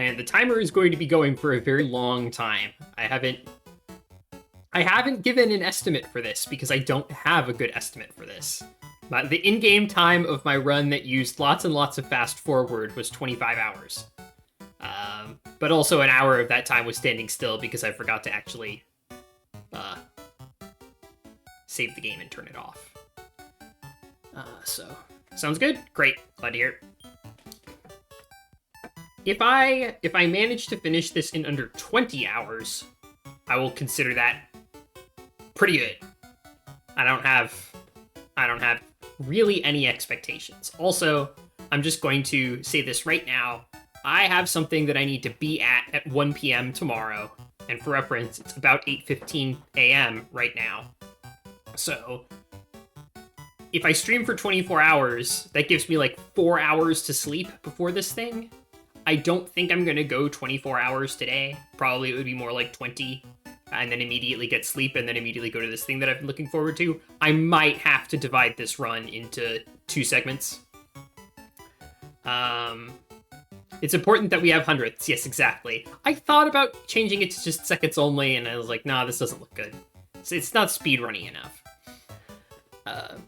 And the timer is going to be going for a very long time. I haven't given an estimate for this because I don't have a good estimate for this. But the in-game time of my run that used lots and lots of fast forward was 25 hours. But also an hour of that time was standing still because I forgot to actually save the game and turn it off. So, sounds good? Great, glad to hear. If I manage to finish this in under 20 hours, I will consider that pretty good. I don't have really any expectations. Also, I'm just going to say this right now. I have something that I need to be at 1 p.m. tomorrow. And for reference, it's about 8:15 a.m. right now. So, if I stream for 24 hours, that gives me like 4 hours to sleep before this thing. I don't think I'm going to go 24 hours today. Probably it would be more like 20, and then immediately get sleep, and then immediately go to this thing that I've been looking forward to. I might have to divide this run into 2 segments. It's important that we have hundredths. Yes, exactly. I thought about changing it to just seconds only, and I was like, nah, this doesn't look good. It's not speedrunny enough.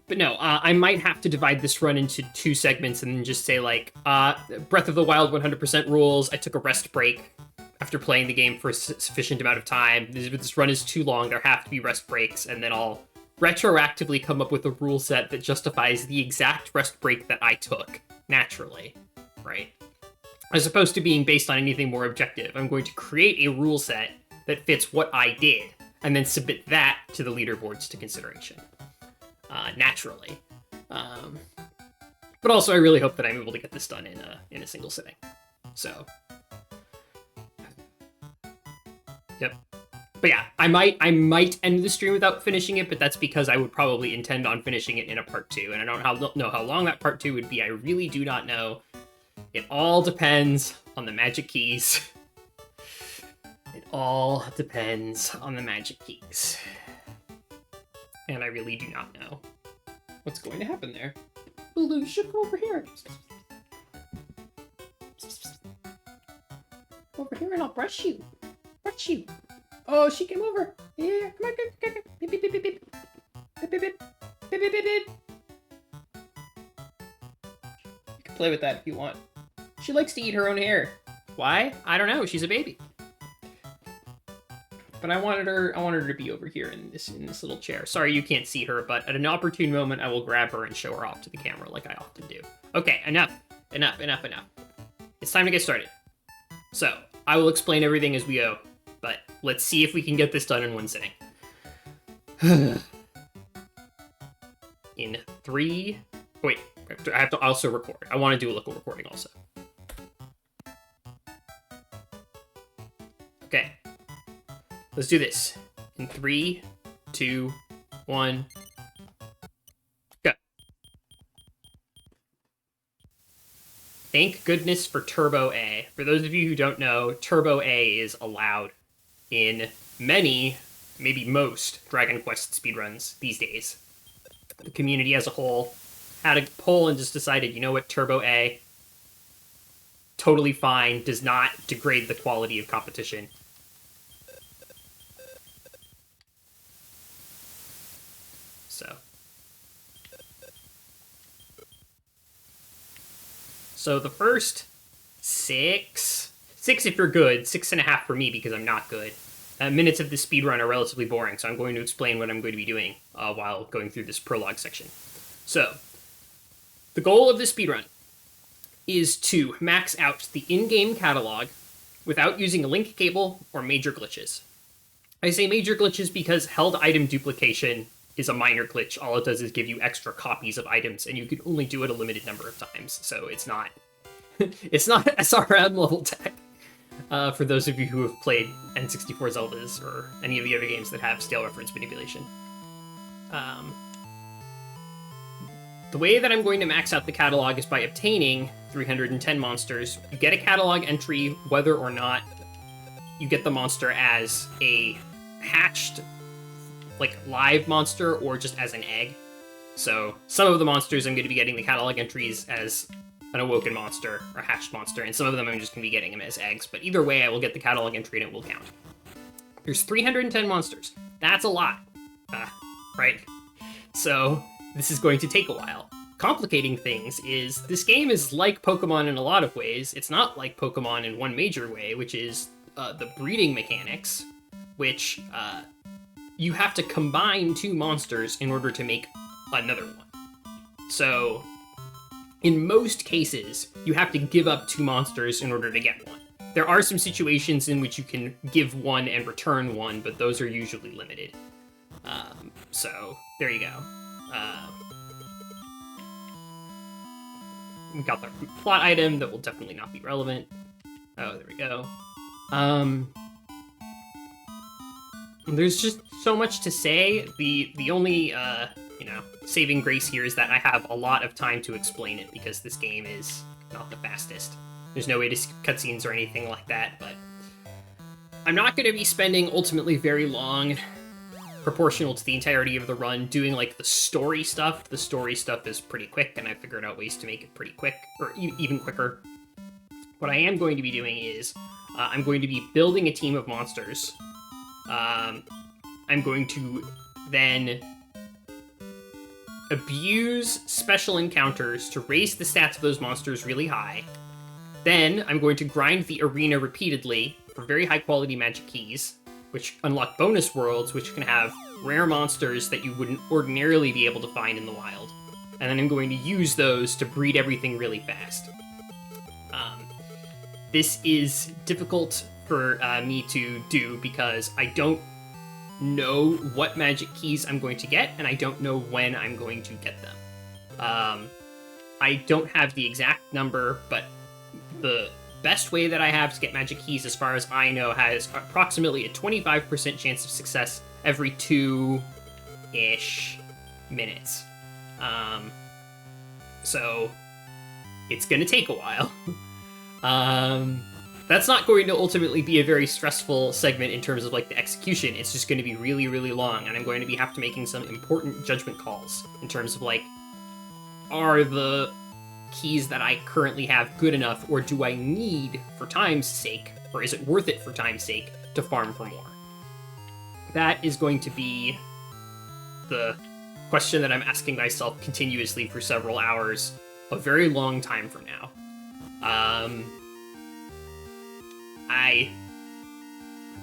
But no, I might have to divide this run into 2 segments and then just say, like, Breath of the Wild 100% rules. I took a rest break after playing the game for a sufficient amount of time. This run is too long. There have to be rest breaks, and then I'll retroactively come up with a rule set that justifies the exact rest break that I took, naturally, right? As opposed to being based on anything more objective. I'm going to create a rule set that fits what I did, and then submit that to the leaderboards to consideration. Naturally. But also I really hope that I'm able to get this done in a single sitting. So. Yep. But yeah, I might end the stream without finishing it, but that's because I would probably intend on finishing it in a part 2, and I don't know how long that part 2 would be. I really do not know. It all depends on the magic keys. It all depends on the magic keys. And I really do not know what's going to happen there. Lulu, you should go over here. Over here and I'll brush you. Brush you. Oh, she came over. Yeah, come on, come on. Beep, beep, beep, beep, beep. Beep, beep, beep. Beep, beep, beep, beep. You can play with that if you want. She likes to eat her own hair. Why? I don't know. She's a baby. But I wanted her to be over here in this little chair. Sorry you can't see her, but at an opportune moment I will grab her and show her off to the camera like I often do. Okay, enough. It's time to get started. So, I will explain everything as we go, but let's see if we can get this done in one sitting. In 3... Wait, I have to also record. I want to do a local recording also. Okay. Let's do this. In 3, 2, 1, go. Thank goodness for Turbo A. For those of you who don't know, Turbo A is allowed in many, maybe most, Dragon Quest speedruns these days. The community as a whole had a poll and just decided, you know what, Turbo A, totally fine, does not degrade the quality of competition. So the first 6 if you're good, 6.5 for me because I'm not good. Minutes of the speedrun are relatively boring, so I'm going to explain what I'm going to be doing while going through this prologue section. So, the goal of the speedrun is to max out the in-game catalog without using a link cable or major glitches. I say major glitches because held item duplication is a minor glitch. All it does is give you extra copies of items, and you can only do it a limited number of times, so it's not it's not SRM level tech. For those of you who have played N64 Zeldas or any of the other games that have scale reference manipulation. The way that I'm going to max out the catalog is by obtaining 310 monsters. You get a catalog entry whether or not you get the monster as a hatched, like, live monster or just as an egg. So some of the monsters I'm going to be getting the catalog entries as an awoken monster or hatched monster, and some of them I'm just going to be getting them as eggs. But either way, I will get the catalog entry and it will count. There's 310 monsters. That's a lot, right? So this is going to take a while. Complicating things is this game is like Pokemon in a lot of ways. It's not like Pokemon in one major way, which is the breeding mechanics, which you have to combine two monsters in order to make another one. So in most cases, you have to give up two monsters in order to get one. There are some situations in which you can give one and return one, but those are usually limited. So there you go. We got the plot item that will definitely not be relevant. Oh, there we go. There's just so much to say. The only, saving grace here is that I have a lot of time to explain it because this game is not the fastest. There's no way to skip cutscenes or anything like that, but I'm not going to be spending ultimately very long, proportional to the entirety of the run, doing like the story stuff. The story stuff is pretty quick, and I figured out ways to make it pretty quick, or even quicker. What I am going to be doing is I'm going to be building a team of monsters. I'm going to then abuse special encounters to raise the stats of those monsters really high. Then I'm going to grind the arena repeatedly for very high quality magic keys, which unlock bonus worlds, which can have rare monsters that you wouldn't ordinarily be able to find in the wild. And then I'm going to use those to breed everything really fast. This is difficult for me to do because I don't know what magic keys I'm going to get, and I don't know when I'm going to get them. I don't have the exact number, but the best way that I have to get magic keys, as far as I know, has approximately a 25% chance of success every 2-ish minutes. So it's gonna take a while. That's not going to ultimately be a very stressful segment in terms of like the execution. It's just going to be really, really long, and I'm going to have to making some important judgment calls in terms of like, are the keys that I currently have good enough, or do I need, for time's sake, or is it worth it for time's sake, to farm for more? That is going to be the question that I'm asking myself continuously for several hours, a very long time from now. I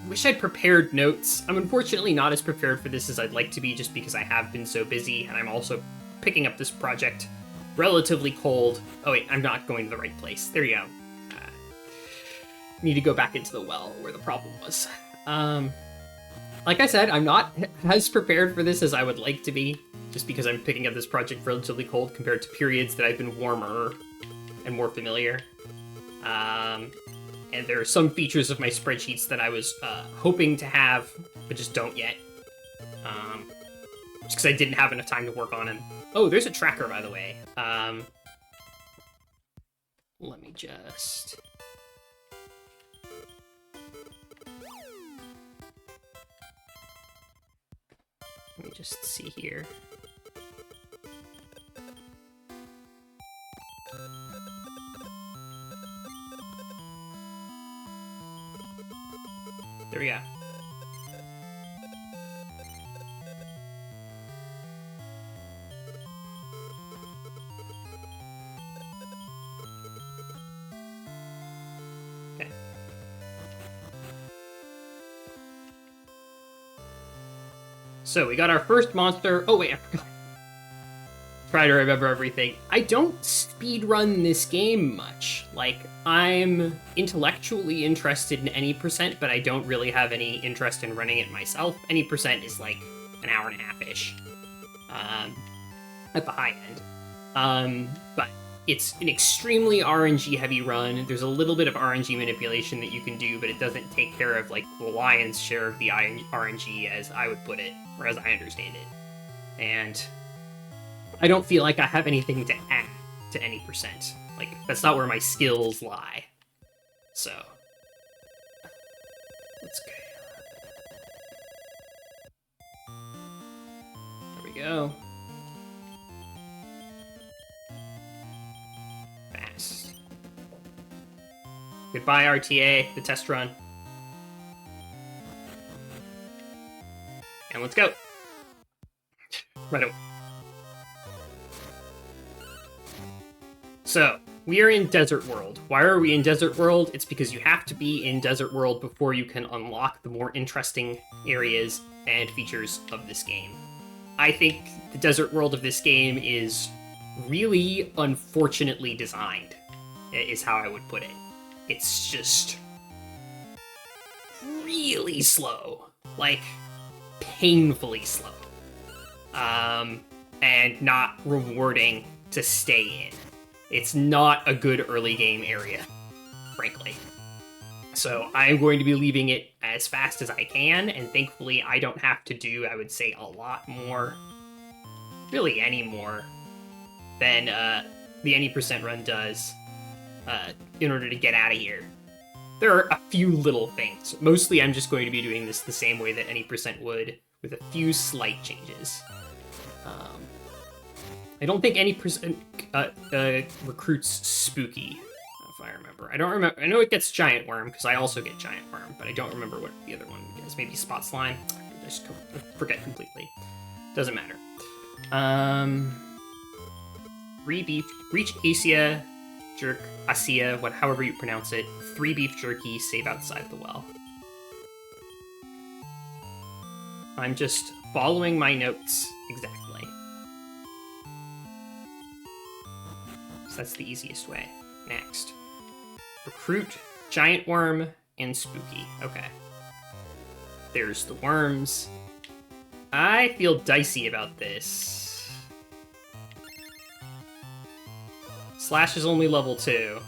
wish I'd prepared notes. I'm unfortunately not as prepared for this as I'd like to be, just because I have been so busy, and I'm also picking up this project relatively cold. Oh wait, I'm not going to the right place. There you go. Need to go back into the well where the problem was. Like I said, I'm not as prepared for this as I would like to be, just because I'm picking up this project relatively cold compared to periods that I've been warmer and more familiar. And there are some features of my spreadsheets that I was hoping to have, but just don't yet. Just because I didn't have enough time to work on them. Oh, there's a tracker, by the way. Let me just... Let me just see here. There we go. Okay. So we got our first monster. Oh wait, I forgot. Try to remember everything. I don't speedrun this game much. Like, I'm intellectually interested in any percent, but I don't really have any interest in running it myself. Any percent is like an hour and a half-ish at the high end. But it's an extremely RNG-heavy run. There's a little bit of RNG manipulation that you can do, but it doesn't take care of like the lion's share of the RNG, as I would put it, or as I understand it. And I don't feel like I have anything to add to any percent. Like, that's not where my skills lie. So, let's go. There we go. next. Goodbye, RTA, the test run. And let's go. Right away. So, we are in Desert World. Why are we in Desert World? It's because you have to be in Desert World before you can unlock the more interesting areas and features of this game. I think the Desert World of this game is really unfortunately designed, is how I would put it. It's just really slow. Like, painfully slow. And not rewarding to stay in. It's not a good early game area, frankly. So I'm going to be leaving it as fast as I can, and thankfully I don't have to do, I would say, a lot more, really any more, than the any percent run does in order to get out of here. There are a few little things. Mostly I'm just going to be doing this the same way that any percent would, with a few slight changes. I don't think any percent recruits Spooky, if I remember. I don't remember. I know it gets Giant Worm, because I also get Giant Worm, but I don't remember what the other one is. Maybe Spot Slime? I just forget completely. Doesn't matter. Reach Asia, Jerk, Asia, however you pronounce it. 3 beef jerky, save outside the well. I'm just following my notes exactly. So that's the easiest way. Next. Recruit, Giant Worm, and Spooky. Okay. There's the worms. I feel dicey about this. Slash is only level 2.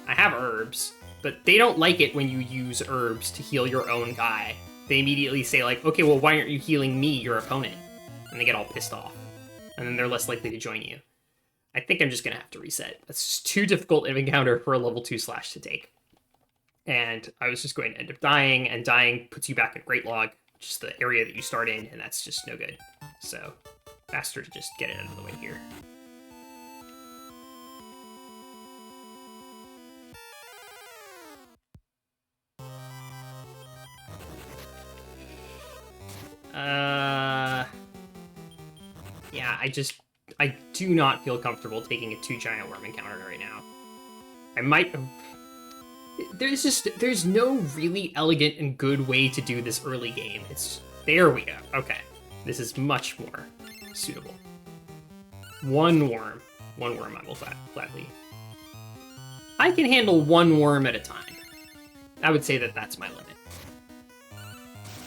I have herbs, but they don't like it when you use herbs to heal your own guy. They immediately say like, okay, well, why aren't you healing me, your opponent? And they get all pissed off. And then they're less likely to join you. I think I'm just going to have to reset. That's just too difficult of an encounter for a level 2 slash to take. And I was just going to end up dying, and dying puts you back in Great Log, which is the area that you start in, and that's just no good. So, faster to just get it out of the way here. Yeah, I do not feel comfortable taking a 2 Giant Worm encounter right now. I might... There's no really elegant and good way to do this early game. There we go. Okay. This is much more suitable. 1 worm. 1 worm I will gladly. I can handle 1 worm at a time. I would say that that's my limit.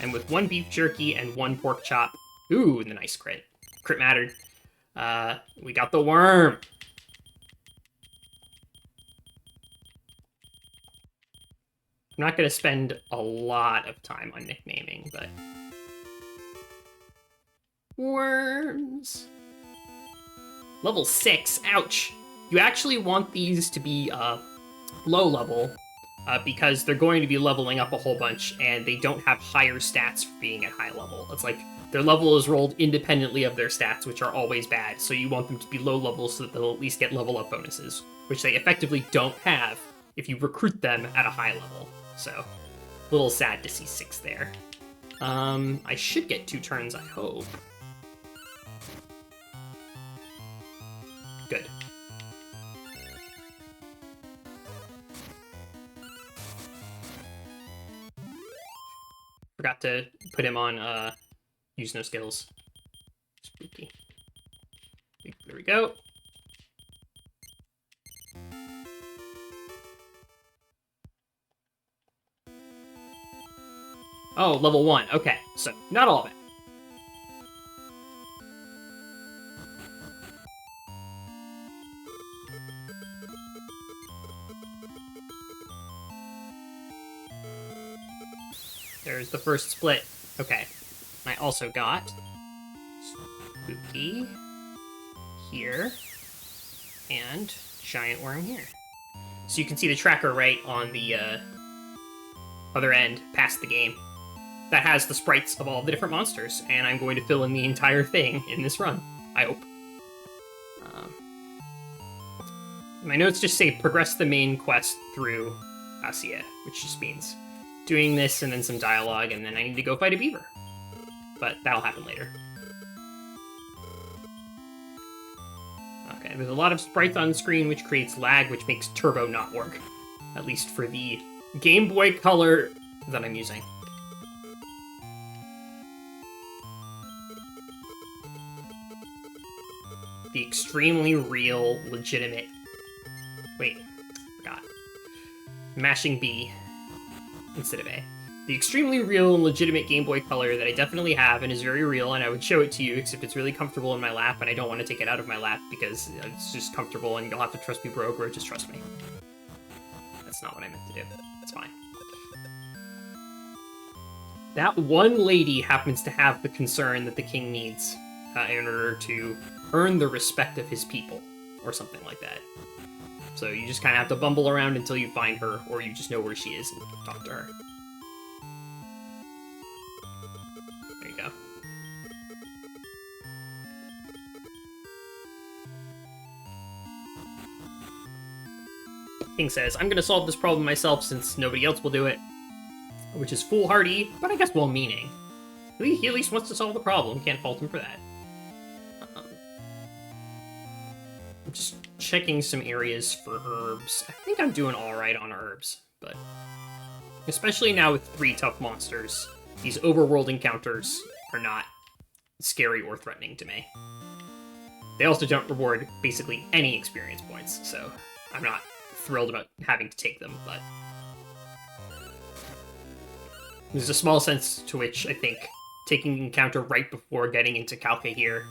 And with 1 beef jerky and 1 pork chop... Ooh, the nice crit. Crit mattered. We got the worm. I'm not going to spend a lot of time on nicknaming, but... Worms. Level 6. Ouch. You actually want these to be low level, because they're going to be leveling up a whole bunch, and they don't have higher stats for being at high level. It's like their level is rolled independently of their stats, which are always bad, so you want them to be low level so that they'll at least get level up bonuses, which they effectively don't have if you recruit them at a high level. So, a little sad to see 6 there. I should get 2 turns, I hope. Good. Forgot to put him on, use no skills. Spooky. There we go. Oh, level 1. Okay, so not all of it. There's the first split. Okay. I also got Spooky here and Giant Worm here. So you can see the tracker right on the other end past the game. That has the sprites of all the different monsters, and I'm going to fill in the entire thing in this run, I hope. Let's My notes just say progress the main quest through Asia, which just means doing this and then some dialogue, and then I need to go fight a beaver. But that'll happen later. Okay, there's a lot of sprites on screen, which creates lag, which makes Turbo not work. At least for the Game Boy Color that I'm using. The extremely real, legitimate... Wait, forgot. Mashing B instead of A. The extremely real and legitimate Game Boy Color that I definitely have and is very real, and I would show it to you, except it's really comfortable in my lap, and I don't want to take it out of my lap because it's just comfortable, and you'll have to trust me, broke, or just trust me. That's not what I meant to do. It's fine. That one lady happens to have the concern that the king needs in order to earn the respect of his people, or something like that. So you just kind of have to bumble around until you find her, or you just know where she is and talk to her. There you go. King says, I'm gonna solve this problem myself since nobody else will do it. Which is foolhardy, but I guess well-meaning. He at least wants to solve the problem, can't fault him for that. I'm just checking some areas for herbs. I think I'm doing alright on herbs, but... especially now with 3 tough monsters, these overworld encounters are not scary or threatening to me. They also don't reward basically any experience points, so I'm not thrilled about having to take them, but... there's a small sense to which I think taking an encounter right before getting into Calca here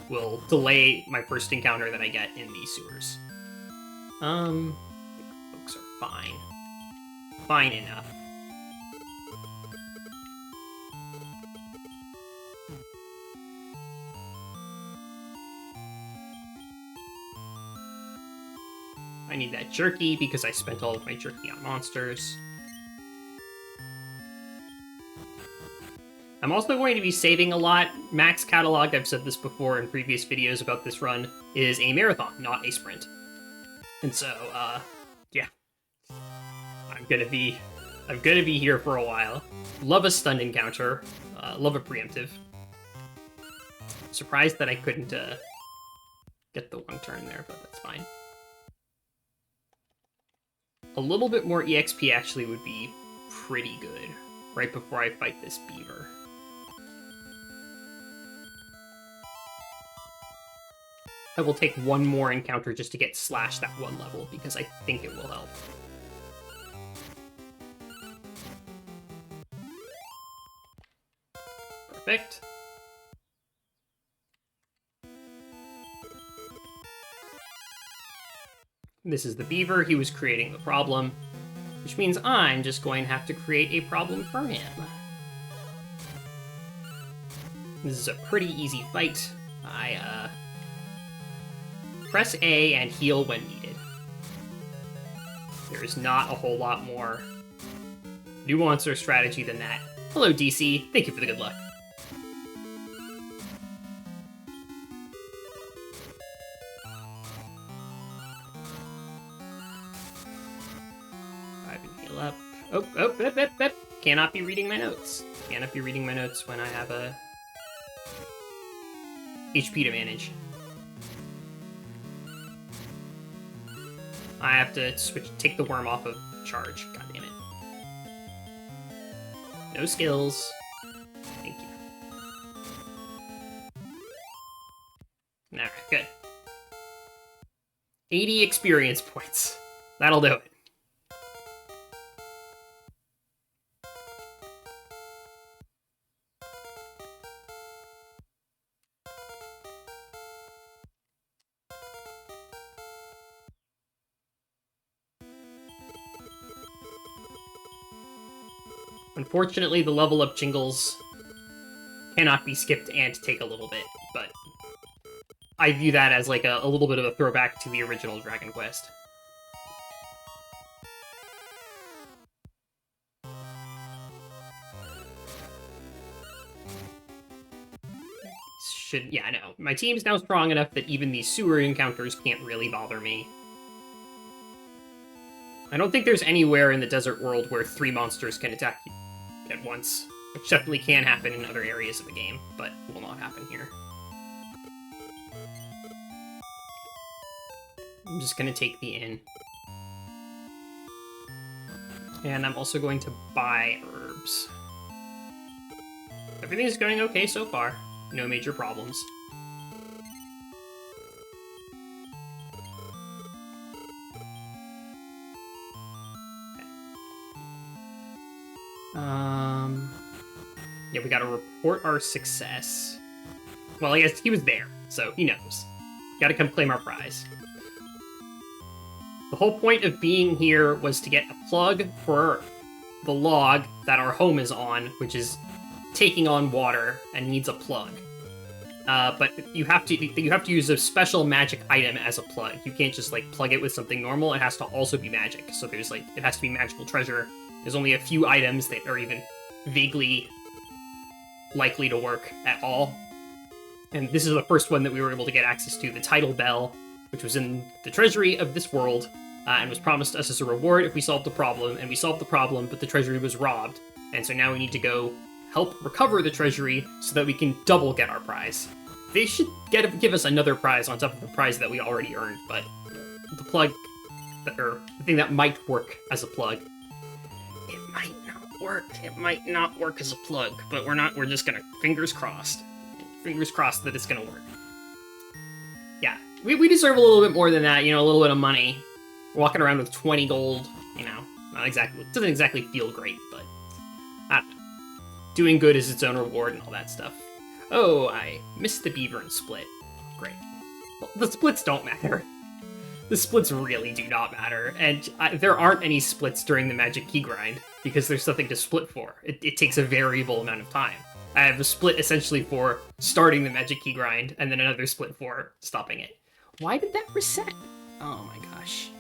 will delay my first encounter that I get in these sewers. I think folks are fine. Fine enough. I need that jerky because I spent all of my jerky on monsters. I'm also going to be saving a lot. Max Catalog, I've said this before in previous videos about this run, is a marathon, not a sprint. And so, yeah. I'm gonna be here for a while. Love a stun encounter. Love a preemptive. Surprised that I couldn't, get the one turn there, but that's fine. A little bit more EXP actually would be pretty good right before I fight this beaver. I will take one more encounter just to get Slash that one level, because I think it will help. Perfect. This is the beaver. He was creating the problem, which means I'm just going to have to create a problem for him. This is a pretty easy fight. I, press A and heal when needed. There is not a whole lot more nuance or strategy than that. Hello, DC. Thank you for the good luck. Heal up. Oh. Cannot be reading my notes. Cannot be reading my notes when I have a HP to manage. I have to take the worm off of charge. God damn it. No skills. Thank you. Alright, good. 80 experience points. That'll do it. Unfortunately, the level up jingles cannot be skipped and take a little bit, but I view that as like a little bit of a throwback to the original Dragon Quest. Yeah, I know. My team's now strong enough that even these sewer encounters can't really bother me. I don't think there's anywhere in the desert world where 3 monsters can attack you at once, which definitely can happen in other areas of the game, but will not happen here. I'm just gonna take the inn. And I'm also going to buy herbs. Everything's going okay so far. No major problems. Yeah, we gotta report our success. Well, I guess he was there, so he knows. Gotta come claim our prize. The whole point of being here was to get a plug for the log that our home is on, which is taking on water and needs a plug. But you have to use a special magic item as a plug. You can't just like plug it with something normal. It has to also be magic. So there's like it has to be magical treasure. There's only a few items that are even vaguely likely to work at all. And this is the first one that we were able to get access to, the title bell, which was in the treasury of this world, and was promised us as a reward if we solved the problem. And we solved the problem, but the treasury was robbed. And so now we need to go help recover the treasury so that we can double get our prize. They should give us another prize on top of the prize that we already earned, but the plug, or the thing that might work as a plug, it might not work. It might not work as a plug, but we're just gonna, fingers crossed that it's gonna work. Yeah, we deserve a little bit more than that, you know, a little bit of money. We're walking around with 20 gold, you know, not exactly, it doesn't exactly feel great, but I don't know. Doing good is its own reward and all that stuff. Oh, I missed the beaver and split. Great. Well, the splits don't matter. The splits really do not matter, and there aren't any splits during the magic key grind, because there's nothing to split for. It takes a variable amount of time. I have a split essentially for starting the magic key grind, and then another split for stopping it. Why did that reset? Oh my gosh.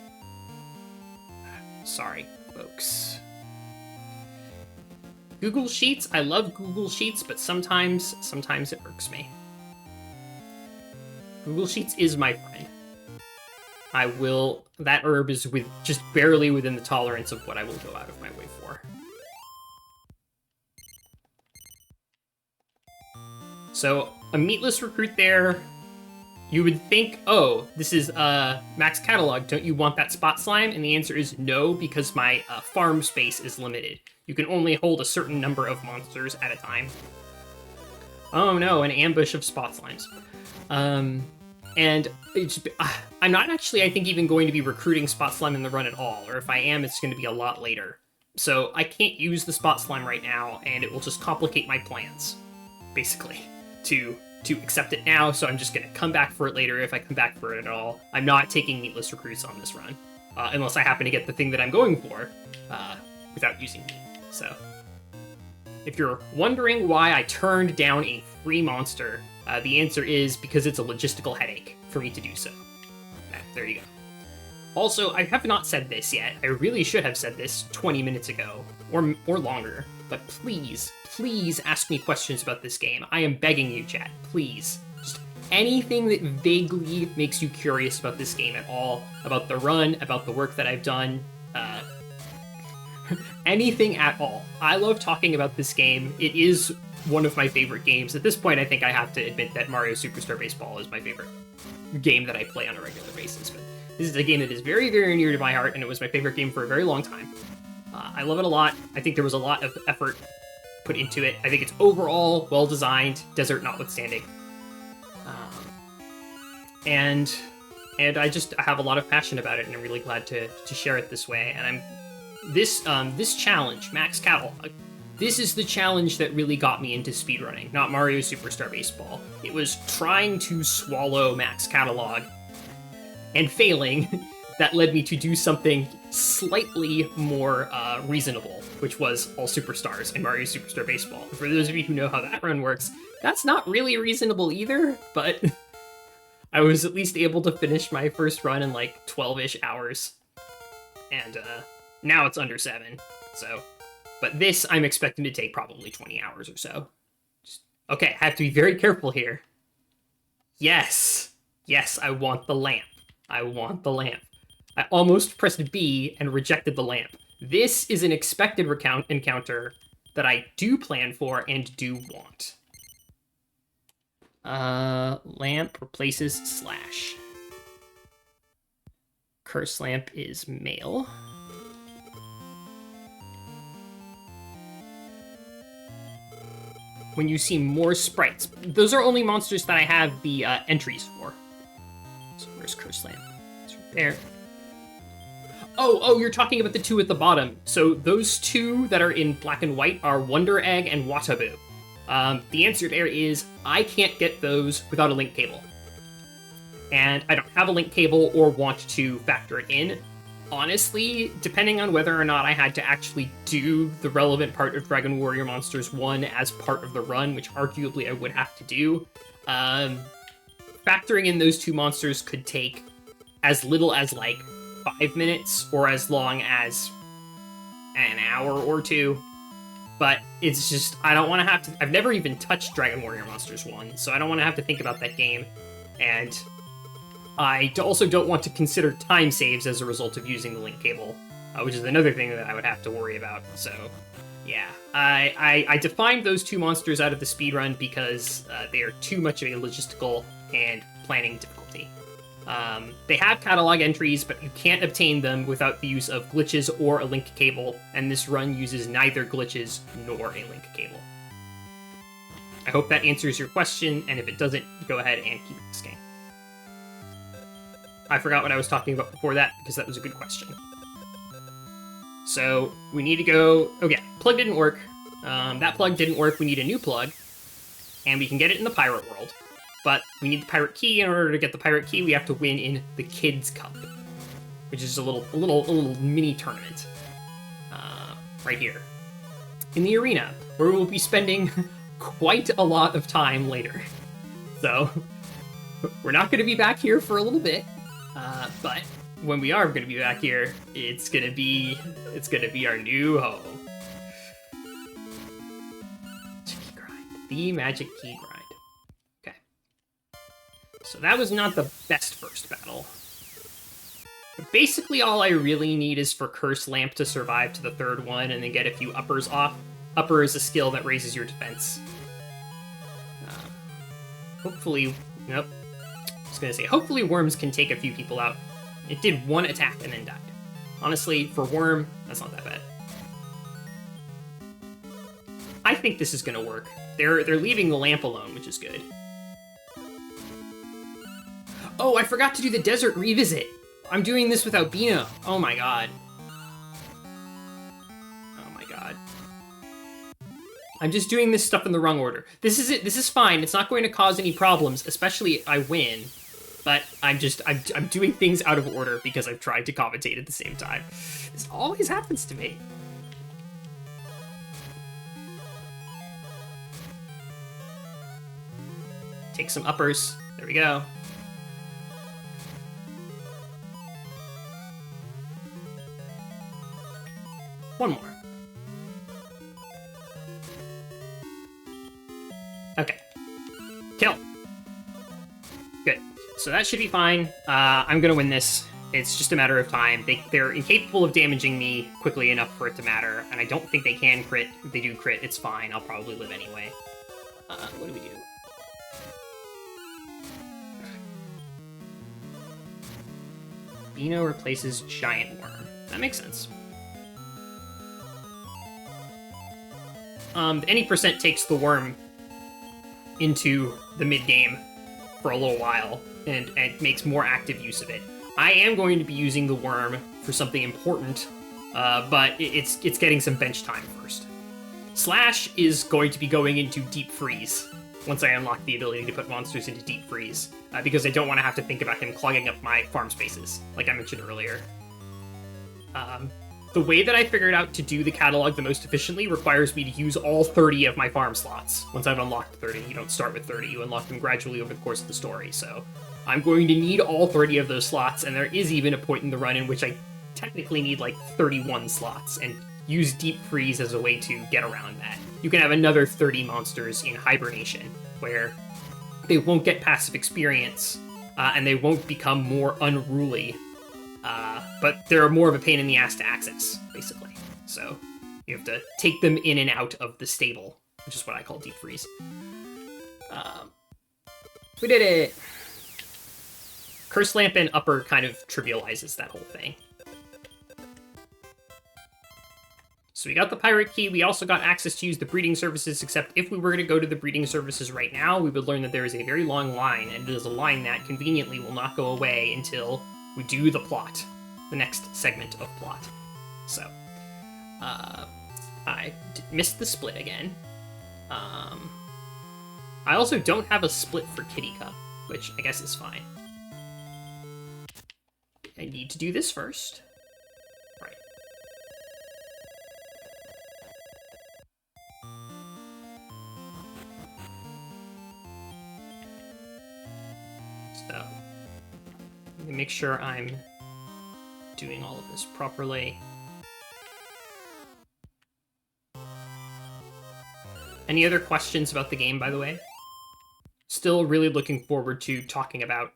Sorry, folks. Google Sheets, I love Google Sheets, but sometimes it irks me. Google Sheets is my friend. That herb is just barely within the tolerance of what I will go out of my way for. So, a meatless recruit there. You would think, oh, this is Max Catalog, don't you want that spot slime? And the answer is no, because my farm space is limited. You can only hold a certain number of monsters at a time. Oh no, an ambush of spot slimes. And I'm not actually, I think, even going to be recruiting spot slime in the run at all, or if I am, it's going to be a lot later. So I can't use the spot slime right now, and it will just complicate my plans, basically, to accept it now, so I'm just going to come back for it later if I come back for it at all. I'm not taking meatless recruits on this run, unless I happen to get the thing that I'm going for, without using meat. So, if you're wondering why I turned down a free monster, the answer is because it's a logistical headache for me to do so. There you go. Also, I have not said this yet. I really should have said this 20 minutes ago, or longer, but please ask me questions about this game. I am begging you, chat. Please. Just anything that vaguely makes you curious about this game at all, about the run, about the work that I've done, anything at all. I love talking about this game. It is one of my favorite games. At this point, I think I have to admit that Mario Superstar Baseball is my favorite game that I play on a regular basis, but this is a game that is very, very near to my heart, and it was my favorite game for a very long time. I love it a lot. I think there was a lot of effort put into it. I think it's overall well-designed, desert notwithstanding. And I just have a lot of passion about it, and I'm really glad to share it this way. And this challenge, Max Catalog, this is the challenge that really got me into speedrunning, not Mario Superstar Baseball. It was trying to swallow Max Catalog and failing that led me to do something slightly more reasonable, which was All Superstars and Mario Superstar Baseball. For those of you who know how that run works, that's not really reasonable either, but I was at least able to finish my first run in like 12-ish hours. And now it's under 7, so... But this, I'm expecting to take probably 20 hours or so. Okay, I have to be very careful here. Yes! Yes, I want the lamp. I want the lamp. I almost pressed B and rejected the lamp. This is an expected encounter that I do plan for and do want. Lamp replaces slash. Curse lamp is male. When you see more sprites. Those are only monsters that I have the entries for. So where's curse lamp? It's right there. Oh, you're talking about the two at the bottom. So those two that are in black and white are Wonder Egg and Watabu. The answer there is I can't get those without a link cable. And I don't have a link cable or want to factor it in. Honestly, depending on whether or not I had to actually do the relevant part of Dragon Warrior Monsters 1 as part of the run, which arguably I would have to do, factoring in those two monsters could take as little as like 5 minutes or as long as an hour or two. But it's just, I don't want to have to, I've never even touched Dragon Warrior Monsters 1, so I don't want to have to think about that game. And I also don't want to consider time saves as a result of using the link cable, which is another thing that I would have to worry about. So, yeah. I defined those two monsters out of the speedrun because they are too much of a logistical and planning difficulty. They have catalog entries, but you can't obtain them without the use of glitches or a link cable, and this run uses neither glitches nor a link cable. I hope that answers your question, and if it doesn't, go ahead and keep asking. I forgot what I was talking about before that, because that was a good question. So, we need to go... Oh yeah, plug didn't work. That plug didn't work, we need a new plug, and we can get it in the pirate world. But we need the pirate key. In order to get the pirate key, we have to win in the Kids Cup, which is a little mini tournament right here in the arena, where we will be spending quite a lot of time later. So we're not going to be back here for a little bit, but when we are going to be back here, it's gonna be our new home. Magic key grind, the magic key grind. So that was not the best first battle. But basically all I really need is for Curse Lamp to survive to the third one and then get a few uppers off. Upper is a skill that raises your defense. Hopefully, nope. I was gonna say, hopefully Worms can take a few people out. It did one attack and then died. Honestly, for Worm, that's not that bad. I think this is gonna work. They're leaving the lamp alone, which is good. Oh, I forgot to do the Desert Revisit. I'm doing this without Bino. Oh my god. Oh my god. I'm just doing this stuff in the wrong order. This is it. This is fine. It's not going to cause any problems, especially if I win. But I'm doing things out of order because I've tried to commentate at the same time. This always happens to me. Take some uppers. There we go. One more. Okay. Kill. Good. So that should be fine. I'm gonna win this. It's just a matter of time. They're incapable of damaging me quickly enough for it to matter, and I don't think they can crit. If they do crit, it's fine. I'll probably live anyway. What do we do? Bino replaces Giant Worm. That makes sense. Any percent takes the worm into the mid-game for a little while, and makes more active use of it. I am going to be using the worm for something important, but it's getting some bench time first. Slash is going to be going into Deep Freeze once I unlock the ability to put monsters into Deep Freeze, because I don't want to have to think about him clogging up my farm spaces, like I mentioned earlier. The way that I figured out to do the catalog the most efficiently requires me to use all 30 of my farm slots. Once I've unlocked 30, you don't start with 30, you unlock them gradually over the course of the story, so I'm going to need all 30 of those slots, and there is even a point in the run in which I technically need like 31 slots, and use Deep Freeze as a way to get around that. You can have another 30 monsters in Hibernation, where they won't get passive experience, and they won't become more unruly but they're more of a pain in the ass to access, basically. So you have to take them in and out of the stable, which is what I call deep freeze. We did it! Curse Lamp and Upper kind of trivializes that whole thing. So we got the pirate key. We also got access to use the breeding services, except if we were to go to the breeding services right now, we would learn that there is a very long line, and it is a line that conveniently will not go away until we do the plot, the next segment of plot. So, I missed the split again. I also don't have a split for Kitty Cup, which I guess is fine. I need to do this first. Right. So, let me make sure I'm doing all of this properly. Any other questions about the game, by the way? Still really looking forward to talking about...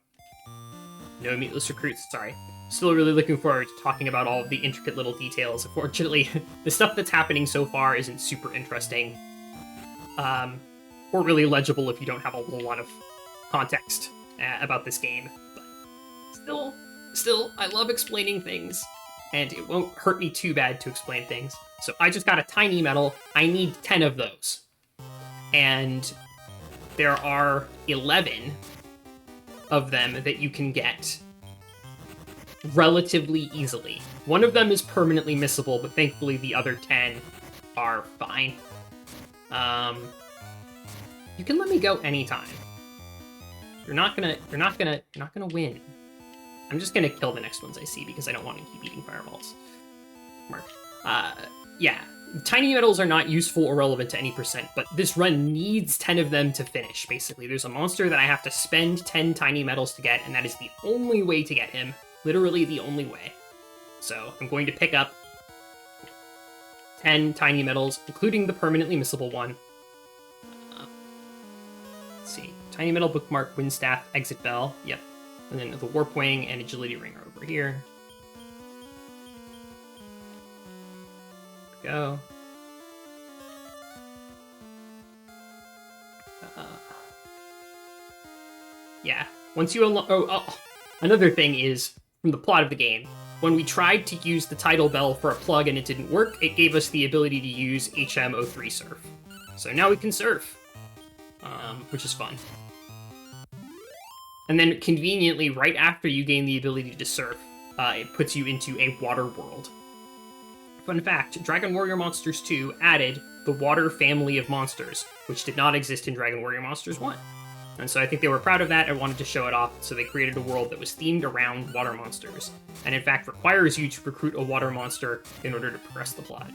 No meatless recruits, sorry. Still really looking forward to talking about all of the intricate little details. Unfortunately, the stuff that's happening so far isn't super interesting. Or really legible if you don't have a whole lot of context about this game. But still, I love explaining things, and it won't hurt me too bad to explain things. So I just got a tiny medal. I need 10 of those. And there are 11 of them that you can get relatively easily. One of them is permanently missable, but thankfully the other 10 are fine. You can let me go anytime. You're not gonna win. I'm just gonna kill the next ones I see because I don't want to keep eating fireballs. Mark. Yeah. Tiny medals are not useful or relevant to any percent, but this run needs 10 of them to finish, basically. There's a monster that I have to spend 10 tiny medals to get, and that is the only way to get him. Literally the only way. So I'm going to pick up 10 tiny medals, including the permanently missable one. Let's see. Tiny medal, bookmark, windstaff, exit bell. Yep. And then the warp wing and agility ring are over here. Go. Yeah. Once you unlock... Another thing is, from the plot of the game, when we tried to use the title bell for a plug and it didn't work, it gave us the ability to use HM03 surf. So now we can surf, which is fun. And then conveniently, right after you gain the ability to surf, it puts you into a water world. Fun fact, Dragon Warrior Monsters 2 added the water family of monsters, which did not exist in Dragon Warrior Monsters 1. And so I think they were proud of that and wanted to show it off, so they created a world that was themed around water monsters, and in fact requires you to recruit a water monster in order to progress the plot.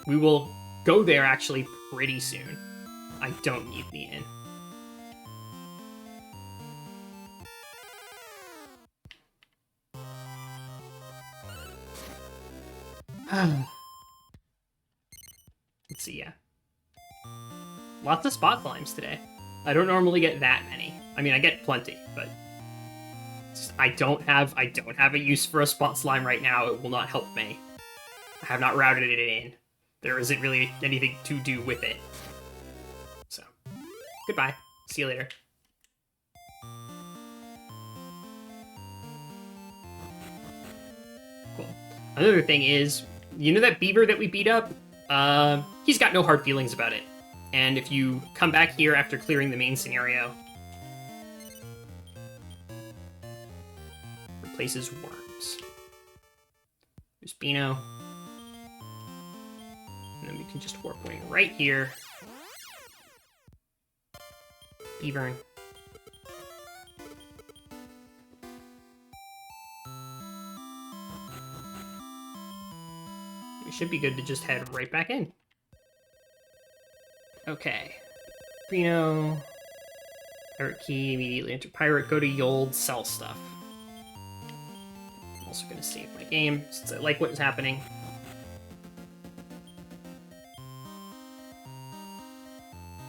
We will go there actually pretty soon. I don't need the inn. Let's see, yeah. Lots of spot climbs today. I don't normally get that many. I mean, I get plenty, but I don't have a use for a spot slime right now. It will not help me. I have not routed it in. There isn't really anything to do with it. So, goodbye. See you later. Cool. Another thing is, you know that beaver that we beat up? He's got no hard feelings about it. And if you come back here after clearing the main scenario, replaces worms. There's Beano. And then we can just warp wing right here. Beaver. We should be good to just head right back in. Okay. Reno. Pirate key, immediately enter pirate, go to Yold, sell stuff. I'm also gonna save my game, since I like what's happening.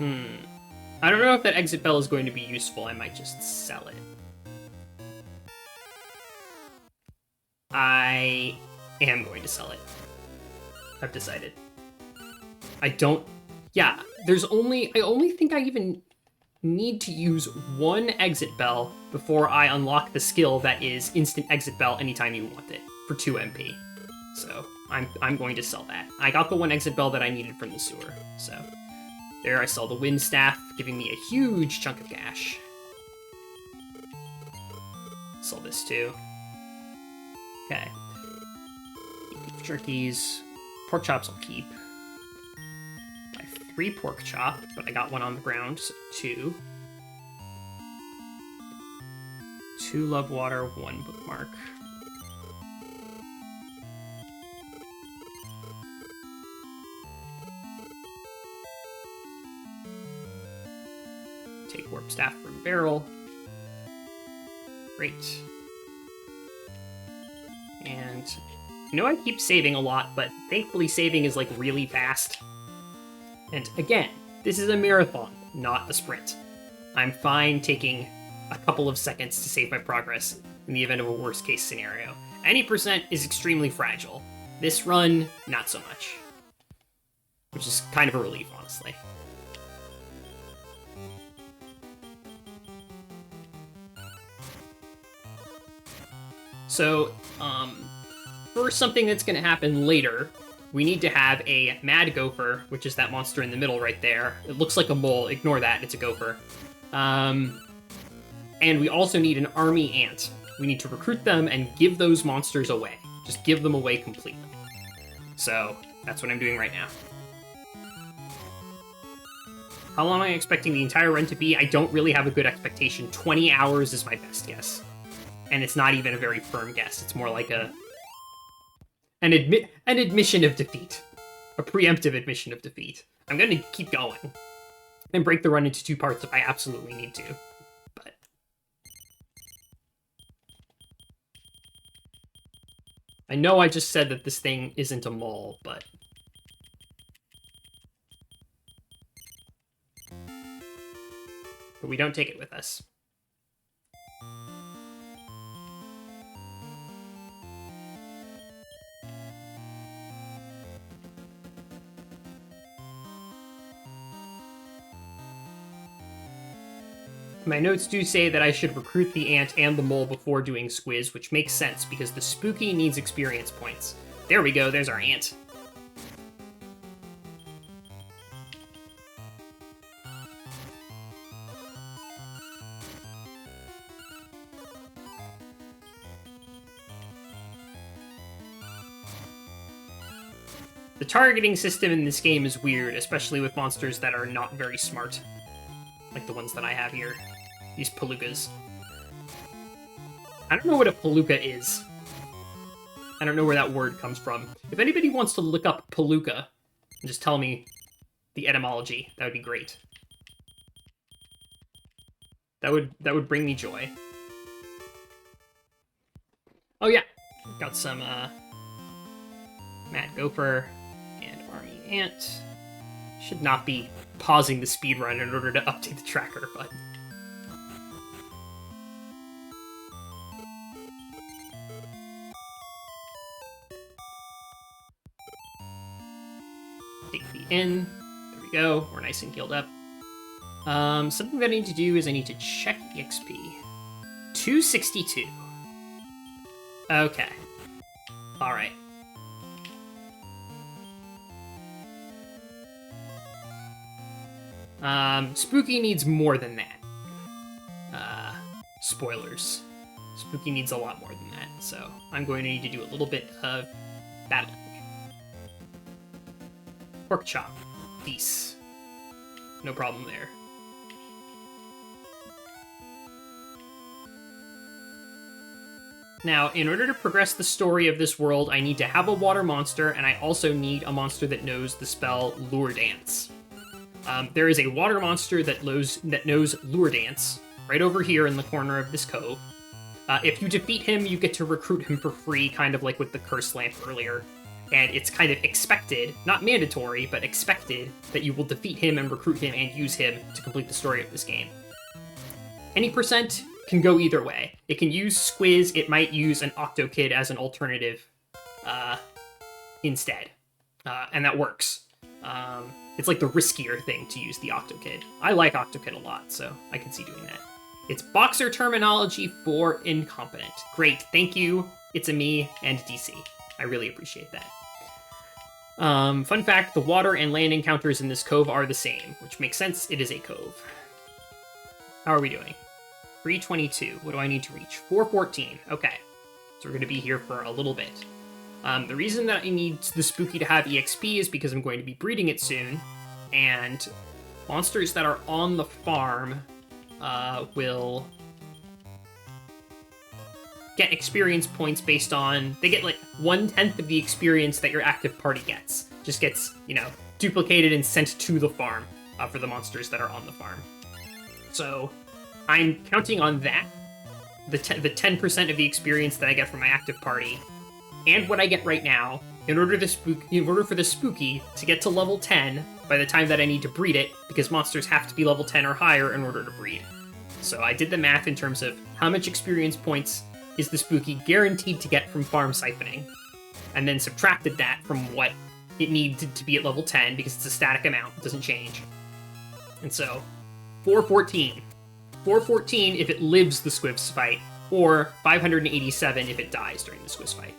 I don't know if that exit bell is going to be useful, I might just sell it. I am going to sell it. I've decided. I don't... Yeah, I only think I even need to use one exit bell before I unlock the skill that is instant exit bell anytime you want it for 2 MP. So I'm going to sell that. I got the one exit bell that I needed from the sewer. So there I sell the wind staff, giving me a huge chunk of cash. Sell this too. Okay. Beef jerkies. Pork chops I'll keep. 3 pork chop, but I got one on the ground, so 2. 2 love water, 1 bookmark. Take warp staff from barrel. Great. And I know I keep saving a lot, but thankfully saving is like really fast. And again, this is a marathon, not a sprint. I'm fine taking a couple of seconds to save my progress in the event of a worst case scenario. Any percent is extremely fragile. This run, not so much. Which is kind of a relief, honestly. So, for something that's going to happen later, we need to have a mad gopher, which is that monster in the middle right there. It looks like a mole. Ignore that. It's a gopher. And we also need an army ant. We need to recruit them and give those monsters away. Just give them away completely. So that's what I'm doing right now. How long am I expecting the entire run to be? I don't really have a good expectation. 20 hours is my best guess. And it's not even a very firm guess. It's more like an admission of defeat. A preemptive admission of defeat. I'm going to keep going. And break the run into 2 parts if I absolutely need to. But I know I just said that this thing isn't a mole, but we don't take it with us. My notes do say that I should recruit the ant and the mole before doing Squiz, which makes sense because the spooky needs experience points. There we go, there's our ant. The targeting system in this game is weird, especially with monsters that are not very smart. Like the ones that I have here. These palookas. I don't know what a palooka is. I don't know where that word comes from. If anybody wants to look up palooka and just tell me the etymology, that would be great. That would bring me joy. Oh yeah, got some mad gopher and army ant. Should not be pausing the speedrun in order to update the tracker, but take the inn. There we go. We're nice and healed up. Something that I need to do is I need to check the XP. 262. Okay. All right. Spooky needs more than that. Spoilers. Spooky needs a lot more than that, so I'm going to need to do a little bit of battling. Pork chop. Peace. No problem there. Now, in order to progress the story of this world, I need to have a water monster, and I also need a monster that knows the spell Lure Dance. There is a water monster that knows Lure Dance, right over here in the corner of this cove. If you defeat him, you get to recruit him for free, kind of like with the Curse Lamp earlier. And it's kind of expected, not mandatory, but expected, that you will defeat him and recruit him and use him to complete the story of this game. Any percent can go either way. It can use Squiz, it might use an OctoKid as an alternative instead. And that works. It's like the riskier thing to use the OctoKid. I like OctoKid a lot, so I can see doing that. It's boxer terminology for incompetent. Great, thank you. It's a me and DC. I really appreciate that. Fun fact, the water and land encounters in this cove are the same, which makes sense, it is a cove. How are we doing? 322, what do I need to reach? 414, okay. So we're gonna be here for a little bit. The reason that I need the Spooky to have EXP is because I'm going to be breeding it soon, and monsters that are on the farm will get experience points based on... They get, like, 1/10 of the experience that your active party gets. Just gets, you know, duplicated and sent to the farm for the monsters that are on the farm. So I'm counting on that, the 10% of the experience that I get from my active party, and what I get right now, in order for the Spooky to get to level 10 by the time that I need to breed it, because monsters have to be level 10 or higher in order to breed. So I did the math in terms of how much experience points is the Spooky guaranteed to get from farm siphoning, and then subtracted that from what it needed to be at level 10, because it's a static amount, it doesn't change. And so, 414. 414 if it lives the Squiz fight, or 587 if it dies during the Squiz fight.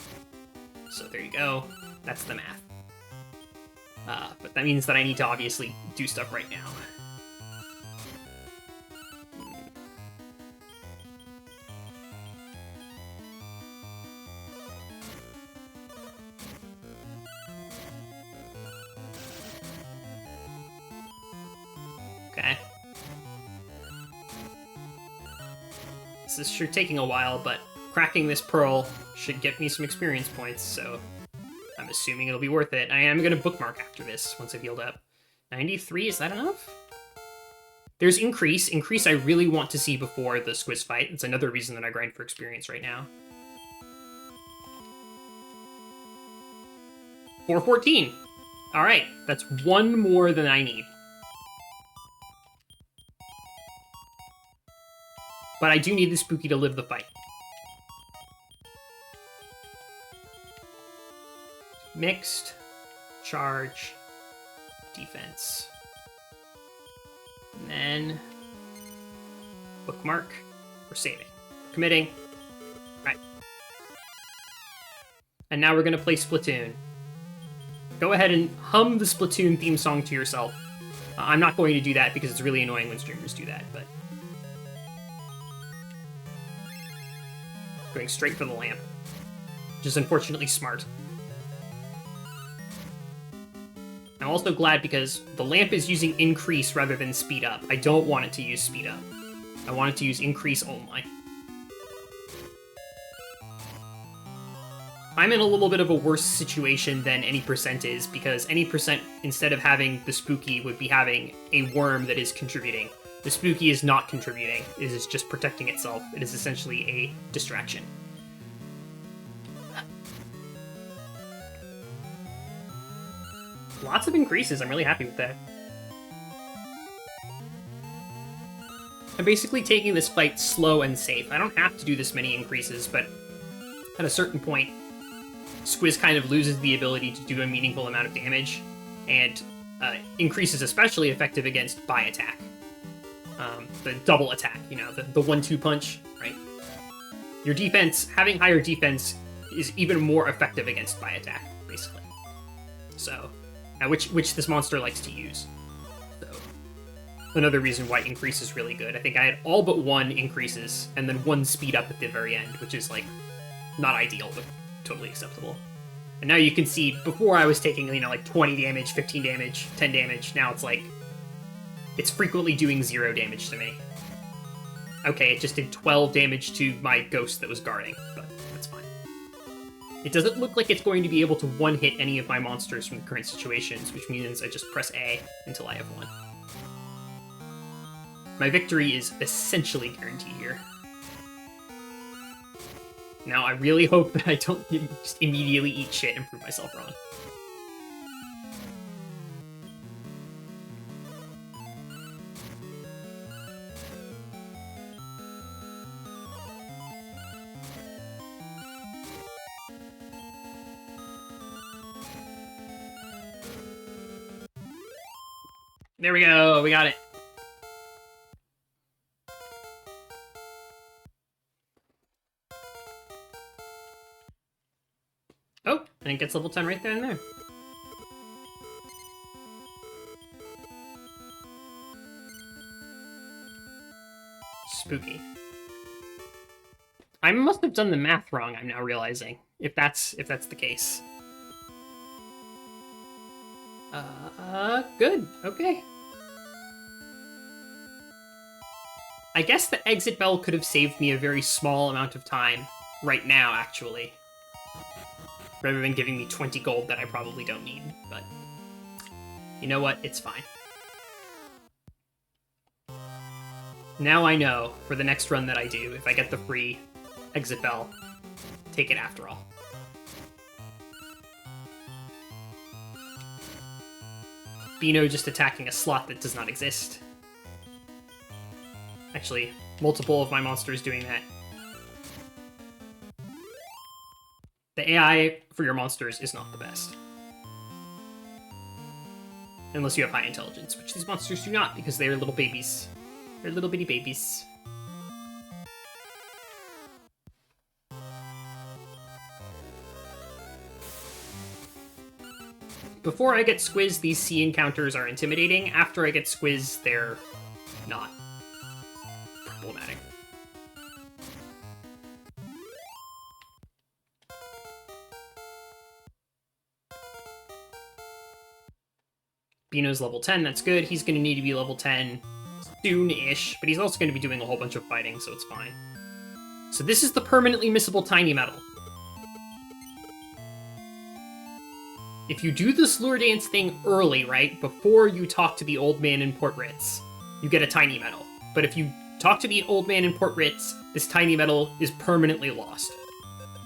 So there you go, that's the math. But that means that I need to obviously do stuff right now. Okay. This is sure taking a while, but cracking this pearl should get me some experience points, so I'm assuming it'll be worth it. I am going to bookmark after this, once I've healed up. 93, is that enough? There's Increase. Increase I really want to see before the Squiz fight. It's another reason that I grind for experience right now. 414. Alright, that's one more than I need. But I do need the Spooky to live the fight. Mixed, charge, defense. And then bookmark. We're saving. Committing. Right. And now we're gonna play Splatoon. Go ahead and hum the Splatoon theme song to yourself. I'm not going to do that because it's really annoying when streamers do that, but... Going straight for the lamp. Which is unfortunately smart. I'm also glad because the lamp is using Increase rather than Speed Up. I don't want it to use Speed Up. I want it to use Increase only. I'm in a little bit of a worse situation than any percent is, because any percent, instead of having the Spooky, would be having a worm that is contributing. The Spooky is not contributing. It is just protecting itself. It is essentially a distraction. Lots of increases. I'm really happy with that. I'm basically taking this fight slow and safe. I don't have to do this many increases, but at a certain point, Squiz kind of loses the ability to do a meaningful amount of damage, and Increase is especially effective against by attack. The double attack, you know, the 1-2 punch, right? Your defense, having higher defense, is even more effective against by attack, basically. So, which this monster likes to use. So, another reason why Increase is really good. I think I had all but one Increases, and then one Speed Up at the very end, which is, like, not ideal, but totally acceptable. And now you can see, before I was taking, you know, like 20 damage, 15 damage, 10 damage, now it's like, it's frequently doing 0 damage to me. Okay, it just did 12 damage to my ghost that was guarding, but that's fine. It doesn't look like it's going to be able to one-hit any of my monsters from the current situations, which means I just press A until I have one. My victory is essentially guaranteed here. Now, I really hope that I don't just immediately eat shit and prove myself wrong. There we go, we got it. Oh, and it gets level 10 right there and there. Spooky. I must have done the math wrong, I'm now realizing, if that's the case. Good. Okay. I guess the exit bell could have saved me a very small amount of time right now, actually. Rather than giving me 20 gold that I probably don't need, but... You know what? It's fine. Now I know, for the next run that I do, if I get the free exit bell, take it after all. Beano just attacking a slot that does not exist. Actually, multiple of my monsters doing that. The AI for your monsters is not the best. Unless you have high intelligence, which these monsters do not, because they are little babies. They're little bitty babies. Before I get squizzed, these sea encounters are intimidating. After I get squizzed, they're not problematic. Beano's level 10, that's good. He's going to need to be level 10 soon-ish, but he's also going to be doing a whole bunch of fighting, so it's fine. So this is the permanently missable tiny metal. If you do this lure dance thing early, right, before you talk to the old man in Port Ritz, you get a tiny metal. But if you talk to the old man in Port Ritz, this tiny metal is permanently lost.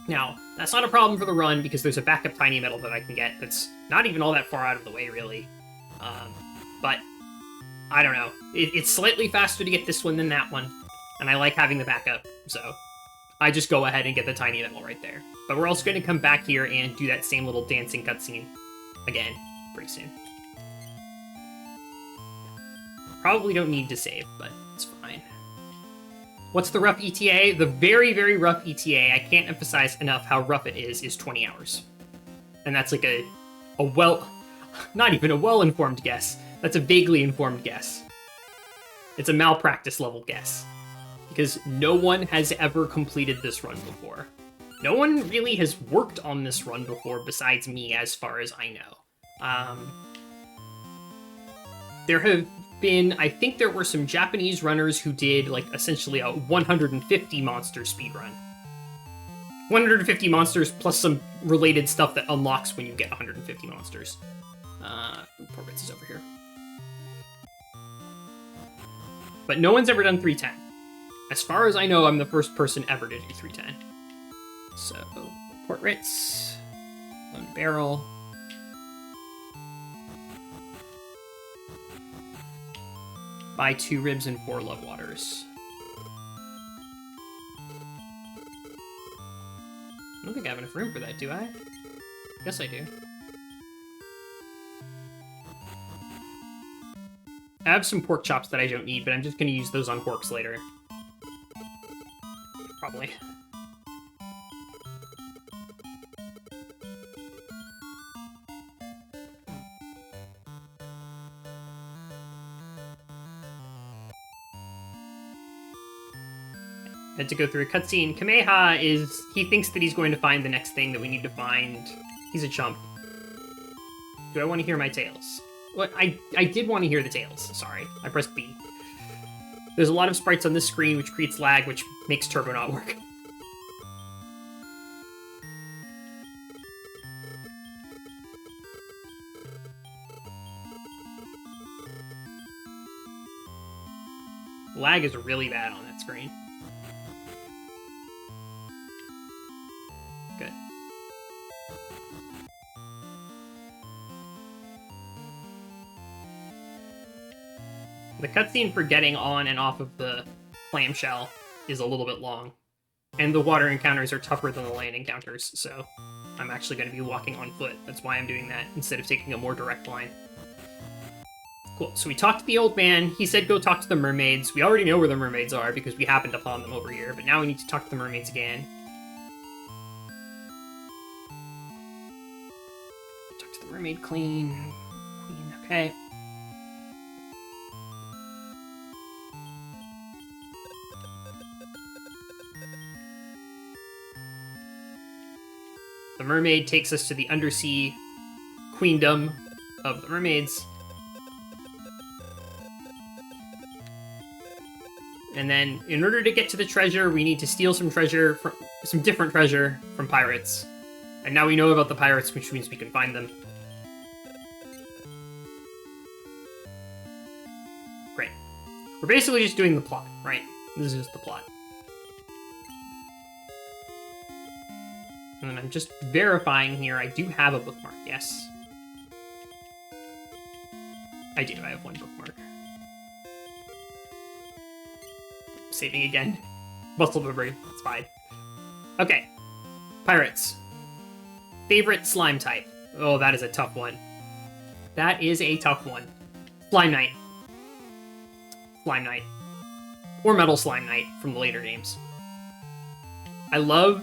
Now, that's not a problem for the run, because there's a backup tiny metal that I can get that's not even all that far out of the way, really. But, I don't know. It's slightly faster to get this one than that one, and I like having the backup, so I just go ahead and get the tiny metal right there. But we're also going to come back here and do that same little dancing cutscene again pretty soon. Probably don't need to save, but it's fine. What's the rough ETA? The very, very rough ETA, I can't emphasize enough how rough it is 20 hours. And that's like a not even a well-informed guess. That's a vaguely informed guess. It's a malpractice level guess. Because no one has ever completed this run before. No one really has worked on this run before besides me, as far as I know. There have been, I think there were some Japanese runners who did, like, essentially a 150 monster speedrun. 150 monsters plus some related stuff that unlocks when you get 150 monsters. Poor Ritz is over here. But no one's ever done 310. As far as I know, I'm the first person ever to do 310. So, Port Ritz, Lone Barrel. Buy 2 ribs and 4 love waters. I don't think I have enough room for that, do I? Yes, I do. I have some pork chops that I don't need, but I'm just going to use those on Horks later. Probably. Had to go through a cutscene. Kameha he thinks that he's going to find the next thing that we need to find. He's a chump. Do I want to hear my tales? What? I did want to hear the tales. Sorry, I pressed B. There's a lot of sprites on this screen, which creates lag, which makes Turbo not work. Lag is really bad on that screen. Good. The cutscene for getting on and off of the clamshell is a little bit long. And the water encounters are tougher than the land encounters, so I'm actually going to be walking on foot. That's why I'm doing that, instead of taking a more direct line. Cool. So we talked to the old man. He said go talk to the mermaids. We already know where the mermaids are because we happened upon them over here, but now we need to talk to the mermaids again. Talk to the mermaid queen. Okay. The mermaid takes us to the undersea queendom of the mermaids. And then, in order to get to the treasure, we need to steal some treasure, some different treasure from pirates. And now we know about the pirates, which means we can find them. Great. We're basically just doing the plot, right? This is just the plot. And then I'm just verifying here. I do have a bookmark, yes. I do, I have one bookmark. Saving again. Muscle memory, it's fine. Okay. Pirates. Favorite slime type. Oh, that is a tough one. That is a tough one. Slime Knight. Slime Knight. Or Metal Slime Knight from the later games. I love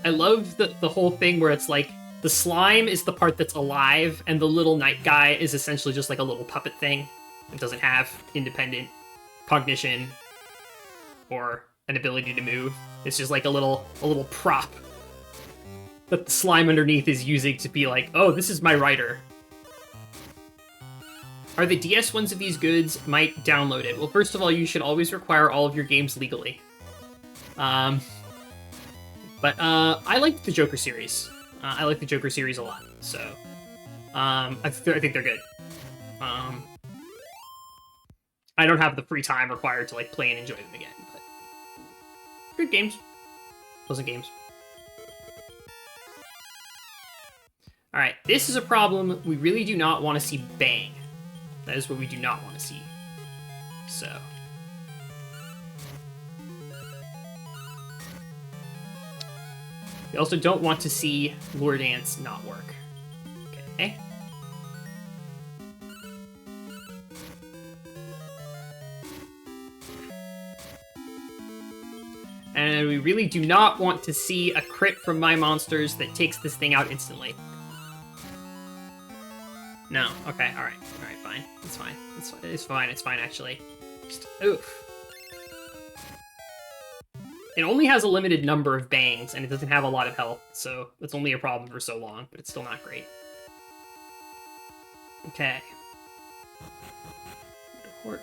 the whole thing where it's like, the slime is the part that's alive, and the little knight guy is essentially just like a little puppet thing. It doesn't have independent cognition or an ability to move. It's just like a little prop that the slime underneath is using to be like, oh, this is my rider. Are the DS ones of these goods? Might download it. Well, first of all, you should always require all of your games legally. But I like the Joker series. I like the Joker series a lot, so I think they're good. I don't have the free time required to like play and enjoy them again, but good games, pleasant games. All right, this is a problem. We really do not want to see bang. That is what we do not want to see. So. We also don't want to see Lure Dance not work. Okay. And we really do not want to see a crit from my monsters that takes this thing out instantly. No. Okay. All right. All right. Fine. It's fine. It's fine. It's fine. Actually. Just oof. It only has a limited number of bangs, and it doesn't have a lot of health, so it's only a problem for so long, but it's still not great. Okay. Work.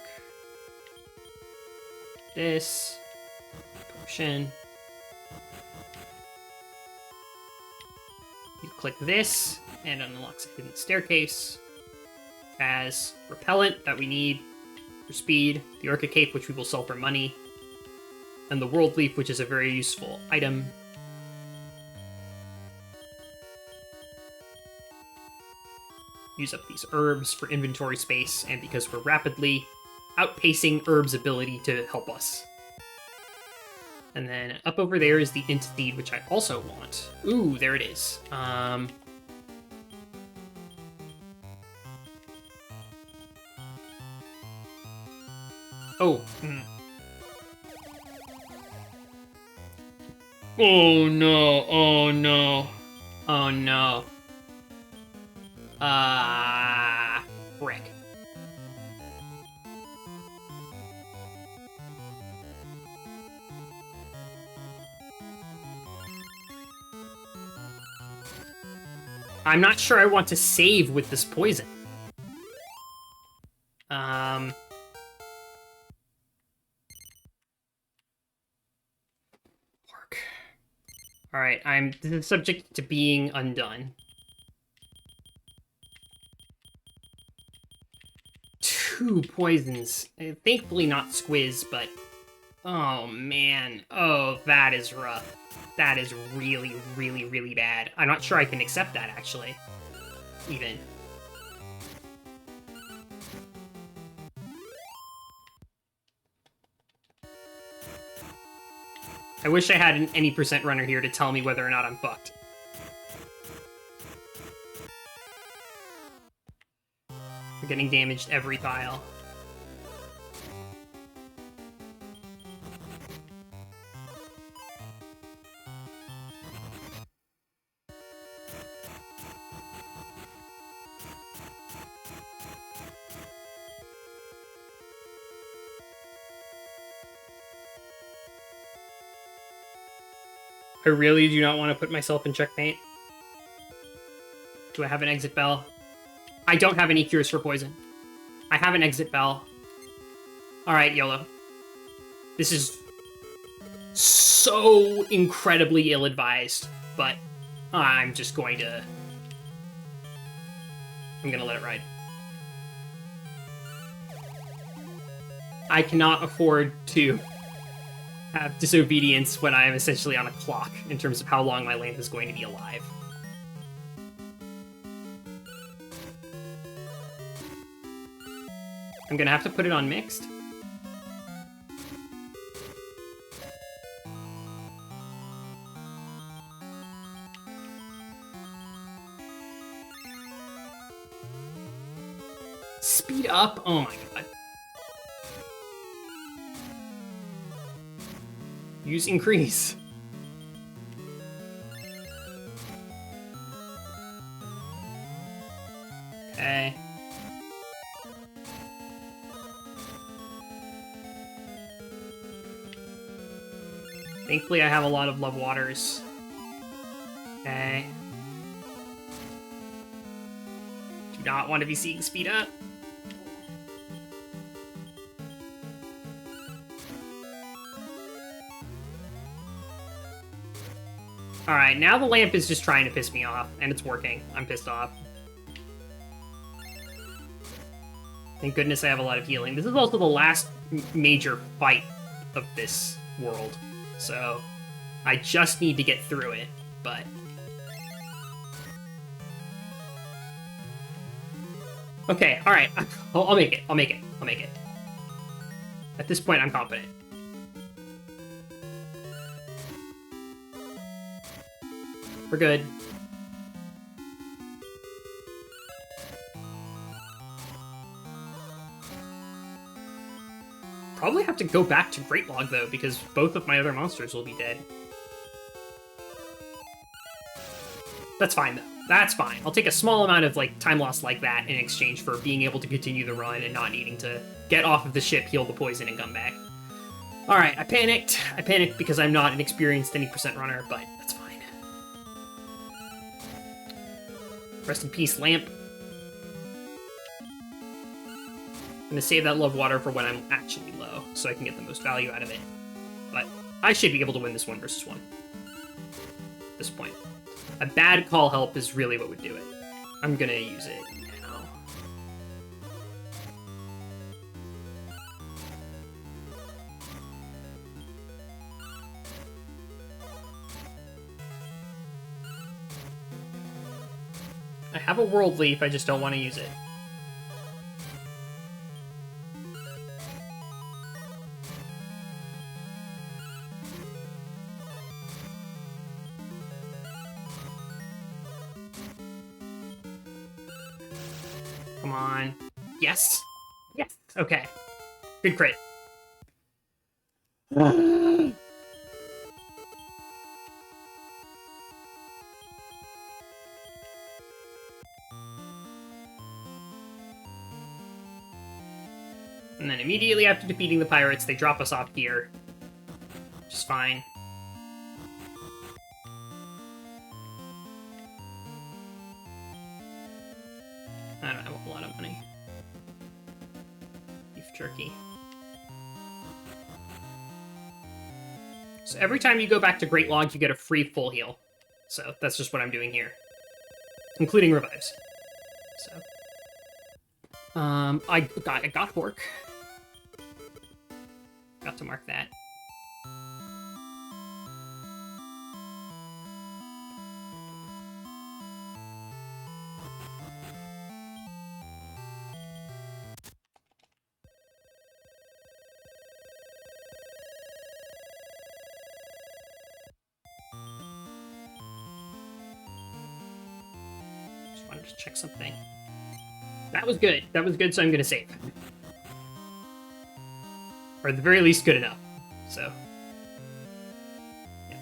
This. Potion. You click this, and it unlocks a hidden staircase. As repellent that we need for speed, the Orca Cape, which we will sell for money, and the World Leaf, which is a very useful item. Use up these herbs for inventory space, and because we're rapidly outpacing herbs' ability to help us. And then up over there is the Int Seed, which I also want. Ooh, there it is. Oh. Oh no, oh no. Oh no. Frick. I'm not sure I want to save with this poison. Alright, I'm subject to being undone. 2 poisons. Thankfully not squiz, but... Oh, man. Oh, that is rough. That is really, really, really bad. I'm not sure I can accept that, actually. Even. I wish I had an any percent runner here to tell me whether or not I'm fucked. You're getting damaged every tile. I really do not want to put myself in checkmate. Do I have an exit bell? I don't have any cures for poison. I have an exit bell. Alright, YOLO. This is so incredibly ill-advised, but I'm just going to... I'm gonna let it ride. I cannot afford to have disobedience when I am essentially on a clock in terms of how long my lamp is going to be alive. I'm gonna have to put it on mixed. Speed up? Oh my god. Use increase. Okay. Thankfully, I have a lot of love waters. Okay. Do not want to be seeing speed up. Alright, now the lamp is just trying to piss me off, and it's working. I'm pissed off. Thank goodness I have a lot of healing. This is also the last major fight of this world, so I just need to get through it, but... Okay, alright. I'll make it. I'll make it. I'll make it. At this point, I'm confident. We're good. Probably have to go back to Great Log, though, because both of my other monsters will be dead. That's fine, though. That's fine. I'll take a small amount of, like, time loss like that in exchange for being able to continue the run and not needing to get off of the ship, heal the poison, and come back. Alright, I panicked. I panicked because I'm not an experienced any percent runner, but that's fine. Rest in peace, lamp. I'm gonna save that love water for when I'm actually low, so I can get the most value out of it. But I should be able to win this 1 versus 1. At this point. A bad call help is really what would do it. I'm gonna use it now. I have a World Leaf, I just don't want to use it. Come on. Yes! Yes! Okay. Good crit. And then immediately after defeating the pirates, they drop us off here. Which is fine. I don't have a lot of money. Beef jerky. So every time you go back to Great Log, you get a free full heal. So that's just what I'm doing here. Including revives. So. I got Hork. Got to mark that. Just wanted to check something. That was good. That was good, so I'm gonna save. Or at the very least, good enough. So. Yeah.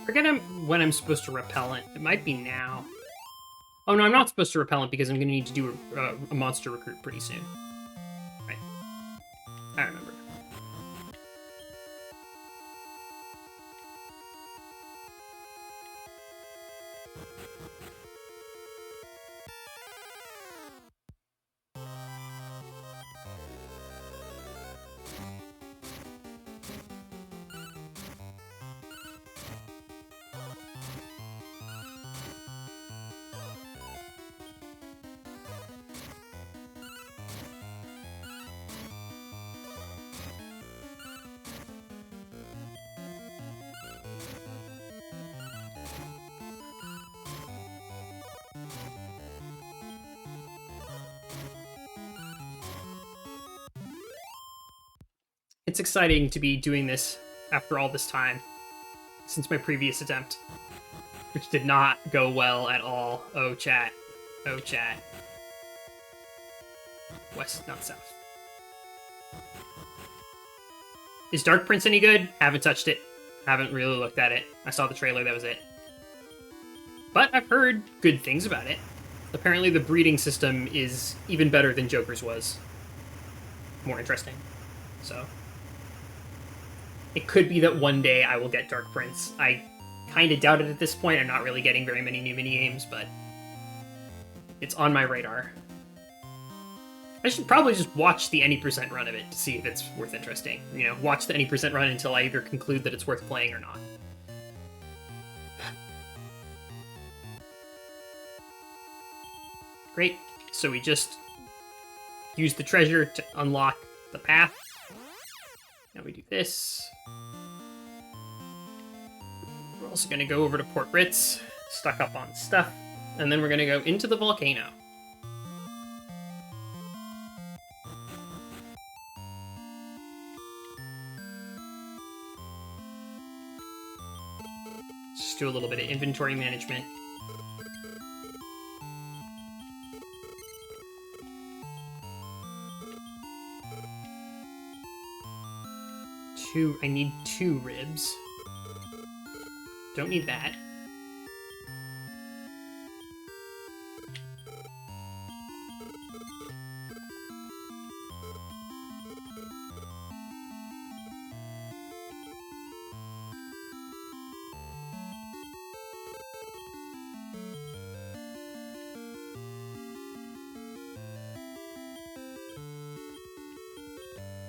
Forget when I'm supposed to repellent. It might be now. Oh no, I'm not supposed to repellent because I'm going to need to do a monster recruit pretty soon. Right. I remember. It's exciting to be doing this after all this time, since my previous attempt, which did not go well at all. Oh, chat. Oh, chat. West, not south. Is Dark Prince any good? Haven't touched it. Haven't really looked at it. I saw the trailer, that was it. But I've heard good things about it. Apparently the breeding system is even better than Joker's was. More interesting. So... it could be that one day I will get Dark Prince. I kind of doubt it at this point. I'm not really getting very many new minigames, but it's on my radar. I should probably just watch the any percent run of it to see if it's worth interesting. You know, watch the any percent run until I either conclude that it's worth playing or not. Great. So we just use the treasure to unlock the path. Now we do this. We're also going to go over to Port Ritz, stock up on stuff, and then we're going to go into the volcano. Just do a little bit of inventory management. I need 2 ribs. Don't need that.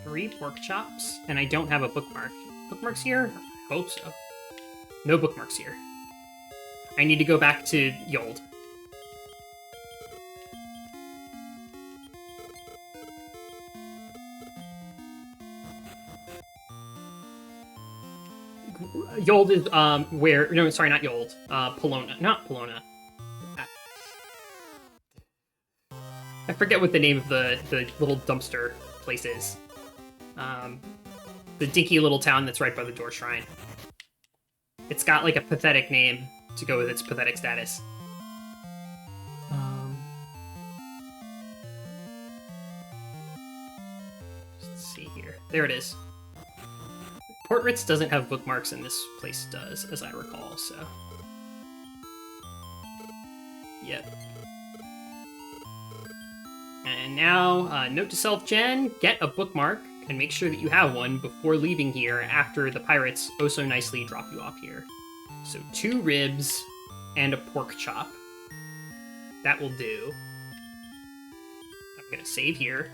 Three pork chops, and I don't have a bookmark. Bookmarks here? I hope so. No bookmarks here. I need to go back to Yold. Yold is, where... No, sorry, not Yold. Polona. Not Polona. I forget what the name of the little dumpster place is. The dinky little town that's right by the Door Shrine. It's got, like, a pathetic name to go with its pathetic status. Let's see here. There it is. Port Ritz doesn't have bookmarks, and this place does, as I recall, so... Yep. And now, note to self, Jen, get a bookmark, and make sure that you have one before leaving here after the pirates oh so nicely drop you off here. So 2 ribs and a pork chop. That will do. I'm gonna save here.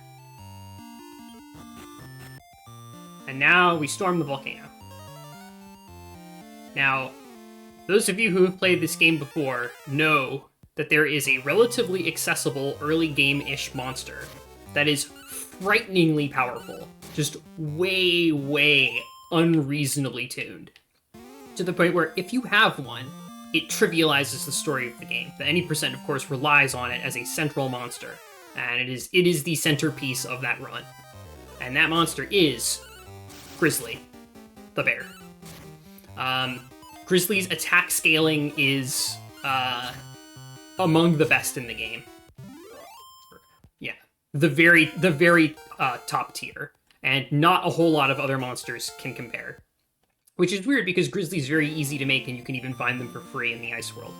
And now we storm the volcano. Now, those of you who have played this game before know that there is a relatively accessible early game-ish monster that is frighteningly powerful. Just way, way unreasonably tuned. To the point where if you have one, it trivializes the story of the game. The any percent, of course, relies on it as a central monster. And it is the centerpiece of that run. And that monster is Grizzly, the bear. Grizzly's attack scaling is among the best in the game. Yeah, the very top tier, and not a whole lot of other monsters can compare. Which is weird because Grizzly's very easy to make, and you can even find them for free in the Ice World.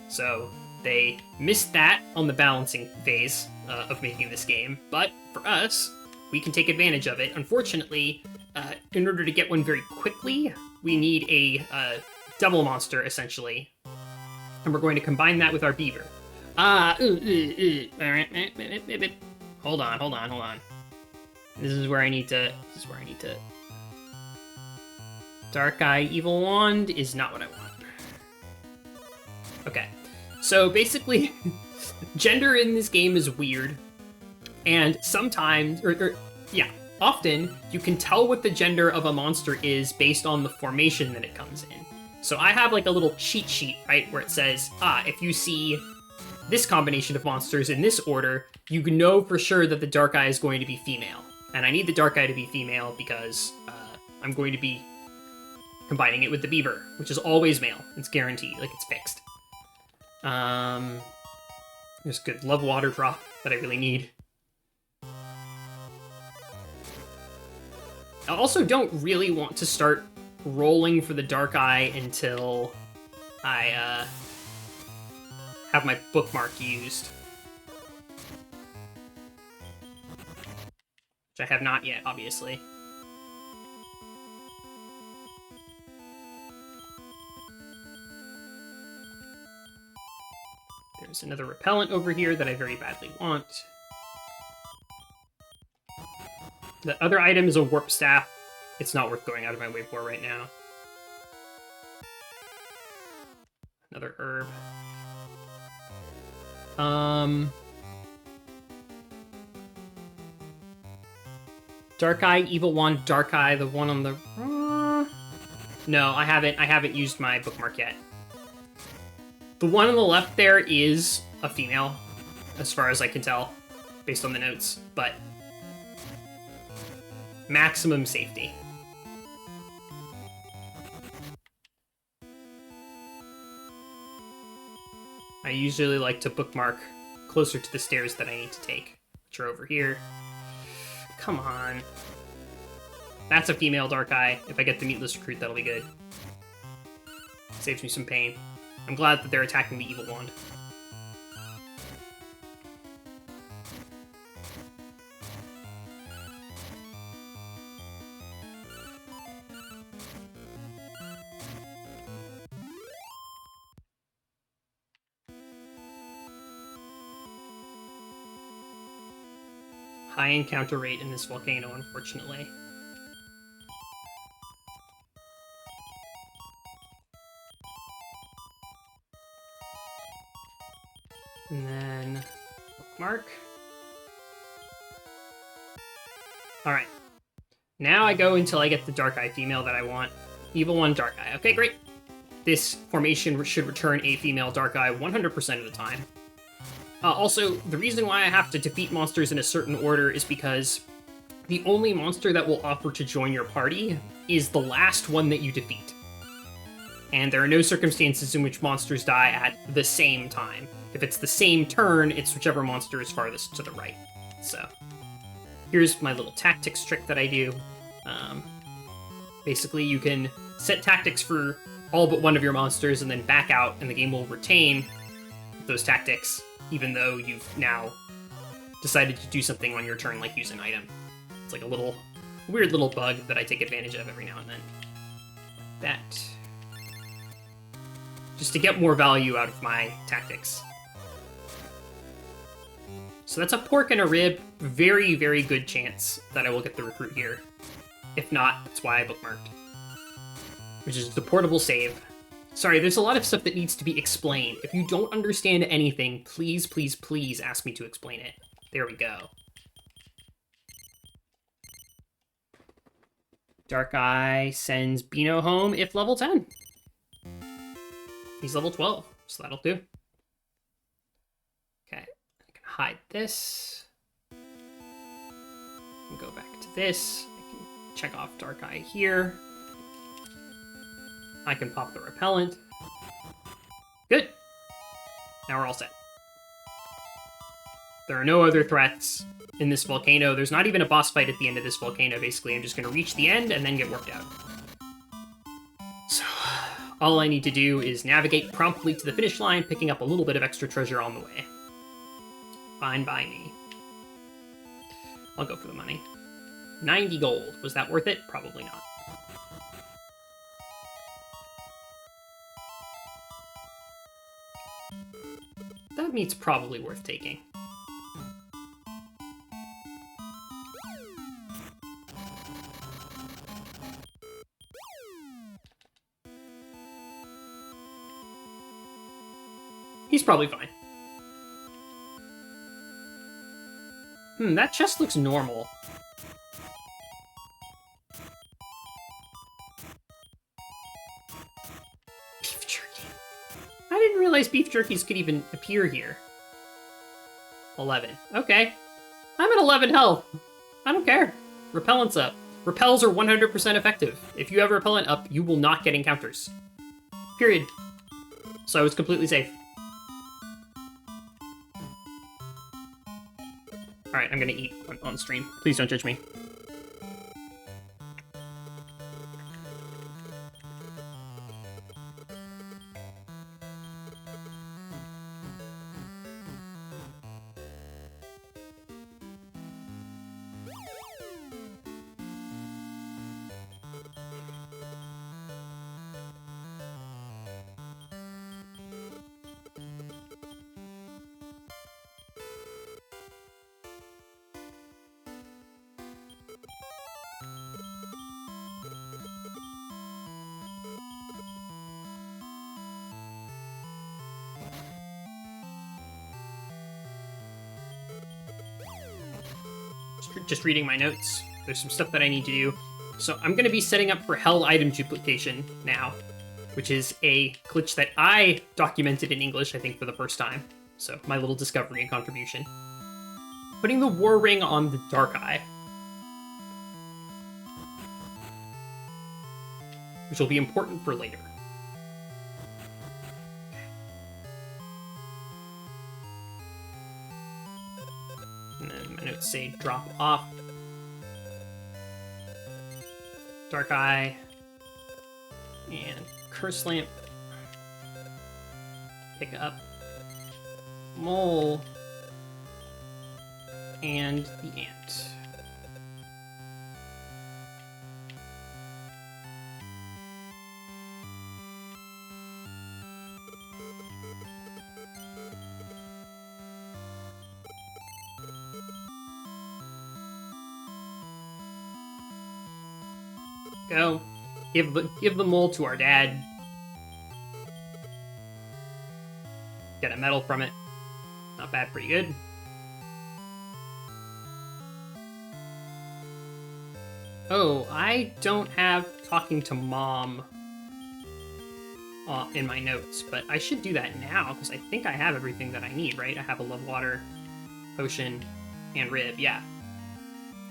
So they missed that on the balancing phase of making this game, but for us, we can take advantage of it. Unfortunately, in order to get one very quickly, we need a double monster, essentially. And we're going to combine that with our beaver. Hold on. This is where I need to... Dark Eye Evil Wand is not what I want. Okay. So basically, gender in this game is weird. And sometimes, often, you can tell what the gender of a monster is based on the formation that it comes in. So I have like a little cheat sheet, right, where it says, if you see this combination of monsters in this order, you can know for sure that the Dark Eye is going to be female. And I need the Dark Eye to be female because I'm going to be combining it with the beaver, which is always male. It's guaranteed, like it's fixed. There's good love water drop that I really need. I also don't really want to start rolling for the Dark Eye until I have my bookmark used. Which I have not yet, obviously. There's another repellent over here that I very badly want. The other item is a warp staff. It's not worth going out of my way for right now. Another herb. Dark Eye, Evil Wand, Dark Eye, the one on the... No, I haven't used my bookmark yet. The one on the left there is a female, as far as I can tell, based on the notes, but maximum safety. I usually like to bookmark closer to the stairs that I need to take, which are over here. Come on. That's a female Dark Eye. If I get the meatless recruit, that'll be good. Saves me some pain. I'm glad that they're attacking the Evil Wand. High encounter rate in this volcano, unfortunately. And then bookmark. Alright. Now I go until I get the Dark Eye female that I want. Evil One, Dark Eye. Okay, great. This formation should return a female Dark Eye 100% of the time. Also, the reason why I have to defeat monsters in a certain order is because the only monster that will offer to join your party is the last one that you defeat. And there are no circumstances in which monsters die at the same time. If it's the same turn, it's whichever monster is farthest to the right. So, here's my little tactics trick that I do. Basically, you can set tactics for all but one of your monsters and then back out, and the game will retain those tactics, even though you've now decided to do something on your turn, like use an item. It's like a weird little bug that I take advantage of every now and then. That. Just to get more value out of my tactics. So that's a pork and a rib. Very, very good chance that I will get the recruit here. If not, that's why I bookmarked. Which is the portable save. Sorry, there's a lot of stuff that needs to be explained. If you don't understand anything, please, please, please ask me to explain it. There we go. Dark Eye sends Beano home if level 10. He's level 12, so that'll do. Okay, I can hide this. I can go back to this. I can check off Dark Eye here. I can pop the repellent. Good. Now we're all set. There are no other threats in this volcano. There's not even a boss fight at the end of this volcano, basically. I'm just going to reach the end and then get worked out. So, all I need to do is navigate promptly to the finish line, picking up a little bit of extra treasure on the way. Fine by me. I'll go for the money. 90 gold. Was that worth it? Probably not. That meat's probably worth taking. He's probably fine. That chest looks normal. Beef jerky. I didn't realize beef jerkies could even appear here. 11. Okay. I'm at 11 health. I don't care. Repellent's up. Repels are 100% effective. If you have repellent up, you will not get encounters. Period. So it's completely safe. Alright, I'm gonna eat on stream. Please don't judge me. Just reading my notes. There's some stuff that I need to do. So I'm going to be setting up for hell item duplication now, which is a glitch that I documented in English, I think, for the first time. So my little discovery and contribution. Putting the war ring on the Dark Eye, which will be important for later. And then my notes say drop off Dark Eye and Curse Lamp. Pick up Mole and the Ant. Go. Give the mole to our dad. Get a medal from it. Not bad, pretty good. Oh, I don't have talking to mom in my notes, but I should do that now, because I think I have everything that I need, right? I have a love water, potion, and rib, yeah.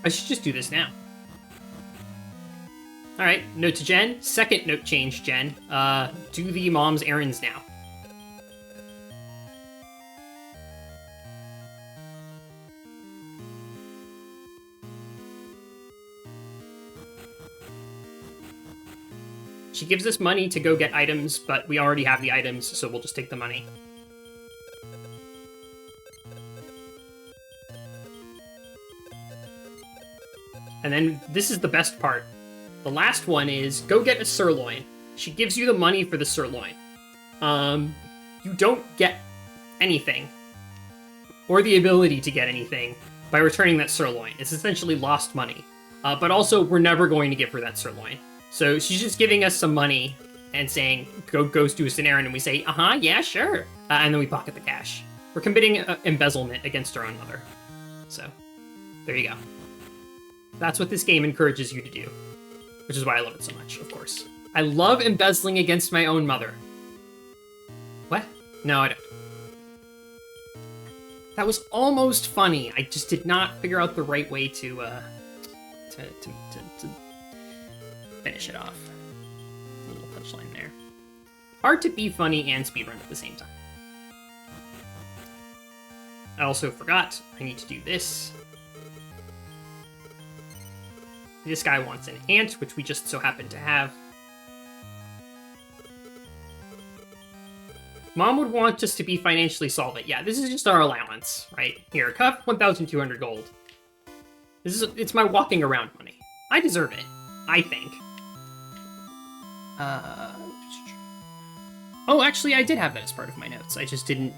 I should just do this now. Alright, note to Jen. Second note change, Jen. Do the mom's errands now. She gives us money to go get items, but we already have the items, so we'll just take the money. And then this is the best part. The last one is, go get a sirloin. She gives you the money for the sirloin. You don't get anything, or the ability to get anything, by returning that sirloin. It's essentially lost money. But also, we're never going to give her that sirloin. So she's just giving us some money and saying, go do us an errand, and we say, yeah, sure. And then we pocket the cash. We're committing embezzlement against our own mother. So, there you go. That's what this game encourages you to do. Which is why I love it so much, of course. I love embezzling against my own mother. What? No, I don't. That was almost funny. I just did not figure out the right way to finish it off. A little punchline there. Hard to be funny and speedrun at the same time. I also forgot I need to do this. This guy wants an ant, which we just so happen to have. Mom would want us to be financially solvent. Yeah, this is just our allowance, right? Here, cuff, 1,200 gold. It's my walking around money. I deserve it, I think. Oh, actually, I did have that as part of my notes. I just didn't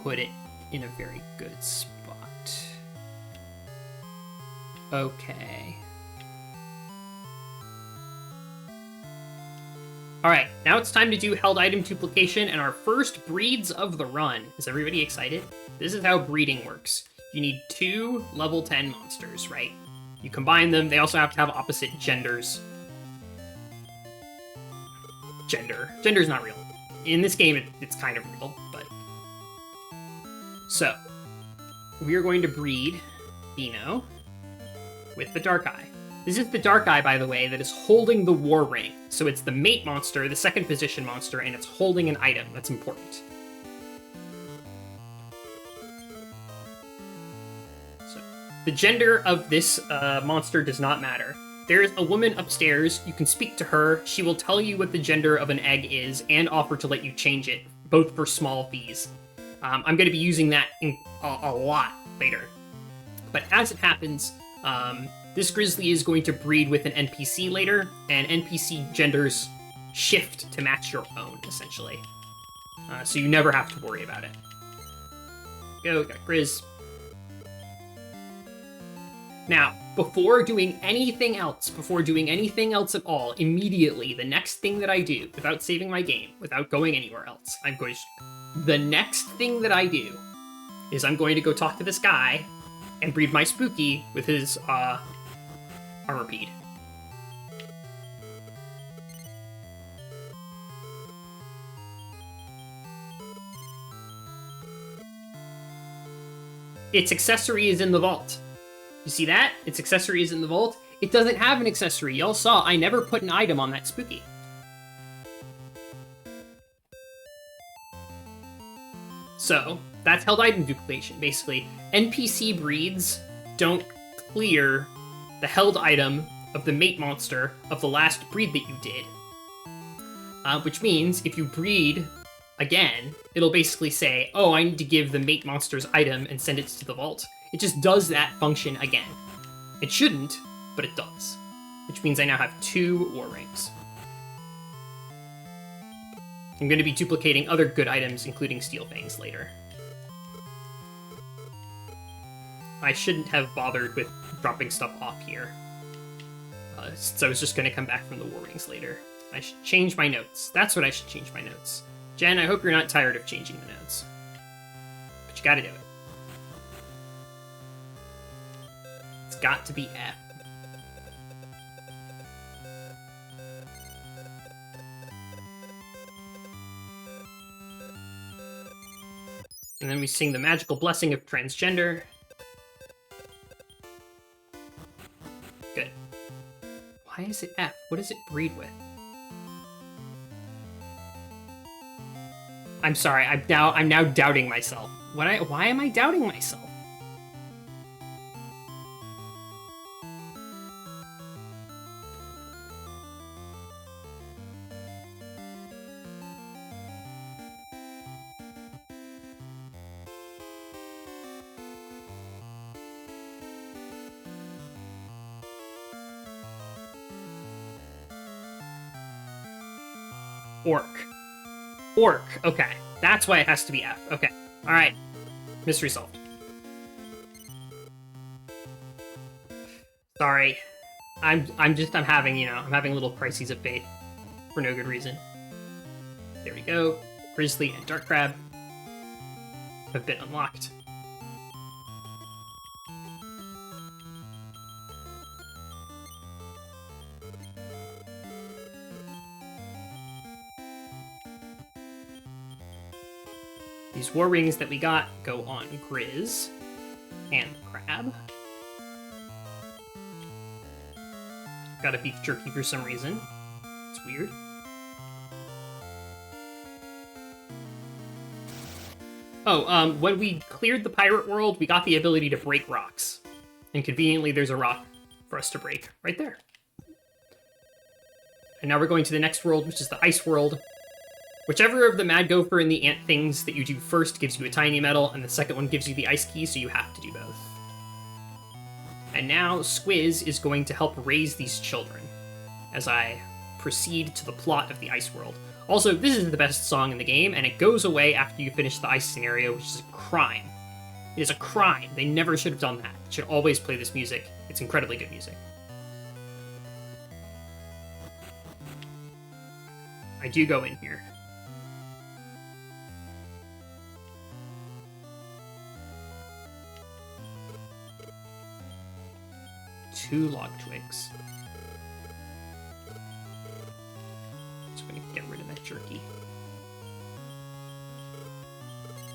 put it in a very good spot. Okay. Alright, now it's time to do held item duplication and our first breeds of the run. Is everybody excited? This is how breeding works. You need 2 level 10 monsters, right? You combine them, they also have to have opposite genders. Gender's not real. In this game, it's kind of real, but... So, we are going to breed Dino with the Dark Eye. This is the Dark Eye, by the way, that is holding the War Ring. So it's the mate monster, the second position monster, and it's holding an item. That's important. So the gender of this monster does not matter. There's a woman upstairs. You can speak to her. She will tell you what the gender of an egg is and offer to let you change it, both for small fees. I'm going to be using that a lot later. But as it happens... this grizzly is going to breed with an NPC later, and NPC genders shift to match your own, essentially. So you never have to worry about it. Go, got Grizz. Now, before doing anything else at all, immediately, the next thing that I do, without saving my game, without going anywhere else, the next thing that I do is I'm going to go talk to this guy and breed my Spooky with his, Armorpede. Its accessory is in the vault. You see that? Its accessory is in the vault. It doesn't have an accessory. Y'all saw I never put an item on that Spooky. So, that's held item duplication, basically. NPC breeds don't clear the held item of the mate monster of the last breed that you did. Which means, if you breed again, it'll basically say, oh, I need to give the mate monster's item and send it to the vault. It just does that function again. It shouldn't, but it does. Which means I now have 2 War Rings. I'm going to be duplicating other good items, including Steel Fangs, later. I shouldn't have bothered with dropping stuff off here. So I was just going to come back from the War Rings later. I should change my notes. That's what I should change my notes. Jen, I hope you're not tired of changing the notes. But you gotta do it. It's got to be F. And then we sing the magical blessing of transgender. Good. Why is it F? What does it breed with? I'm sorry, I'm now doubting myself. Why am I doubting myself? Orc. Okay. That's why it has to be F. Okay. Alright. Mystery solved. Sorry. I'm having, I'm having little crises of faith for no good reason. There we go. Grizzly and Dark Crab have been unlocked. These war rings that we got go on Grizz and Crab. Got a beef jerky for some reason. It's weird. Oh, when we cleared the pirate world, we got the ability to break rocks. And conveniently, there's a rock for us to break right there. And now we're going to the next world, which is the ice world. Whichever of the Mad Gopher and the Ant things that you do first gives you a tiny medal, and the second one gives you the ice key, so you have to do both. And now Squiz is going to help raise these children as I proceed to the plot of the ice world. Also, this is the best song in the game, and it goes away after you finish the ice scenario, which is a crime. It is a crime. They never should have done that. They should always play this music. It's incredibly good music. I do go in here. Two log twigs. So we can get rid of that jerky.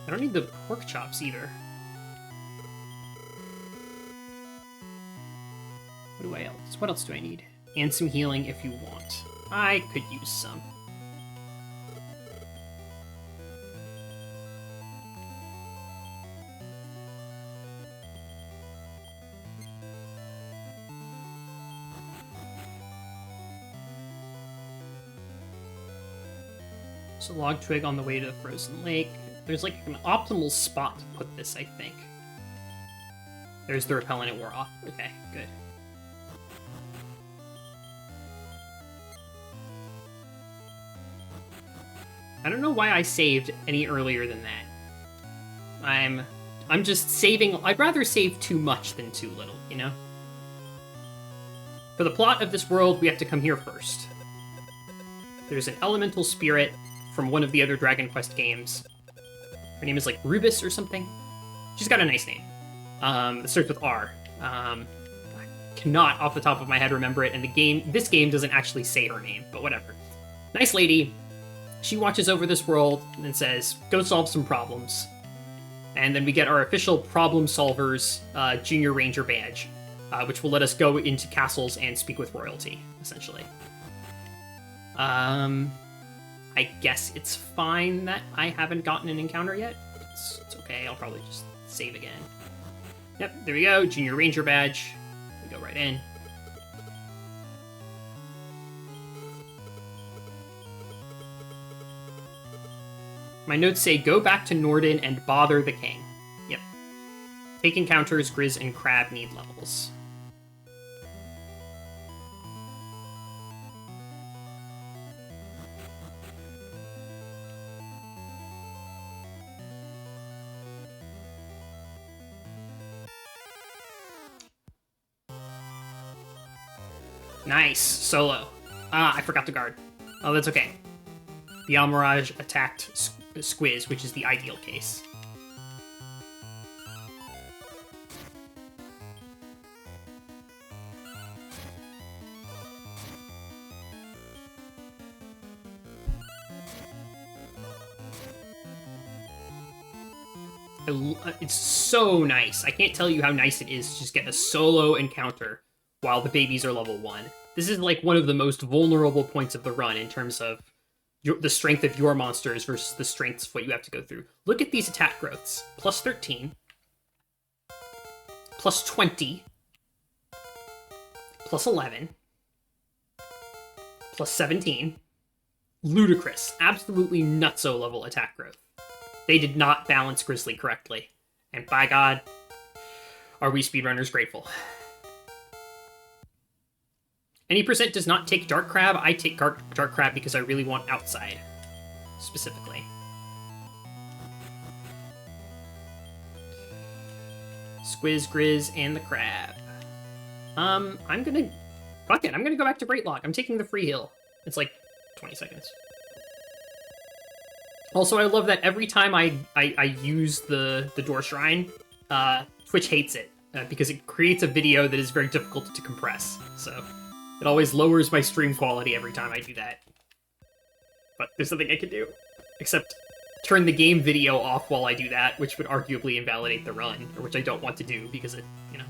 I don't need the pork chops either. What else do I need? And some healing if you want. I could use some. So log twig on the way to the frozen lake. There's like an optimal spot to put this, I think. There's the repellent, it wore off. Okay, good. I don't know why I saved any earlier than that. I'm just saving. I'd rather save too much than too little, you know? For the plot of this world, we have to come here first. There's an elemental spirit from one of the other Dragon Quest games. Her name is like Rubis or something. She's got a nice name. It starts with R. I cannot off the top of my head remember it, and this game doesn't actually say her name, but whatever. Nice lady. She watches over this world and says, go solve some problems. And then we get our official Problem Solvers Junior Ranger badge, which will let us go into castles and speak with royalty, essentially. I guess it's fine that I haven't gotten an encounter yet. It's okay, I'll probably just save again. Yep, there we go, Junior Ranger badge. We go right in. My notes say, go back to Norden and bother the king. Yep. Take encounters, Grizz and Crab need levels. Nice, solo. Ah, I forgot to guard. Oh, that's okay. The Almirage attacked Squiz, which is the ideal case. It's so nice. I can't tell you how nice it is to just get a solo encounter while the babies are level 1. This is like one of the most vulnerable points of the run in terms of the strength of your monsters versus the strengths of what you have to go through. Look at these attack growths. Plus 13. Plus 20. Plus 11. Plus 17. Ludicrous. Absolutely nutso level attack growth. They did not balance Grizzly correctly. And by God, are we speedrunners grateful. Any percent does not take Dark Crab. I take Dark Crab because I really want outside, specifically. Squiz, Grizz, and the Crab. I'm gonna Fuck it, I'm gonna go back to Great Lock. I'm taking the free heal. It's like 20 seconds. Also, I love that every time I use the Door Shrine, Twitch hates it, because it creates a video that is very difficult to compress. So it always lowers my stream quality every time I do that. But there's nothing I can do, except turn the game video off while I do that, which would arguably invalidate the run, or which I don't want to do because it, you know.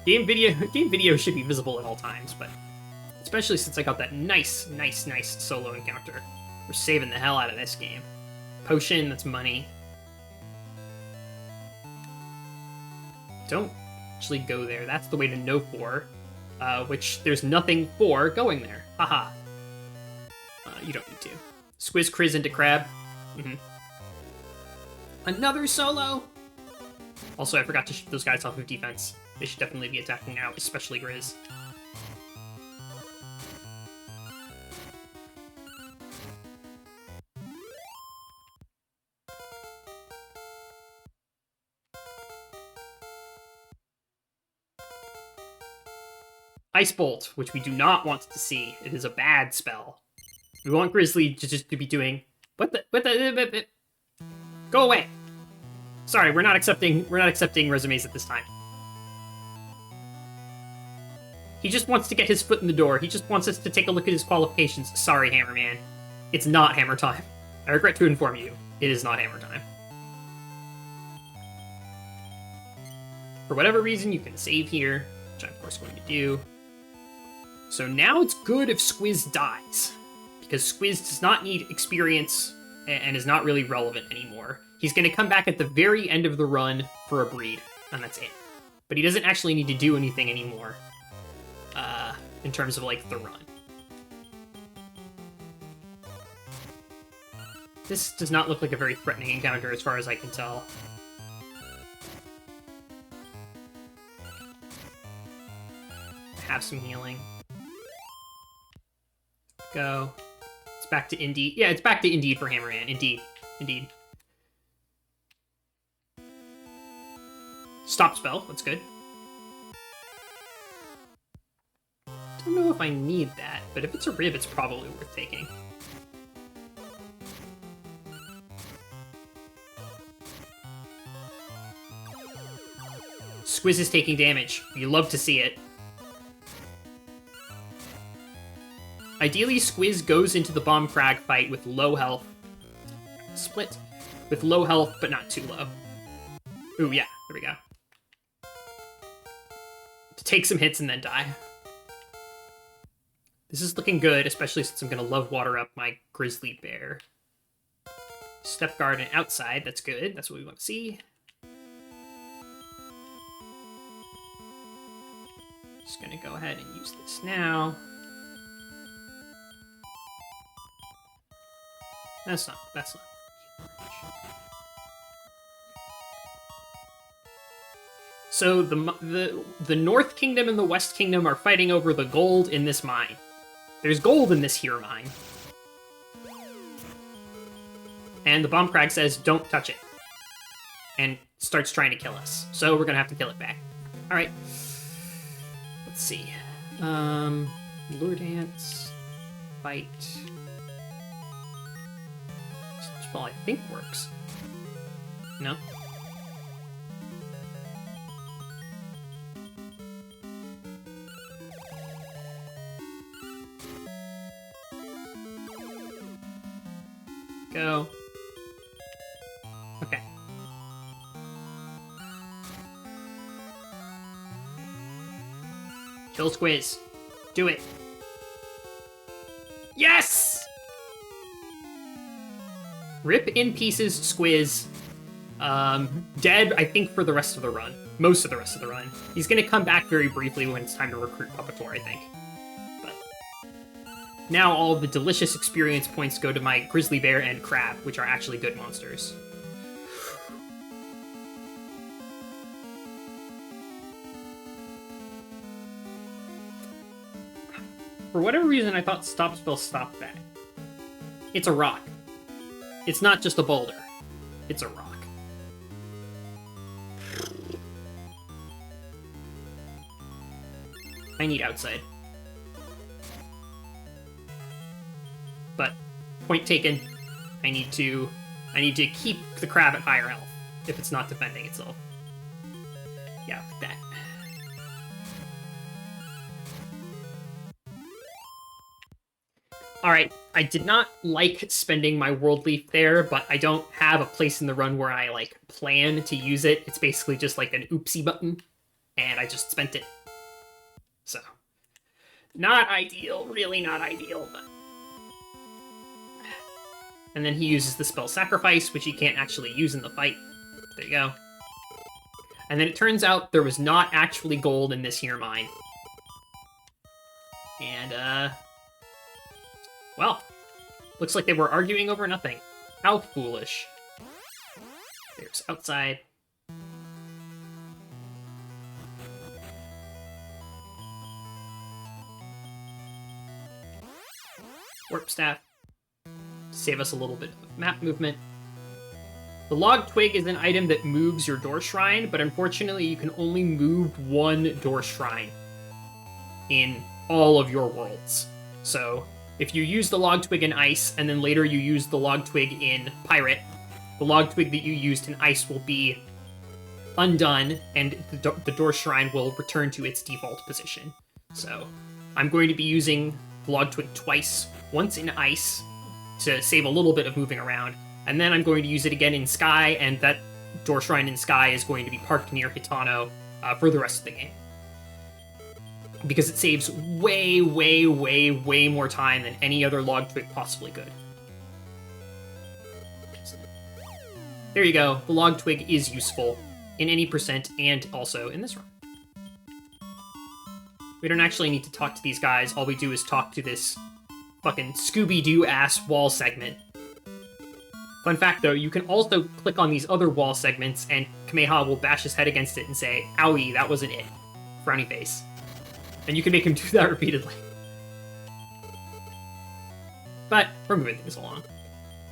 Game video should be visible at all times, but especially since I got that nice solo encounter. We're saving the hell out of this game. Potion, that's money. Don't actually go there. That's the way to know for, which there's nothing for going there. Haha. You don't need to. Squiz Kriz into Crab. Another solo! Also, I forgot to shoot those guys off of defense. They should definitely be attacking now, especially Grizz. Ice Bolt, which we do not want to see. It is a bad spell. We want Grizzly to be doing... What the... Go away! Sorry, we're not accepting resumes at this time. He just wants to get his foot in the door. He just wants us to take a look at his qualifications. Sorry, Hammerman. It's not hammer time. I regret to inform you, it is not hammer time. For whatever reason, you can save here, which I'm of course going to do. So now it's good if Squiz dies, because Squiz does not need experience and is not really relevant anymore. He's going to come back at the very end of the run for a breed, and that's it. But he doesn't actually need to do anything anymore in terms of, like, the run. This does not look like a very threatening encounter as far as I can tell. Have some healing. Go. It's back to Indeed. Yeah, it's back to Indeed for Hammerman. Indeed. Indeed. Stop spell. That's good. Don't know if I need that, but if it's a rib, it's probably worth taking. Squiz is taking damage. You love to see it. Ideally, Squiz goes into the Bomb Crag fight with low health. Split. With low health, but not too low. Ooh, yeah. There we go. To take some hits and then die. This is looking good, especially since I'm going to love water up my Grizzly Bear. Step Guard and outside. That's good. That's what we want to see. Just going to go ahead and use this now. That's not. So the North Kingdom and the West Kingdom are fighting over the gold in this mine. There's gold in this here mine. And the Bomb Crag says, don't touch it. And starts trying to kill us. So we're gonna have to kill it back. Alright. Let's see. Lure Dance. Fight. Spell I think works. No? Go. Okay. Kill Squiz. Do it. Yes! Rip in pieces, Squiz. Dead, I think, for the rest of the run. Most of the rest of the run. He's gonna come back very briefly when it's time to recruit Puppetor, I think. But now all of the delicious experience points go to my Grizzly Bear and Crab, which are actually good monsters. For whatever reason, I thought Stop Spell stopped that. It's a rock. It's not just a boulder. It's a rock. I need outside. But, point taken. I need to keep the crab at higher health if it's not defending itself. Yeah, that. Alright, I did not like spending my World Leaf there, but I don't have a place in the run where I, like, plan to use it. It's basically just like an oopsie button, and I just spent it. So, not ideal, really not ideal, but... And then he uses the spell Sacrifice, which he can't actually use in the fight. There you go. And then it turns out there was not actually gold in this here mine. And, well, looks like they were arguing over nothing. How foolish. There's outside. Warp Staff. Save us a little bit of map movement. The log twig is an item that moves your door shrine, but unfortunately you can only move one door shrine in all of your worlds. So if you use the log twig in ice, and then later you use the log twig in pirate, the log twig that you used in ice will be undone, and the door shrine will return to its default position. So I'm going to be using the log twig twice, once in ice, to save a little bit of moving around, and then I'm going to use it again in Sky, and that door shrine in Sky is going to be parked near Hitano for the rest of the game. Because it saves way, way, way, way more time than any other log twig possibly could. There you go, the log twig is useful in any percent, and also in this run. We don't actually need to talk to these guys, all we do is talk to this fucking Scooby-Doo-ass wall segment. Fun fact, though, you can also click on these other wall segments, and Kameha will bash his head against it and say, "Owie, that wasn't it." Frowny face. And you can make him do that repeatedly. But we're moving things along.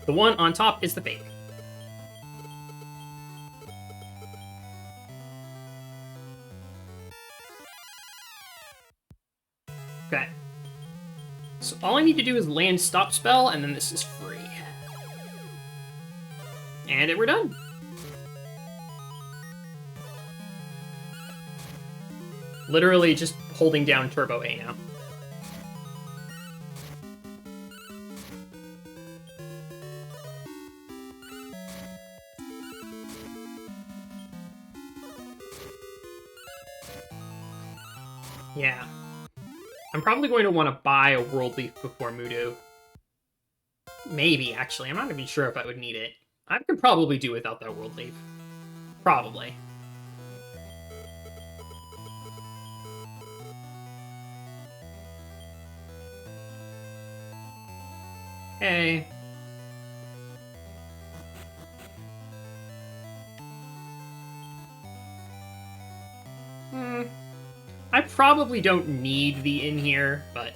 The one on top is the fake. Okay. So all I need to do is land Stop Spell, and then this is free. And we're done. Literally just holding down Turbo A now. Yeah. I'm probably going to want to buy a World Leaf before Mudo. Maybe, actually. I'm not even sure if I would need it. I could probably do without that World Leaf. Probably. Hey. I probably don't need the in here, but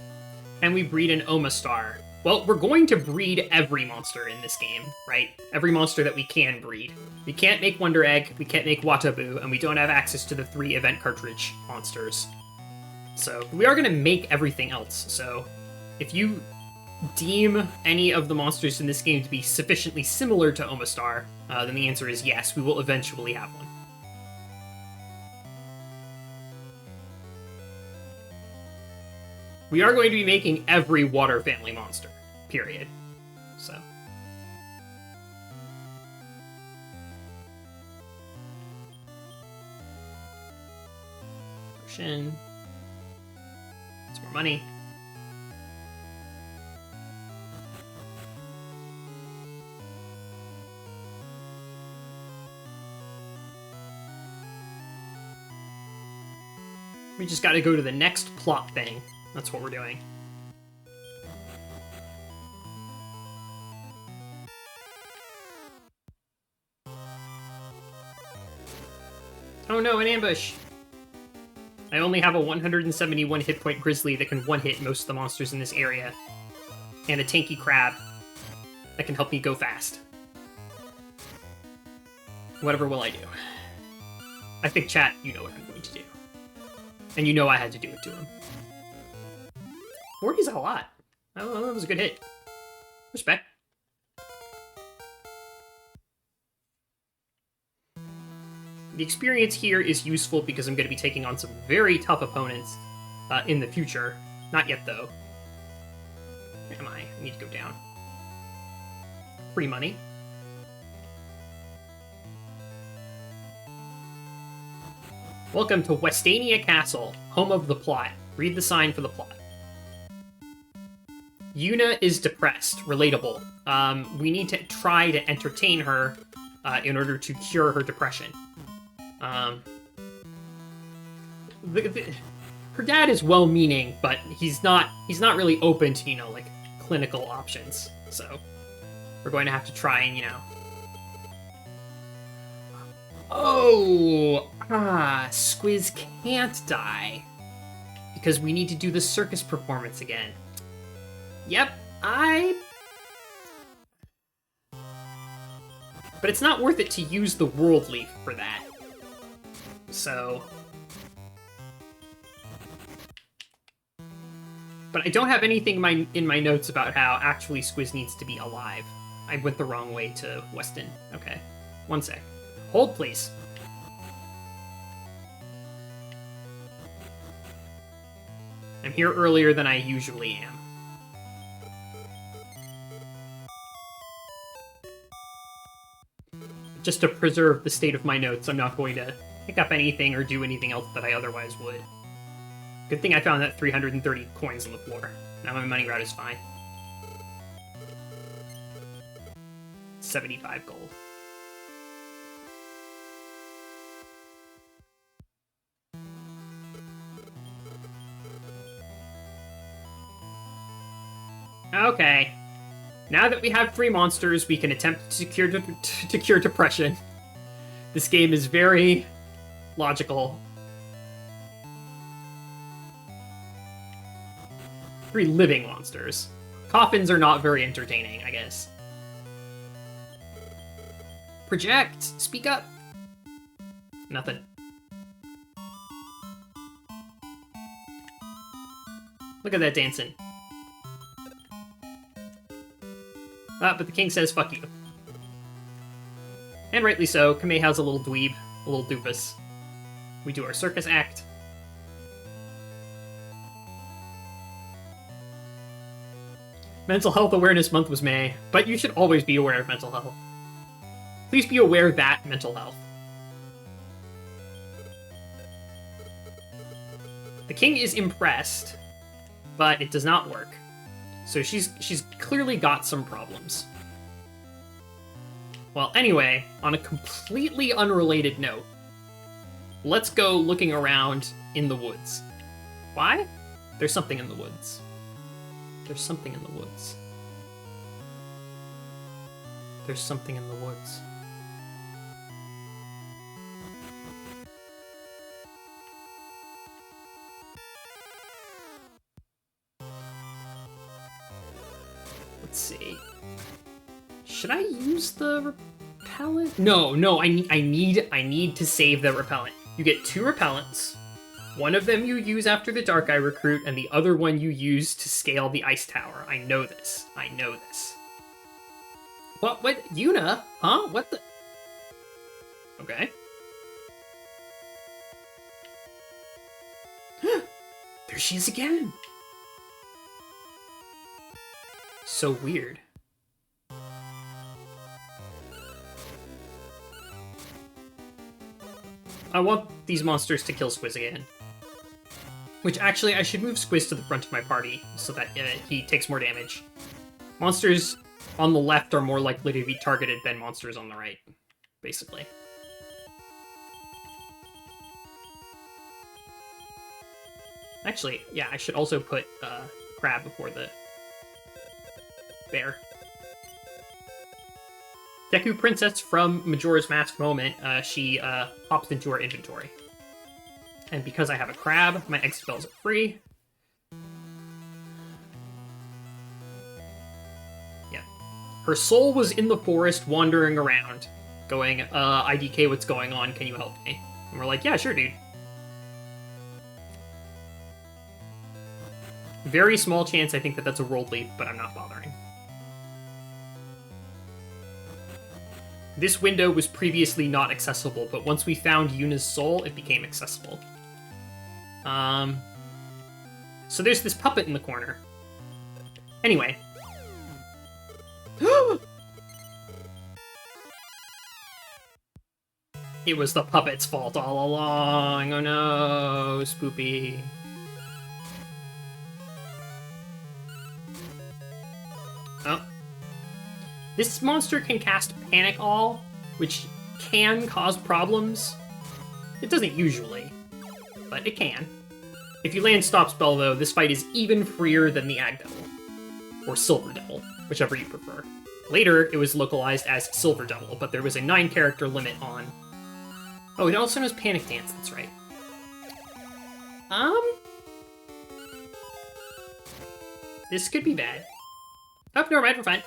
can we breed an Omastar? Well, we're going to breed every monster in this game, right? Every monster that we can breed. We can't make Wonder Egg, we can't make Watabu, and we don't have access to the 3 event cartridge monsters. So we are going to make everything else. So if you deem any of the monsters in this game to be sufficiently similar to Omastar, then the answer is yes, we will eventually have one. We are going to be making every water family monster, period. So. Potion. Some more money. We just gotta go to the next plot thing. That's what we're doing. Oh no, an ambush! I only have a 171 hit point Grizzly that can one-hit most of the monsters in this area. And a tanky crab that can help me go fast. Whatever will I do? I think, chat, you know what I'm going to do. And you know I had to do it to him. 40's a lot. Oh, that was a good hit. Respect. The experience here is useful because I'm going to be taking on some very tough opponents in the future. Not yet, though. Where am I? I need to go down. Free money. Welcome to Westania Castle, home of the plot. Read the sign for the plot. Yuna is depressed. Relatable. We need to try to entertain her in order to cure her depression. Her dad is well-meaning, but he's not really open to, you know, like, clinical options. So we're going to have to try and, you know... Oh! Squiz can't die. Because we need to do the circus performance again. Yep, But it's not worth it to use the World Leaf for that. So... But I don't have anything in my notes about how actually Squiz needs to be alive. I went the wrong way to Weston. Okay. One sec. Hold, please. I'm here earlier than I usually am. Just to preserve the state of my notes, I'm not going to pick up anything or do anything else that I otherwise would. Good thing I found that 330 coins on the floor. Now my money route is fine. 75 gold. Okay. Now that we have 3 monsters, we can attempt to cure depression. This game is very logical. 3 living monsters. Coffins are not very entertaining, I guess. Project! Speak up! Nothing. Look at that dancing. But the king says, fuck you. And rightly so, Kameha's a little dweeb, a little doofus. We do our circus act. Mental Health Awareness Month was May, but you should always be aware of mental health. Please be aware that mental health. The king is impressed, but it does not work. So she's clearly got some problems. Well, anyway, on a completely unrelated note, let's go looking around in the woods. Why? There's something in the woods. There's something in the woods. There's something in the woods. Let's see. Should I use the repellent? No, I need to save the repellent. You get 2 repellents. One of them you use after the Dark Eye recruit, and the other one you use to scale the ice tower. I know this. I know this. What? Yuna? Huh? What the? Okay. There she is again! So weird. I want these monsters to kill Squiz again. Which, actually, I should move Squiz to the front of my party, so that he takes more damage. Monsters on the left are more likely to be targeted than monsters on the right, basically. Actually, yeah, I should also put Crab before the bear. Deku Princess from Majora's Mask moment, she hops into her inventory. And because I have a crab, my exit spells are free. Yeah. Her soul was in the forest wandering around, going, IDK, what's going on? Can you help me? And we're like, yeah, sure, dude. Very small chance I think that that's a world leap, but I'm not bothering. This window was previously not accessible, but once we found Yuna's soul, it became accessible. So there's this puppet in the corner. Anyway. It was the puppet's fault all along. Oh no, Spoopy. Oh. This monster can cast Panic All, which can cause problems. It doesn't usually, but it can. If you land Stop Spell, though, this fight is even freer than the Ag Devil. Or Silver Devil, whichever you prefer. Later, it was localized as Silver Devil, but there was a 9-character limit on... Oh, it also knows Panic Dance, that's right. This could be bad. Oh, never mind, we're fine.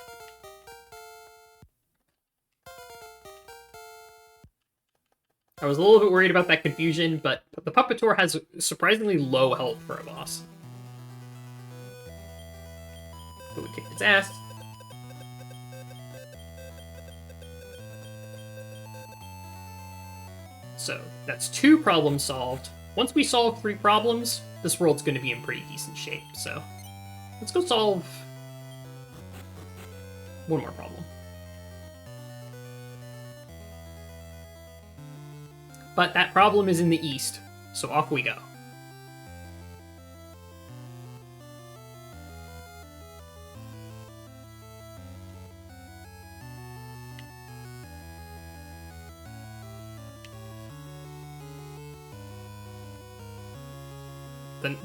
I was a little bit worried about that confusion, but the Puppetor has surprisingly low health for a boss. But we kicked its ass. So, that's 2 problems solved. Once we solve 3 problems, this world's going to be in pretty decent shape, so... Let's go solve... 1 more problem. But that problem is in the east, so off we go.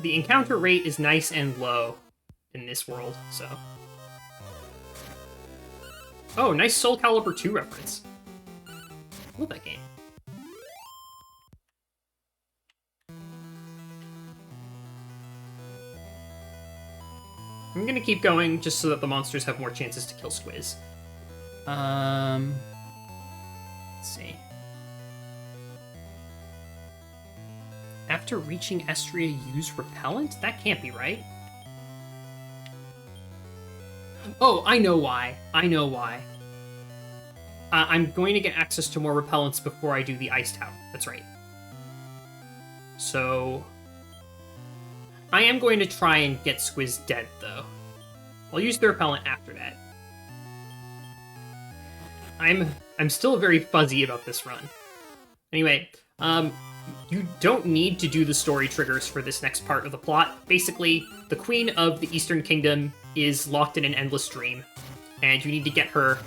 The encounter rate is nice and low in this world, so... Oh, nice Soul Calibur 2 reference. I love that game. I'm gonna keep going just so that the monsters have more chances to kill Squiz. Let's see. After reaching Estria, use Repellent? That can't be right. Oh, I know why. I know why. I'm going to get access to more repellents before I do the Ice Tower. That's right. So... I am going to try and get Squiz dead, though. I'll use the repellent after that. I'm still very fuzzy about this run. Anyway, you don't need to do the story triggers for this next part of the plot. Basically, the Queen of the Eastern Kingdom is locked in an endless dream, and you need to get her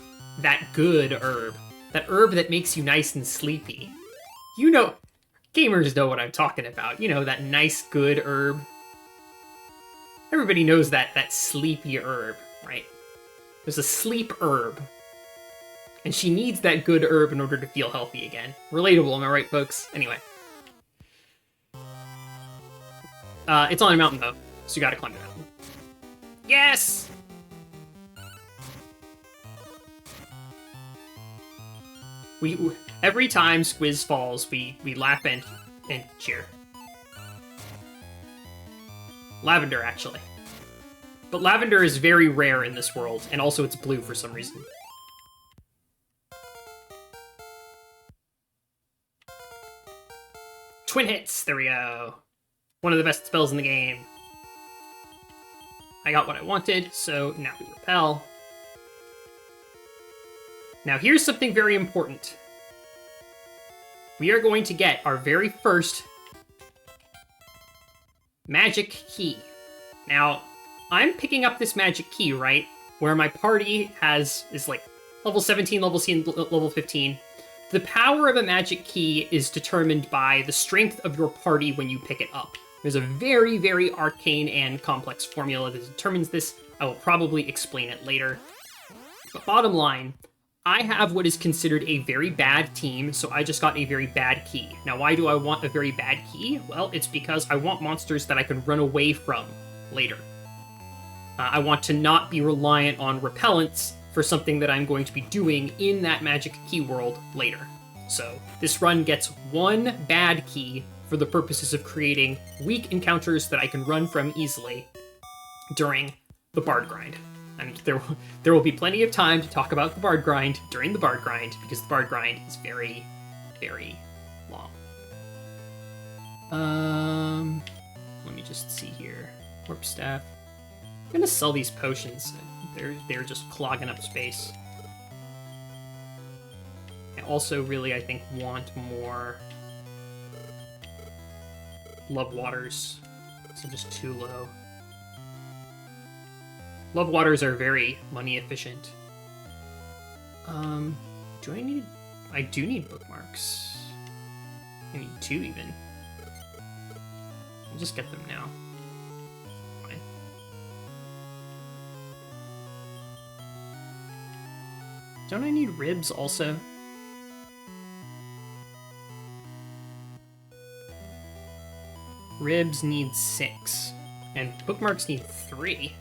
that good herb. That herb that makes you nice and sleepy. You know, gamers know what I'm talking about. You know, that nice good herb. Everybody knows that sleepy herb, right? There's a sleep herb. And she needs that good herb in order to feel healthy again. Relatable, am I right, folks? Anyway. It's on a mountain, though, so you gotta climb the mountain. Yes! Every time Squiz falls, we laugh and cheer. Lavender, actually. But lavender is very rare in this world, and also it's blue for some reason. Twin hits! There we go. One of the best spells in the game. I got what I wanted, so now we repel. Now here's something very important. We are going to get our very first magic key. Now, I'm picking up this magic key, right? Where my party is like level 17, level 15. The power of a magic key is determined by the strength of your party when you pick it up. There's a very, very arcane and complex formula that determines this. I will probably explain it later. But bottom line, I have what is considered a very bad team, so I just got a very bad key. Now, why do I want a very bad key? Well, it's because I want monsters that I can run away from later. I want to not be reliant on repellents for something that I'm going to be doing in that magic key world later. So, this run gets 1 bad key for the purposes of creating weak encounters that I can run from easily, during the Bard grind. And there will be plenty of time to talk about the Bard grind during the Bard grind, because the Bard grind is very, very long. Let me just see here. Warp staff. I'm gonna sell these potions. They're just clogging up space. I also really, I think, want more love waters. So just too low. Love waters are very money efficient. Do I need... I do need bookmarks. I need 2 even. I'll just get them now. Fine. Don't I need ribs also? Ribs need 6. And bookmarks need 3.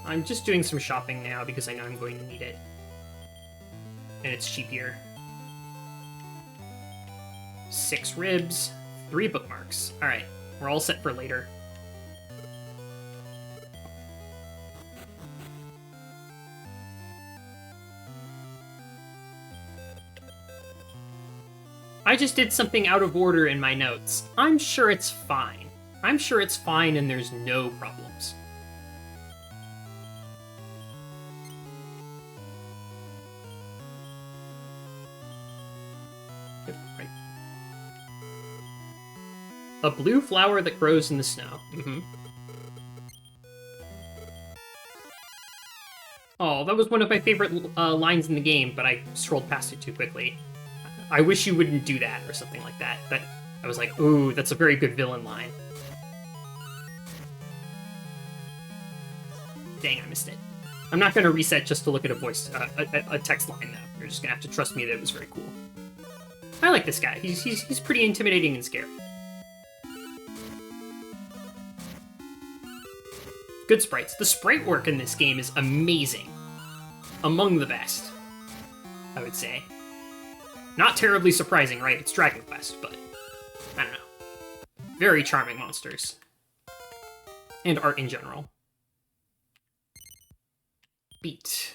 I'm just doing some shopping now because I know I'm going to need it. And it's cheaper. 6 ribs, 3 bookmarks. Alright, we're all set for later. I just did something out of order in my notes. I'm sure it's fine. I'm sure it's fine and there's no problems. Right. A blue flower that grows in the snow. Mm-hmm. Oh, that was one of my favorite lines in the game, but I scrolled past it too quickly. I wish you wouldn't do that, or something like that. But I was like, ooh, that's a very good villain line. Dang, I missed it. I'm not going to reset just to look at a text line, though. You're just going to have to trust me that it was very cool. I like this guy. He's pretty intimidating and scary. Good sprites. The sprite work in this game is amazing. Among the best, I would say. Not terribly surprising, right? It's Dragon Quest, but I don't know. Very charming monsters. And art in general. Beat.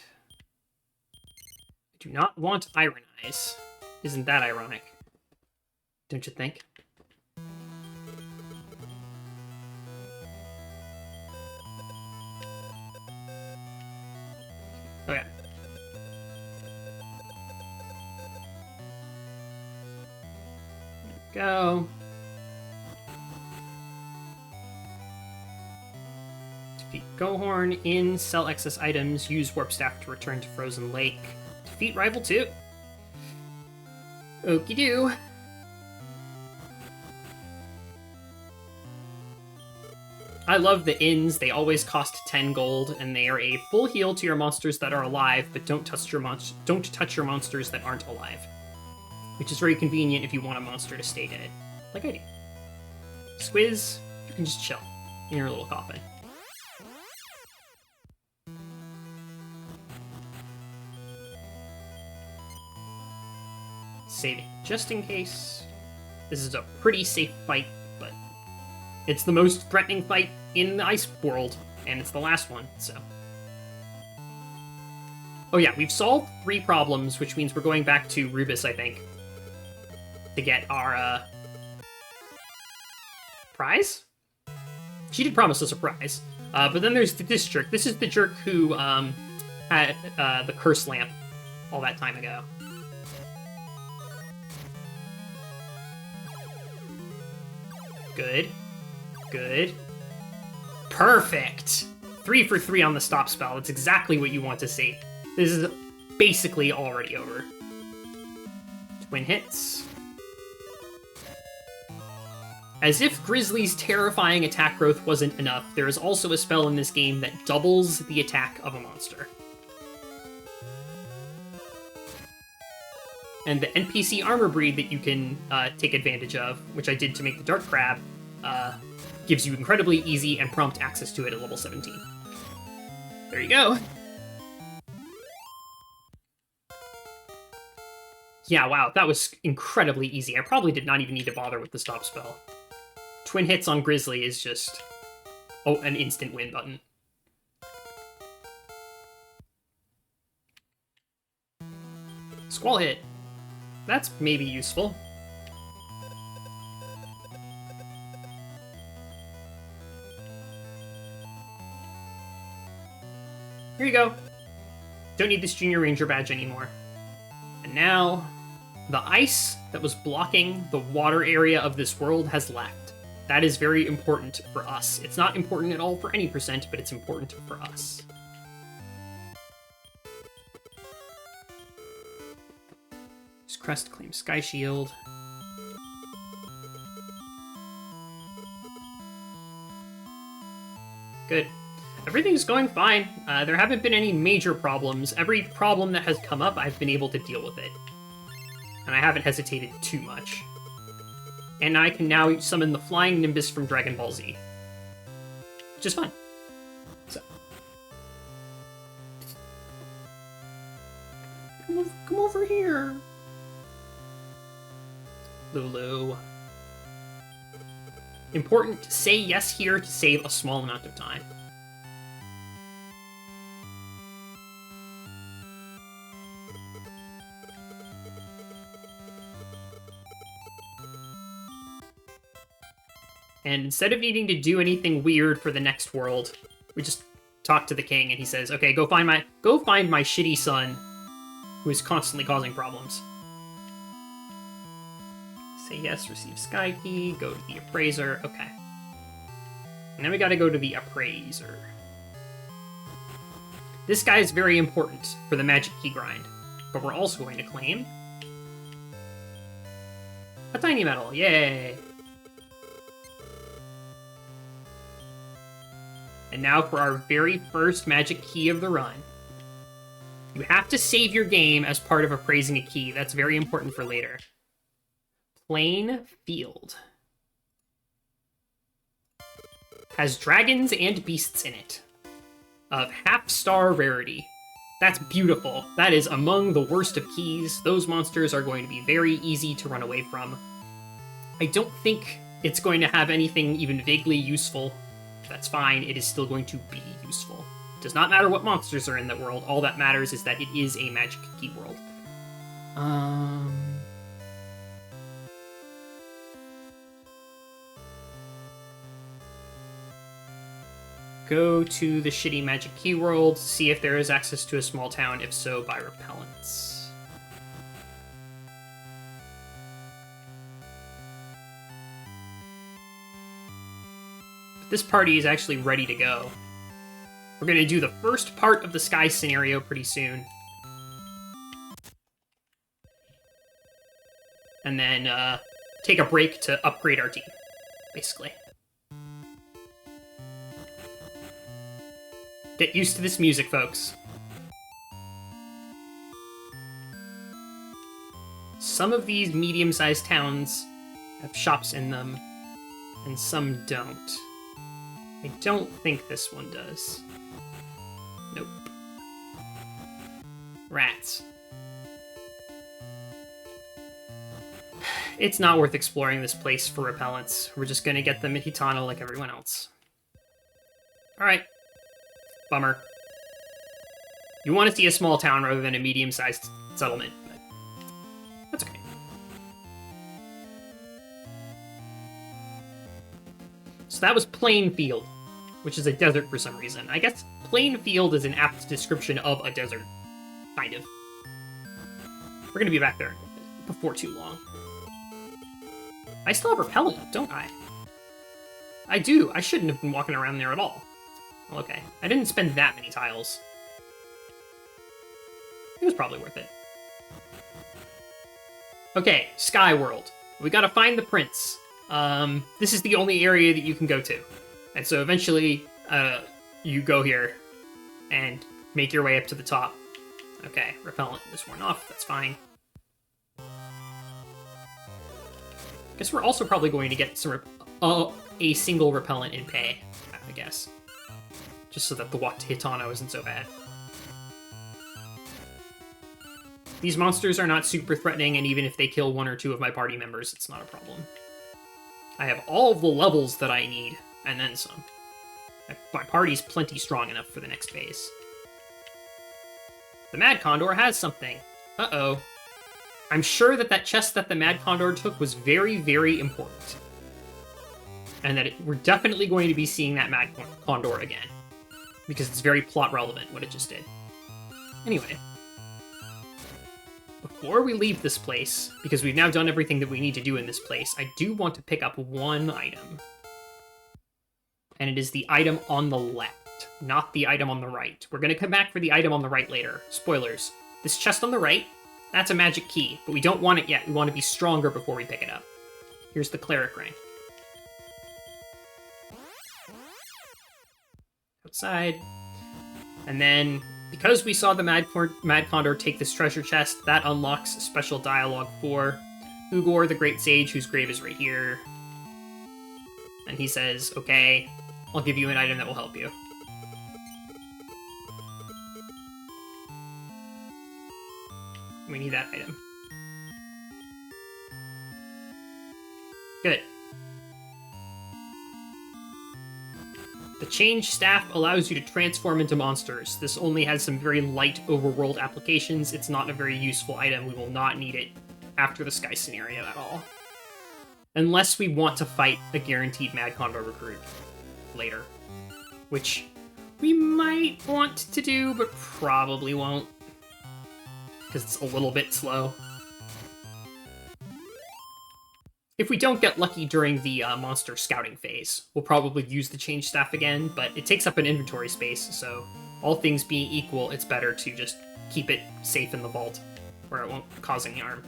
I do not want Iron Eyes. Isn't that ironic? Don't you think? Oh yeah. Go. Defeat Gohorn in, sell excess items, use Warp Staff to return to Frozen Lake. Defeat Rival 2. Okie doo. I love the inns. They always cost 10 gold, and they are a full heal to your monsters that are alive, but don't touch your monsters that aren't alive. Which is very convenient if you want a monster to stay dead. Like I do. Squiz, you can just chill in your little coffin. Saving just in case. This is a pretty safe fight, but it's the most threatening fight in the ice world, and it's the last one, so. Oh yeah, we've solved 3 problems, which means we're going back to Rubus, I think, to get our, prize? She did promise us a prize. But then there's this jerk. This is the jerk who, had, the curse lamp all that time ago. Good. Good. Perfect! 3 for 3 on the stop spell. That's exactly what you want to see. This is basically already over. Twin hits. As if Grizzly's terrifying attack growth wasn't enough, there is also a spell in this game that doubles the attack of a monster. And the NPC armor breed that you can take advantage of, which I did to make the Dark Crab, gives you incredibly easy and prompt access to it at level 17. There you go. Yeah, wow, that was incredibly easy. I probably did not even need to bother with the stop spell. Twin hits on Grizzly is just Oh, an instant win button. Squall hit. That's maybe useful. Here you go. Don't need this Junior Ranger badge anymore. And now, the ice that was blocking the water area of this world has left. That is very important for us. It's not important at all for any percent, but it's important for us. This crest claims Sky Shield. Good. Everything's going fine. There haven't been any major problems. Every problem that has come up, I've been able to deal with it. And I haven't hesitated too much. And I can now summon the Flying Nimbus from Dragon Ball Z. Which is fun. So. Come over here. Lulu. Important to say yes here to save a small amount of time. And instead of needing to do anything weird for the next world, we just talk to the king and he says, okay, go find my shitty son who is constantly causing problems. Say yes, receive Sky Key, go to the Appraiser, okay. And then we gotta go to the Appraiser. This guy is very important for the Magic Key grind, but we're also going to claim a Tiny Medal, yay! And now for our very first Magic Key of the run. You have to save your game as part of appraising a key. That's very important for later. Plain Field. Has dragons and beasts in it. Of half-star rarity. That's beautiful. That is among the worst of keys. Those monsters are going to be very easy to run away from. I don't think it's going to have anything even vaguely useful. That's fine, it is still going to be useful. It does not matter what monsters are in that world, all that matters is that it is a Magic Key world. Go to the shitty Magic Key world, see if there is access to a small town, if so, buy repellents. This party is actually ready to go. We're going to do the first part of the Sky scenario pretty soon. And then take a break to upgrade our team, basically. Get used to this music, folks. Some of these medium-sized towns have shops in them, and some don't. I don't think this one does. Nope. Rats. It's not worth exploring this place for repellents. We're just gonna get them at Hitano like everyone else. Alright. Bummer. You want to see a small town rather than a medium-sized settlement, but that's okay. So that was Plain Field, which is a desert for some reason. I guess Plain Field is an apt description of a desert, kind of. We're gonna be back there before too long. I still have repellent, don't I? I do. I shouldn't have been walking around there at all. Well, okay. I didn't spend that many tiles. It was probably worth it. Okay, Sky World. We gotta find the prince. This is the only area that you can go to. And so eventually, you go here and make your way up to the top. Okay, repellent is worn off, that's fine. Guess we're also probably going to get some a single repellent in pay, I guess. Just so that the walk to Hitano isn't so bad. These monsters are not super threatening, and even if they kill one or two of my party members, it's not a problem. I have all of the levels that I need, and then some. My party's plenty strong enough for the next phase. The Mad Condor has something. Uh-oh. I'm sure that chest that the Mad Condor took was very, very important. And that we're definitely going to be seeing that Mad Condor again. Because it's very plot relevant, what it just did. Anyway. Before we leave this place, because we've now done everything that we need to do in this place, I do want to pick up one item. And it is the item on the left, not the item on the right. We're going to come back for the item on the right later. Spoilers. This chest on the right, that's a magic key, but we don't want it yet. We want to be stronger before we pick it up. Here's the cleric ring. Outside. And then, because we saw the Mad Condor take this treasure chest, that unlocks special dialogue for Ugor, the Great Sage, whose grave is right here. And he says, okay, I'll give you an item that will help you. We need that item. Good. The Change Staff allows you to transform into monsters. This only has some very light overworld applications. It's not a very useful item. We will not need it after the Sky scenario at all. Unless we want to fight a guaranteed Mad Condor recruit later. Which we might want to do, but probably won't. Because it's a little bit slow. If we don't get lucky during the monster scouting phase, we'll probably use the Change Staff again, but it takes up an inventory space, so all things being equal, it's better to just keep it safe in the vault, where it won't cause any harm.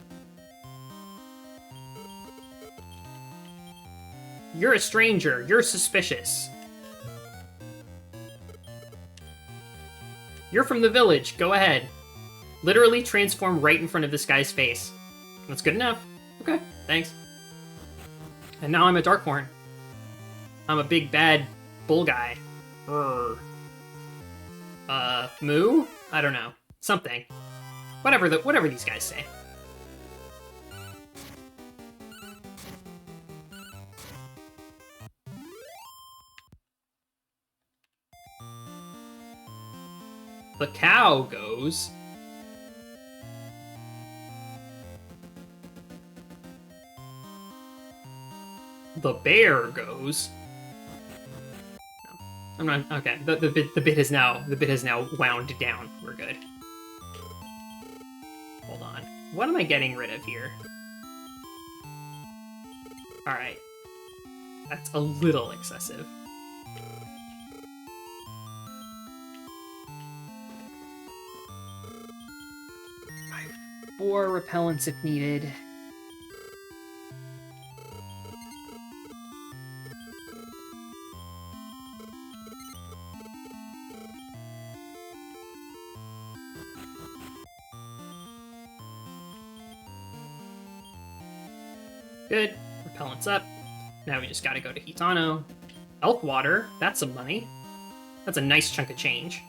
You're a stranger. You're suspicious. You're from the village. Go ahead. Literally transform right in front of this guy's face. That's good enough. Okay, thanks. And now I'm a Darkhorn. I'm a big bad bull guy. Moo? I don't know. Something. Whatever these guys say. The cow goes. The bear goes. No, I'm not. Okay, the bit has now wound down. We're good. Hold on. What am I getting rid of here? All right, that's a little excessive. I have 4 repellents if needed. Good. Repellent's up. Now we just gotta go to Hitano. Elk water. That's some money. That's a nice chunk of change.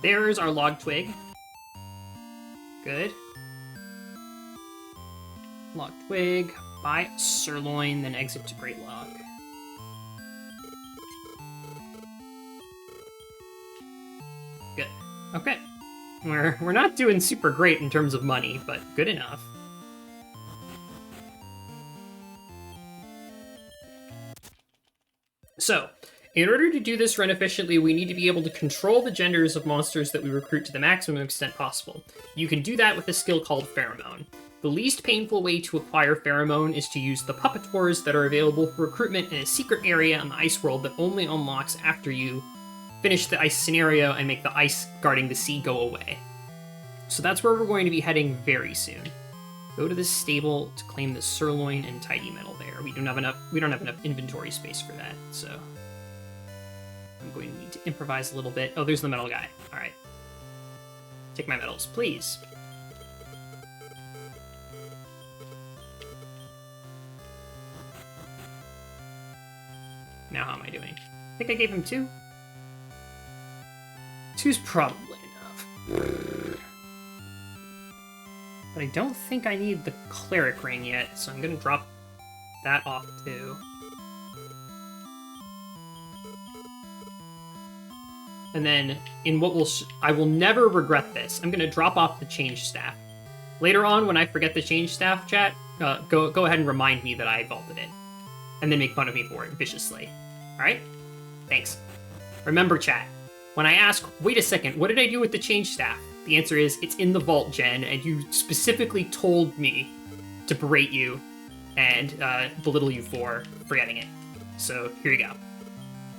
There's our log twig. Good. Log twig, buy sirloin, then exit to Great Log. Good. Okay. We're not doing super great in terms of money, but good enough. So, in order to do this run efficiently, we need to be able to control the genders of monsters that we recruit to the maximum extent possible. You can do that with a skill called Pheromone. The least painful way to acquire Pheromone is to use the Puppetors that are available for recruitment in a secret area on the Ice World that only unlocks after you finish the ice scenario and make the ice guarding the sea go away. So that's where we're going to be heading very soon. Go to this stable to claim the sirloin and tidy metal there. We don't have enough inventory space for that, so... I'm going to need to improvise a little bit. Oh, there's the metal guy. All right. Take my metals, please. Now how am I doing? I think I gave him 2. 2's probably enough. But I don't think I need the cleric ring yet, so I'm gonna drop that off too. And then, in what I will never regret this, I'm gonna drop off the change staff. Later on, when I forget the change staff, chat, go ahead and remind me that I vaulted it. And then make fun of me for it viciously. Alright? Thanks. Remember, chat, when I ask, wait a second, what did I do with the change staff? The answer is, it's in the vault, Jen, and you specifically told me to berate you and belittle you for forgetting it. So, here you go.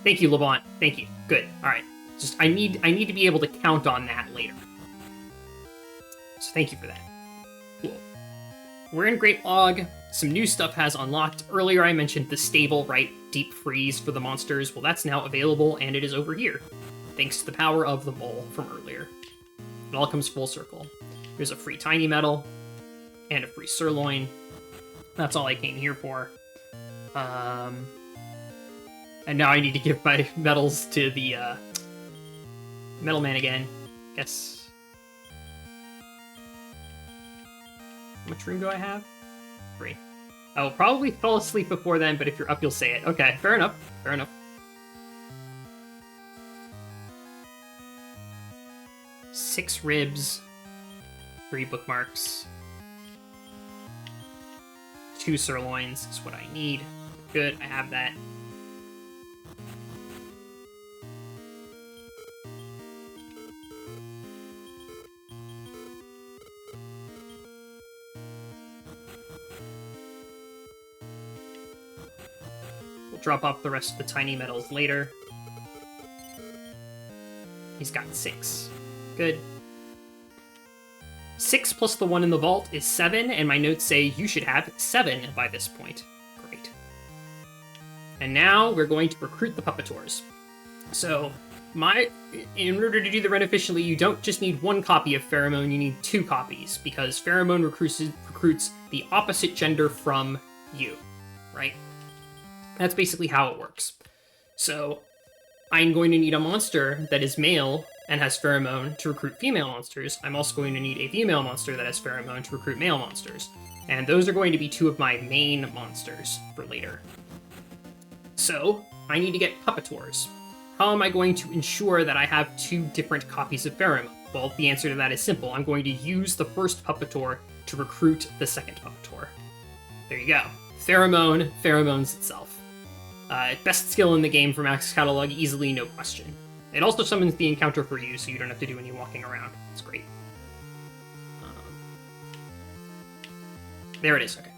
Thank you, Levant. Thank you. Good. Alright. Just, I need to be able to count on that later. So thank you for that. Cool. We're in Great Log. Some new stuff has unlocked. Earlier I mentioned the stable, right, deep freeze for the monsters. Well, that's now available, and it is over here, thanks to the power of the mole from earlier. It all comes full circle. There's a free tiny metal, and a free sirloin. That's all I came here for. And now I need to give my medals to the metal man again. Guess. How much room do I have? 3. I will probably fall asleep before then, but if you're up, you'll say it. Okay, fair enough. Fair enough. 6 ribs, 3 bookmarks, 2 sirloins is what I need. Good, I have that. We'll drop off the rest of the tiny metals later. He's got 6. Good. 6 plus the 1 in the vault is 7, and my notes say you should have 7 by this point. Great. And now we're going to recruit the puppetors. So, in order to do the run efficiently, you don't just need 1 copy of Pheromone, you need 2 copies, because Pheromone recruits the opposite gender from you, right? That's basically how it works. So, I'm going to need a monster that is male and has pheromone to recruit female monsters. I'm also going to need a female monster that has pheromone to recruit male monsters. And those are going to be 2 of my main monsters for later. So, I need to get puppetors. How am I going to ensure that I have 2 different copies of pheromone? Well, the answer to that is simple. I'm going to use the first puppetor to recruit the second puppetor. There you go. Pheromone, pheromones itself. Best skill in the game for Max Catalog, easily, no question. It also summons the encounter for you, so you don't have to do any walking around. It's great. There it is, okay.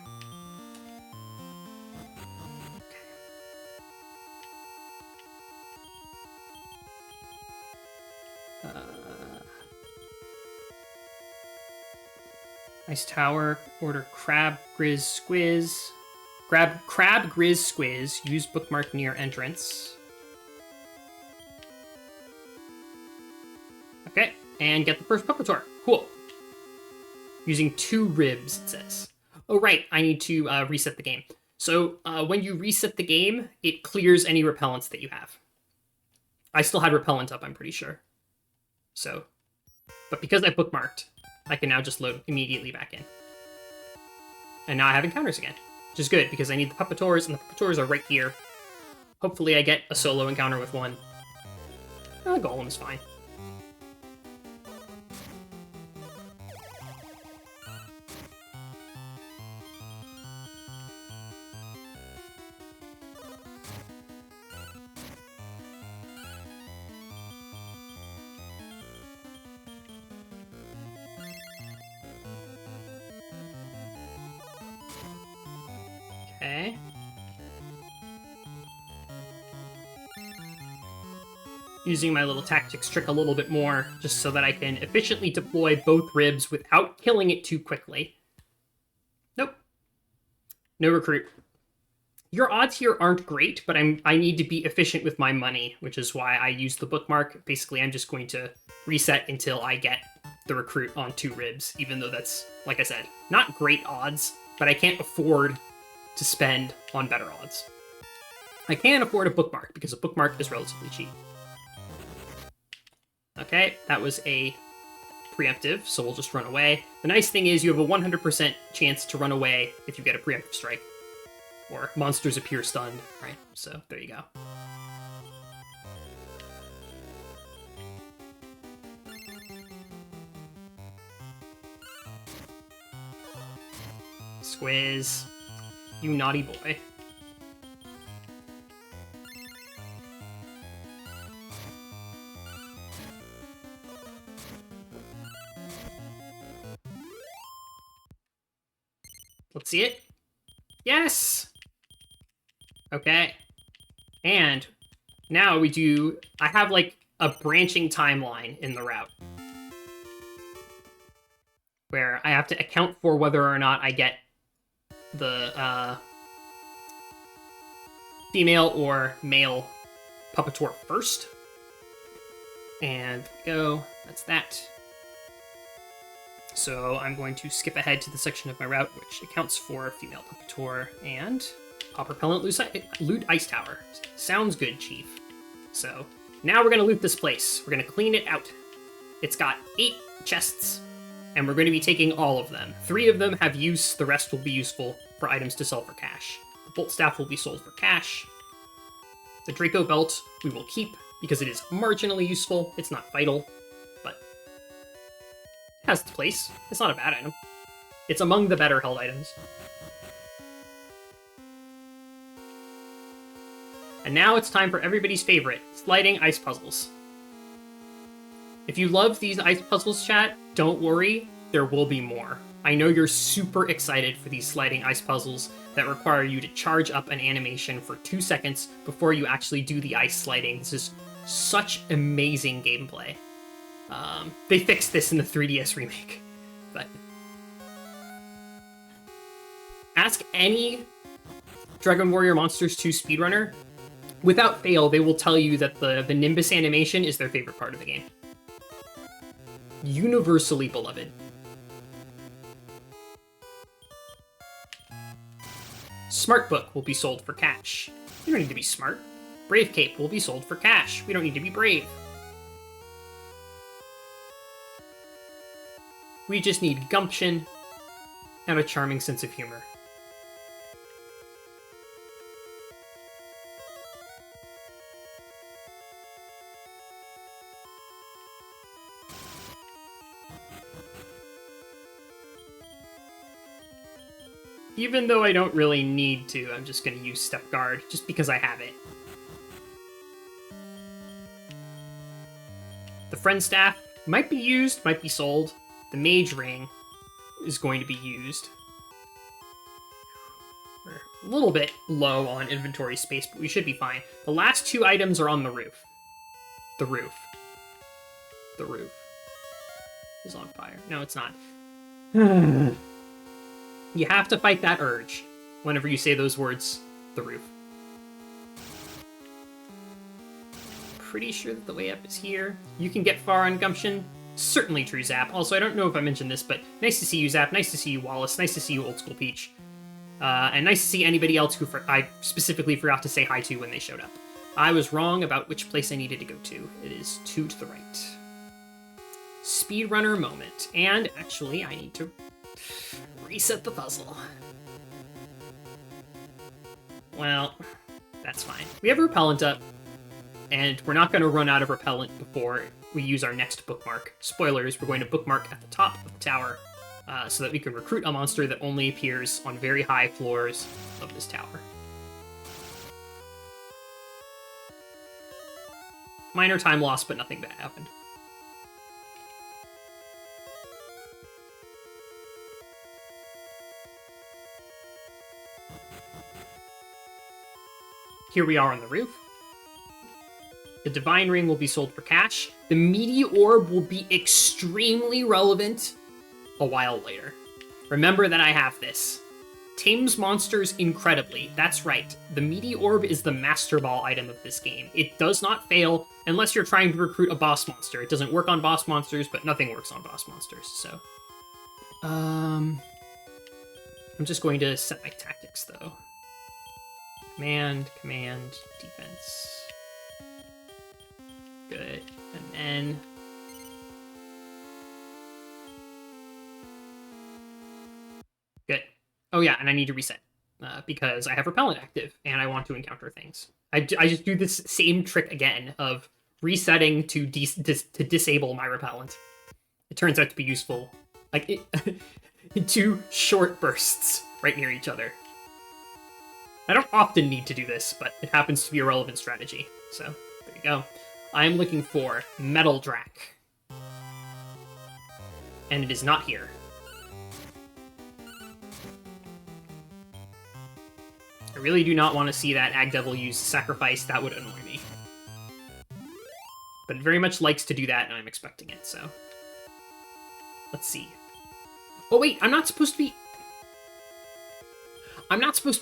Ice Tower, order Crab, Grizz, Squiz. Grab Crab, Grizz, Squiz, use bookmark near entrance. Okay, and get the first puppetor. Cool. Using 2 ribs, it says. Oh, right, I need to reset the game. So when you reset the game, it clears any repellents that you have. I still had repellent up, I'm pretty sure. So, but because I bookmarked, I can now just load immediately back in. And now I have encounters again, which is good because I need the puppetors, and the puppetors are right here. Hopefully I get a solo encounter with one. Golem is fine. Okay. Using my little tactics trick a little bit more, just so that I can efficiently deploy both ribs without killing it too quickly. Nope. No recruit. Your odds here aren't great, but I need to be efficient with my money, which is why I use the bookmark. Basically, I'm just going to reset until I get the recruit on 2 ribs, even though that's, like I said, not great odds, but I can't afford to spend on better odds. I can afford a bookmark, because a bookmark is relatively cheap. Okay, that was a preemptive, so we'll just run away. The nice thing is you have a 100% chance to run away if you get a preemptive strike. Or monsters appear stunned, right? So there you go. Squiz. You naughty boy. Let's see it. Yes! Okay. And now we do... I have, like, a branching timeline in the route. Where I have to account for whether or not I get the female or male puppeteer first. And go. That's that. So I'm going to skip ahead to the section of my route which accounts for female puppeteer and pop repellent loot ice tower. Sounds good, Chief. So now we're going to loot this place. We're going to clean it out. It's got 8 chests, and we're going to be taking all of them. 3 of them have use, the rest will be useful for items to sell for cash. The bolt staff will be sold for cash. The Draco belt we will keep because it is marginally useful. It's not vital, but it has its place. It's not a bad item. It's among the better held items. And now it's time for everybody's favorite, sliding ice puzzles. If you love these ice puzzles, chat, don't worry, there will be more. I know you're super excited for these sliding ice puzzles that require you to charge up an animation for 2 seconds before you actually do the ice sliding. This is such amazing gameplay. They fixed this in the 3DS remake, but... Ask any Dragon Warrior Monsters 2 speedrunner. Without fail, they will tell you that the Nimbus animation is their favorite part of the game. Universally beloved. Smart Book will be sold for cash. You don't need to be smart. Brave Cape will be sold for cash. We don't need to be brave. We just need gumption and a charming sense of humor. Even though I don't really need to, I'm just going to use Step Guard, just because I have it. The Friend Staff might be used, might be sold. The Mage Ring is going to be used. We're a little bit low on inventory space, but we should be fine. The last 2 items are on the roof. The roof. The roof is on fire. No, it's not. You have to fight that urge whenever you say those words, the roof. Pretty sure that the way up is here. You can get far on gumption. Certainly true, Zap. Also, I don't know if I mentioned this, but nice to see you, Zap. Nice to see you, Wallace. Nice to see you, Old School Peach. And nice to see anybody else who I specifically forgot to say hi to when they showed up. I was wrong about which place I needed to go to. It is 2 to the right. Speedrunner moment. And actually, I need to reset the puzzle. Well, that's fine. We have repellent up, and we're not going to run out of repellent before we use our next bookmark. Spoilers, we're going to bookmark at the top of the tower so that we can recruit a monster that only appears on very high floors of this tower. Minor time loss, but nothing bad happened. Here we are on the roof. The Divine Ring will be sold for cash. The Meaty Orb will be extremely relevant a while later. Remember that I have this. Tames monsters incredibly. That's right. The meaty orb is the master ball item of this game. It does not fail unless you're trying to recruit a boss monster. It doesn't work on boss monsters, but nothing works on boss monsters, so... I'm just going to set my tactics, though. Command, defense. Good. And then... Good. Oh yeah, and I need to reset. Because I have repellent active, and I want to encounter things. I just do this same trick again of resetting to disable my repellent. It turns out to be useful. Like, in 2 short bursts right near each other. I don't often need to do this, but it happens to be a relevant strategy. So, there you go. I'm looking for Metal Darck. And it is not here. I really do not want to see that Ag Devil use Sacrifice. That would annoy me. But it very much likes to do that, and I'm expecting it, so... Let's see. Oh wait, I'm not supposed to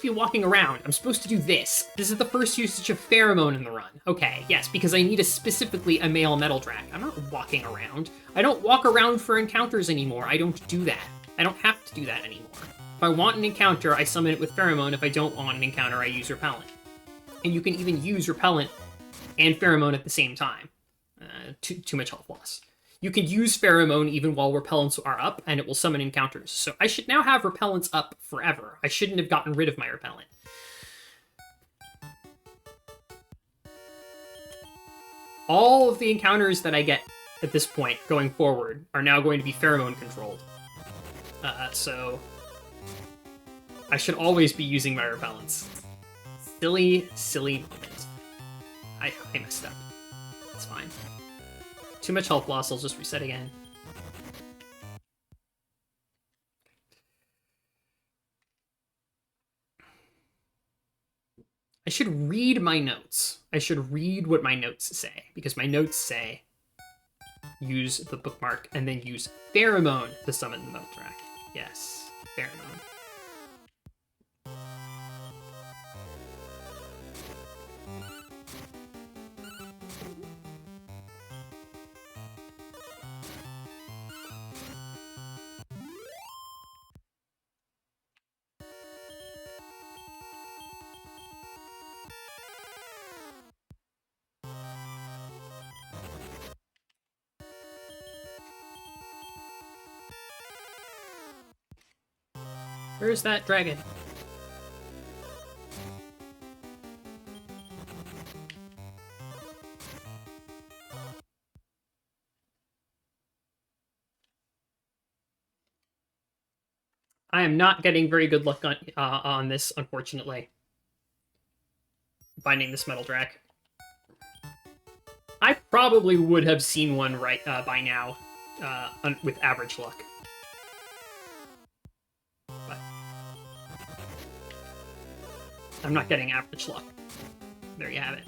be walking around. I'm supposed to do this. This is the first usage of Pheromone in the run. Okay, yes, because I need specifically a male Metal Darck. I'm not walking around. I don't walk around for encounters anymore. I don't do that. I don't have to do that anymore. If I want an encounter, I summon it with Pheromone. If I don't want an encounter, I use Repellent. And you can even use Repellent and Pheromone at the same time. Too much health loss. You can use Pheromone even while Repellents are up, and it will summon encounters. So I should now have Repellents up forever. I shouldn't have gotten rid of my Repellent. All of the encounters that I get at this point going forward are now going to be Pheromone controlled. So I should always be using my Repellents. Silly moment. I messed up. It's fine. Too much health loss, I'll just reset again. I should read my notes. I should read what my notes say, because my notes say use the bookmark and then use Pheromone to summon the Metal Darck. Yes, Pheromone. Where's that dragon? I am not getting very good luck on this, unfortunately. Finding this Metal Darck. I probably would have seen one right by now, with average luck. But I'm not getting average luck. There you have it.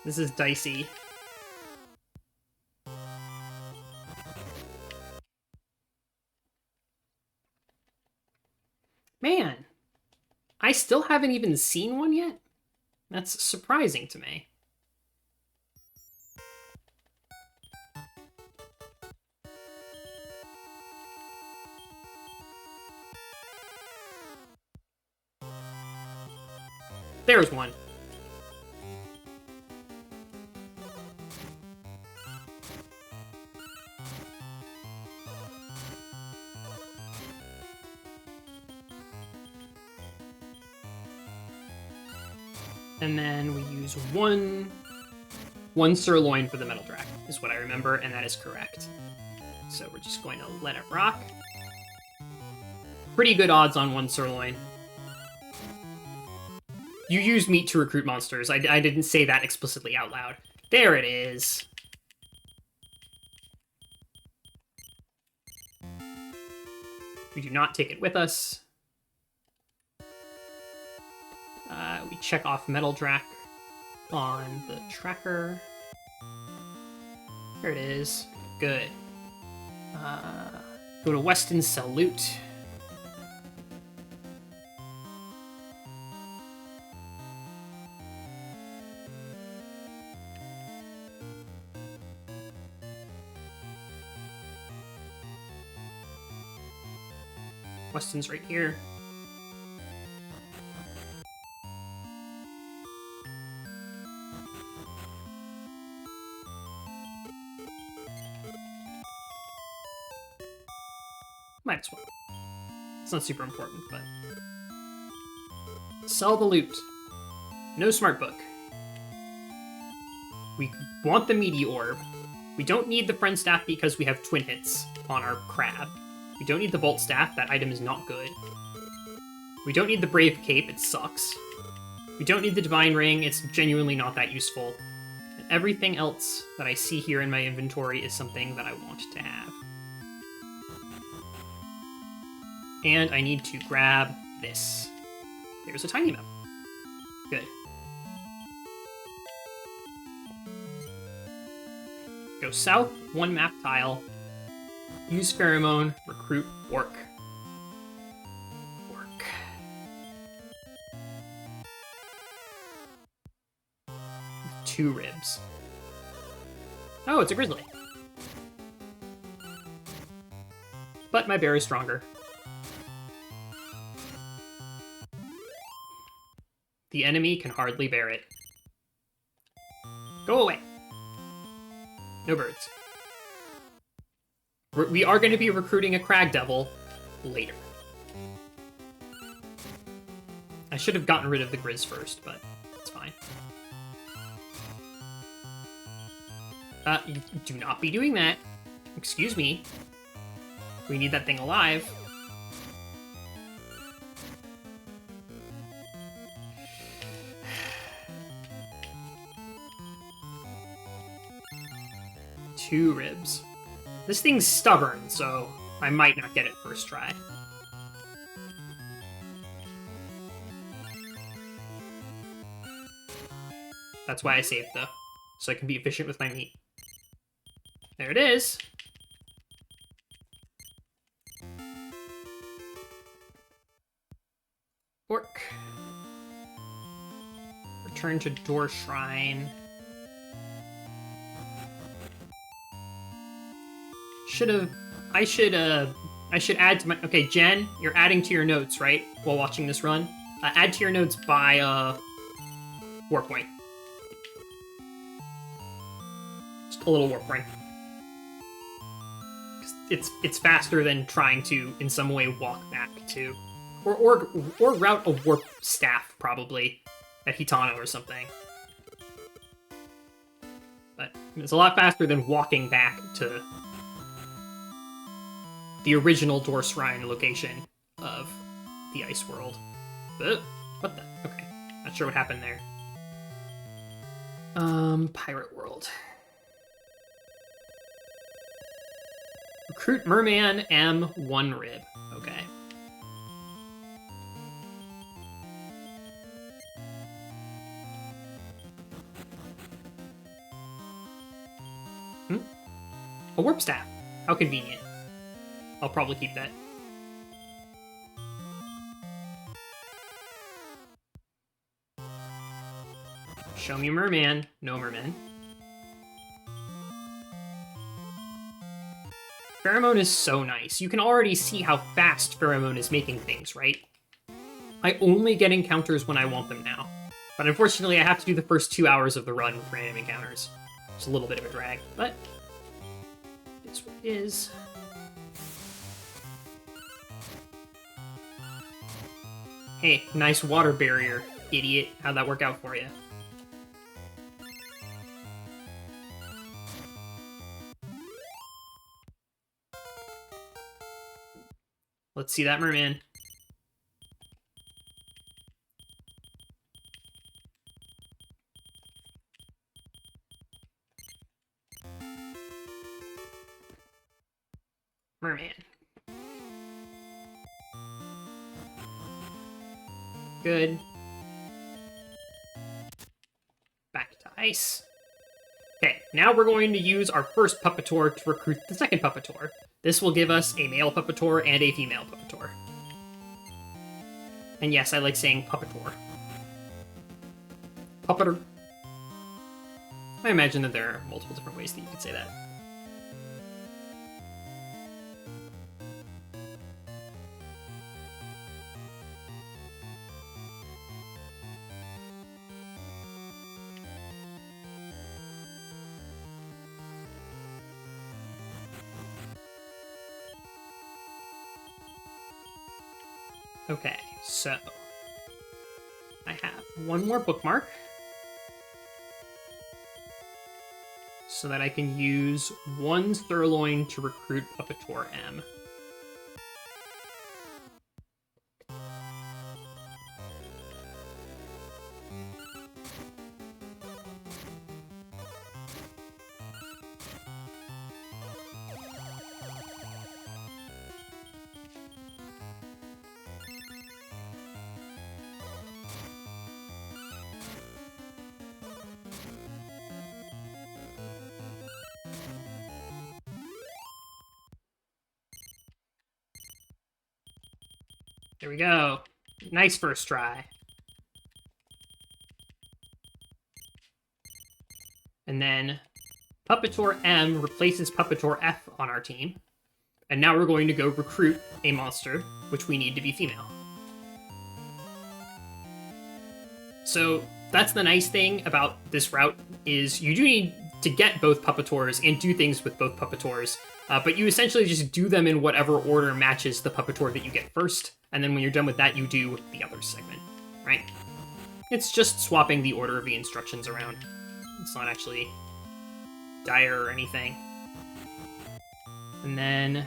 This is dicey. Man, I still haven't even seen one yet? That's surprising to me. There's one. And then we use one sirloin for the Metal Darck, is what I remember, and that is correct. So we're just going to let it rock. Pretty good odds on one sirloin. You use meat to recruit monsters. I didn't say that explicitly out loud. There it is. We do not take it with us. We check off Metal Darck on the tracker. There it is. Good. Go to Weston Salute. Weston's right here. Might as well. It's not super important, but... Sell the loot. No smart book. We want the meaty orb. We don't need the friend staff because we have twin hits on our crab. We don't need the bolt staff. That item is not good. We don't need the brave cape. It sucks. We don't need the divine ring. It's genuinely not that useful. And everything else that I see here in my inventory is something that I want to have. And I need to grab this. There's a tiny map. Good. Go south, 1 map tile. Use pheromone, recruit orc. Orc. Two ribs. Oh, it's a grizzly. But my bear is stronger. The enemy can hardly bear it. Go away. No birds. We are going to be recruiting a crag devil later. I should have gotten rid of the Grizz first, but it's fine. You do not be doing that. Excuse me. We need that thing alive. Two ribs. This thing's stubborn, so I might not get it first try. That's why I saved, though, so I can be efficient with my meat. There it is! Orc. Return to Door Shrine. I should add to my... Okay, Jen, you're adding to your notes, right? While watching this run. Add to your notes by, warp point. Just a little warp point. It's faster than trying to, in some way, walk back to... Or route a warp staff, probably, at Hitano or something. But it's a lot faster than walking back to... the original Door Shrine location of the Ice World. What the? Okay. Not sure what happened there. Pirate World. Recruit Merman M1 Rib. Okay. A warp staff. How convenient. I'll probably keep that. Show me Merman. No Merman. Pheromone is so nice. You can already see how fast Pheromone is making things, right? I only get encounters when I want them now. But unfortunately, I have to do the first 2 hours of the run with random encounters. It's a little bit of a drag, but it's what it is. Hey, nice water barrier, idiot. How'd that work out for you? Let's see that merman. Merman. good. Back to ice. Okay, now we're going to use our first Puppeteer to recruit the second Puppeteer. This will give us a male Puppeteer and a female Puppeteer. And yes, I like saying Puppeteer. Puppeter. I imagine that there are multiple different ways that you could say that. Okay, so I have one more bookmark so that I can use one Sirloin to recruit Puppeteer M. There we go. Nice first try. And then Puppeteer M replaces Puppeteer F on our team. And now we're going to go recruit a monster, which we need to be female. So that's the nice thing about this route, is you do need to get both Puppeteers and do things with both Puppeteers, but you essentially just do them in whatever order matches the Puppeteer that you get first, and then when you're done with that, you do the other segment, right? It's just swapping the order of the instructions around. It's not actually dire or anything. And then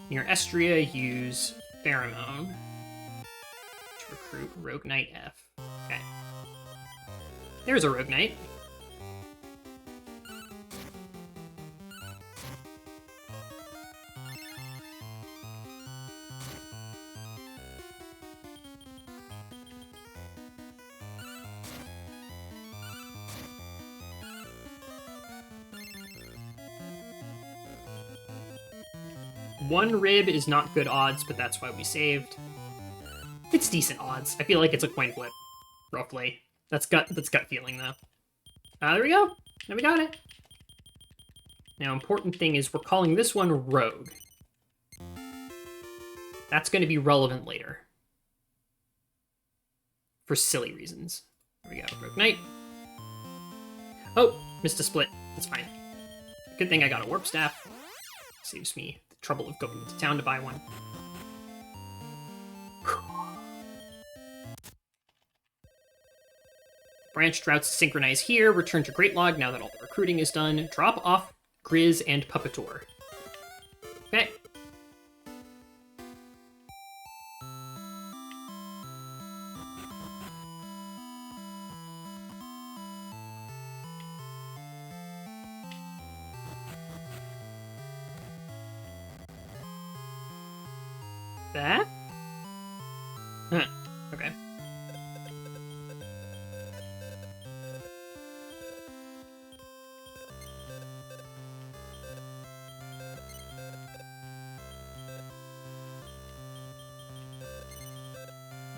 near Estria, use Pheromone to recruit Rogue Knight F. Okay. There's a Rogue Knight. One rib is not good odds, but that's why we saved. It's decent odds. I feel like it's a coin flip, roughly. That's gut feeling, though. There we go. Now we got it. Now, important thing is we're calling this one Rogue. That's going to be relevant later. For silly reasons. There we go. Rogue Knight. Oh, missed a split. That's fine. Good thing I got a Warp Staff. Saves me the trouble of going to town to buy one. Branch routes synchronize here. Return to Great Log now that all the recruiting is done. Drop off Grizz and Puppeteer. Okay. That? Huh. Okay.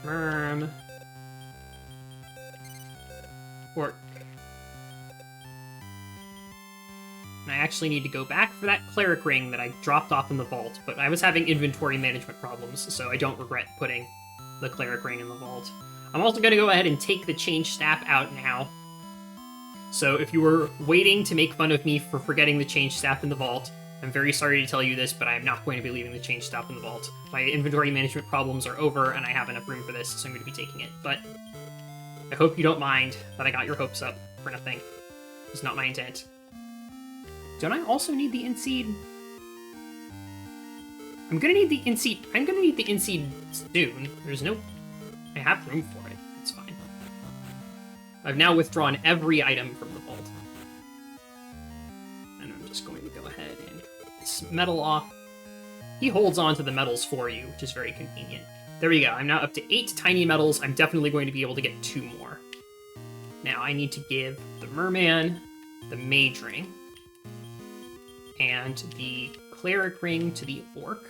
Merm. Orc. And I actually need to go back for that cleric ring that I dropped off in the vault, but I was having inventory management problems, so I don't regret putting the cleric ring in the vault. I'm also going to go ahead and take the change staff out now. So if you were waiting to make fun of me for forgetting the change staff in the vault, I'm very sorry to tell you this, but I am not going to be leaving the change staff in the vault. My inventory management problems are over, and I have enough room for this, so I'm going to be taking it. But I hope you don't mind that I got your hopes up for nothing. It's not my intent. Don't I also need the Inseed? I'm gonna need the Inseed soon. There's no... I have room for it. It's fine. I've now withdrawn every item from the vault. And I'm just going to go ahead and drop this metal off. He holds on to the metals for you, which is very convenient. There we go. I'm now up to 8 tiny metals. I'm definitely going to be able to get 2 more. Now I need to give the merman the mage ring and the cleric ring to the orc.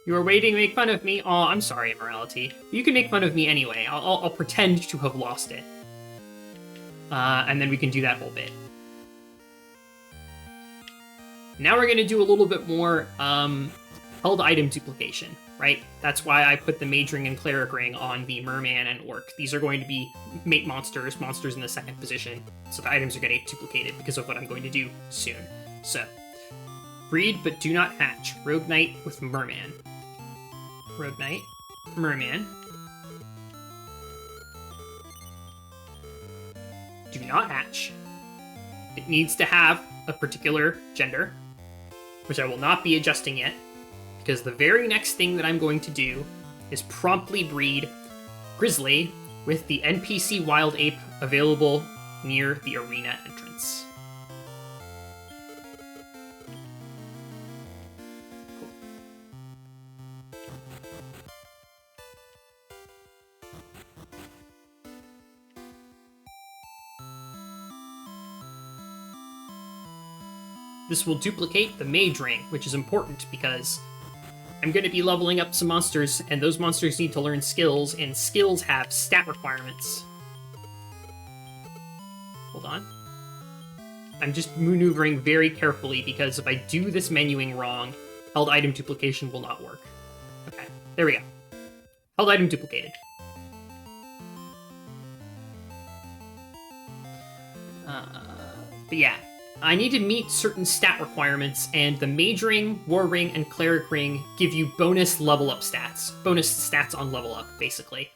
You are waiting to make fun of me? Aw, I'm sorry, Immorality. You can make fun of me anyway. I'll pretend to have lost it. And then we can do that whole bit. Now we're going to do a little bit more held item duplication, right? That's why I put the mage ring and cleric ring on the merman and orc. These are going to be mate monsters in the second position, so the items are going to get duplicated because of what I'm going to do soon. So, breed but do not hatch. Rogue Knight with merman. Rogue Knight, merman. Do not hatch. It needs to have a particular gender, which I will not be adjusting yet, because the very next thing that I'm going to do is promptly breed Grizzly with the NPC Wild Ape available near the arena entrance. This will duplicate the mage ring, which is important because I'm going to be leveling up some monsters, and those monsters need to learn skills, and skills have stat requirements. Hold on. I'm just maneuvering very carefully because if I do this menuing wrong, held item duplication will not work. Okay, there we go. Held item duplicated. But yeah. I need to meet certain stat requirements, and the Mage Ring, War Ring, and Cleric Ring give you bonus level up stats. Bonus stats on level up, basically.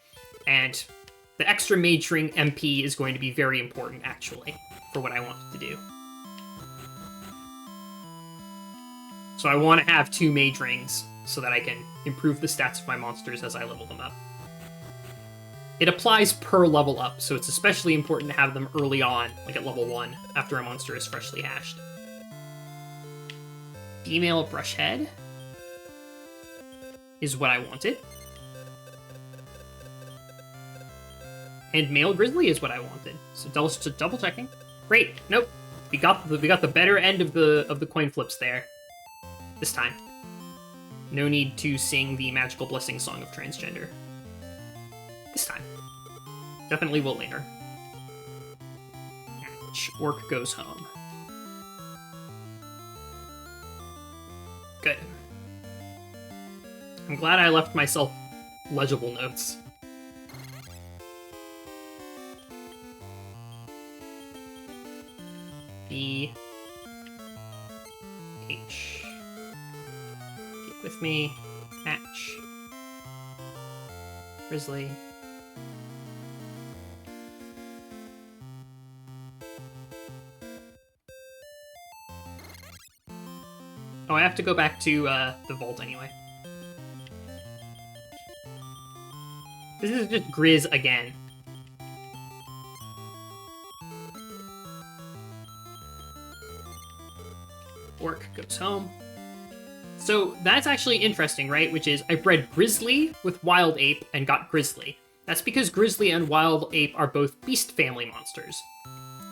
And the extra Mage Ring MP is going to be very important, actually, for what I want to do. So I want to have 2 Mage Rings so that I can improve the stats of my monsters as I level them up. It applies per level up, so it's especially important to have them early on, like at level 1, after a monster is freshly hatched. Female Brushhead is what I wanted. And male Grizzly is what I wanted. So double checking. Great. Nope. We got the better end of the coin flips there. This time. No need to sing the Magical Blessing Song of Transgender. This time. Definitely will later. Orc goes home. Good. I'm glad I left myself legible notes. B. H. Get with me. Hatch. Grizzly. Oh, I have to go back to the vault anyway. This is just Grizz again. Orc goes home. So that's actually interesting, right? Which is I bred Grizzly with Wild Ape and got Grizzly. That's because Grizzly and Wild Ape are both beast family monsters.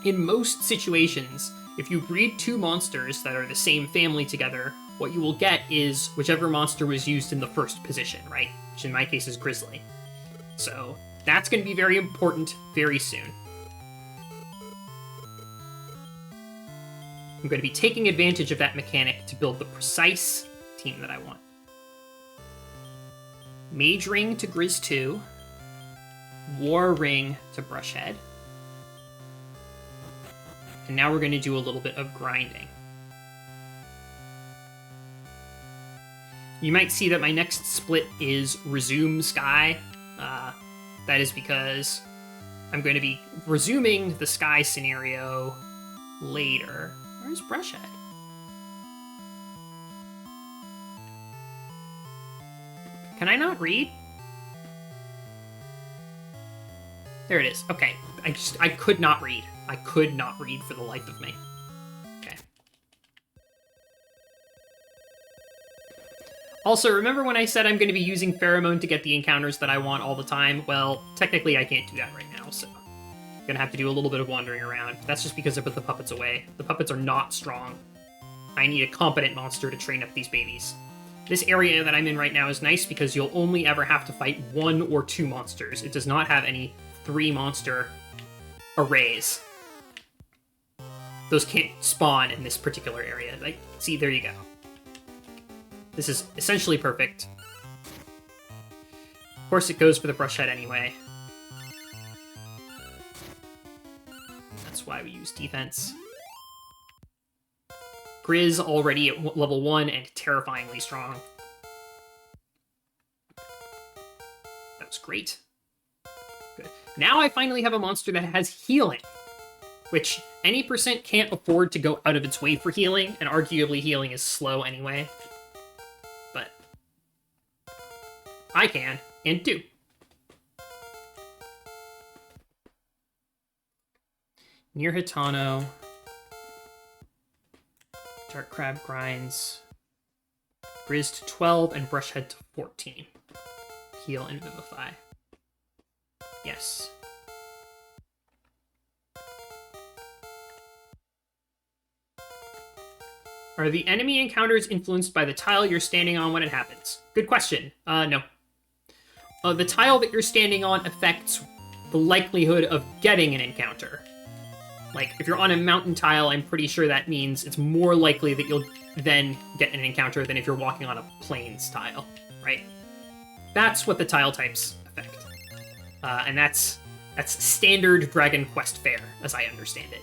In most situations, if you breed 2 monsters that are the same family together, what you will get is whichever monster was used in the first position, right? Which in my case is Grizzly. So that's going to be very important very soon. I'm going to be taking advantage of that mechanic to build the precise team that I want. Mage Ring to Grizz 2. War Ring to Brushhead. And now we're going to do a little bit of grinding. You might see that my next split is Resume Sky. That is because I'm going to be resuming the Sky scenario later. Where's Brushhead? Can I not read? There it is. Okay. I could not read. I could not read for the life of me. Okay. Also, remember when I said I'm going to be using pheromone to get the encounters that I want all the time? Well, technically I can't do that right now, so I'm going to have to do a little bit of wandering around. That's just because I put the puppets away. The puppets are not strong. I need a competent monster to train up these babies. This area that I'm in right now is nice because you'll only ever have to fight 1 or 2 monsters. It does not have any 3 monster arrays. Those can't spawn in this particular area. Like, see, there you go. This is essentially perfect. Of course, it goes for the brush head anyway. That's why we use defense. Grizz already at level 1 and terrifyingly strong. That was great. Good. Now I finally have a monster that has healing, which any percent can't afford to go out of its way for healing, and arguably healing is slow anyway. But I can, and do. Near Hitano. Dark Crab grinds. Grizz to 12 and Brushhead to 14. Heal and Vivify. Yes. Are the enemy encounters influenced by the tile you're standing on when it happens? Good question. No. The tile that you're standing on affects the likelihood of getting an encounter. Like, if you're on a mountain tile, I'm pretty sure that means it's more likely that you'll then get an encounter than if you're walking on a plains tile, right? That's what the tile types affect. And that's standard Dragon Quest fare, as I understand it.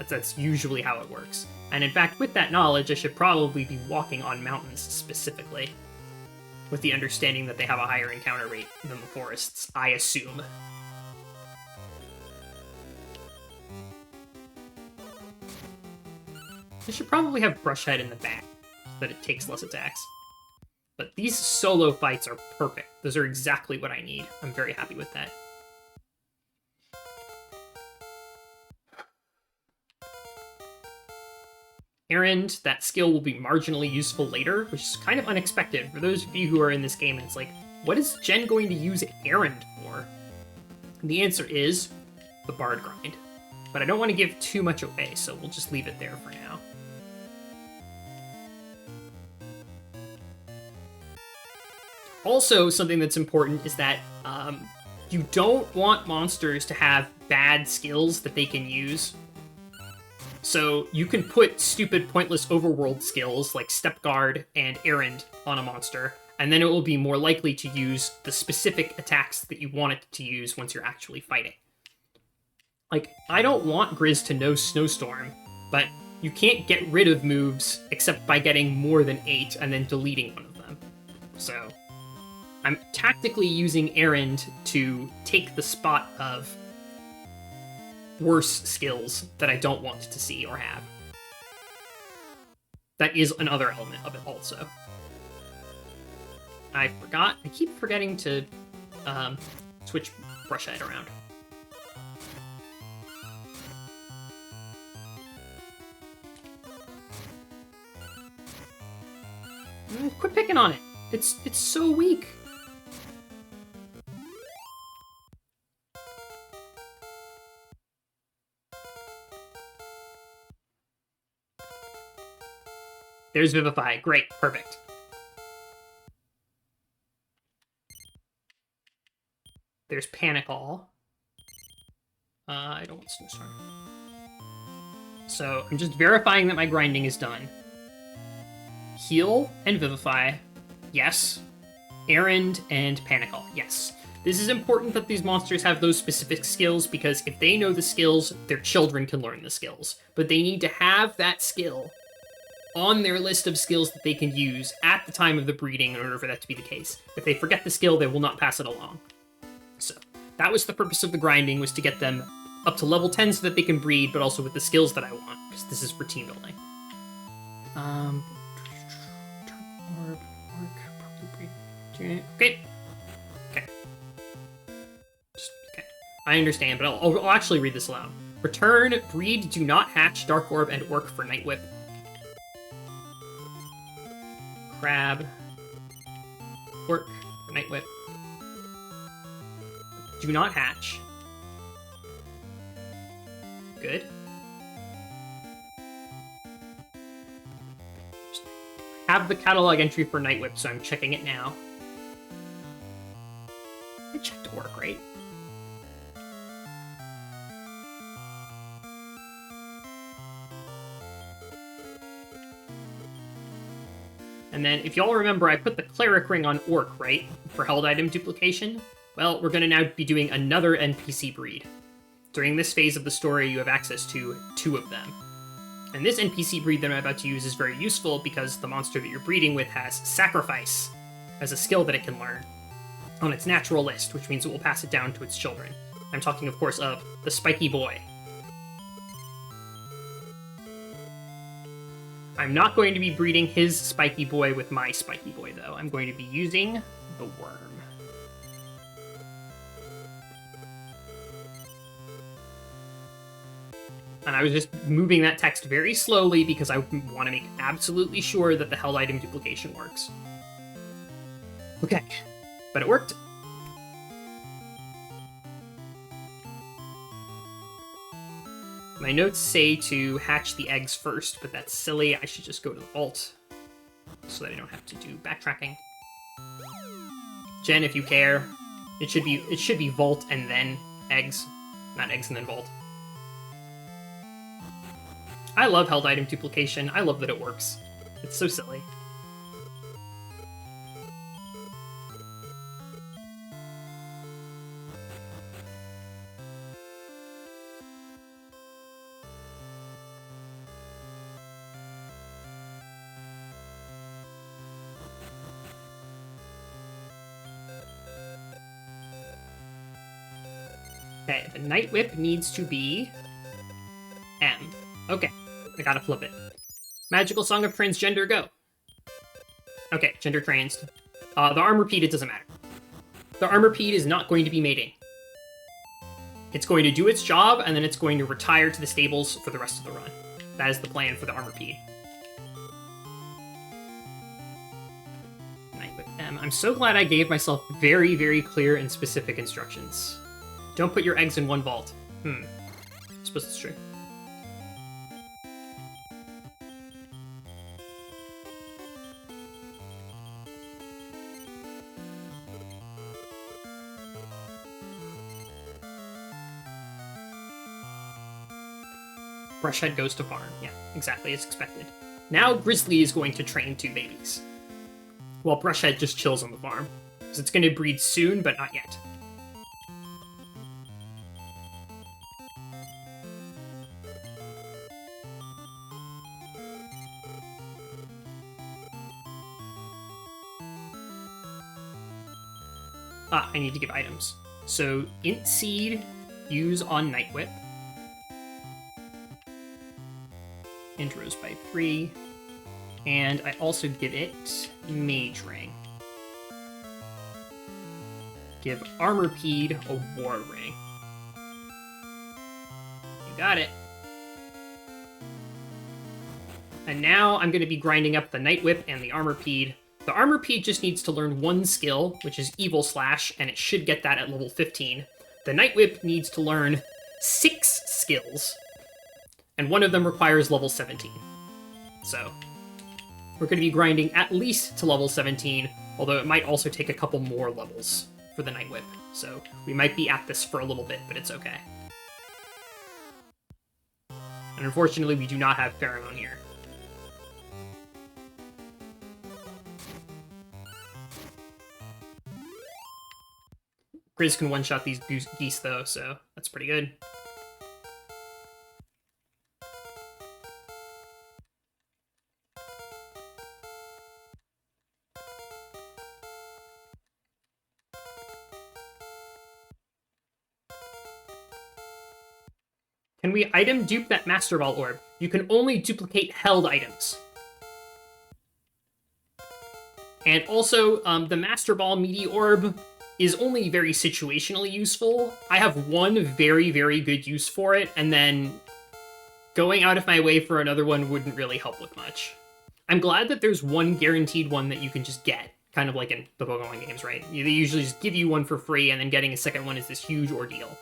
That's usually how it works. And in fact, with that knowledge, I should probably be walking on mountains specifically, with the understanding that they have a higher encounter rate than the forests, I assume. I should probably have Brushhead in the back, so that it takes less attacks. But these solo fights are perfect. Those are exactly what I need. I'm very happy with that. Errand, that skill will be marginally useful later, which is kind of unexpected for those of you who are in this game, and it's like, what is Jen going to use Errand for? And the answer is the Bard grind. But I don't want to give too much away, so we'll just leave it there for now. Also, something that's important is that you don't want monsters to have bad skills that they can use. So you can put stupid, pointless overworld skills like Step Guard and Errand on a monster, and then it will be more likely to use the specific attacks that you want it to use once you're actually fighting. Like, I don't want Grizz to know Snowstorm, but you can't get rid of moves except by getting more than 8 and then deleting one of them. So I'm tactically using Errand to take the spot of worse skills that I don't want to see or have. That is another element of it also. I keep forgetting to switch Brushhead around. Quit picking on it. It's so weak. There's Vivify. Great. Perfect. There's Panic All. I don't want Snowstorm. So I'm just verifying that my grinding is done. Heal and Vivify. Yes. Errand and Panic All. Yes. This is important that these monsters have those specific skills, because if they know the skills, their children can learn the skills. But they need to have that skill on their list of skills that they can use at the time of the breeding in order for that to be the case. If they forget the skill, they will not pass it along. So that was the purpose of the grinding, was to get them up to level 10 so that they can breed, but also with the skills that I want, because this is for team building. Okay. Okay. Okay. I understand, but I'll actually read this aloud. Return, breed, do not hatch, Dark Orb, and Orc for Night Whip. Crab. Orc, Night Whip. Do not hatch. Good. Have the catalog entry for Night Whip, so I'm checking it now. I checked Orc, right? And then, if y'all remember, I put the Cleric ring on Orc, right? For held item duplication. Well, we're going to now be doing another NPC breed. During this phase of the story, you have access to 2 of them. And this NPC breed that I'm about to use is very useful because the monster that you're breeding with has Sacrifice as a skill that it can learn on its natural list, which means it will pass it down to its children. I'm talking, of course, of the Spiky Boy. I'm not going to be breeding his Spiky Boy with my Spiky Boy, though. I'm going to be using the Worm. And I was just moving that text very slowly because I want to make absolutely sure that the held item duplication works. Okay, but it worked. My notes say to hatch the eggs first, but that's silly. I should just go to the vault so that I don't have to do backtracking. Jen, if you care, it should be vault and then eggs, not eggs and then vault. I love held item duplication. I love that it works. It's so silly. Okay, the Night Whip needs to be M. Okay, I gotta flip it. Magical Song of Transgender, go. Okay, gender trans. The Armor Pede, it doesn't matter. The Armor Pede is not going to be mating. It's going to do its job, and then it's going to retire to the stables for the rest of the run. That is the plan for the Armor Pede. Night Whip M. I'm so glad I gave myself very, very clear and specific instructions. Don't put your eggs in one vault. I suppose it's true. Brushhead goes to farm. Yeah, exactly as expected. Now Grizzly is going to train 2 babies, while Brushhead just chills on the farm. Because it's going to breed soon, but not yet. I need to give items. So, Int Seed, use on Night Whip. Int rose by 3. And I also give it Mage Ring. Give Armor Pede a War Ring. You got it. And now I'm going to be grinding up the Night Whip and the Armor Pede. The Armor Pede just needs to learn 1 skill, which is Evil Slash, and it should get that at level 15. The Night Whip needs to learn 6 skills, and 1 of them requires level 17. So, we're going to be grinding at least to level 17, although it might also take a couple more levels for the Night Whip. So, we might be at this for a little bit, but it's okay. And unfortunately, we do not have Pheromone here. Grizz can one-shot these geese, though, so that's pretty good. Can we item dupe that Master Ball Orb? You can only duplicate held items. And also, the Master Ball Meaty Orb is only very situationally useful. I have 1 very, very good use for it, and then going out of my way for another one wouldn't really help with much. I'm glad that there's 1 guaranteed one that you can just get, kind of like in the Pokemon games, right? They usually just give you one for free, and then getting a second one is this huge ordeal.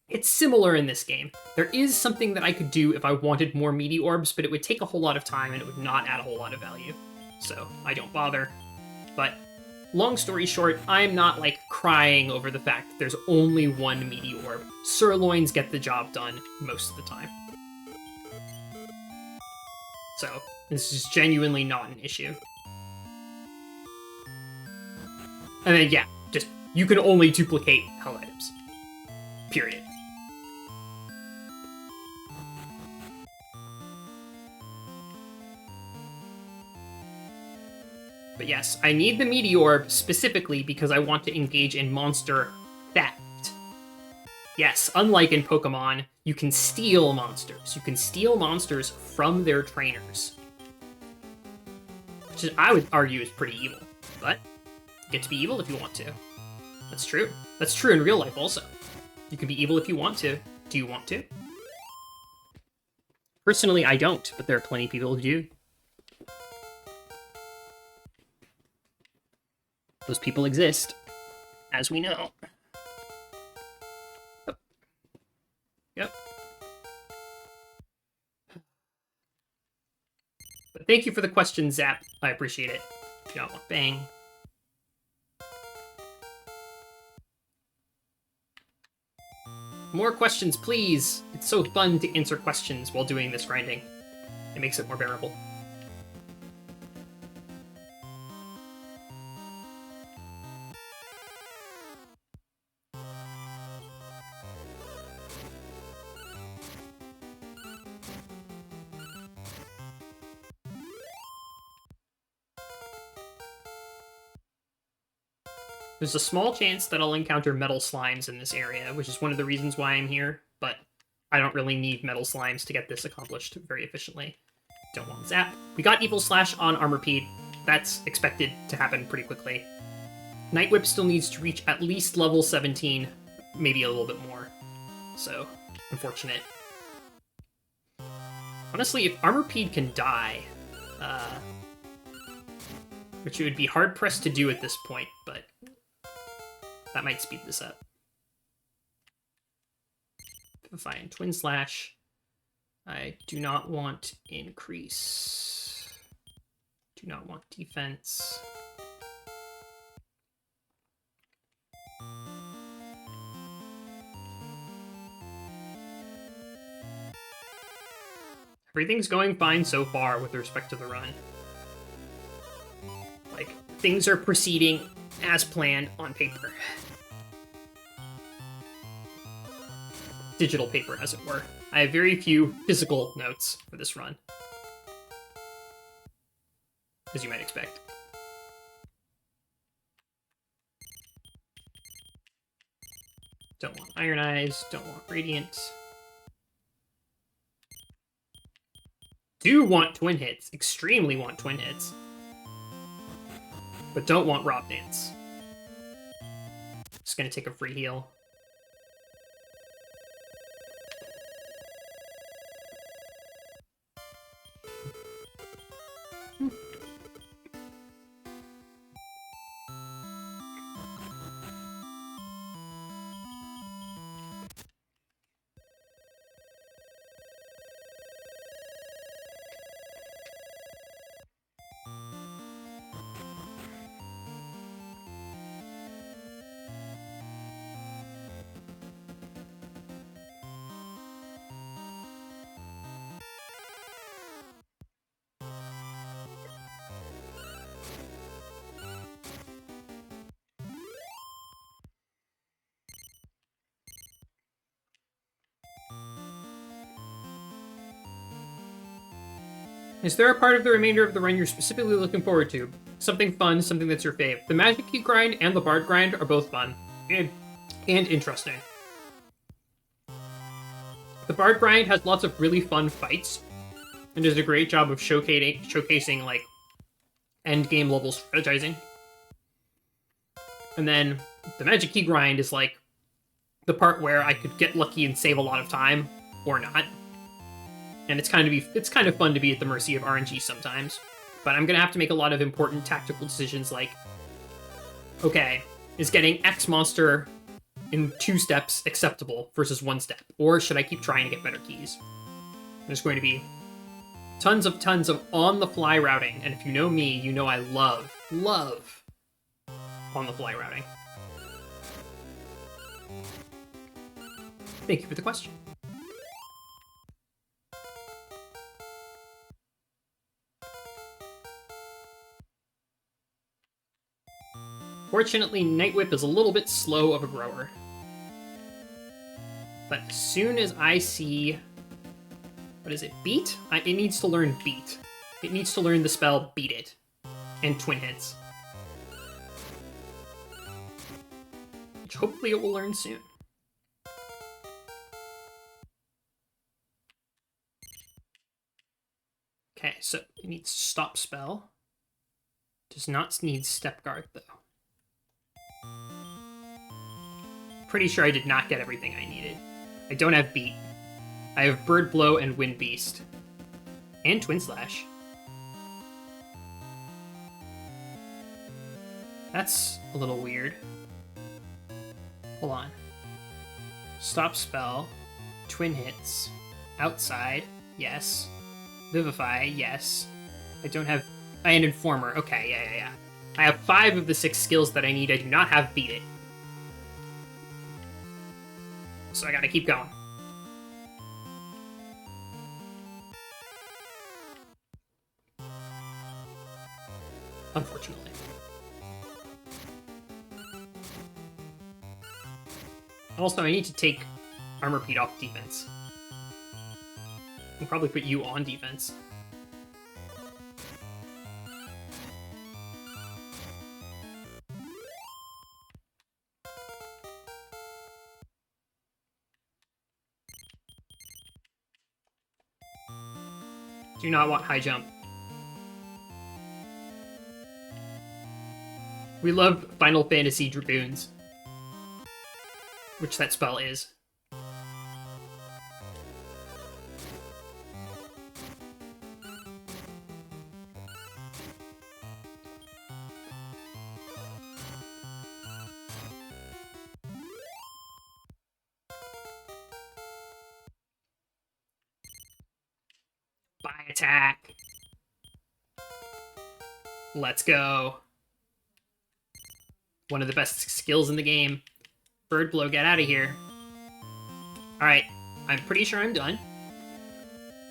It's similar in this game. There is something that I could do if I wanted more meaty orbs, but it would take a whole lot of time, and it would not add a whole lot of value. So I don't bother. But long story short, I'm not, like, crying over the fact that there's only one meaty orb. Sirloins get the job done most of the time. So, this is genuinely not an issue. And then, yeah, just, you can only duplicate hell items. Period. But yes, I need the meaty orb specifically because I want to engage in monster theft. Yes, unlike in Pokemon, you can steal monsters. You can steal monsters from their trainers. Which is, I would argue is pretty evil. But you get to be evil if you want to. That's true. That's true in real life also. You can be evil if you want to. Do you want to? Personally, I don't, but there are plenty of people who do. Those people exist, as we know. Yep. But thank you for the question, Zap. I appreciate it. Yeah, bang. More questions, please. It's so fun to answer questions while doing this grinding. It makes it more bearable. There's a small chance that I'll encounter metal slimes in this area, which is one of the reasons why I'm here, but I don't really need metal slimes to get this accomplished very efficiently. Don't want Zap. We got Evil Slash on Armorpede. That's expected to happen pretty quickly. Night Whip still needs to reach at least level 17, maybe a little bit more. So, unfortunate. Honestly, if Armorpede can die, which it would be hard-pressed to do at this point, but that might speed this up. Fine, Twin Slash. I do not want increase. Do not want defense. Everything's going fine so far with respect to the run. Like, things are proceeding as planned on paper. Digital paper, as it were. I have very few physical notes for this run, as you might expect. Don't want Iron Eyes, don't want Radiant. Do want Twin Hits, extremely want Twin Hits. But don't want Rob Dance. Just gonna take a free heal. Is there a part of the remainder of the run you're specifically looking forward to? Something fun, something that's your fave. The Magic Key grind and the Bard grind are both fun and interesting. The Bard grind has lots of really fun fights and does a great job of showcasing like end game level strategizing. And then the Magic Key grind is like the part where I could get lucky and save a lot of time or not. And it's kind of fun to be at the mercy of RNG sometimes. But I'm gonna have to make a lot of important tactical decisions like, okay, is getting X monster in 2 steps acceptable versus 1 step? Or should I keep trying to get better keys? There's going to be tons of on-the-fly routing, and if you know me, you know I love on-the-fly routing. Thank you for the question. Fortunately, Night Whip is a little bit slow of a grower. But as soon as I see... What is it? Beat? It needs to learn Beat. It needs to learn the spell Beat It. And Twin Hits. Which hopefully it will learn soon. Okay, so it needs Stop Spell. Does not need Step Guard, though. Pretty sure I did not get everything I needed. I don't have Beat. I have Bird Blow and Wind Beast. And Twin Slash. That's a little weird. Hold on. Stop Spell. Twin Hits. Outside. Yes. Vivify. Yes. I don't have... and Informer. Okay, yeah. I have 5 of the 6 skills that I need. I do not have Beat It. So I gotta keep going. Unfortunately. Also, I need to take Armor Pete off defense. I'll probably put you on defense. Do not want high jump. We love Final Fantasy Dragoons. Which that spell is. By attack. Let's go. One of the best skills in the game. Bird Blow, get out of here. Alright, I'm pretty sure I'm done.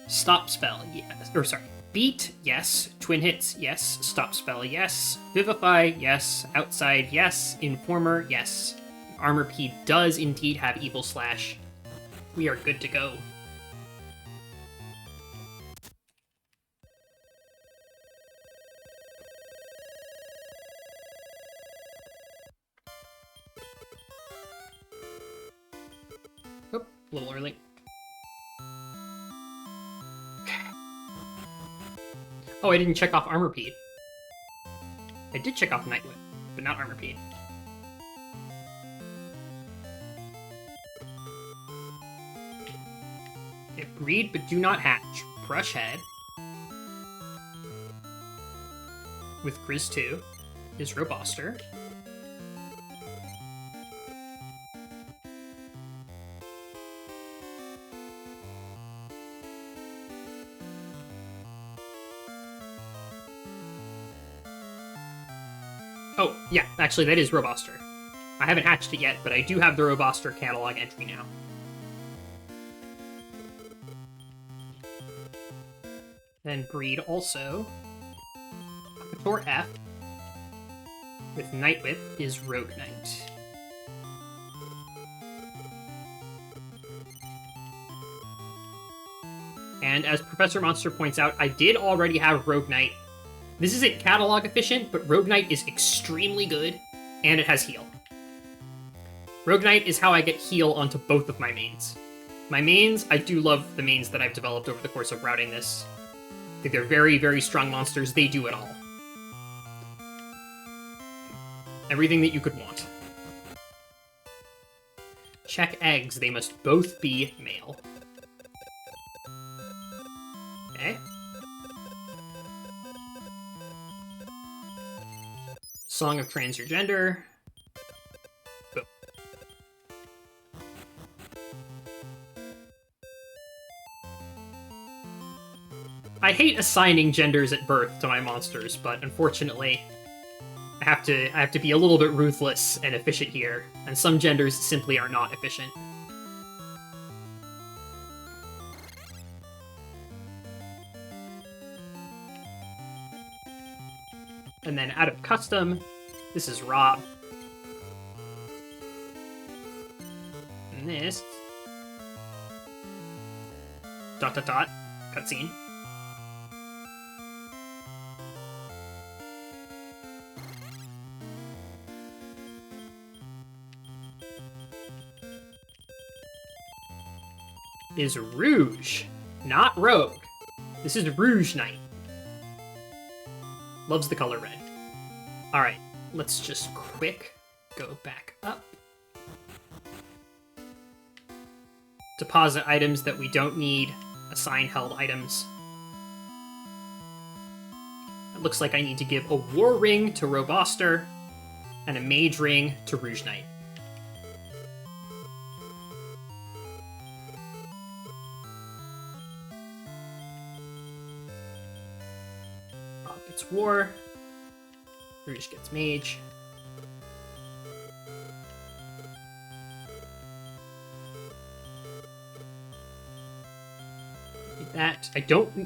Stop Spell, yes. Or sorry, Beat, yes. Twin Hits, yes. Stop Spell, yes. Vivify, yes. Outside, yes. Informer, yes. Armor P does indeed have Evil Slash. We are good to go. Oop, a little early. Oh, I didn't check off Armor Pede. I did check off Night Whip, but not Armor Pede. Okay, breed, but do not hatch. Brush Head. With Grizz 2 is Robuster. Oh, yeah, actually that is Robuster. I haven't hatched it yet, but I do have the Robuster catalog entry now. Then breed also. Or F with Night Whip is Rogue Knight. And as Professor Monster points out, I did already have Rogue Knight. This isn't catalog efficient, but Rogue Knight is extremely good, and it has heal. Rogue Knight is how I get heal onto both of my mains. My mains, I do love the mains that I've developed over the course of routing this. I think they're very, very strong monsters. They do it all. Everything that you could want. Check eggs. They must both be male. Okay. Song of Transgender. Boom. I hate assigning genders at birth to my monsters, but unfortunately, I have to be a little bit ruthless and efficient here, and some genders simply are not efficient. And then out of custom, this is Rob. And this... dot dot dot, cutscene. Is Rouge, not Rogue. This is Rouge Knight. Loves the color red. Alright, let's just quick go back up. Deposit items that we don't need. Assign held items. It looks like I need to give a War Ring to Roboster and a Mage Ring to Rouge Knight. Gets War. Rouge gets Mage. That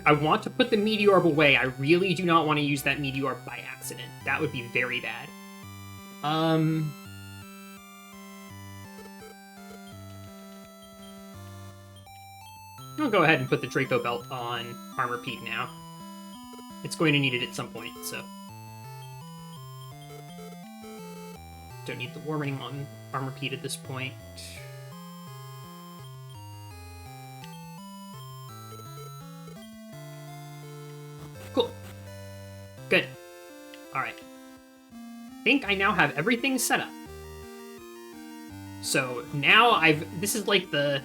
I want to put the Meteorb away. I really do not want to use that Meteorb by accident. That would be very bad. I'll go ahead and put the Draco Belt on Armor Pete now. It's going to need it at some point, so... Don't need the War Ring on Armor Pete at this point. Cool. Good. Alright. I think I now have everything set up. So now this is like the...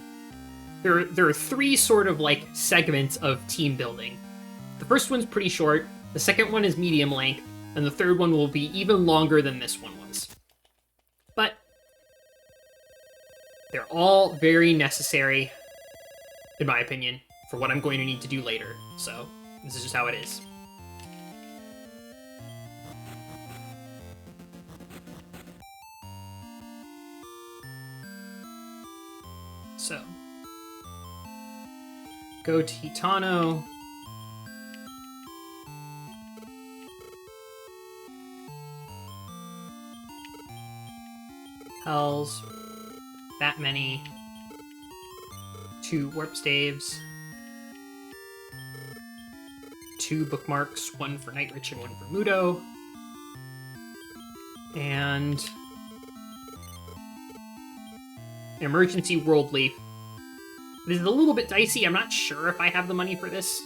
There are three sort of like segments of team building. The first one's pretty short, the second one is medium length, and the third one will be even longer than this one was. But they're all very necessary, in my opinion, for what I'm going to need to do later. So this is just how it is. So, go to Hitano. Hells, that many, 2 warp staves, 2 bookmarks, 1 for Night Rich and 1 for Mudo, and emergency world leaf. This is a little bit dicey. I'm not sure if I have the money for this.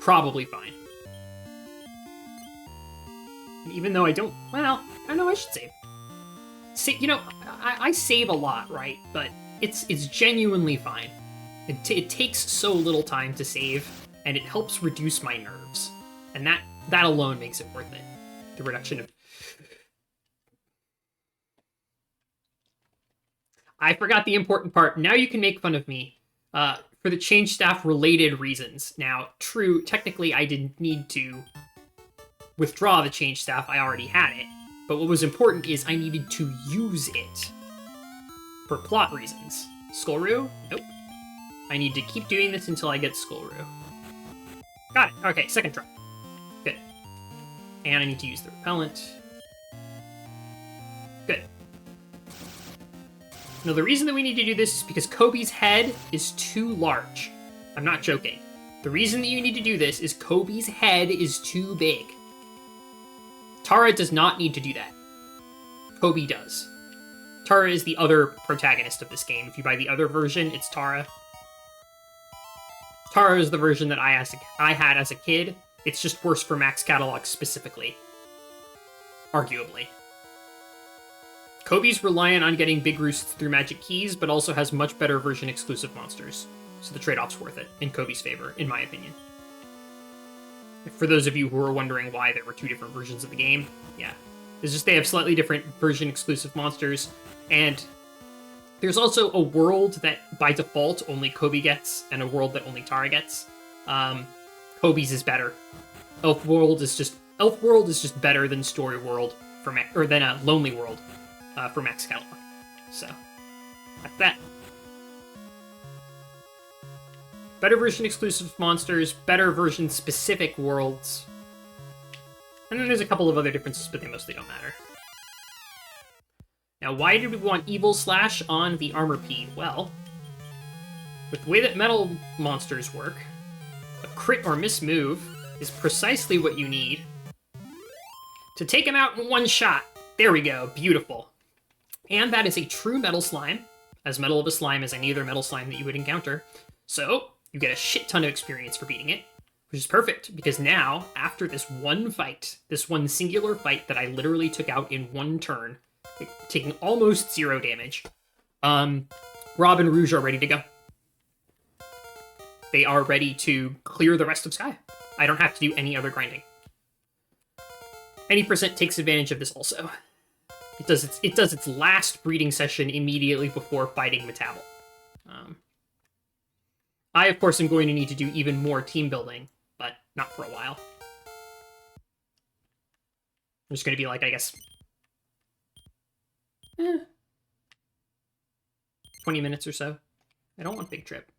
Probably fine. Even though I don't... Well, I know I should save. You know, I save a lot, right? But it's genuinely fine. It takes so little time to save, and it helps reduce my nerves. And that alone makes it worth it. The reduction of... I forgot the important part. Now you can make fun of me for the change staff related reasons. Now, true, technically I didn't need to withdraw the change staff, I already had it. But what was important is I needed to use it for plot reasons. Skullroo? Nope. I need to keep doing this until I get Skullroo. Got it. Okay, second try. Good. And I need to use the repellent. Good. Now, the reason that we need to do this is because Cobi's head is too large. I'm not joking. The reason that you need to do this is Cobi's head is too big. Tara does not need to do that. Cobi does. Tara is the other protagonist of this game. If you buy the other version, it's Tara. Tara is the version that I had as a kid. It's just worse for Max Catalog specifically. Arguably. Cobi's reliant on getting big roosts through magic keys, but also has much better version exclusive monsters. So the trade-off's worth it in Cobi's favor, in my opinion. For those of you who are wondering why there were 2 different versions of the game, yeah. It's just they have slightly different version-exclusive monsters, and there's also a world that, by default, only Cobi gets, and a world that only Tara gets. Cobi's is better. Elf World is just better than Story World than Lonely World for Max Catalog. So, that's that. Better version-exclusive monsters, better version-specific worlds. And then there's a couple of other differences, but they mostly don't matter. Now, why did we want Evil Slash on the Armor P? Well, with the way that metal monsters work, a crit or miss move is precisely what you need to take him out in one shot. There we go, beautiful. And that is a true metal slime, as metal of a slime as any other metal slime that you would encounter. So, you get a shit ton of experience for beating it, which is perfect, because now, after this one fight, this one singular fight that I literally took out in one turn, taking almost 0 damage, Rob and Rouge are ready to go. They are ready to clear the rest of Sky. I don't have to do any other grinding. Any percent takes advantage of this also. It does its last breeding session immediately before fighting Metabel. I, of course, am going to need to do even more team building, but not for a while. I'm just going to be like, I guess, 20 minutes or so. I don't want Big Trip.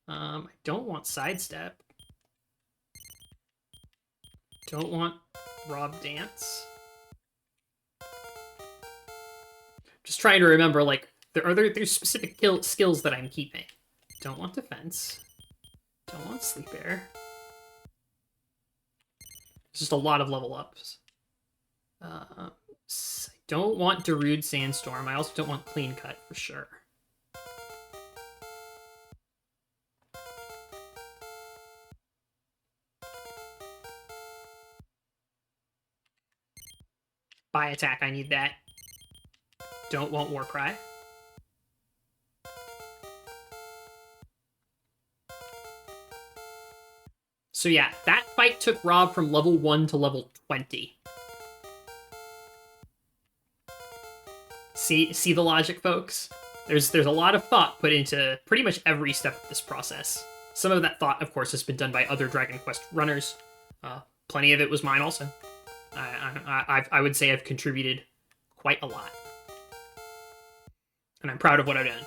I don't want Sidestep. Don't want Rob Dance. Just trying to remember, like, there's specific skills that I'm keeping. Don't want Defense. Don't want Sleep Air. It's just a lot of level ups. I don't want Darude Sandstorm. I also don't want Clean Cut for sure. By attack, I need that. Don't want Warcry. So yeah, that fight took Rob from level 1 to level 20. See the logic, folks? There's a lot of thought put into pretty much every step of this process. Some of that thought, of course, has been done by other Dragon Quest runners. Plenty of it was mine also. I would say I've contributed quite a lot. And I'm proud of what I've done.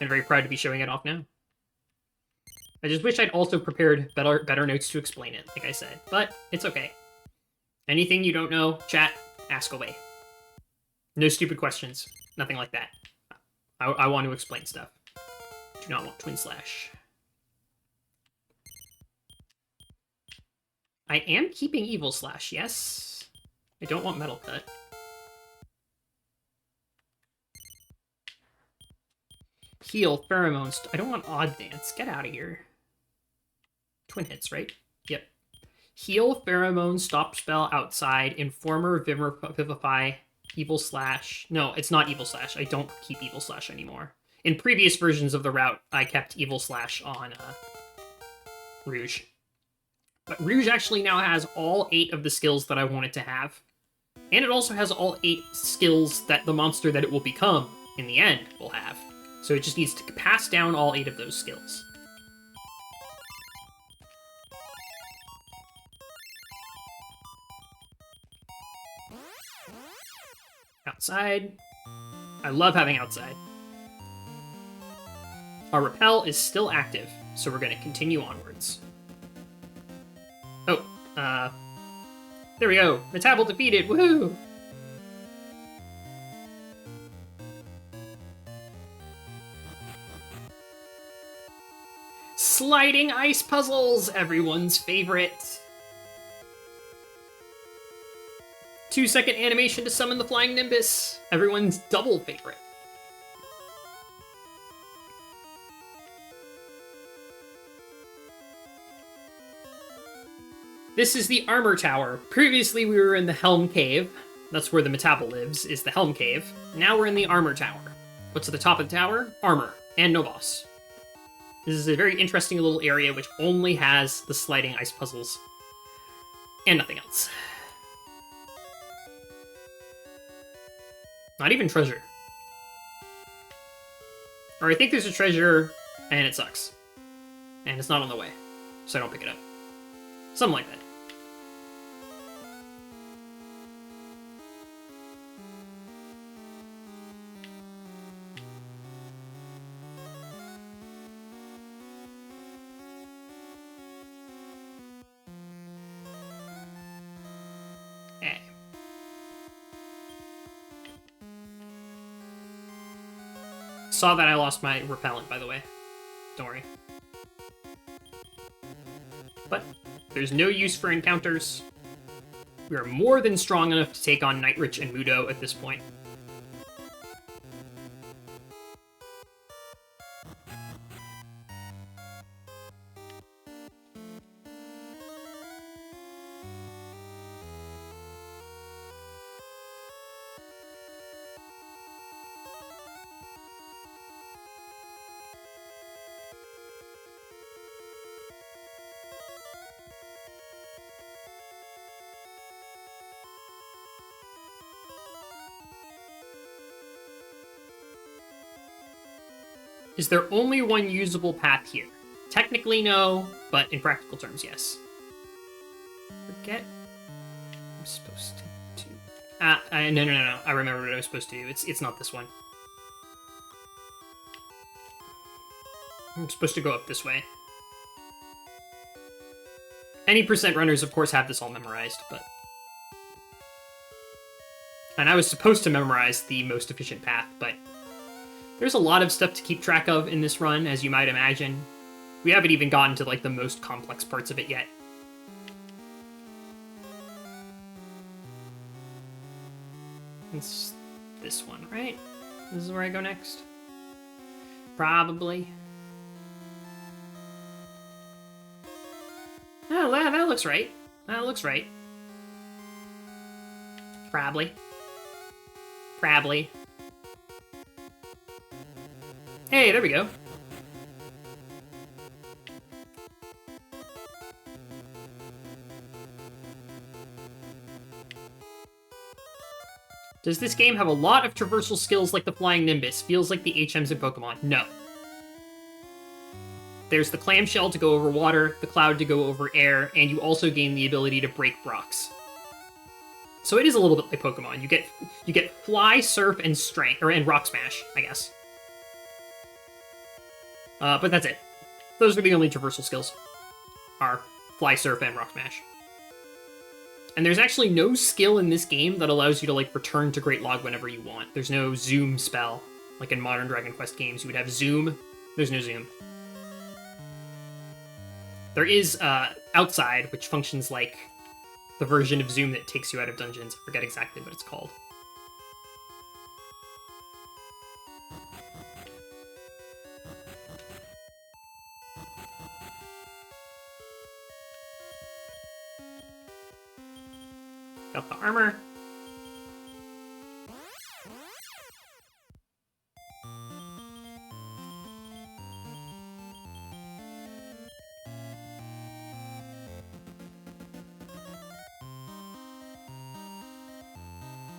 And very proud to be showing it off now. I just wish I'd also prepared better notes to explain it, like I said. But it's okay. Anything you don't know, chat, ask away. No stupid questions. Nothing like that. I want to explain stuff. Do not want Twin Slash. I am keeping Evil Slash, yes. I don't want Metal Cut. Heal, Pheromones. I don't want Odd Dance. Get out of here. Twin hits, right? Yep. Heal, Pheromone, Stop Spell, Outside, Informer, Vivify, Evil Slash. No, it's not Evil Slash. I don't keep Evil Slash anymore. In previous versions of the route, I kept Evil Slash on Rouge. But Rouge actually now has all 8 of the skills that I want it to have. And it also has all 8 skills that the monster that it will become, in the end, will have. So it just needs to pass down all 8 of those skills. Outside. I love having outside. Our repel is still active, so we're going to continue onwards. Oh, there we go. Metabel defeated, woohoo! Sliding ice puzzles, everyone's favorite. 2-second animation to summon the Flying Nimbus, everyone's double favorite. This is the Armor Tower. Previously we were in the Helm Cave. That's where the Metabel lives, is the Helm Cave. Now we're in the Armor Tower. What's at the top of the tower? Armor, and no boss. This is a very interesting little area which only has the sliding ice puzzles. And nothing else. Not even treasure. Or I think there's a treasure, and it sucks. And it's not on the way, so I don't pick it up. Something like that. Saw that I lost my repellent, by the way. Don't worry. But there's no use for encounters. We are more than strong enough to take on Nightrich and Mudo at this point. Is there only one usable path here? Technically, no, but in practical terms, yes. Forget I'm supposed to do... No. I remember what I was supposed to do. It's not this one. I'm supposed to go up this way. Any percent runners, of course, have this all memorized, but... And I was supposed to memorize the most efficient path, but... There's a lot of stuff to keep track of in this run, as you might imagine. We haven't even gotten to, like, the most complex parts of it yet. It's this one, right? This is where I go next? Probably. Oh, that looks right. That looks right. Probably. Hey, there we go. Does this game have a lot of traversal skills like the Flying Nimbus? Feels like the HMs in Pokemon. No. There's the clamshell to go over water, the cloud to go over air, and you also gain the ability to break rocks. So it is a little bit like Pokemon. You get Fly, Surf, and Strength, and Rock Smash, I guess. But that's it. Those are the only traversal skills. Are Fly, Surf, and Rock Smash. And there's actually no skill in this game that allows you to, like, return to Great Log whenever you want. There's no Zoom spell. Like in modern Dragon Quest games, you would have Zoom. There's no Zoom. There is, Outside, which functions like the version of Zoom that takes you out of dungeons. I forget exactly what it's called. Got the armor.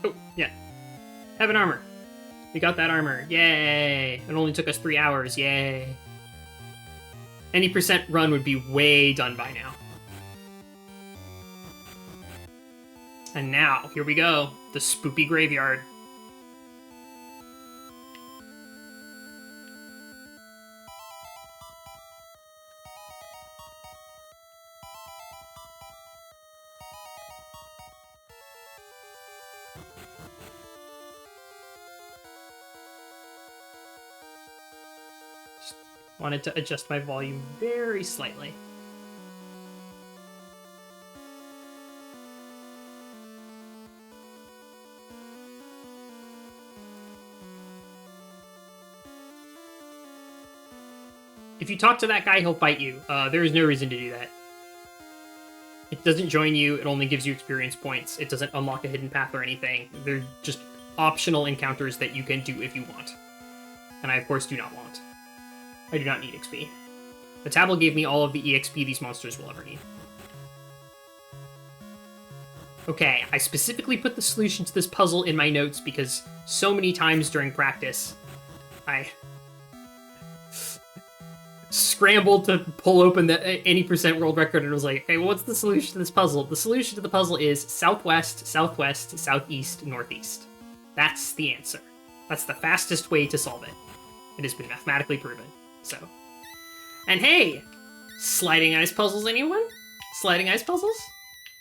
Oh, yeah. Have an armor. We got that armor. Yay! It only took us 3 hours. Yay. Any percent run would be way done by now. And now, here we go. The Spoopy Graveyard. Just wanted to adjust my volume very slightly. If you talk to that guy, he'll fight you. There is no reason to do that. It doesn't join you, it only gives you experience points. It doesn't unlock a hidden path or anything. They're just optional encounters that you can do if you want. And I, of course, do not want. I do not need XP. The tablet gave me all of the EXP these monsters will ever need. Okay, I specifically put the solution to this puzzle in my notes because so many times during practice, I scrambled to pull open the any percent world record and was like, okay, well, what's the solution to this puzzle? The solution to the puzzle is southwest, southwest, southeast, northeast. That's the answer. That's the fastest way to solve it. It has been mathematically proven. So, and hey, sliding ice puzzles, anyone? Sliding ice puzzles?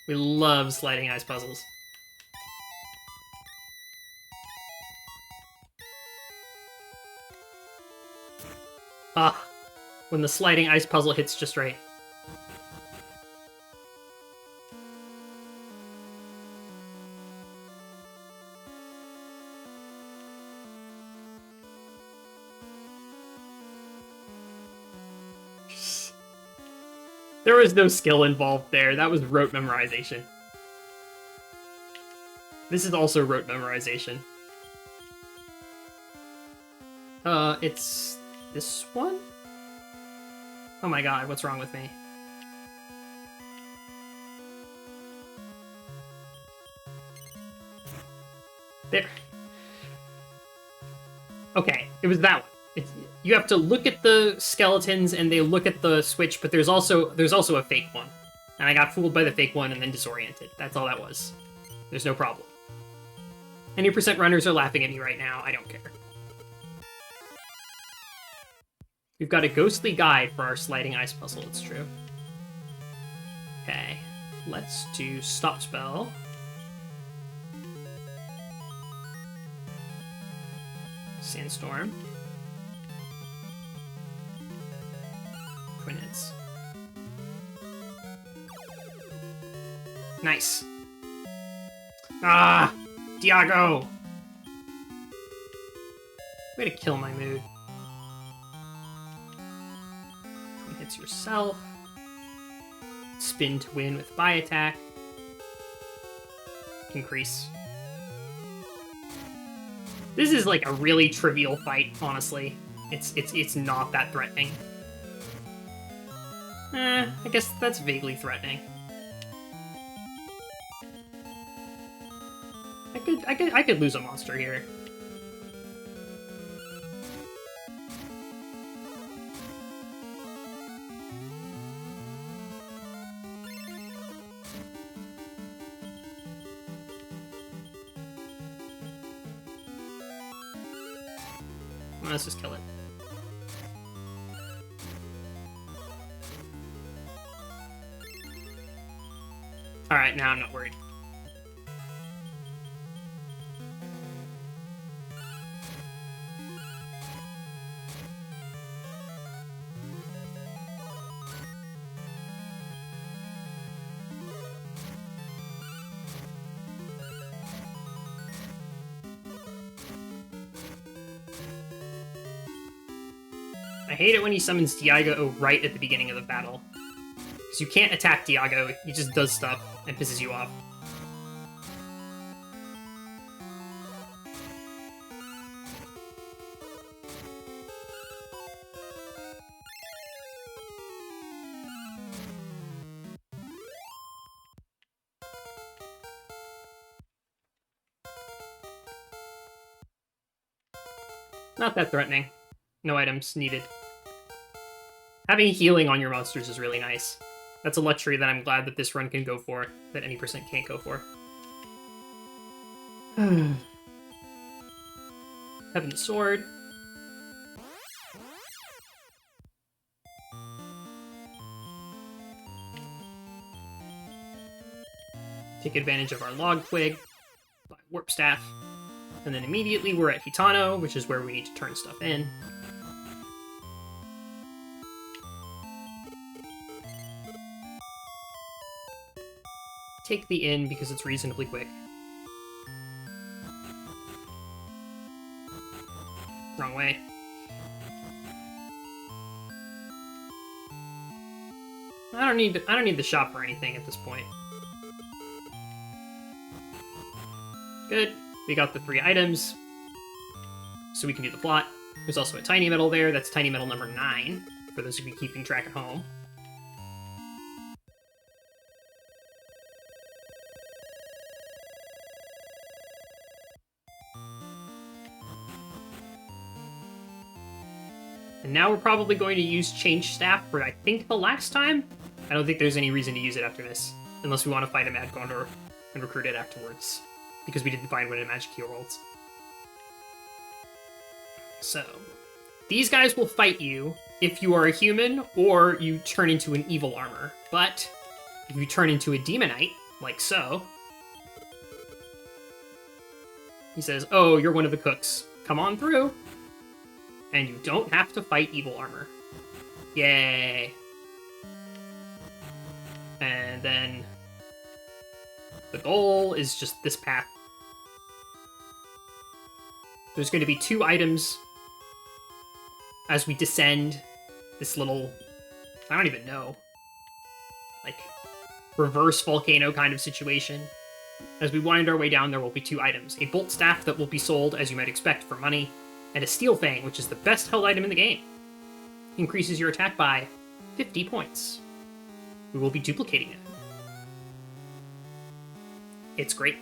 We love sliding ice puzzles. Ah, when the sliding ice puzzle hits just right. There was no skill involved there. That was rote memorization. This is also rote memorization. It's this one? Oh my god, what's wrong with me? There. Okay, it was that one. You have to look at the skeletons and they look at the switch, but there's also a fake one. And I got fooled by the fake one and then disoriented. That's all that was. There's no problem. Any percent runners are laughing at me right now. I don't care. We've got a ghostly guide for our sliding ice puzzle, it's true. Okay, let's do stop spell. Sandstorm. Twin hits. Nice. Ah! Diago! Way to kill my mood. Twin hits yourself. Spin to win with buy attack. Increase. This is like a really trivial fight, honestly. It's not that threatening. I guess that's vaguely threatening. I could lose a monster here. Let's just kill it. Alright, now I'm not worried. I hate it when he summons Diago right at the beginning of the battle. Because you can't attack Diago, he just does stuff and pisses you off. Not that threatening. No items needed. Having healing on your monsters is really nice. That's a luxury that I'm glad that this run can go for, that any percent can't go for. Heaven's Sword. Take advantage of our Log Twig, buy Warp Staff, and then immediately we're at Hitano, which is where we need to turn stuff in. Take the inn because it's reasonably quick. Wrong way. I don't need the shop or anything at this point. Good. We got the 3 items, so we can do the plot. There's also a tiny metal there. That's tiny metal number 9. for those of you keeping track at home. And now we're probably going to use change staff for, I think, the last time. I don't think there's any reason to use it after this, unless we want to fight a Mad Condor and recruit it afterwards, because we didn't find one in Magic Key Worlds. So, these guys will fight you if you are a human or you turn into an evil armor. But if you turn into a demonite, like so, he says, oh, you're one of the cooks. Come on through. And you don't have to fight evil armor. Yay. And then the goal is just this path. There's going to be 2 items as we descend this little, I don't even know, like, reverse volcano kind of situation. As we wind our way down, there will be 2 items. A bolt staff that will be sold, as you might expect, for money, and a steel fang, which is the best held item in the game. Increases your attack by 50 points. We will be duplicating it. It's great.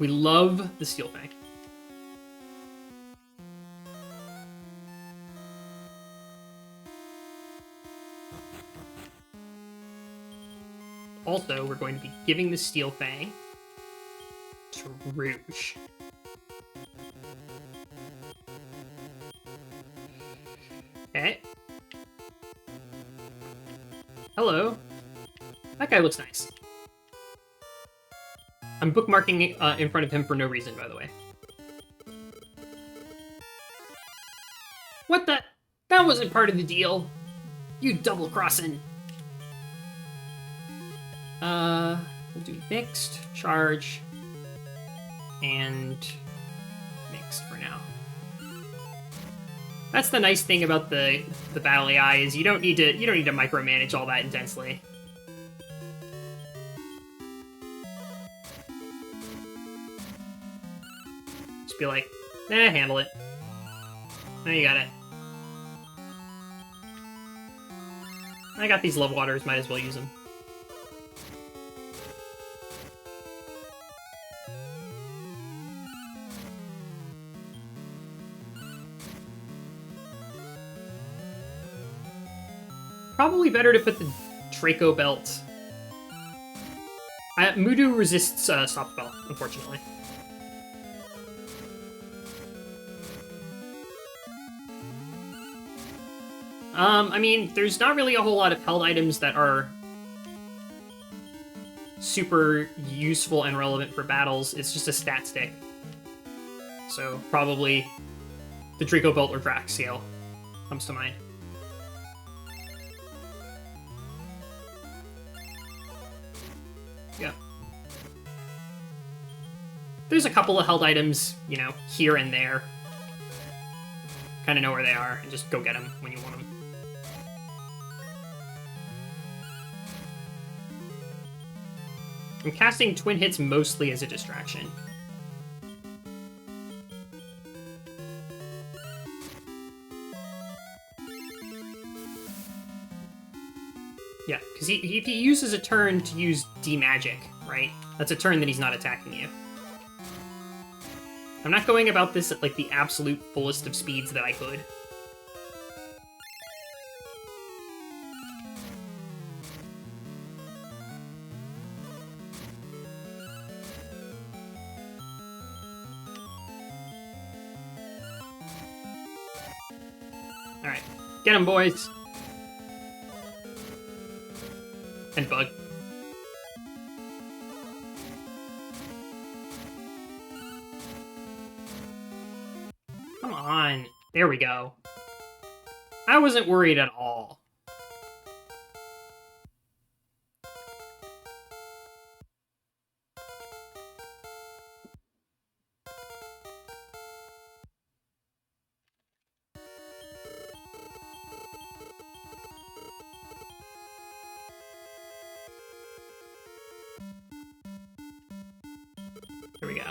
We love the steel fang. Also, we're going to be giving the steel fang to Rouge. Okay. Hello. That guy looks nice. I'm bookmarking in front of him for no reason, by the way. What the? That wasn't part of the deal. You double-crossing. We'll do mixed, charge, and mixed for now. That's the nice thing about the battle AI is you don't need to micromanage all that intensely. Just be like, handle it. Now you got it. I got these love waters, might as well use them. Probably better to put the Draco belt. Mudu resists stop spell, unfortunately. I mean, there's not really a whole lot of held items that are super useful and relevant for battles. It's just a stat stick. So probably the Draco belt or Draxiel comes to mind. Yeah. There's a couple of held items, you know, here and there. Kind of know where they are, and just go get them when you want them. I'm casting Twin Hits mostly as a distraction. Yeah, because if he uses a turn to use D-Magic, right? That's a turn that he's not attacking you. I'm not going about this at, like, the absolute fullest of speeds that I could. Alright, get him, boys! And Bug. Come on. There we go. I wasn't worried at all. Here we go.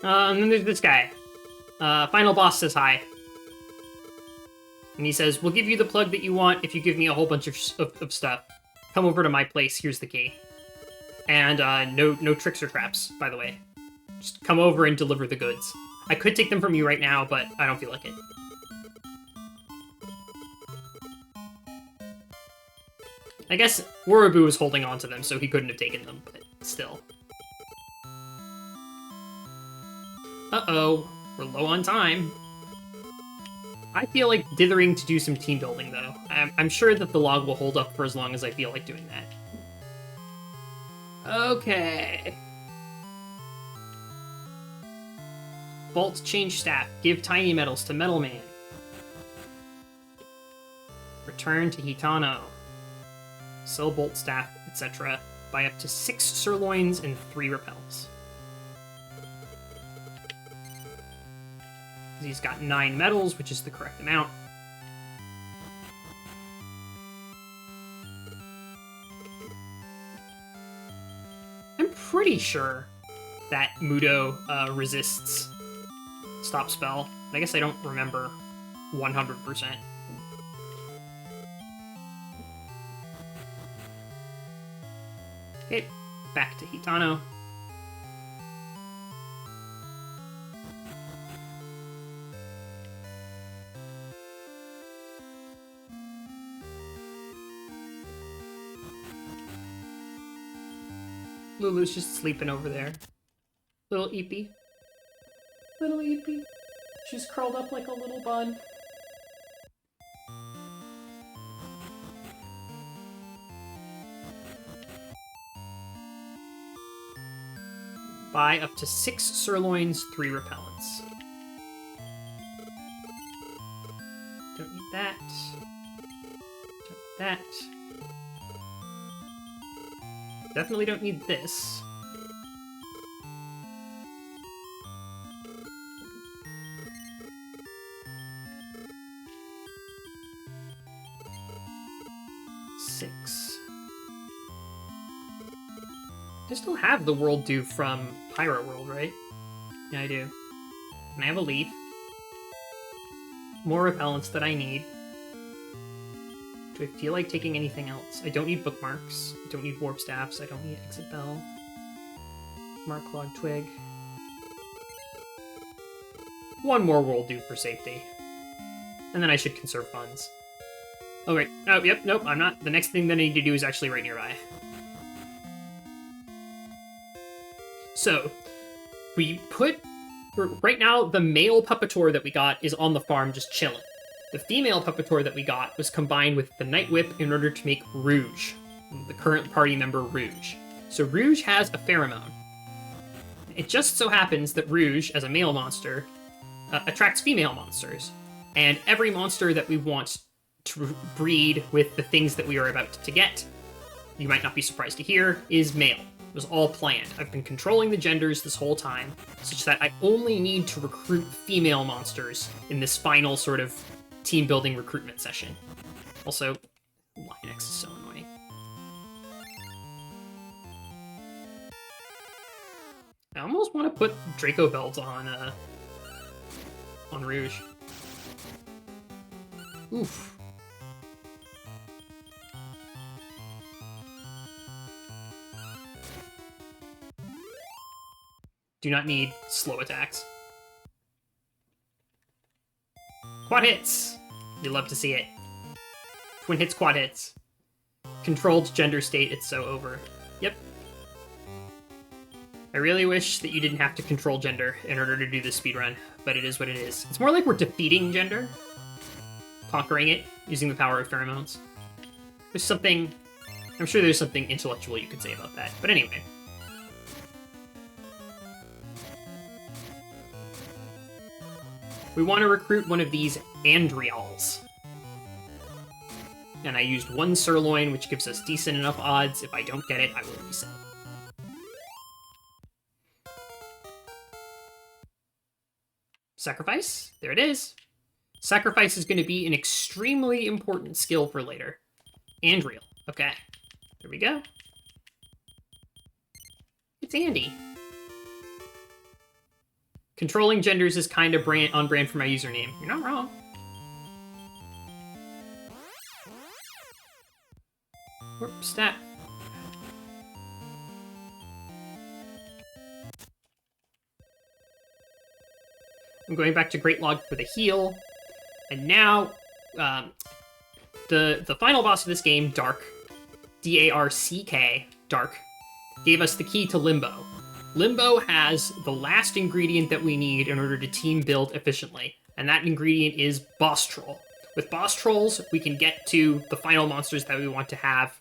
And then there's this guy. Final boss says hi. And he says, we'll give you the plug that you want if you give me a whole bunch of stuff. Come over to my place, here's the key. And no tricks or traps, by the way. Just come over and deliver the goods. I could take them from you right now, but I don't feel like it. I guess Warabu was holding on to them, so he couldn't have taken them, but still. Uh-oh, we're low on time. I feel like dithering to do some team building, though. I'm sure that the log will hold up for as long as I feel like doing that. Okay. Bolt change staff. Give tiny metals to Metal Man. Return to Hitano. Sell bolt staff, etc. Buy up to 6 sirloins and 3 repels. He's got 9 metals, which is the correct amount. I'm pretty sure that Mudo resists stop spell. I guess I don't remember 100%. Okay, back to Hitano. Lulu's just sleeping over there. Little Eepy. Little Eepy. She's curled up like a little bun. Buy up to 6 sirloins, 3 repellents. Don't need that. Don't need that. Definitely don't need this. I still have the world due from Pyro World, right? Yeah, I do. And I have a leaf. More repellents that I need. Do I feel like taking anything else? I don't need bookmarks. I don't need warp staffs. I don't need exit bell. Mark log twig. One more world due for safety. And then I should conserve funds. Oh, wait. Oh, yep, nope, I'm not. The next thing that I need to do is actually right nearby. So, we put... Right now, the male puppeteer that we got is on the farm just chilling. The female puppeteer that we got was combined with the Night Whip in order to make Rouge, the current party member Rouge. So Rouge has a pheromone. It just so happens that Rouge, as a male monster, attracts female monsters. And every monster that we want to breed with the things that we are about to get, you might not be surprised to hear, is male. It was all planned. I've been controlling the genders this whole time, such that I only need to recruit female monsters in this final sort of team building recruitment session. Also, Lionx is so annoying. I almost want to put Draco Belt on Rouge. Oof. Do not need slow attacks. Quad hits! You love to see it. Twin hits, quad hits. Controlled gender state, it's so over. Yep. I really wish that you didn't have to control gender in order to do this speedrun, but it is what it is. It's more like we're defeating gender. Conquering it, using the power of pheromones. There's something... I'm sure there's something intellectual you could say about that, but anyway. We want to recruit one of these Andrials. And I used 1 sirloin, which gives us decent enough odds. If I don't get it, I will reset. Sacrifice? There it is. Sacrifice is going to be an extremely important skill for later. Andrial. Okay. There we go. It's Andy. Controlling genders is kind of on brand for my username. You're not wrong. Whoop, stat. I'm going back to Great Log for the heal. And now, the final boss of this game, Darck, D-A-R-C-K, Darck, gave us the key to Limbo. Limbo has the last ingredient that we need in order to team build efficiently, and that ingredient is Boss Troll. With Boss Trolls, we can get to the final monsters that we want to have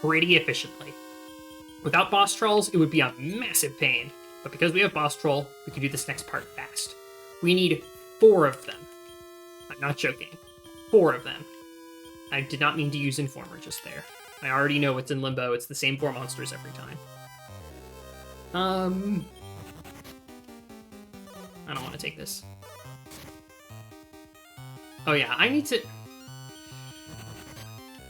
pretty efficiently. Without Boss Trolls, it would be a massive pain, but because we have Boss Troll, we can do this next part fast. We need 4 of them. I'm not joking. 4 of them. I did not mean to use Informer just there. I already know what's in Limbo. It's the same 4 monsters every time. I don't want to take this. Oh yeah, I need to...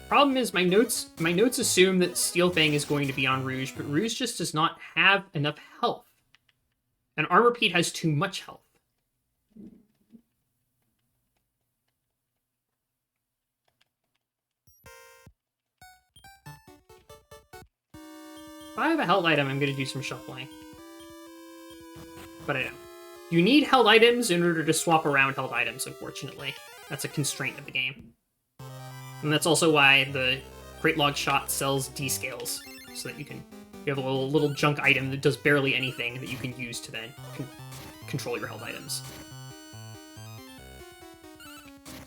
Problem is, my notes assume that Steel Fang is going to be on Rouge, but Rouge just does not have enough health. And Armor Pete has too much health. If I have a held item, I'm going to do some shuffling. But I don't. You need held items in order to swap around held items, unfortunately. That's a constraint of the game. And that's also why the Great Log Shot sells D-scales, so that you have a little junk item that does barely anything that you can use to then control your held items.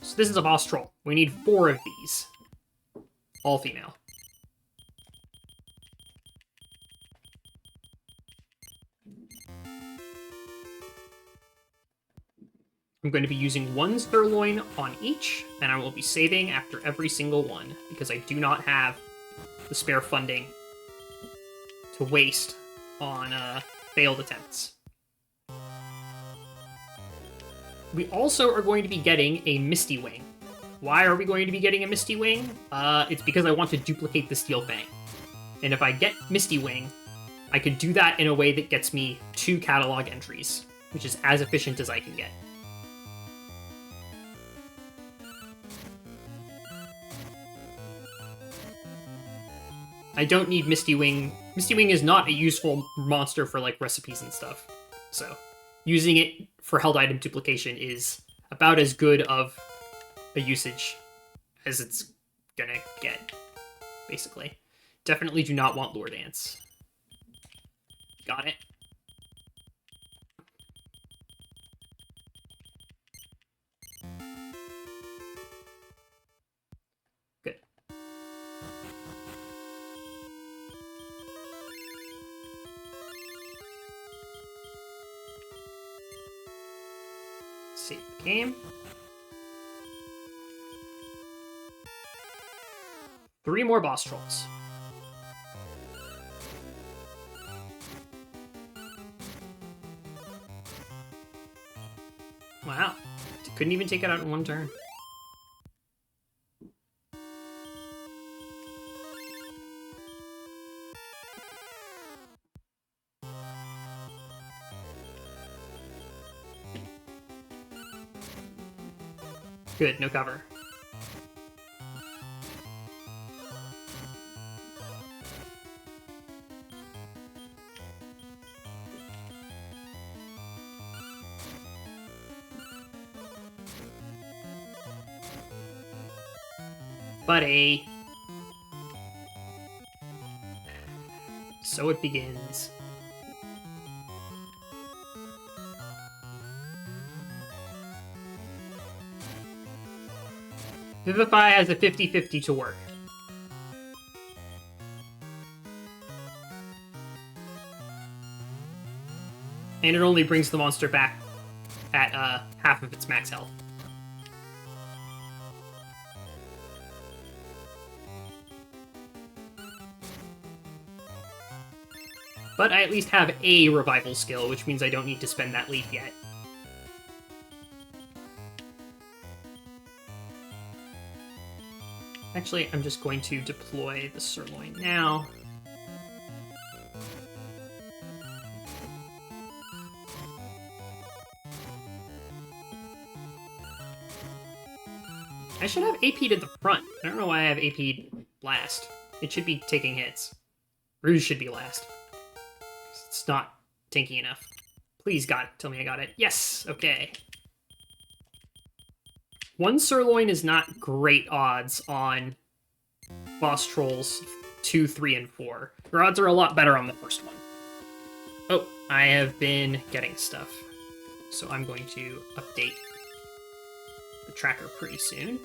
So this is a boss troll. We need 4 of these. All female. I'm going to be using 1 sirloin on each, and I will be saving after every single one, because I do not have the spare funding to waste on failed attempts. We also are going to be getting a Misty Wing. Why are we going to be getting a Misty Wing? It's because I want to duplicate the Steel Fang. And if I get Misty Wing, I could do that in a way that gets me 2 catalog entries, which is as efficient as I can get. I don't need Misty Wing. Misty Wing is not a useful monster for, like, recipes and stuff. So, using it for held item duplication is about as good of a usage as it's gonna get, basically. Definitely do not want Lure Dance. Got it. Good. Save the game. 3 more boss trolls. Wow. Couldn't even take it out in 1 turn. Good, no cover. Buddy. So it begins. Vivify has a 50-50 to work. And it only brings the monster back at half of its max health. But I at least have a revival skill, which means I don't need to spend that leaf yet. Actually, I'm just going to deploy the sirloin now. I should have AP'd at the front. I don't know why I have AP'd last. It should be taking hits. Rouge should be last. It's not tanky enough. Please, God, tell me I got it. Yes! Okay. 1 sirloin is not great odds on boss trolls 2, 3, and 4. Your odds are a lot better on the first one. Oh, I have been getting stuff. So I'm going to update the tracker pretty soon.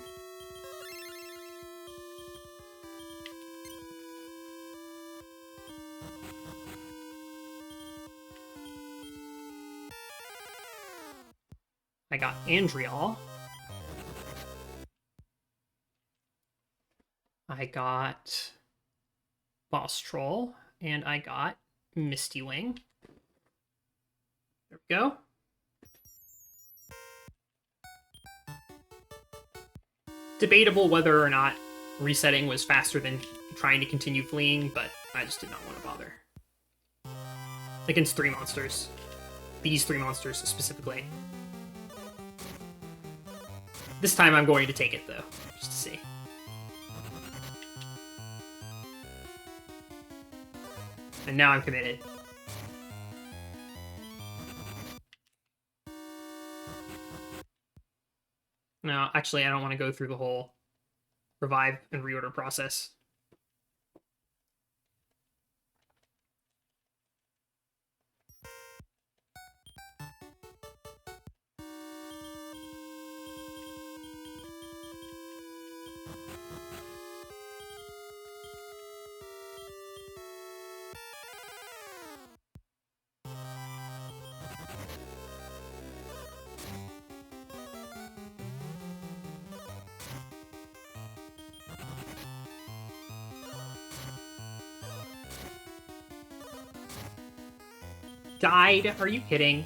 I got Andriol. I got Boss Troll, and I got Misty Wing. There we go. Debatable whether or not resetting was faster than trying to continue fleeing, but I just did not want to bother. Against 3 monsters. These 3 monsters specifically. This time I'm going to take it, though, just to see. And now I'm committed. No, actually, I don't want to go through the whole revive and reorder process. Died? Are you kidding?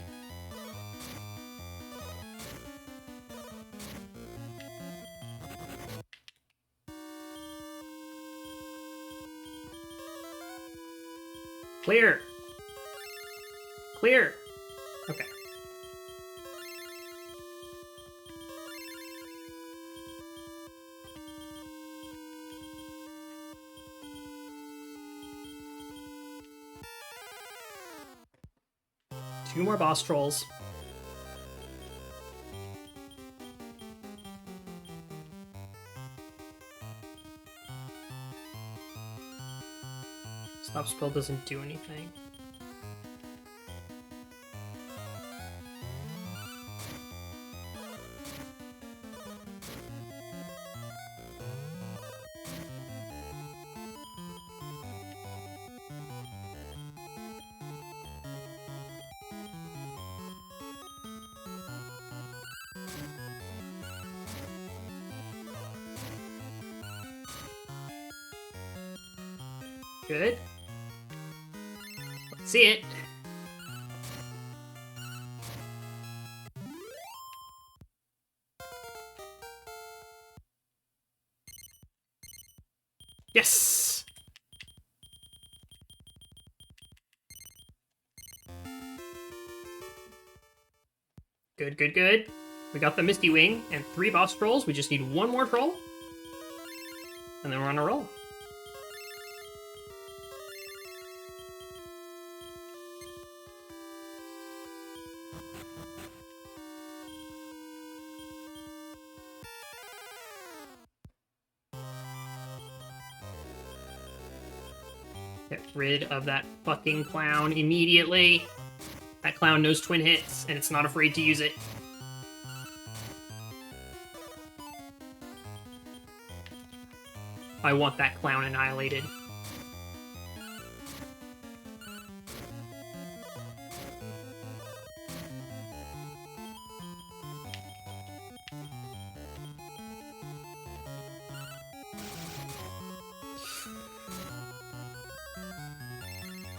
Clear. Clear. Okay. Two more boss trolls. Stop spell doesn't do anything. Good. Let's see it. Yes! Good, good, good. We got the Misty Wing and 3 boss trolls. We just need 1 more troll. And then we're on a roll. Get rid of that fucking clown immediately. That clown knows twin hits, and it's not afraid to use it. I want that clown annihilated.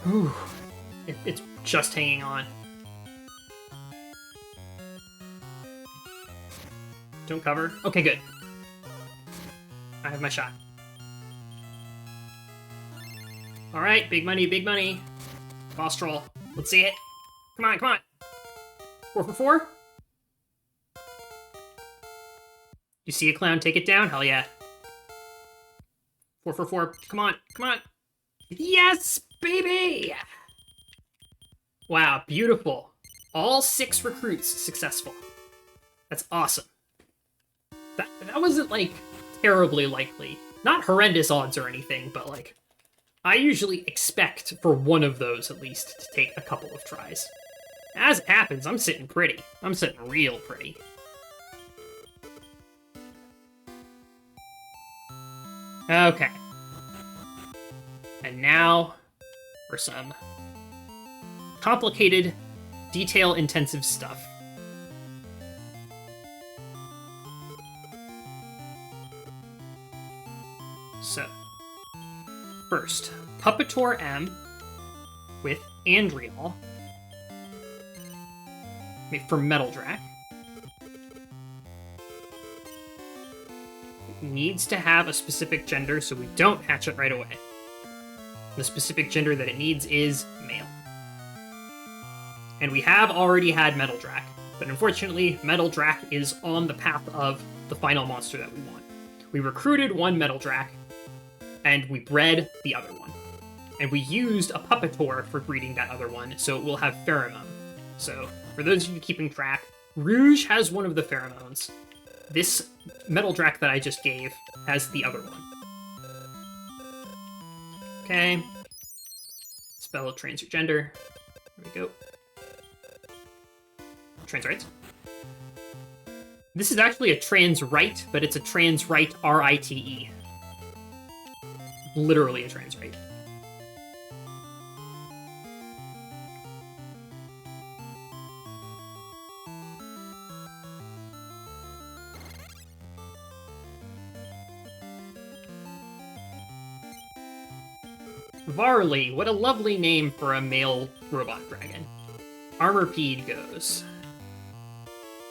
Whew. It's just hanging on. Don't cover. Okay, good. I have my shot. Alright, big money, big money. Boss troll. Let's see it. Come on, come on. 4 for 4? You see a clown, take it down? Hell yeah. 4. Come on, come on. Yes, baby! Wow, beautiful. All 6 recruits successful. That's awesome. That wasn't, like, terribly likely. Not horrendous odds or anything, but, like, I usually expect for one of those, at least, to take a couple of tries. As it happens, I'm sitting pretty. I'm sitting real pretty. Okay. And now for some complicated, detail-intensive stuff. So, first, Puppetor M with Andriel for Metal Darck. It needs to have a specific gender, so we don't hatch it right away. The specific gender that it needs is male. And we have already had Metal Darck, but unfortunately, Metal Darck is on the path of the final monster that we want. We recruited one Metal Darck, and we bred the other one. And we used a Puppetor for breeding that other one, so it will have pheromone. So, for those of you keeping track, Rouge has one of the pheromones. This Metal Darck that I just gave has the other one. Okay. Spell transfer gender. There we go. Trans rights. This is actually a trans right, but it's a trans right RITE. Literally a trans right. Varley, what a lovely name for a male robot dragon. Armorpeed goes.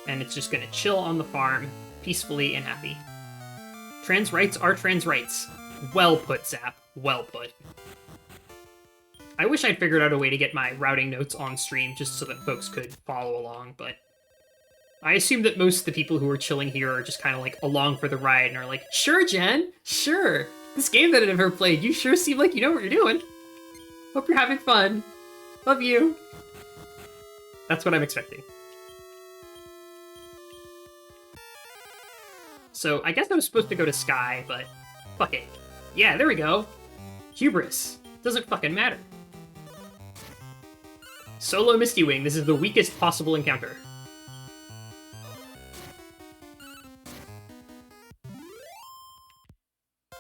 And it's just gonna chill on the farm, peacefully and happy. Trans rights are trans rights. Well put, Zap. Well put. I wish I'd figured out a way to get my routing notes on stream just so that folks could follow along, but I assume that most of the people who are chilling here are just kind of like along for the ride and are like, sure, Jen, sure. This game that I've never played, you sure seem like you know what you're doing. Hope you're having fun. Love you. That's what I'm expecting. So I guess I was supposed to go to Sky, but fuck it. Yeah, there we go. Hubris. Doesn't fucking matter. Solo Misty Wing. This is the weakest possible encounter.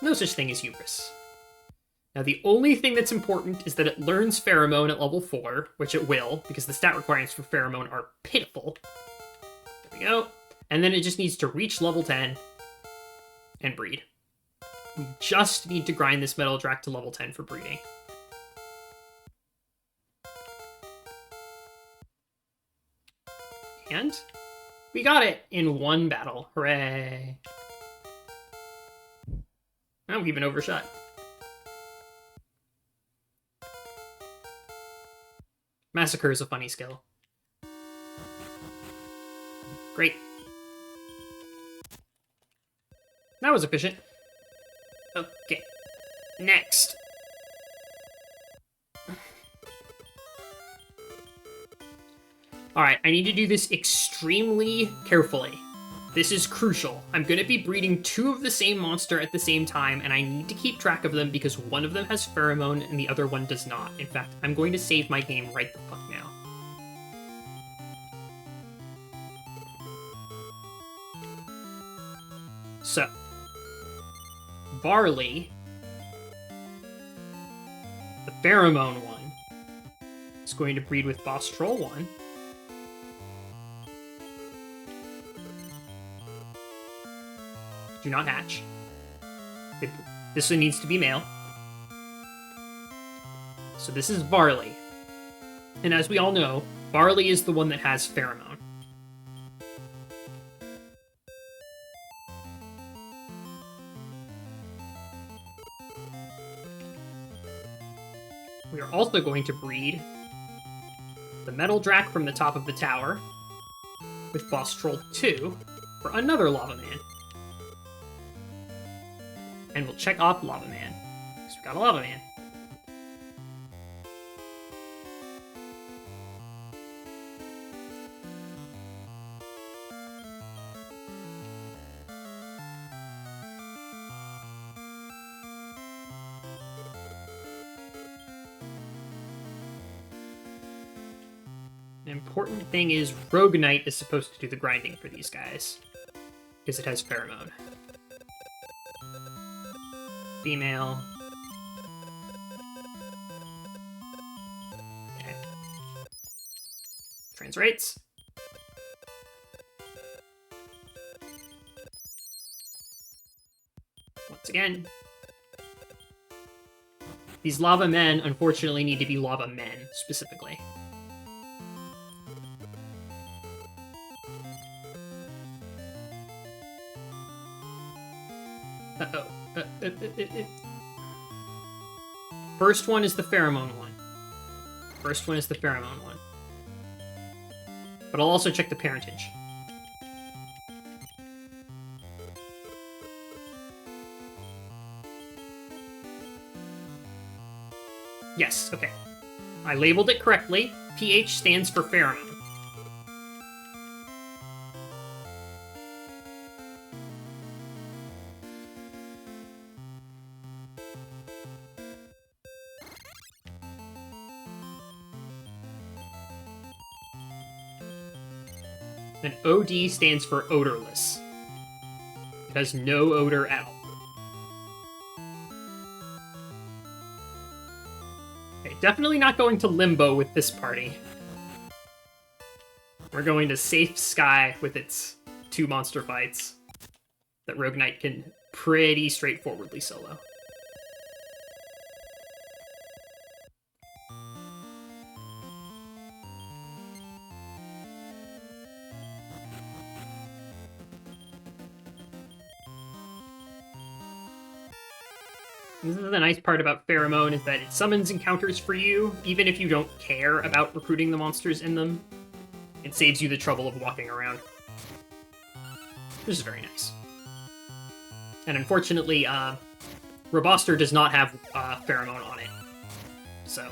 No such thing as hubris. Now, the only thing that's important is that it learns Pheromone at level 4, which it will, because the stat requirements for Pheromone are pitiful. There we go. And then it just needs to reach level 10 and breed. We just need to grind this Metal Darck to level 10 for breeding. And we got it in one battle. Hooray! Oh, we've been overshot. Massacre is a funny skill. Great. That was efficient. Okay. Next. Alright, I need to do this extremely carefully. This is crucial. I'm going to be breeding 2 of the same monster at the same time, and I need to keep track of them because one of them has pheromone and the other one does not. In fact, I'm going to save my game right the fuck now. So, Barley, the pheromone one, is going to breed with Boss Troll 1. Do not hatch. This one needs to be male. So this is Barley. And as we all know, Barley is the one that has pheromone. We are also going to breed the Metal Darck from the top of the tower with Boss Troll 2 for another Lava Man. And we'll check off Lava Man. Because we got a Lava Man. An important thing is Rogue Knight is supposed to do the grinding for these guys. Because it has pheromone. Female. Okay. Trans rates. Once again. These lava men, unfortunately, need to be lava men, specifically. Uh-oh. First one is the pheromone one. First one is the pheromone one. But I'll also check the parentage. Yes, okay. I labeled it correctly. pH stands for pheromone. And OD stands for odorless. It has no odor at all. Okay, definitely not going to Limbo with this party. We're going to Safe Sky with its 2 monster fights that Rogue Knight can pretty straightforwardly solo. This is the nice part about Pheromone, is that it summons encounters for you, even if you don't care about recruiting the monsters in them. It saves you the trouble of walking around. This is very nice. And unfortunately, Roboster does not have Pheromone on it. So,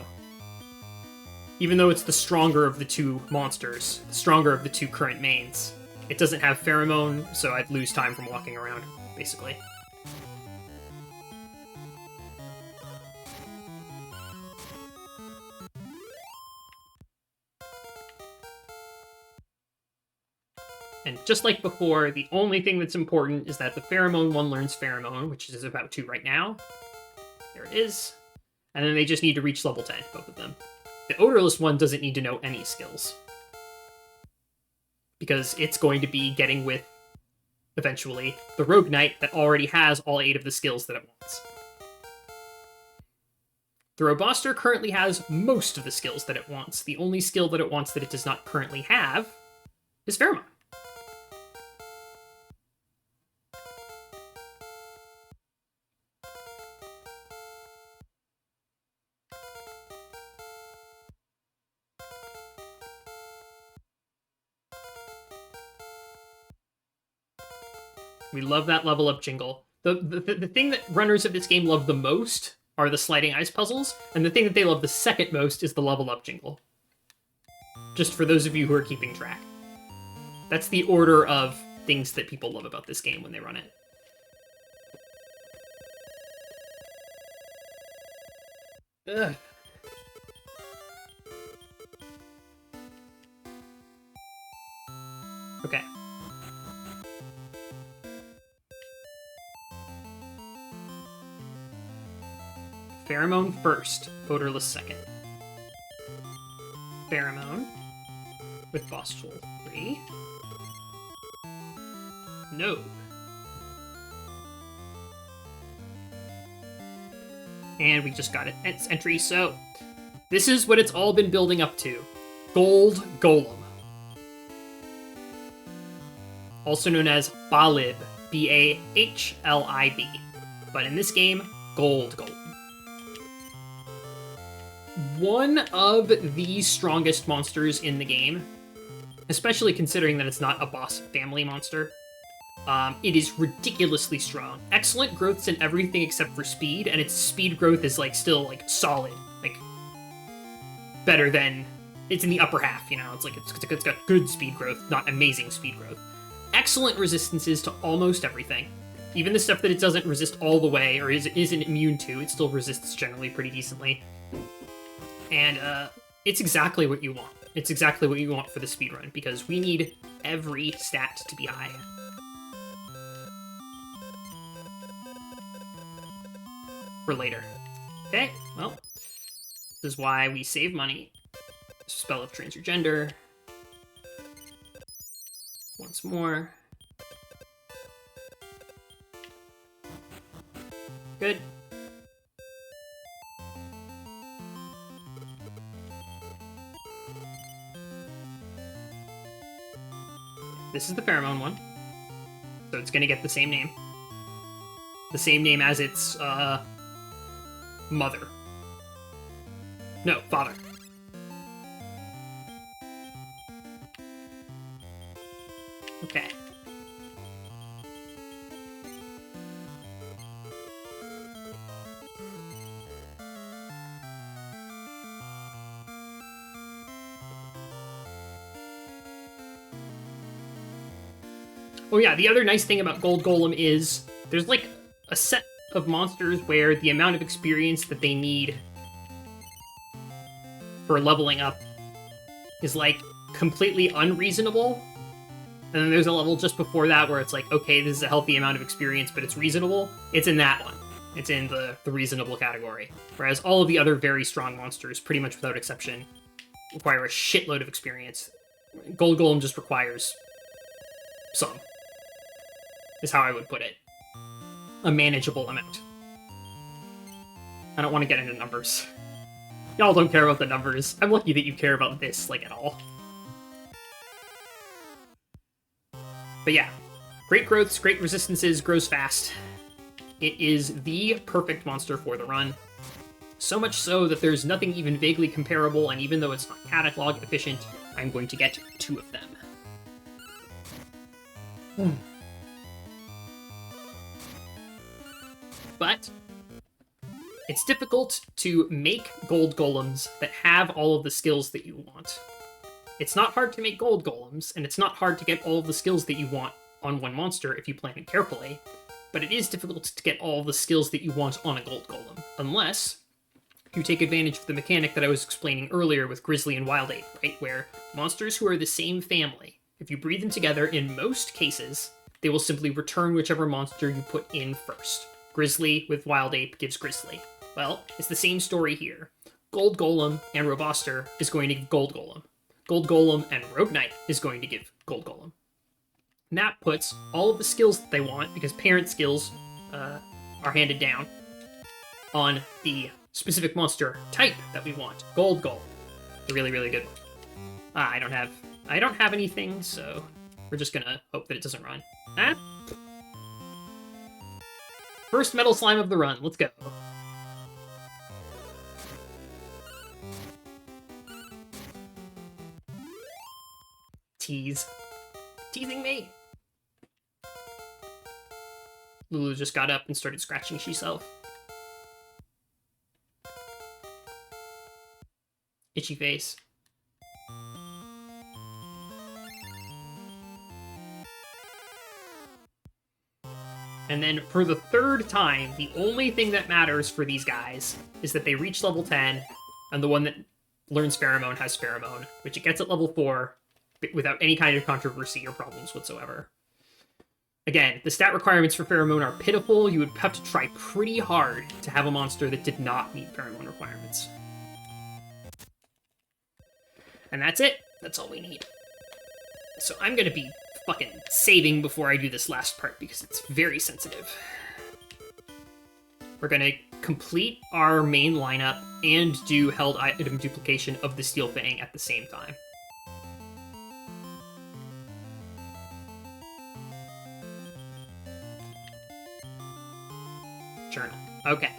even though it's the stronger of the 2 monsters, the stronger of the 2 current mains, it doesn't have Pheromone, so I'd lose time from walking around, basically. And just like before, the only thing that's important is that the Pheromone one learns Pheromone, which is about 2 right now. There it is. And then they just need to reach level 10, both of them. The Odorless one doesn't need to know any skills. Because it's going to be getting with, eventually, the Rogue Knight that already has all 8 of the skills that it wants. The Roboster currently has most of the skills that it wants. The only skill that it wants that it does not currently have is Pheromone. We love that level up jingle. The thing that runners of this game love the most are the sliding ice puzzles, and the thing that they love the second most is the level up jingle. Just for those of you who are keeping track. That's the order of things that people love about this game when they run it. Ugh. Okay. Pheromone first, Odorless second. Pheromone with Boss Tool 3. No. And we just got its entry, so this is what it's all been building up to. GoldGolem. Also known as Balib, B-A-H-L-I-B. But in this game, GoldGolem. One of the strongest monsters in the game, especially considering that it's not a boss family monster. It is ridiculously strong. Excellent growths in everything except for speed, and its speed growth is like still like solid, like better than it's in the upper half. You know, it's like it's got good speed growth, not amazing speed growth. Excellent resistances to almost everything, even the stuff that it doesn't resist all the way or isn't immune to. It still resists generally pretty decently, and it's exactly what you want. It's exactly what you want for the speedrun because we need every stat to be high. For later. Okay, well, this is why we save money. Spell of Transgender. Once more. Good. This is the pheromone one. So it's gonna get the same name. The same name as its, mother. No, father. Okay. Oh yeah, the other nice thing about GoldGolem is there's like a set of monsters where the amount of experience that they need for leveling up is like completely unreasonable. And then there's a level just before that where it's like, okay, this is a healthy amount of experience, but it's reasonable. It's in that one. It's in the reasonable category. Whereas all of the other very strong monsters, pretty much without exception, require a shitload of experience. GoldGolem just requires some, is how I would put it. A manageable amount. I don't want to get into numbers. Y'all don't care about the numbers. I'm lucky that you care about this, like, at all. But yeah, great growths, great resistances, grows fast. It is the perfect monster for the run. So much so that there's nothing even vaguely comparable, and even though it's not catalog efficient, I'm going to get 2 of them. But it's difficult to make gold golems that have all of the skills that you want. It's not hard to make gold golems, and it's not hard to get all of the skills that you want on one monster if you plan it carefully, but it is difficult to get all the skills that you want on a gold golem, unless you take advantage of the mechanic that I was explaining earlier with Grizzly and Wild Ape, right? Where monsters who are the same family, if you breed them together, in most cases, they will simply return whichever monster you put in first. Grizzly with Wild Ape gives Grizzly. Well, it's the same story here. Gold Golem and Robuster is going to give Gold Golem. Gold Golem and Rogue Knight is going to give Gold Golem. And that puts all of the skills that they want, because parent skills are handed down, on the specific monster type that we want. Gold Golem. A really, really good one. I don't have anything, so we're just gonna hope that it doesn't run. Ah. First Metal Slime of the run. Let's go. Tease. Teasing me. Lulu just got up and started scratching herself. Itchy face. And then for the 3rd time, the only thing that matters for these guys is that they reach level 10, and the one that learns Pheromone has Pheromone, which it gets at level 4 without any kind of controversy or problems whatsoever. Again, the stat requirements for Pheromone are pitiful. You would have to try pretty hard to have a monster that did not meet Pheromone requirements. And that's it. That's all we need. So I'm gonna be fucking saving before I do this last part because it's very sensitive. We're gonna complete our main lineup and do held item duplication of the Steel Fang at the same time. Journal. Okay,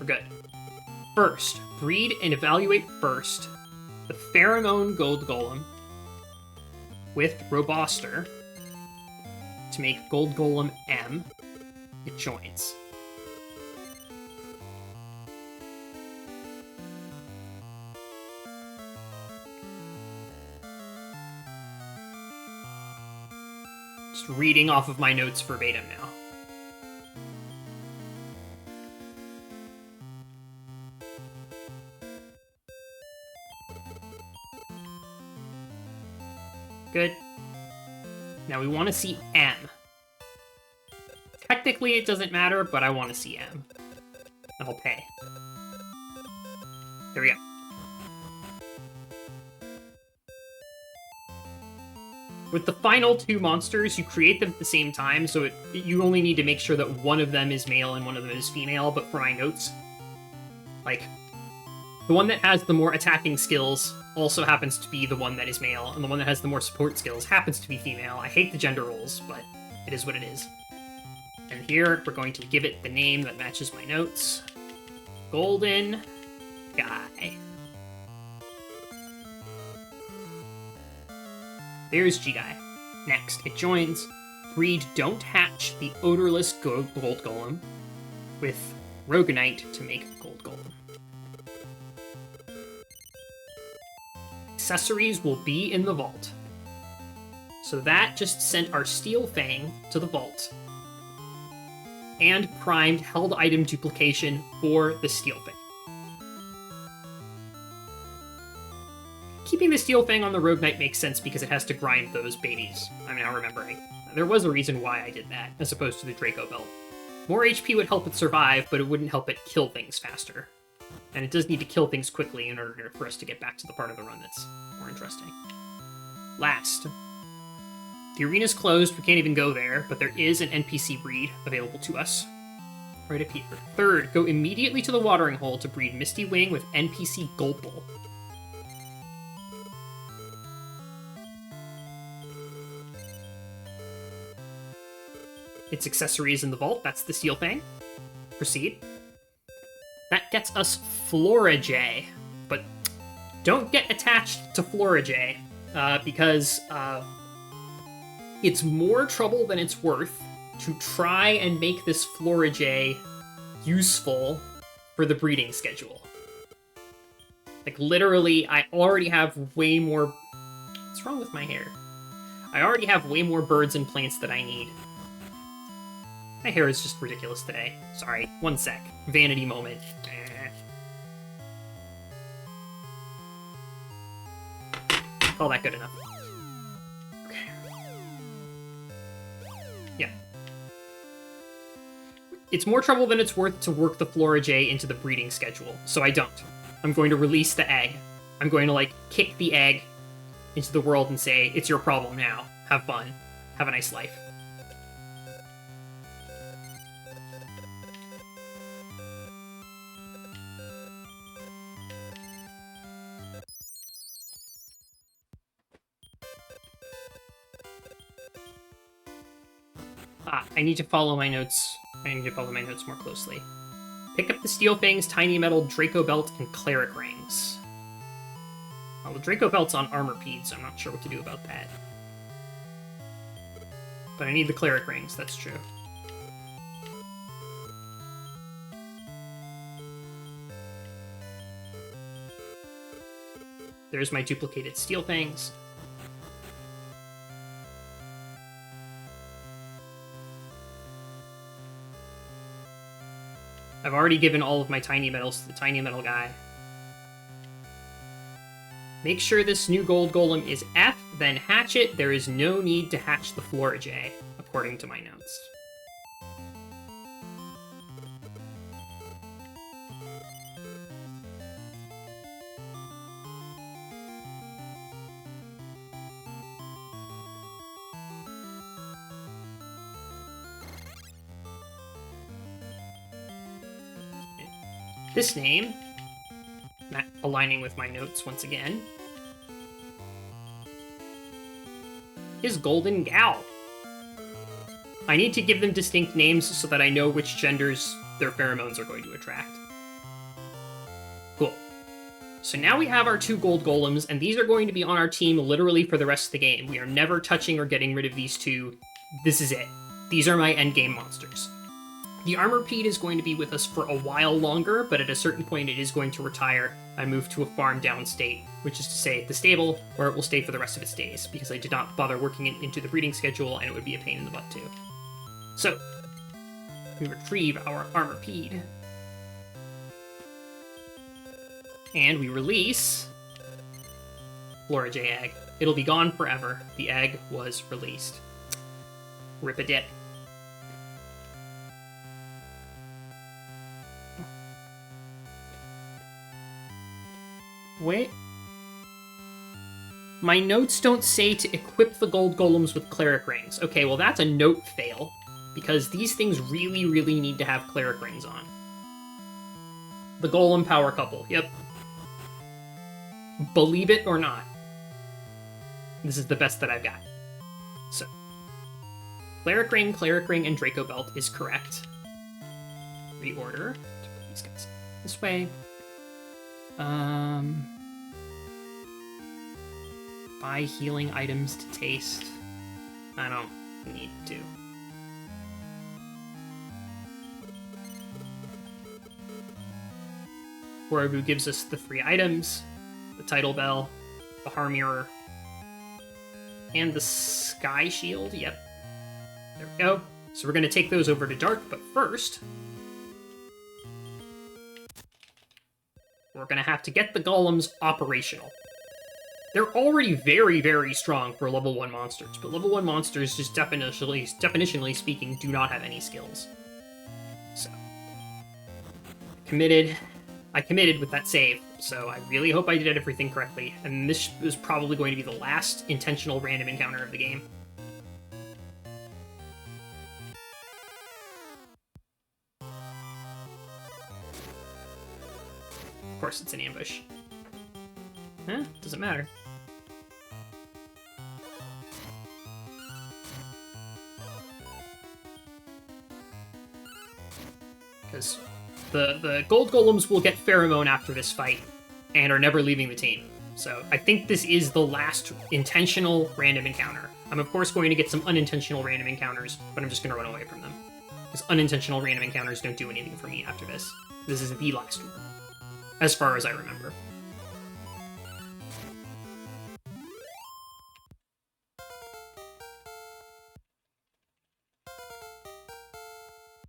we're good. First, breed and evaluate first the Pheromone Gold Golem with Robuster to make GoldGolem M. It joins. Just reading off of my notes verbatim now. Good. Now we want to see M. Technically it doesn't matter, but I want to see M. I'll pay. There we go. With the final two monsters, you create them at the same time, so you only need to make sure that one of them is male and one of them is female, but for my notes, like, the one that has the more attacking skills also happens to be the one that is male, and the one that has the more support skills happens to be female. I hate the gender roles, but it is what it is. And here, we're going to give it the name that matches my notes. Golden Guy. There's G-Guy. Next, it joins Breed Don't Hatch the odorless GoldGolem with Roganite to make GoldGolem. Accessories will be in the vault. So that just sent our Steel Fang to the vault. And primed held item duplication for the Steel Fang. Keeping the Steel Fang on the Rogue Knight makes sense because it has to grind those babies. I'm now remembering. There was a reason why I did that, as opposed to the Draco Belt. More HP would help it survive, but it wouldn't help it kill things faster. And it does need to kill things quickly in order for us to get back to the part of the run that's more interesting. Last. The arena's closed, we can't even go there, but there is an NPC breed available to us. Right up here. Third, go immediately to the watering hole to breed Misty Wing with NPC Gulpal. Its accessories in the vault, that's the Steel Fang. Proceed. That gets us Florajay, but don't get attached to Florajay, because it's more trouble than it's worth to try and make this Florajay useful for the breeding schedule. Like, literally, I already have way more... What's wrong with my hair? I already have way more birds and plants that I need. My hair is just ridiculous today. Sorry, one sec. Vanity moment. Call that good enough. Okay. Yeah. It's more trouble than it's worth to work the Florajay into the breeding schedule, so I don't. I'm going to release the egg. I'm going to, like, kick the egg into the world and say, it's your problem now. Have fun. Have a nice life. I need to follow my notes. I need to follow my notes more closely. Pick up the Steel Fang's Tiny Metal Draco Belt and Cleric Rings. Well, the Draco Belt's on Armor Pede, so I'm not sure what to do about that. But I need the Cleric Rings, that's true. There's my duplicated Steel Fangs. I've already given all of my tiny metals to the tiny metal guy. Make sure this new GoldGolem is F, then hatch it. There is no need to hatch the Florajay, according to my notes. This name, aligning with my notes once again, is Golden Gal. I need to give them distinct names so that I know which genders their pheromones are going to attract. Cool. So now we have our two GoldGolems, and these are going to be on our team literally for the rest of the game. We are never touching or getting rid of these two this is it. These are my endgame monsters. The Armorpede is going to be with us for a while longer, but at a certain point it is going to retire and move to a farm down state, which is to say the stable, where it will stay for the rest of its days, because I did not bother working it into the breeding schedule, and it would be a pain in the butt too. So, we retrieve our Armorpede. And we release Flora J egg. It'll be gone forever. The egg was released. Rip-a-dip. Wait. My notes don't say to equip the gold golems with cleric rings. Okay, well that's a note fail, because these things really, really need to have cleric rings on. The golem power couple, yep. Believe it or not. This is the best that I've got. So, cleric ring, and Draco belt is correct. Reorder. These guys this way. Buy healing items to taste. I don't need to. Warabu gives us the 3 items, the title bell, the harm mirror, and the sky shield. Yep. There we go. So we're going to take those over to Darck, but first, we're going to have to get the golems operational. They're already very, very strong for level 1 monsters, but level 1 monsters, just definitionally speaking, do not have any skills. So, I committed with that save, so I really hope I did everything correctly, and this is probably going to be the last intentional random encounter of the game. Of course it's an ambush. Huh? Doesn't matter. Because the gold golems will get pheromone after this fight, and are never leaving the team. So I think this is the last intentional random encounter. I'm of course going to get some unintentional random encounters, but I'm just going to run away from them. Because unintentional random encounters don't do anything for me after this. This is the last one, as far as I remember.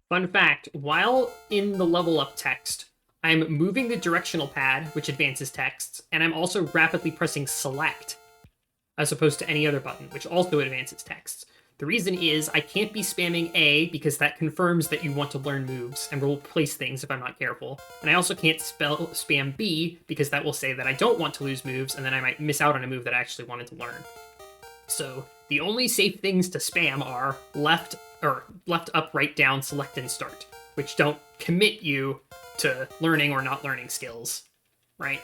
Fun fact, while in the level up text, I'm moving the directional pad, which advances texts, and I'm also rapidly pressing select, as opposed to any other button, which also advances texts. The reason is I can't be spamming A, because that confirms that you want to learn moves, and will replace things if I'm not careful. And I also can't spam B, because that will say that I don't want to lose moves, and then I might miss out on a move that I actually wanted to learn. So, the only safe things to spam are left, up, right, down, select, and start, which don't commit you to learning or not learning skills, right?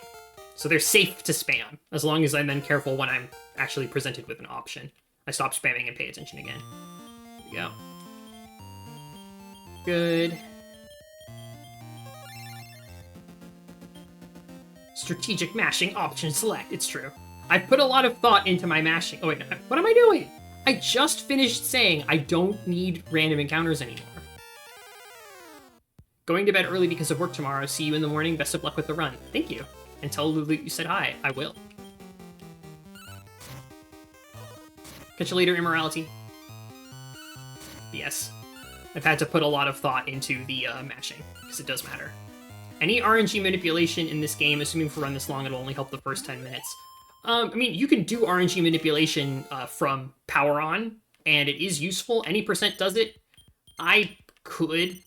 So they're safe to spam, as long as I'm then careful when I'm actually presented with an option. I stop spamming and pay attention again. There we go. Good. Strategic mashing option select, it's true. I put a lot of thought into my mashing. Oh wait, no, what am I doing? I just finished saying I don't need random encounters anymore. Going to bed early because of work tomorrow. See you in the morning. Best of luck with the run. Thank you. And tell Lulu you said hi. I will. Catch you later, immorality. Yes. I've had to put a lot of thought into the mashing, because it does matter. Any RNG manipulation in this game, assuming for run this long, it'll only help the first 10 minutes. I mean, you can do RNG manipulation from power on, and it is useful. Any percent does it. I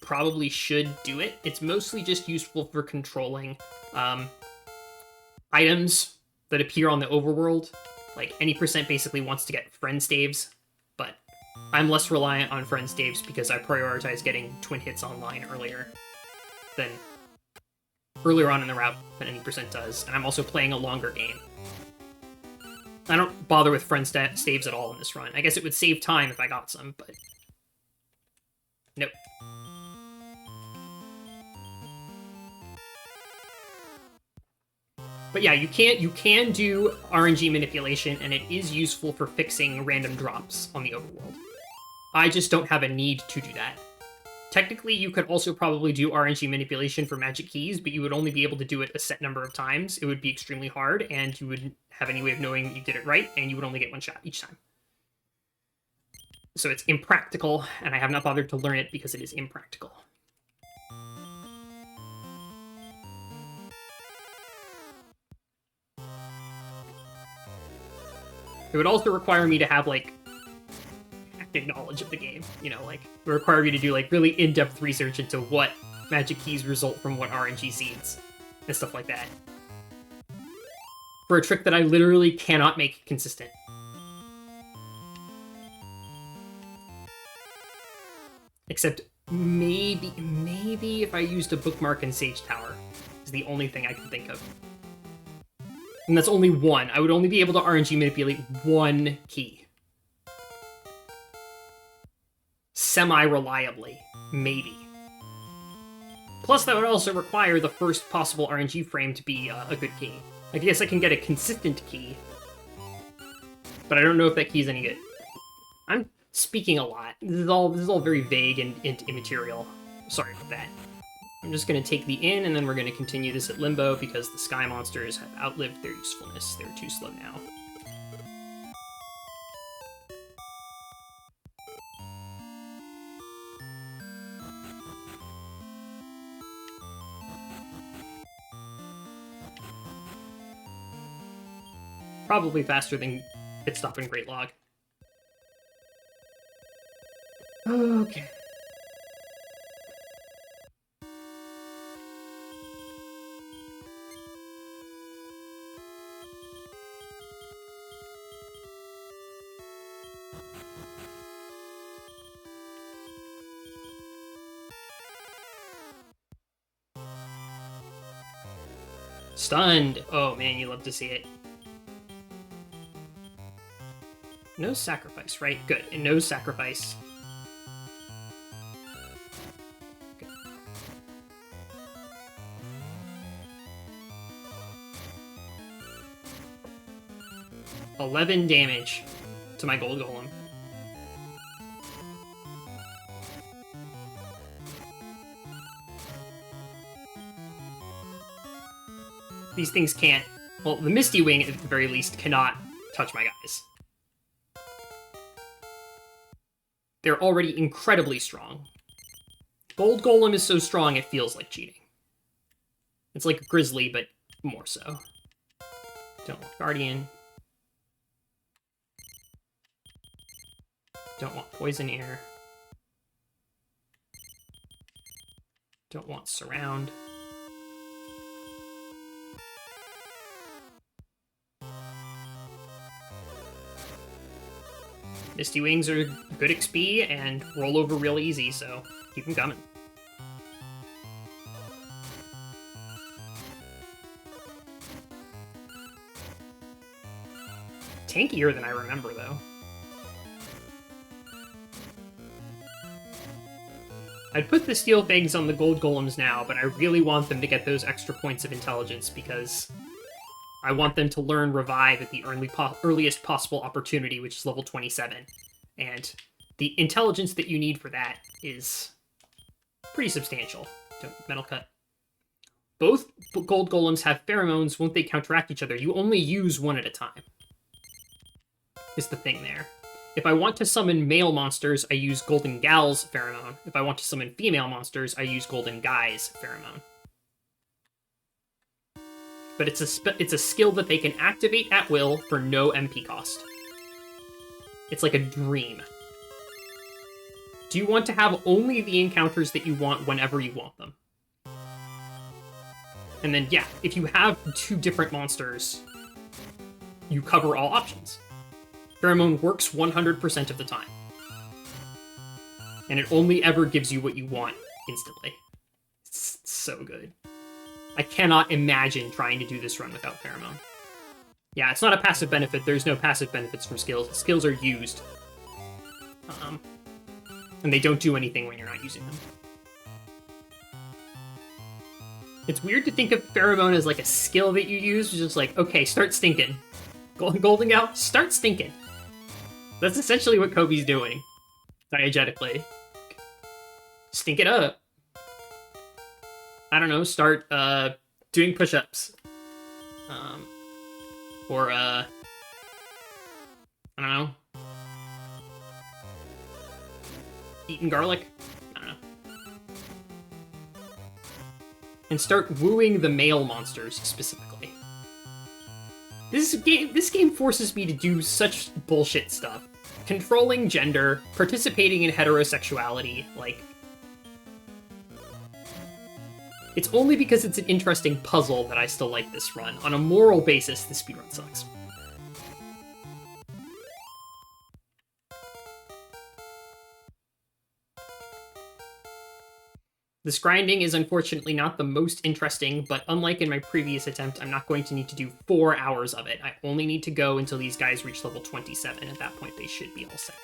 probably should do it. It's mostly just useful for controlling items that appear on the overworld. Like, any percent basically wants to get friend staves, but I'm less reliant on friend staves because I prioritize getting twin hits online earlier on in the route than any percent does, and I'm also playing a longer game. I don't bother with friend staves at all in this run. I guess it would save time if I got some, but nope. But yeah, you can do RNG manipulation, and it is useful for fixing random drops on the overworld. I just don't have a need to do that. Technically, you could also probably do RNG manipulation for magic keys, but you would only be able to do it a set number of times. It would be extremely hard, and you wouldn't have any way of knowing you did it right, and you would only get one shot each time. So it's impractical, and I have not bothered to learn it because it is impractical. It would also require me to have, like, active knowledge of the game. You know, like, it would require me to do, like, really in-depth research into what magic keys result from what RNG seeds, and stuff like that. For a trick that I literally cannot make consistent. Except maybe if I used a bookmark in Sage Tower is the only thing I can think of. And that's only one. I would only be able to RNG manipulate one key. Semi-reliably. Maybe. Plus, that would also require the first possible RNG frame to be a good key. I guess I can get a consistent key, but I don't know if that key is any good. I'm speaking a lot. This is all very vague and immaterial. Sorry for that. I'm just going to take the in, and then we're going to continue this at Limbo because the Sky Monsters have outlived their usefulness. They're too slow now. Probably faster than Pit Stop and Great Log. Okay. Stunned! Oh man, you love to see it. No sacrifice, right? Good. And no sacrifice. Good. $11 damage to my GoldGolem. These things can't... Well, the Misty Wing, at the very least, cannot touch my guys. They're already incredibly strong. GoldGolem is so strong it feels like cheating. It's like a Grizzly, but more so. Don't want Guardian. Don't want Poison Air. Don't want Surround. Misty Wings are good XP and roll over real easy, so keep them coming. Tankier than I remember, though. I'd put the Steel Fangs on the GoldGolems now, but I really want them to get those extra points of intelligence because I want them to learn Revive at the earliest possible opportunity, which is level 27. And the intelligence that you need for that is pretty substantial. Metal Cut. Both GoldGolems have pheromones. Won't they counteract each other? You only use one at a time. Is the thing there. If I want to summon male monsters, I use Golden Gal's pheromone. If I want to summon female monsters, I use Golden Guy's pheromone. But it's a skill that they can activate at will for no MP cost. It's like a dream. Do you want to have only the encounters that you want whenever you want them? And then, yeah, if you have two different monsters, you cover all options. Pheromone works 100% of the time. And it only ever gives you what you want instantly. It's so good. I cannot imagine trying to do this run without Pheromone. Yeah, it's not a passive benefit. There's no passive benefits from skills. Skills are used. And they don't do anything when you're not using them. It's weird to think of Pheromone as like a skill that you use. It's just like, okay, start stinking. Golden Gal, start stinking. That's essentially what Cobi's doing. diegetically. Stink it up. I don't know, start doing push-ups. Or I don't know. Eating garlic? I don't know. And start wooing the male monsters, specifically. This game forces me to do such bullshit stuff. Controlling gender, participating in heterosexuality, like... It's only because it's an interesting puzzle that I still like this run. On a moral basis, the speedrun sucks. This grinding is unfortunately not the most interesting, but unlike in my previous attempt, I'm not going to need to do 4 hours of it. I only need to go until these guys reach level 27. At that point, they should be all set.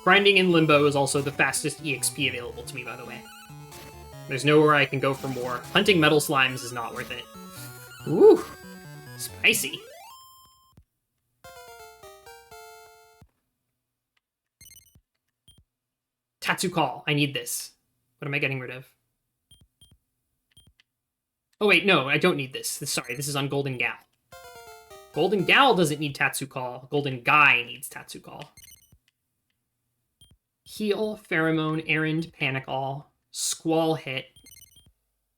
Grinding in Limbo is also the fastest EXP available to me, by the way. There's nowhere I can go for more. Hunting metal slimes is not worth it. Ooh, spicy. Tatsu Call, I need this. What am I getting rid of? Oh wait, no, I don't need this. Sorry, this is on Golden Gal. Golden Gal doesn't need Tatsu Call. Golden Guy needs Tatsu Call. Heal, Pheromone, Errand, Panic All, Squall Hit.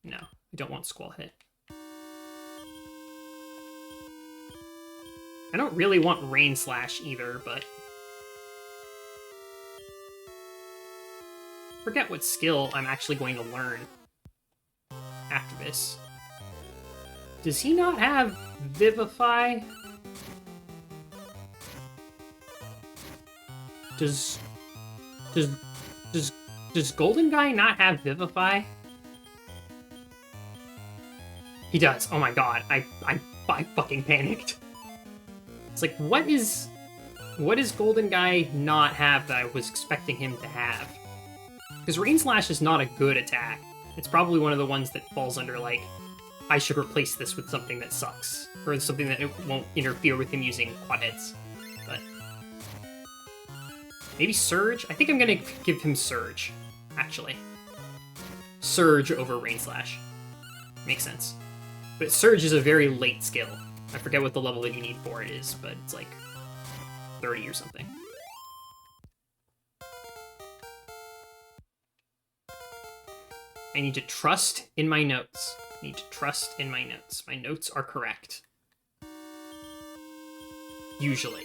No, I don't want Squall Hit. I don't really want Rain Slash either, but... forget what skill I'm actually going to learn after this. Does he not have Vivify? Does Golden Guy not have Vivify? He does. Oh my god, I fucking panicked. It's like, what is Golden Guy not have that I was expecting him to have? Because Rain Slash is not a good attack. It's probably one of the ones that falls under, like, I should replace this with something that sucks. Or something that it won't interfere with him using quad hits. But... maybe Surge? I think I'm gonna give him Surge, actually. Surge over Rain Slash. Makes sense. But Surge is a very late skill. I forget what the level that you need for it is, but it's like 30 or something. I need to trust in my notes. I need to trust in my notes. My notes are correct. Usually.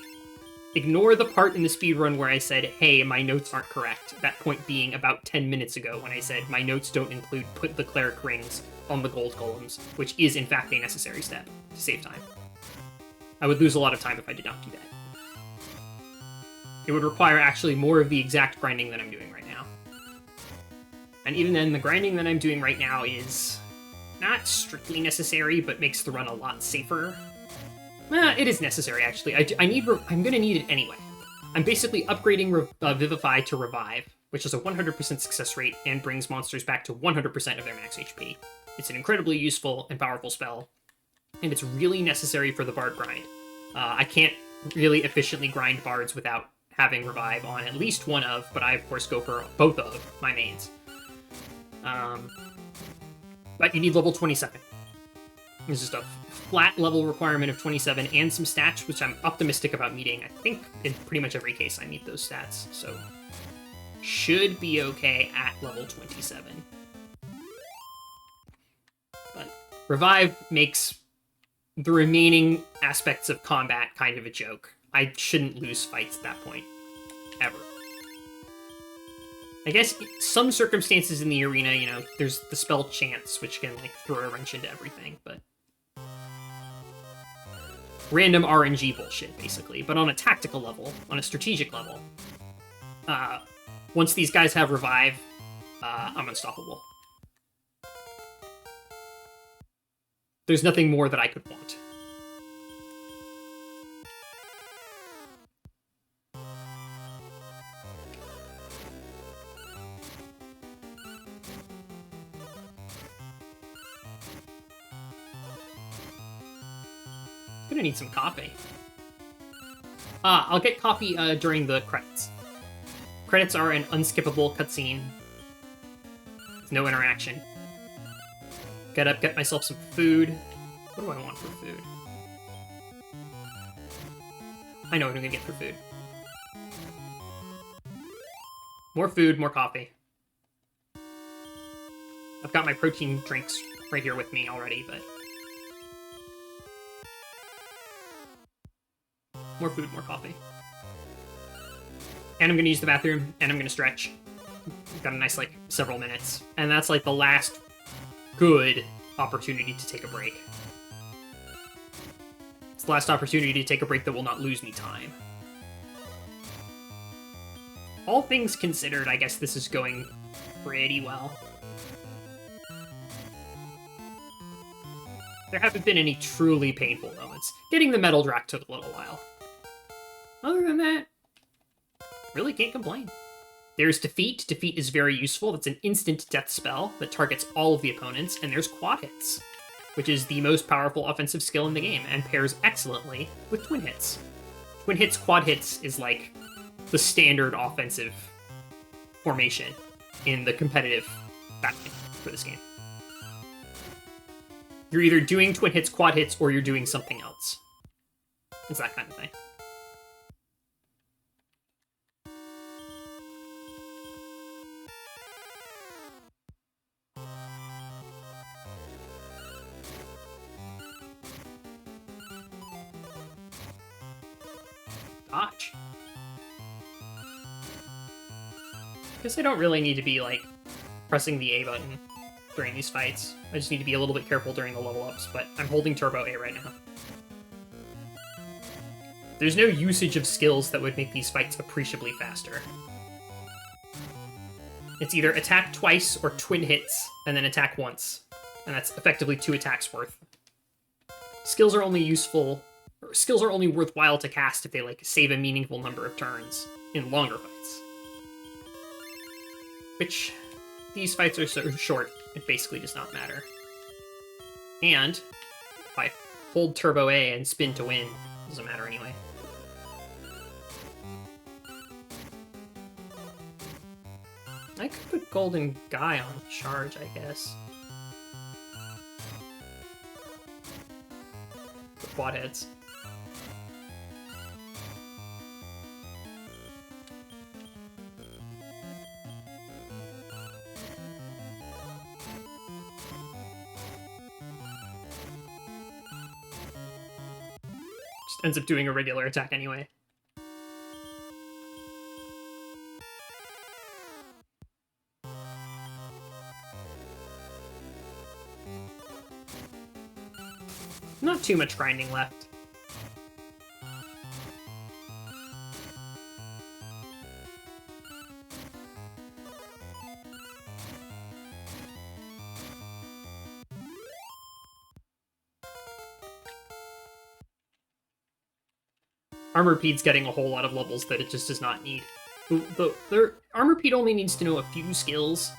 Ignore the part in the speedrun where I said, hey, my notes aren't correct. That point being about 10 minutes ago when I said my notes don't include put the cleric rings on the gold golems, which is in fact a necessary step to save time. I would lose a lot of time if I did not do that. It would require actually more of the exact grinding that I'm doing right now. And even then, the grinding that I'm doing right now is not strictly necessary, but makes the run a lot safer. It is necessary, actually. I'm gonna need it anyway. I'm basically upgrading Vivify to Revive, which is a 100% success rate and brings monsters back to 100% of their max HP. It's an incredibly useful and powerful spell, and it's really necessary for the Bard grind. I can't really efficiently grind Bards without having Revive on at least one of, but I of course go for both of my mains. But you need level 27. It's just a flat level requirement of 27 and some stats, which I'm optimistic about meeting. I think in pretty much every case I meet those stats, so should be okay at level 27. But Revive makes the remaining aspects of combat kind of a joke. I shouldn't lose fights at that point. Ever. I guess some circumstances in the arena, you know, there's the spell Chance, which can, like, throw a wrench into everything, but... random RNG bullshit, basically. But on a tactical level, on a strategic level, once these guys have Revive, I'm unstoppable. There's nothing more that I could want. Gonna need some coffee. I'll get coffee during the credits. Credits are an unskippable cutscene. With no interaction. Get up, get myself some food. What do I want for food? I know what I'm gonna get for food. More food, more coffee. I've got my protein drinks right here with me already, but... more food, more coffee. And I'm gonna use the bathroom, and I'm gonna stretch. I've got a nice, like, several minutes. And that's, like, the last good opportunity to take a break. It's the last opportunity to take a break that will not lose me time. All things considered, I guess this is going pretty well. There haven't been any truly painful moments. Getting the metal Darck took a little while. Other than that, really can't complain. There's Defeat. Defeat is very useful. That's an instant death spell that targets all of the opponents. And there's Quad Hits, which is the most powerful offensive skill in the game and pairs excellently with Twin Hits. Twin Hits, Quad Hits is like the standard offensive formation in the competitive battling for this game. You're either doing Twin Hits, Quad Hits, or you're doing something else. It's that kind of thing. Dodge. Guess I don't really need to be, like, pressing the A button during these fights. I just need to be a little bit careful during the level ups, but I'm holding Turbo A right now. There's no usage of skills that would make these fights appreciably faster. It's either attack twice or Twin Hits, and then attack once. And that's effectively 2 attacks worth. Skills are only useful... skills are only worthwhile to cast if they, like, save a meaningful number of turns in longer fights. Which, these fights are so short, it basically does not matter. And, if I hold Turbo A and spin to win, it doesn't matter anyway. I could put Golden Guy on charge, I guess. The Quad Heads. Just ends up doing a regular attack anyway. Not too much grinding left. Armorpede's getting a whole lot of levels that it just does not need. Armorpede only needs to know a few skills.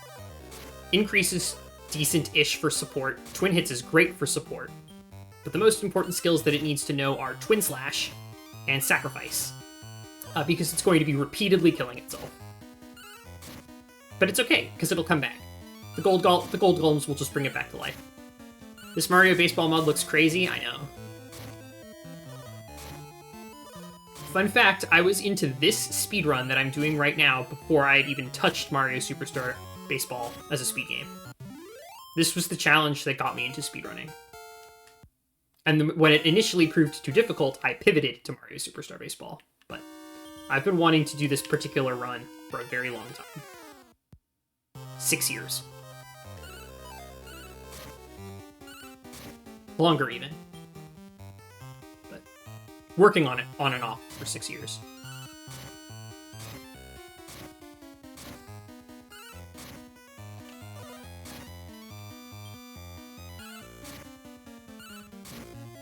Increase is decent-ish for support. Twin Hits is great for support. But the most important skills that it needs to know are Twin Slash and Sacrifice. Because it's going to be repeatedly killing itself. But it's okay, because it'll come back. The gold golems will just bring it back to life. This Mario Baseball mod looks crazy, I know. Fun fact, I was into this speedrun that I'm doing right now before I had even touched Mario Superstar Baseball as a speed game. This was the challenge that got me into speedrunning. And when it initially proved too difficult, I pivoted to Mario Superstar Baseball. But I've been wanting to do this particular run for a very long time. 6 years. Longer, even. But working on it, on and off, for 6 years.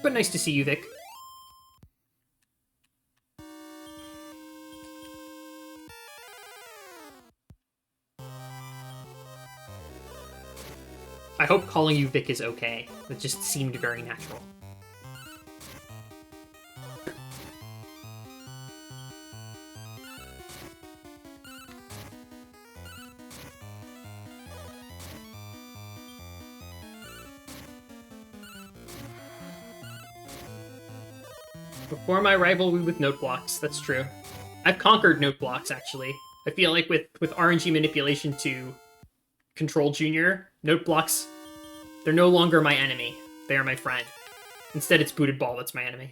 But nice to see you, Vic. I hope calling you Vic is okay. It just seemed very natural. Before my rivalry with note blocks, that's true. I've conquered note blocks, actually. I feel like with RNG manipulation to control Junior, note blocks, they're no longer my enemy. They are my friend. Instead, it's Booted Ball that's my enemy.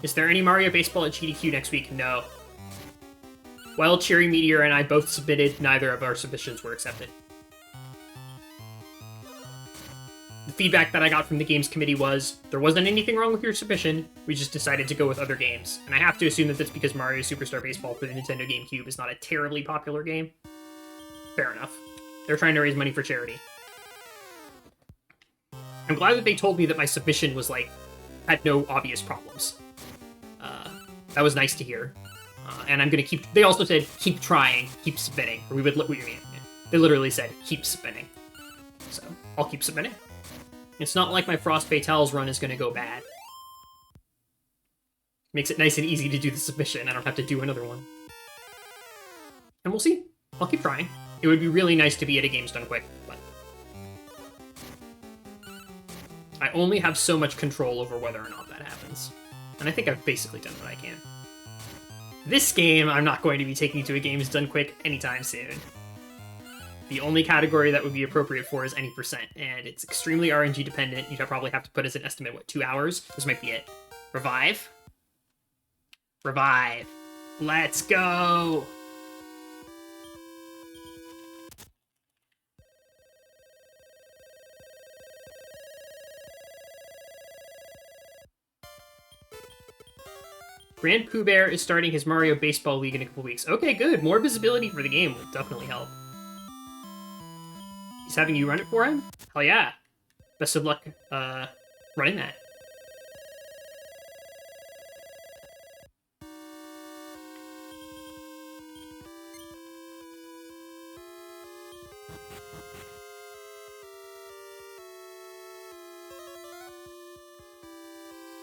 Is there any Mario Baseball at GDQ next week? No. While Cherry Meteor and I both submitted, neither of our submissions were accepted. The feedback that I got from the games committee was, there wasn't anything wrong with your submission, we just decided to go with other games. And I have to assume that that's because Mario Superstar Baseball for the Nintendo GameCube is not a terribly popular game. Fair enough. They're trying to raise money for charity. I'm glad that they told me that my submission was, like, had no obvious problems. That was nice to hear. And I'm gonna keep... They also said, keep trying, keep submitting. Or we would... What do you mean? They literally said, keep submitting. So, I'll keep submitting. It's not like my Frost Fatales run is gonna go bad. Makes it nice and easy to do the submission. I don't have to do another one. And we'll see. I'll keep trying. It would be really nice to be at a Games Done Quick, but... I only have so much control over whether or not that happens. And I think I've basically done what I can. This game, I'm not going to be taking to a Games Done Quick anytime soon. The only category that would be appropriate for is any %, and it's extremely RNG dependent. You'd probably have to put as an estimate, what, 2 hours? This might be it. Revive? Revive. Let's go! Grand Pooh Bear is starting his Mario Baseball League in a couple weeks. Okay, good. More visibility for the game will definitely help. He's having you run it for him? Hell yeah. Best of luck running that.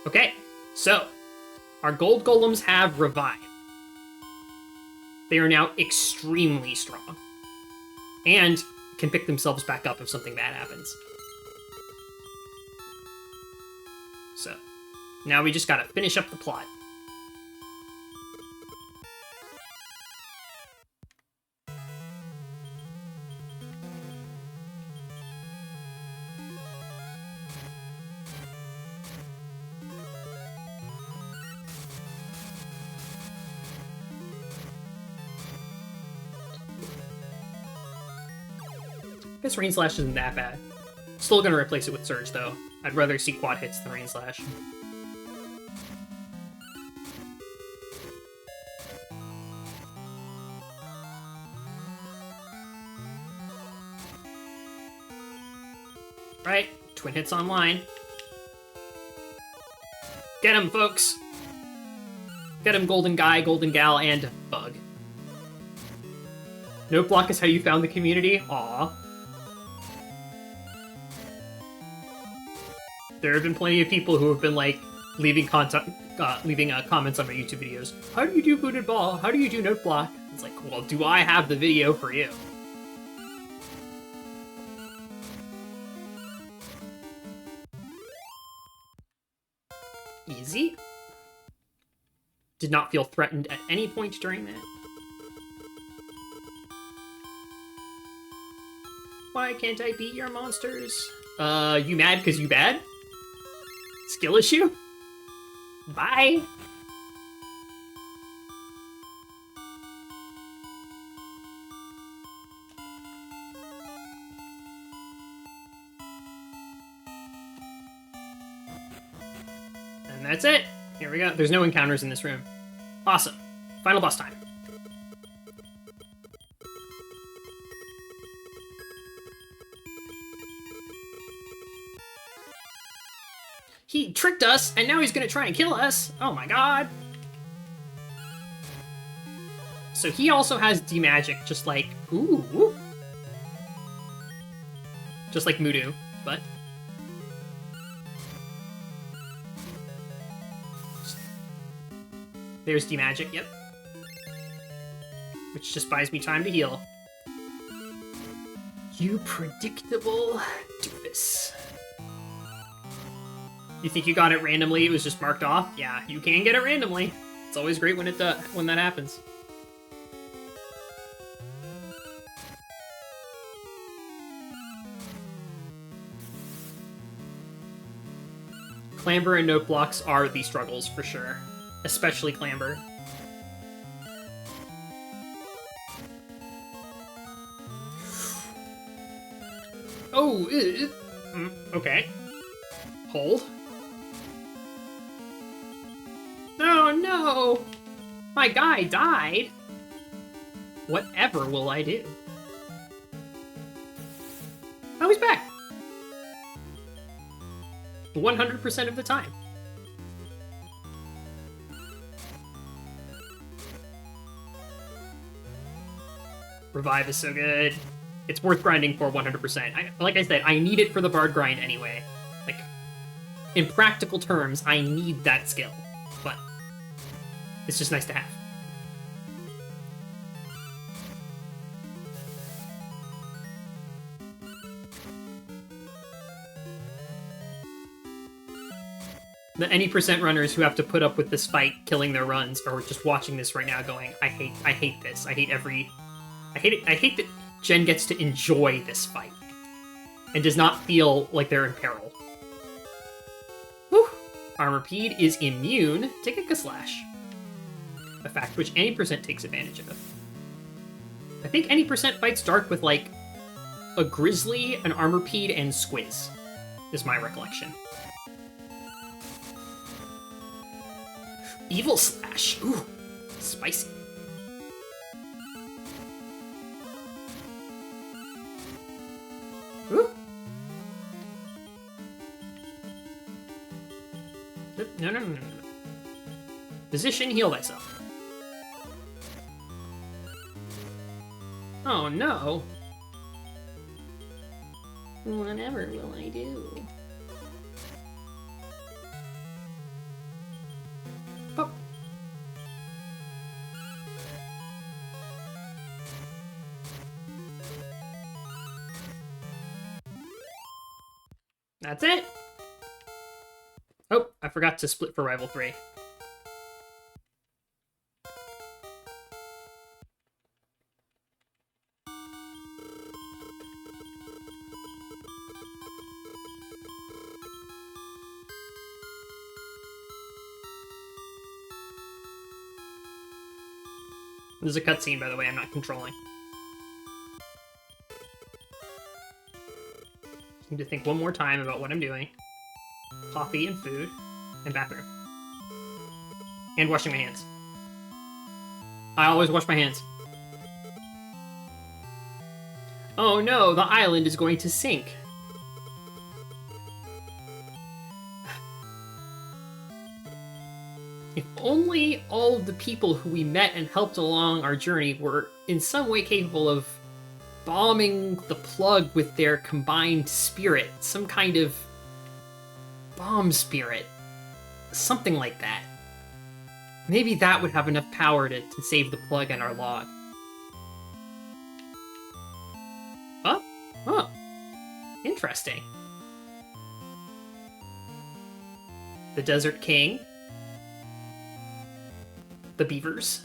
Okay, so our gold golems have revived. They are now extremely strong. And can pick themselves back up if something bad happens. So, now we just gotta finish up the plot. I guess Rain Slash isn't that bad. Still gonna replace it with Surge, though. I'd rather see quad hits than Rain Slash. Right, twin hits online. Get him, folks! Get him, Golden Guy, Golden Gal, and Bug. Note block is how you found the community? Aww. There have been plenty of people who have been, like, leaving comments on my YouTube videos. How do you do Booted Ball? How do you do Note Block? It's like, well, do I have the video for you? Easy. Did not feel threatened at any point during that. Why can't I beat your monsters? You mad because you bad? Skill issue? Bye! And that's it! Here we go. There's no encounters in this room. Awesome. Final boss time. He tricked us, and now he's gonna try and kill us. Oh my god. So he also has D-Magic, just like, ooh. Just like Mudu, but... There's D-Magic, yep. Which just buys me time to heal. You predictable doofus. You think you got it randomly? It was just marked off? Yeah, you can get it randomly. It's always great when when that happens. Clamber and note blocks are the struggles for sure, especially Clamber. Oh, okay. Hold. No, no! My guy died! Whatever will I do? Oh, he's back! 100% of the time. Revive is so good. It's worth grinding for 100%. Like I said, I need it for the Bard grind anyway. Like, in practical terms, I need that skill. But it's just nice to have. The any percent runners who have to put up with this fight killing their runs are just watching this right now going, I hate this. I hate that Jen gets to enjoy this fight and does not feel like they're in peril. Whew. Armorpede is immune to Giga Slash, a fact which any percent takes advantage of. I think any percent fights Darck with like a Grizzly, an Armorpede, and Squiz, is my recollection. Evil Slash, ooh, spicy. Ooh. No. Position, heal thyself. Oh no. Whatever will I do? Oh. That's it. Oh, I forgot to split for Rival 3. There's a cutscene, by the way, I'm not controlling. Need to think one more time about what I'm doing. Coffee and food and bathroom. And washing my hands. I always wash my hands. Oh no, the island is going to sink. If only all of the people who we met and helped along our journey were in some way capable of bombing the plug with their combined spirit. Some kind of bomb spirit. Something like that. Maybe that would have enough power to save the plug and our log. Oh. Interesting. The Desert King. The beavers.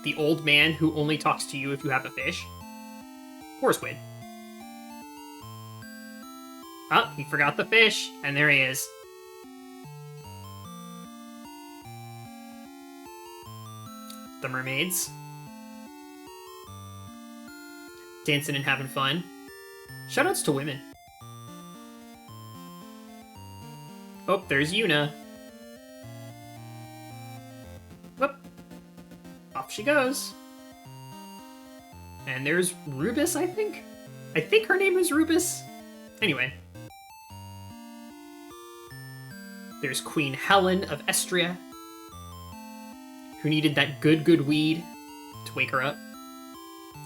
The old man who only talks to you if you have a fish. Or a squid. Oh, he forgot the fish, and there he is. The mermaids. Dancing and having fun. Shoutouts to women. Oh, there's Yuna. Whoop. Off she goes. And there's Rubus, I think? I think her name is Rubus. Anyway. There's Queen Helen of Estria, who needed that good weed to wake her up.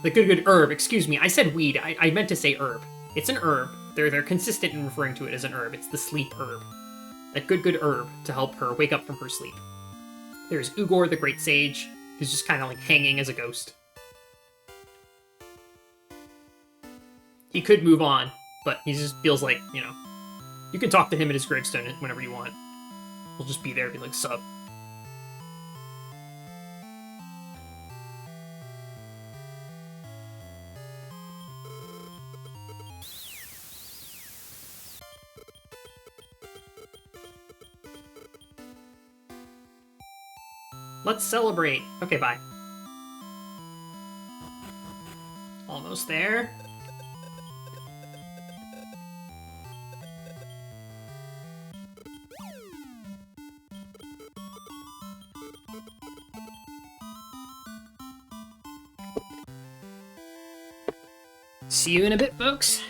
The good herb, excuse me. I said weed. I meant to say herb. It's an herb. They're consistent in referring to it as an herb. It's the sleep herb. That good herb to help her wake up from her sleep. There's Ugor, the Great Sage, who's just kind of like hanging as a ghost. He could move on, but he just feels like, you know, you can talk to him at his gravestone whenever you want. He'll just be there, be like, sup. Let's celebrate. Okay, bye. Almost there. See you in a bit, folks.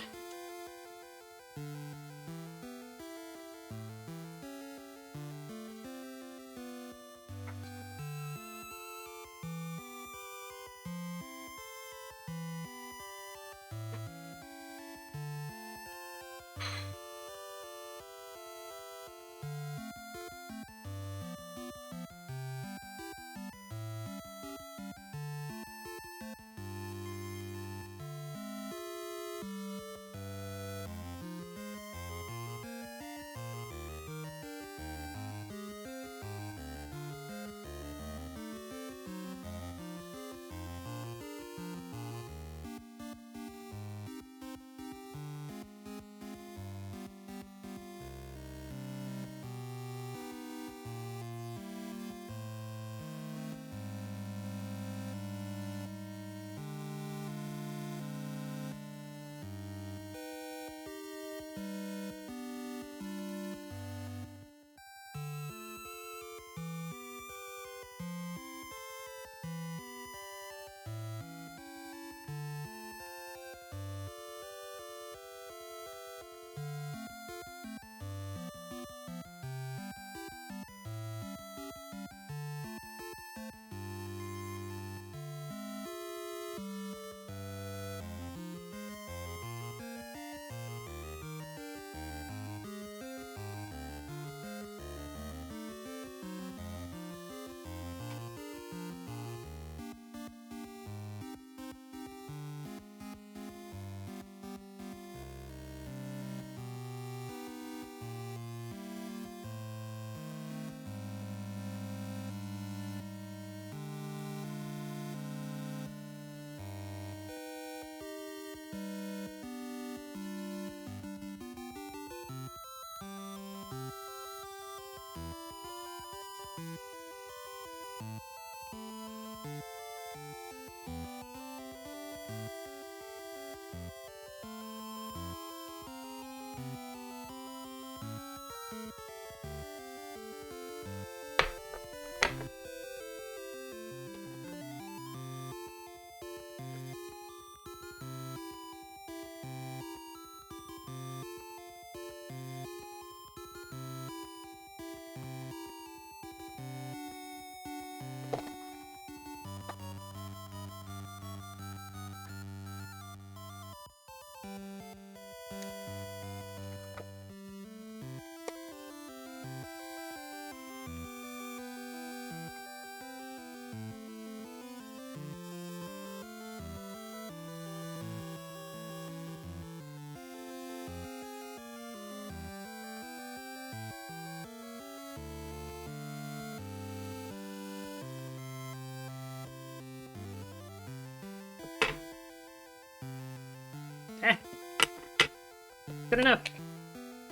Good enough.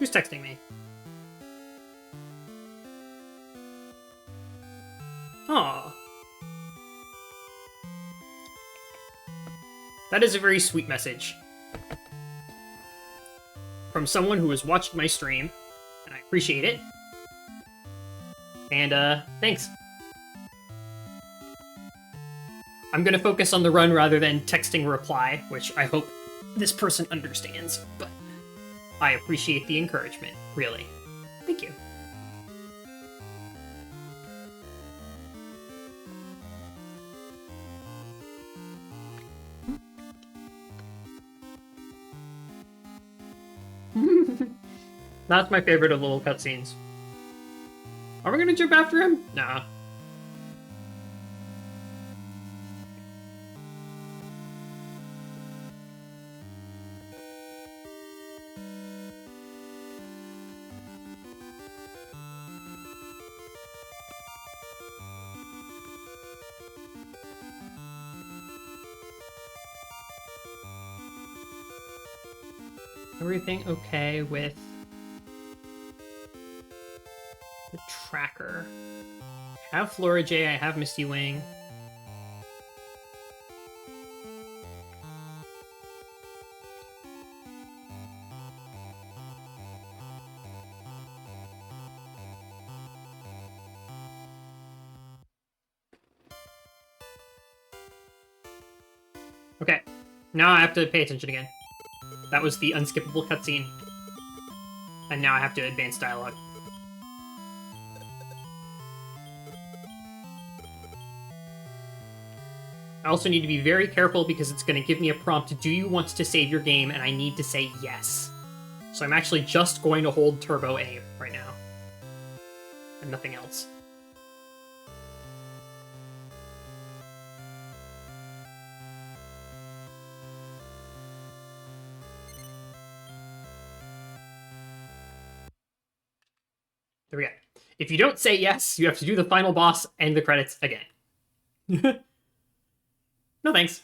Who's texting me? Aw. That is a very sweet message. From someone who was watching my stream, and I appreciate it. And, thanks. I'm gonna focus on the run rather than texting reply, which I hope this person understands, but I appreciate the encouragement, really. Thank you. That's my favorite of the little cutscenes. Are we gonna jump after him? Nah. Everything okay with the tracker? I have Flora J, I have Misty Wing. Okay, now I have to pay attention again. That was the unskippable cutscene. And now I have to advance dialogue. I also need to be very careful because it's going to give me a prompt, do you want to save your game? And I need to say yes. So I'm actually just going to hold Turbo A right now. And nothing else. There we go. If you don't say yes, you have to do the final boss and the credits again. No thanks.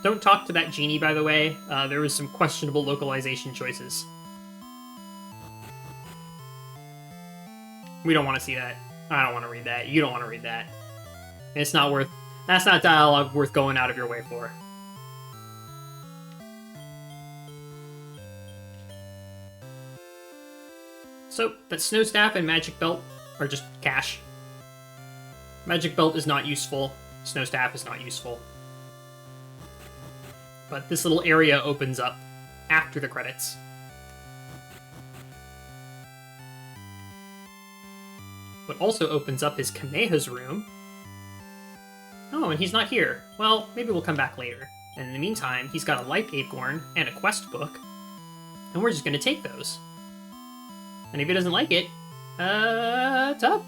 Don't talk to that genie, by the way. There was some questionable localization choices. We don't want to see that. I don't want to read that. You don't want to read that. It's not worth... That's not dialogue worth going out of your way for. So, that Snow Staff and Magic Belt are just cash. Magic Belt is not useful. Snow Staff is not useful. But this little area opens up after the credits. What also opens up is Kameha's room. Oh, and he's not here. Well, maybe we'll come back later. And in the meantime, he's got a life acorn and a quest book. And we're just gonna take those. And if he doesn't like it, tough.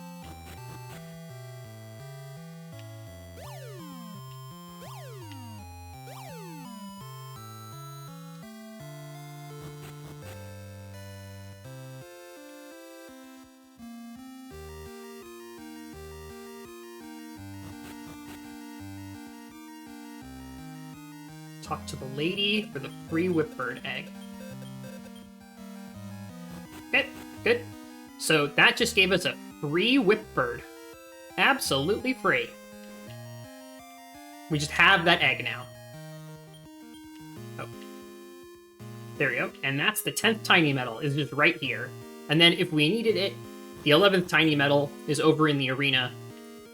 Talk to the lady for the free Whipbird egg. Okay, good. So that just gave us a free Whipbird. Absolutely free. We just have that egg now. Oh. There we go. And that's the 10th Tiny Metal, is just right here. And then if we needed it, the 11th Tiny Metal is over in the arena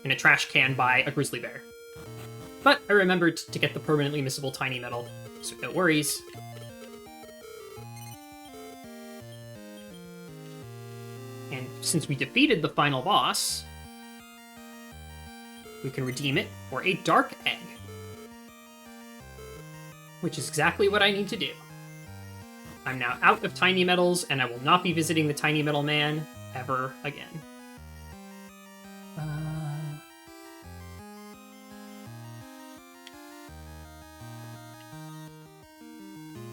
in a trash can by a grizzly bear. But I remembered to get the permanently missable Tiny Metal, so no worries. And since we defeated the final boss, we can redeem it for a Darck egg. Which is exactly what I need to do. I'm now out of Tiny Metals, and I will not be visiting the Tiny Metal Man ever again.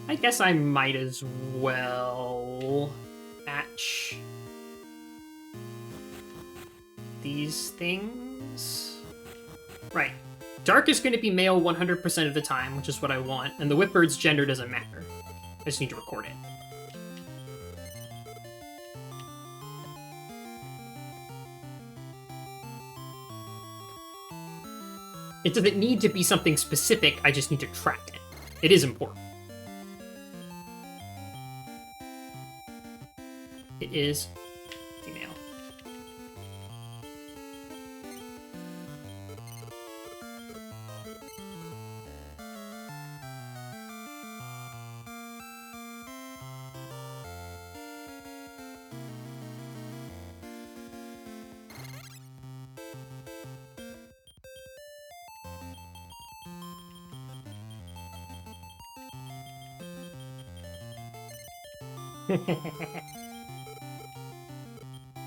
I guess I might as well match these things. Right. Darck is going to be male 100% of the time, which is what I want, and the Whipbird's gender doesn't matter. I just need to record it. It doesn't need to be something specific, I just need to track it. It is important. It is female.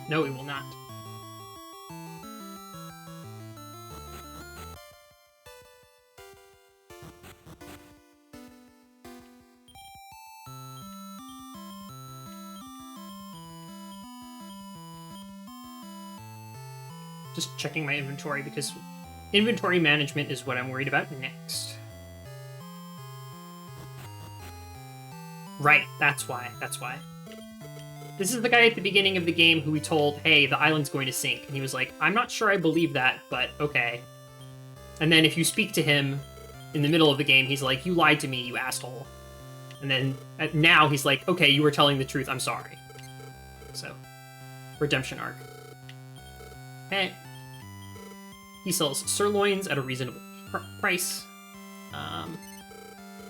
No, we will not. Just checking my inventory because inventory management is what I'm worried about next. Right, that's why. This is the guy at the beginning of the game who we told, hey, the island's going to sink. And he was like, I'm not sure I believe that, but okay. And then if you speak to him in the middle of the game, he's like, you lied to me, you asshole. And then now he's like, okay, you were telling the truth, I'm sorry. So, redemption arc. Okay. He sells sirloins at a reasonable price. I'm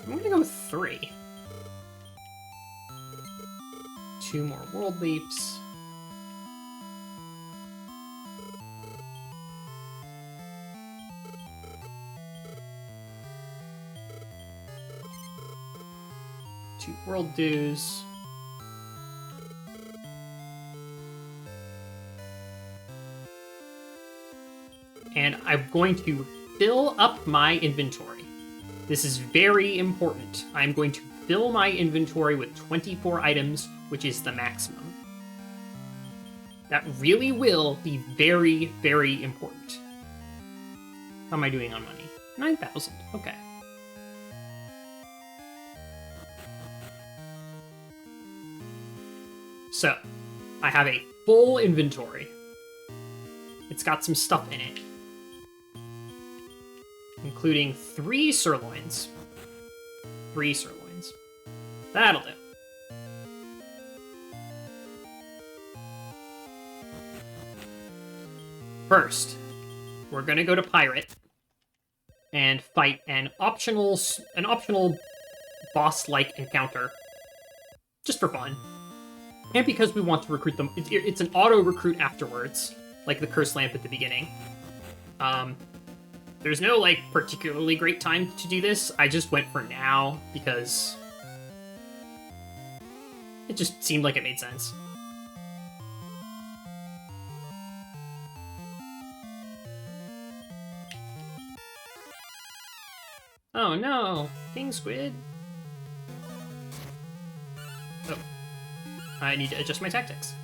gonna go with 3. 2 more world leaps. Two world dues. And I'm going to fill up my inventory. This is very important. I'm going to fill my inventory with 24 items, which is the maximum. That really will be very, very important. How am I doing on money? 9,000. Okay. So, I have a full inventory. It's got some stuff in it, including 3 sirloins. 3 sirloins. That'll do. First, we're gonna go to Pirate and fight an optional boss-like encounter, just for fun, and because we want to recruit them. It's an auto-recruit afterwards, like the Curse Lamp at the beginning. There's no, like, particularly great time to do this. I just went for now because it just seemed like it made sense. Oh no, King Squid. Oh, I need to adjust my tactics.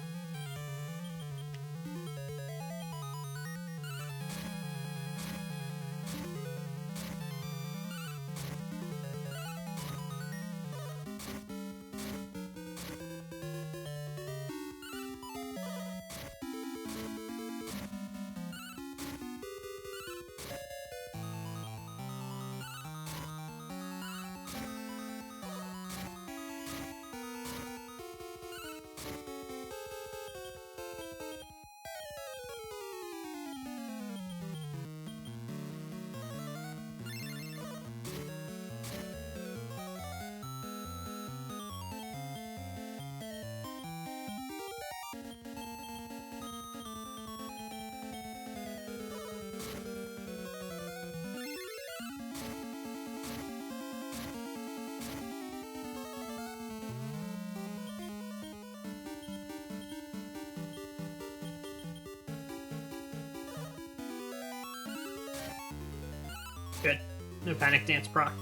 Good. No Panic Dance proc.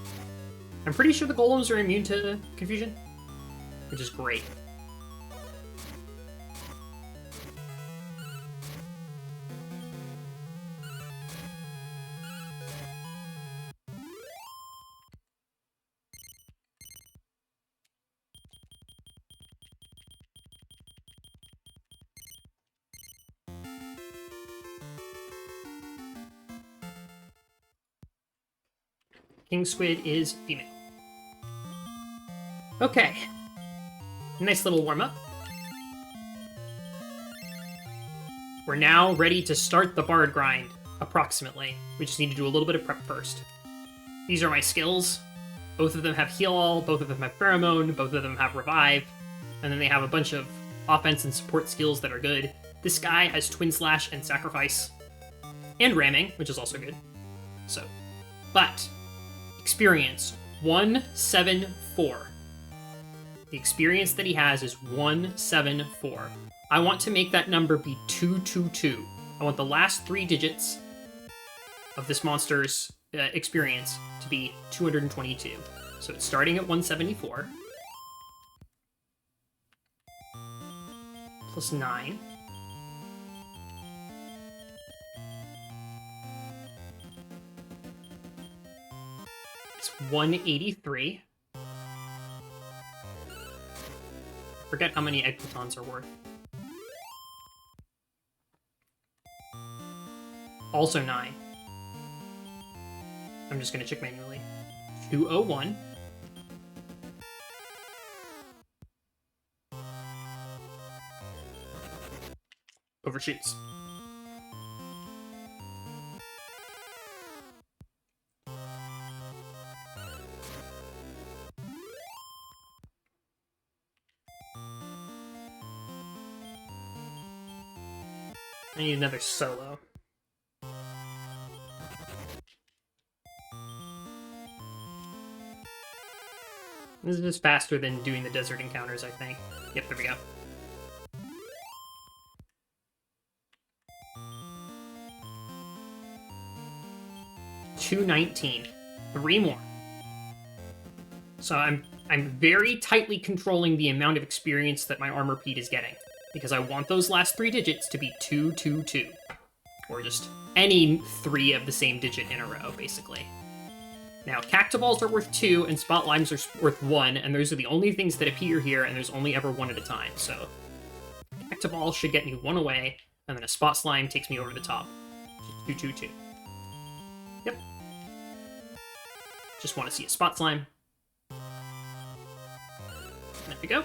I'm pretty sure the golems are immune to confusion, which is great. King Squid is female. Okay. Nice little warm-up. We're now ready to start the Bard grind, approximately. We just need to do a little bit of prep first. These are my skills. Both of them have Heal All, both of them have Pheromone, both of them have Revive, and then they have a bunch of offense and support skills that are good. This guy has Twin Slash and Sacrifice, and Ramming, which is also good. So, but... Experience 174. The experience that he has is 174. I want to make that number be 222. I want the last 3 digits of this monster's experience to be 222. So it's starting at 174. Plus 9. It's 183. Forget how many egg batons are worth. Also 9. I'm just going to check manually. 201. Overshoots. I need another solo. This is just faster than doing the desert encounters, I think. Yep, there we go. $219. 3 more. So I'm very tightly controlling the amount of experience that my Armor Pete is getting, because I want those last 3 digits to be 222. Or just any 3 of the same digit in a row, basically. Now, Cactoballs are worth 2, and Spot Limes are worth 1, and those are the only things that appear here, and there's only ever 1 at a time, so... Cactoball should get me 1 away, and then a Spot Slime takes me over the top. 222. Yep. Just want to see a Spot Slime. There we go.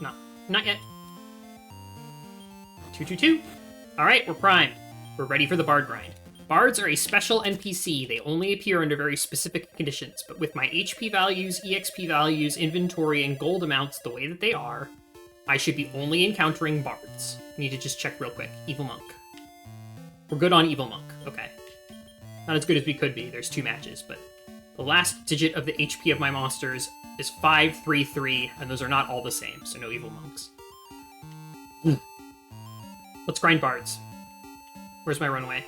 No, not yet. 222. Alright, we're primed. We're ready for the Bard grind. Bards are a special NPC. They only appear under very specific conditions, but with my HP values, EXP values, inventory, and gold amounts the way that they are, I should be only encountering Bards. I need to just check real quick. Evil Monk. We're good on Evil Monk. Okay. Not as good as we could be. There's 2 matches, but the last digit of the HP of my monsters is 533, and those are not all the same, so no Evil Monks. Let's grind Bards. Where's my runway?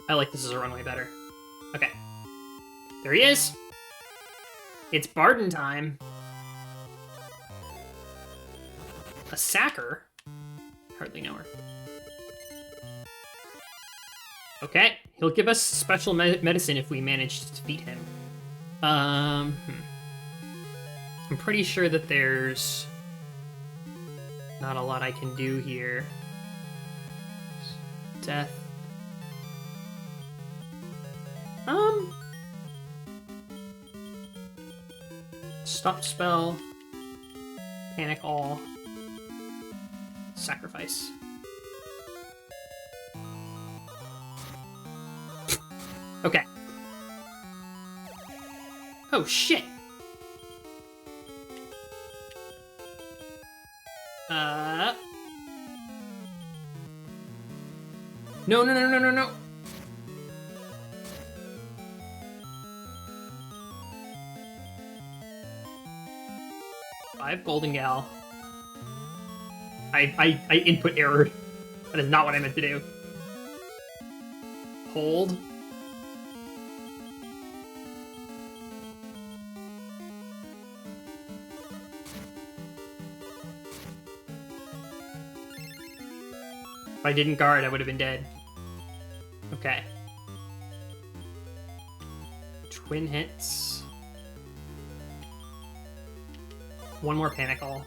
I like this as a runway better. Okay. There he is! It's Bardin time! A Sacker? Hardly know her. Okay, he'll give us special medicine if we manage to defeat him. I'm pretty sure that there's not a lot I can do here. Death. Stop spell. Panic all. Sacrifice. Okay. Oh, shit! No, no, no, no, no, no! Five Golden Gal. I input error. That is not what I meant to do. Hold. If I didn't guard, I would have been dead. Okay. Twin hits. 1 more Panic All.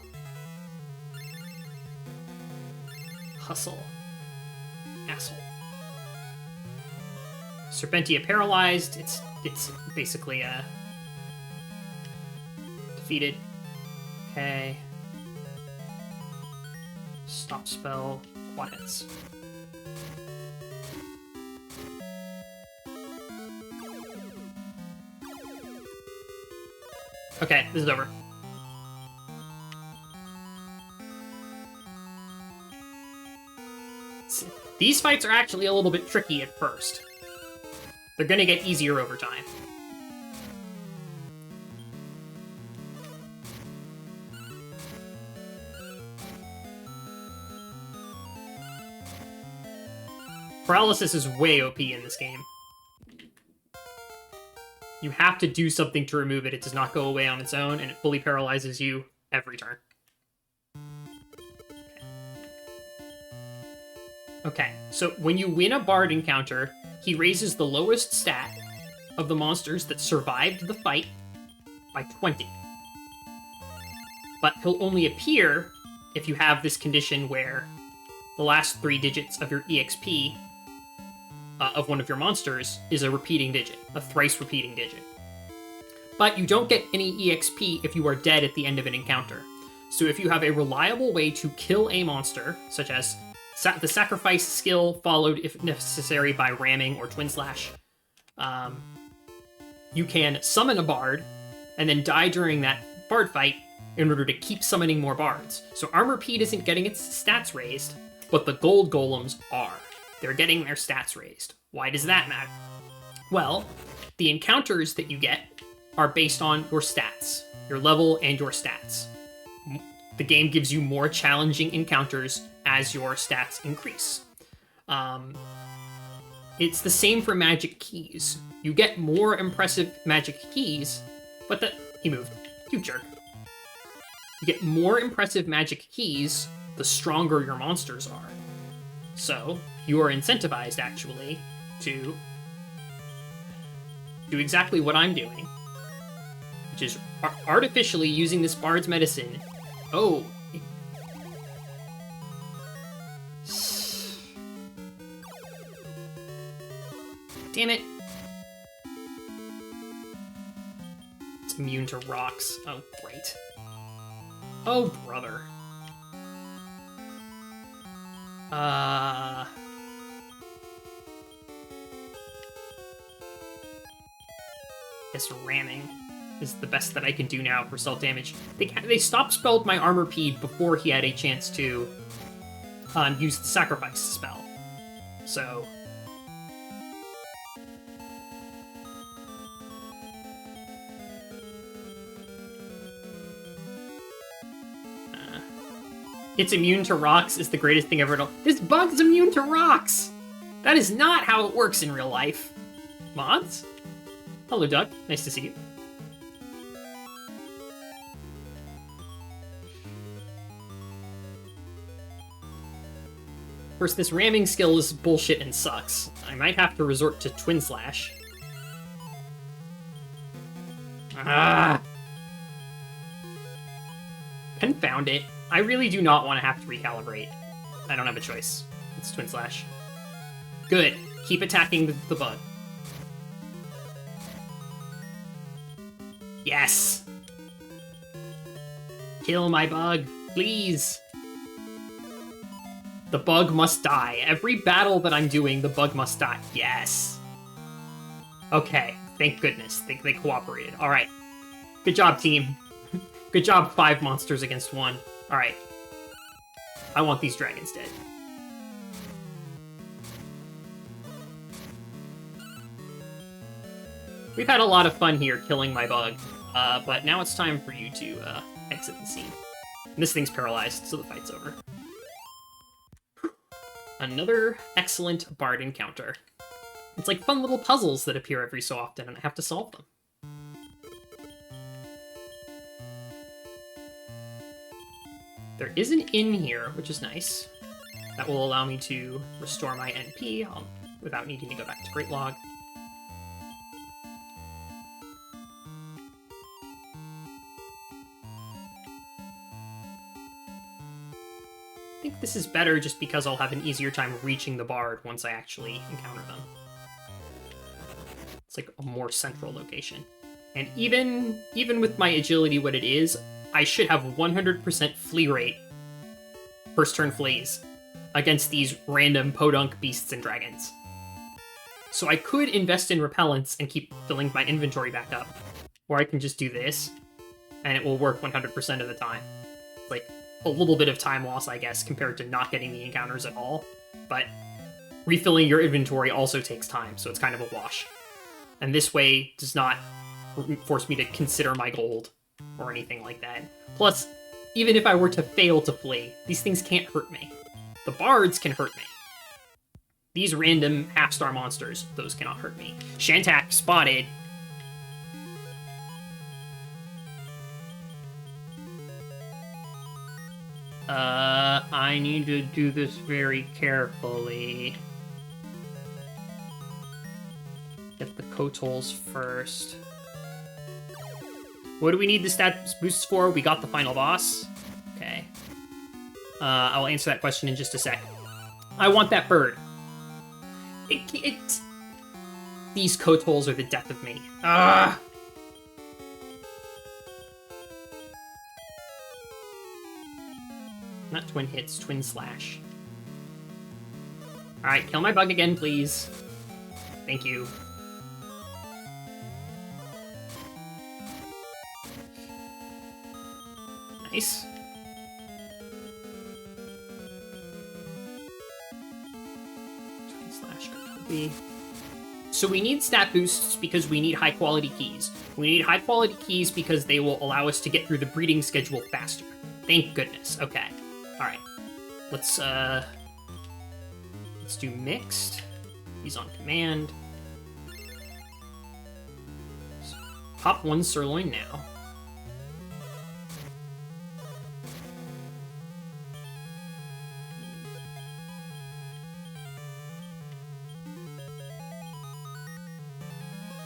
Hustle. Asshole. Serpentia paralyzed. It's basically defeated. Okay. Stop spell. Quad hits. Okay, this is over. These fights are actually a little bit tricky at first. They're gonna get easier over time. Paralysis is way OP in this game. You have to do something to remove it. It does not go away on its own, and it fully paralyzes you every turn. Okay, so when you win a Bard encounter, he raises the lowest stat of the monsters that survived the fight by 20. But he'll only appear if you have this condition where the last 3 digits of your EXP of one of your monsters is a repeating digit, a thrice repeating digit. But you don't get any EXP if you are dead at the end of an encounter. So if you have a reliable way to kill a monster, such as the sacrifice skill followed, if necessary, by ramming or twin slash, you can summon a bard and then die during that bard fight in order to keep summoning more bards. So Armor Pete isn't getting its stats raised, but the gold golems are. They're getting their stats raised. Why does that matter? Well, the encounters that you get are based on your stats, your level and your stats. The game gives you more challenging encounters as your stats increase. It's the same for magic keys. You get more impressive magic keys, but he moved. You jerk. You get more impressive magic keys the stronger your monsters are. So, you are incentivized, actually, to do exactly what I'm doing, which is artificially using this Bard's Medicine. Oh. Damn it. It's immune to rocks. Oh, great. Oh, brother. Guess ramming is the best that I can do now for self-damage. They stop-spelled my Armor Pede before he had a chance to use the sacrifice spell. So... it's immune to rocks is the greatest thing ever done. This bug's immune to rocks! That is not how it works in real life. Mods? Hello, Duck. Nice to see you. Of course, this ramming skill is bullshit and sucks. I might have to resort to Twin Slash. Ah! Confound it. I really do not want to have to recalibrate. I don't have a choice. It's Twin Slash. Good. Keep attacking the bug. Yes! Kill my bug, please! The bug must die. Every battle that I'm doing, the bug must die. Yes! Okay, thank goodness. They cooperated. Alright. Good job, team. Good job, 5 monsters against 1. Alright. I want these dragons dead. We've had a lot of fun here killing my bug, but now it's time for you to exit the scene. And this thing's paralyzed, so the fight's over. Another excellent Bard encounter. It's like fun little puzzles that appear every so often, and I have to solve them. There is an inn here, which is nice. That will allow me to restore my NP without needing to go back to Great Log. I think this is better just because I'll have an easier time reaching the Bard once I actually encounter them. It's like a more central location. And even with my agility what it is, I should have 100% flee rate, first turn flees, against these random podunk beasts and dragons. So I could invest in repellents and keep filling my inventory back up, or I can just do this, and it will work 100% of the time. It's like a little bit of time loss, I guess, compared to not getting the encounters at all, but refilling your inventory also takes time, so it's kind of a wash. And this way does not force me to consider my gold or anything like that. Plus, even if I were to fail to flee, these things can't hurt me. The bards can hurt me. These random half-star monsters, those cannot hurt me. Shantak spotted. I need to do this very carefully. Get the Kotols first. What do we need the stat boosts for? We got the final boss. Okay. I'll answer that question in just a sec. I want that bird. These Kotols are the death of me. Ah! Not twin hits, twin slash. Alright, kill my bug again, please. Thank you. Nice. Twin slash Cobi. So we need stat boosts because we need high quality keys. We need high quality keys because they will allow us to get through the breeding schedule faster. Thank goodness. Okay. Alright. Let's do mixed. He's on command. So pop one sirloin now.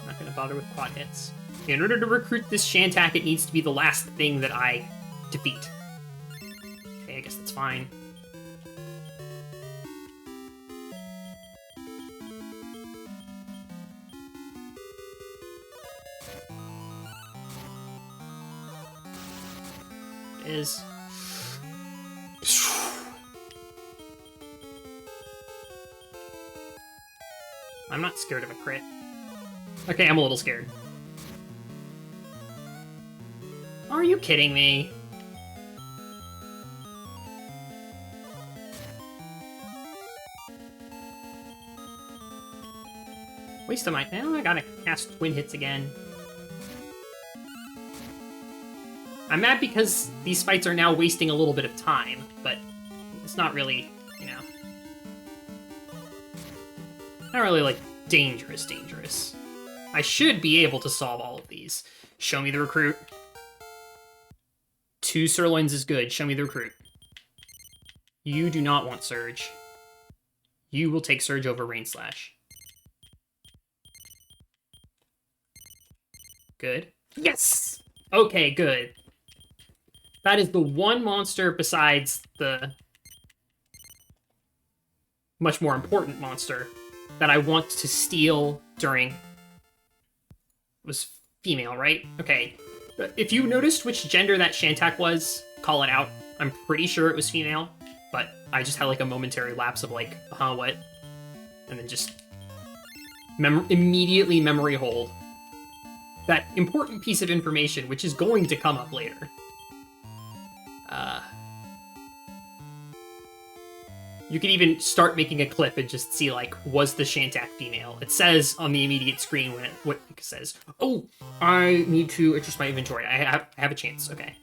I'm not gonna bother with quad hits. In order to recruit this Shantak, it needs to be the last thing that I defeat. Okay, I guess that's fine. It is. I'm not scared of a crit. Okay, I'm a little scared. Are you kidding me? Waste of my... Now I gotta cast twin hits again. I'm mad because these fights are now wasting a little bit of time, but it's not really, you know... Not really, like, dangerous. I should be able to solve all of these. Show me the recruit. 2 sirloins is good. Show me the recruit. You do not want Surge. You will take Surge over Rain Slash. Good. Yes! Okay, good. That is the one monster besides the much more important monster that I want to steal during... It was female, right? Okay. If you noticed which gender that Shantak was, call it out. I'm pretty sure it was female, but I just had like a momentary lapse of like, what? And then just immediately memory hold that important piece of information, which is going to come up later. You could even start making a clip and just see, like, was the Shantak female? It says on the immediate screen when it says, oh, I need to adjust my inventory. I have a chance. Okay.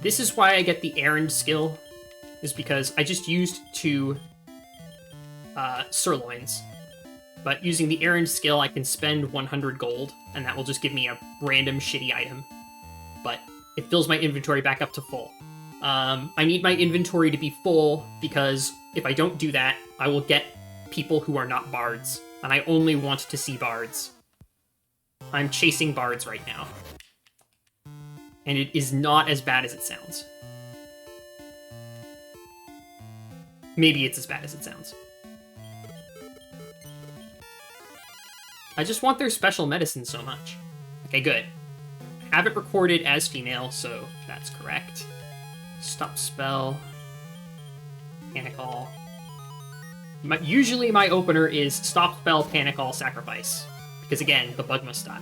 This is why I get the errand skill, is because I just used 2 sirloins. But using the errand skill, I can spend 100 gold, and that will just give me a random shitty item. But it fills my inventory back up to full. I need my inventory to be full, because if I don't do that, I will get people who are not bards, and I only want to see bards. I'm chasing bards right now. And it is not as bad as it sounds. Maybe it's as bad as it sounds. I just want their special medicine so much. Okay, good. Have it recorded as female, so that's correct. Stop spell. Panic All. Usually my opener is Stop Spell, Panic All, Sacrifice. Because again, the bug must die.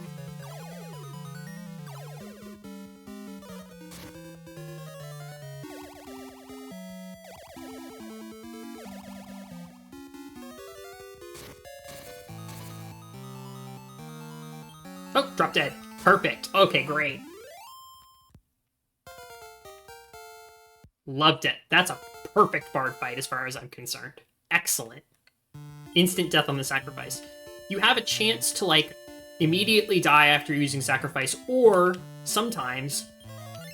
Oh, drop dead. Perfect. Okay, great. Loved it. That's a perfect bard fight as far as I'm concerned. Excellent. Instant death on the sacrifice. You have a chance to, like, immediately die after using sacrifice, or sometimes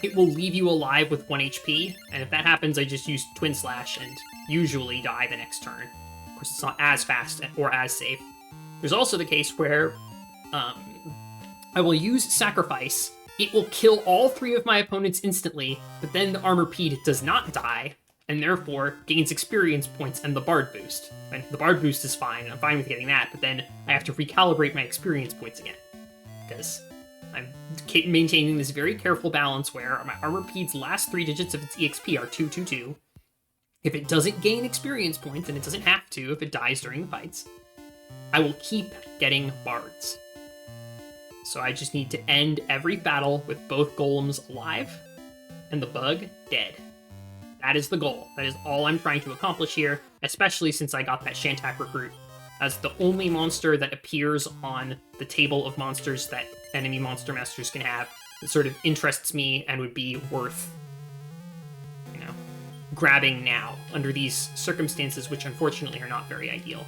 it will leave you alive with 1 HP, and if that happens, I just use Twin Slash and usually die the next turn. Of course, it's not as fast or as safe. There's also the case where I will use sacrifice. It will kill all 3 of my opponents instantly, but then the Armor-Pede does not die, and therefore gains experience points and the Bard boost. And the Bard boost is fine, I'm fine with getting that, but then I have to recalibrate my experience points again. Because I'm maintaining this very careful balance where my Armor-Pede's last 3 digits of its EXP are 222. If it doesn't gain experience points, and it doesn't have to if it dies during the fights, I will keep getting Bards. So I just need to end every battle with both golems alive and the bug dead. That is the goal. That is all I'm trying to accomplish here, especially since I got that Shantak recruit as the only monster that appears on the table of monsters that enemy monster masters can have that sort of interests me and would be worth, you know, grabbing now under these circumstances, which unfortunately are not very ideal.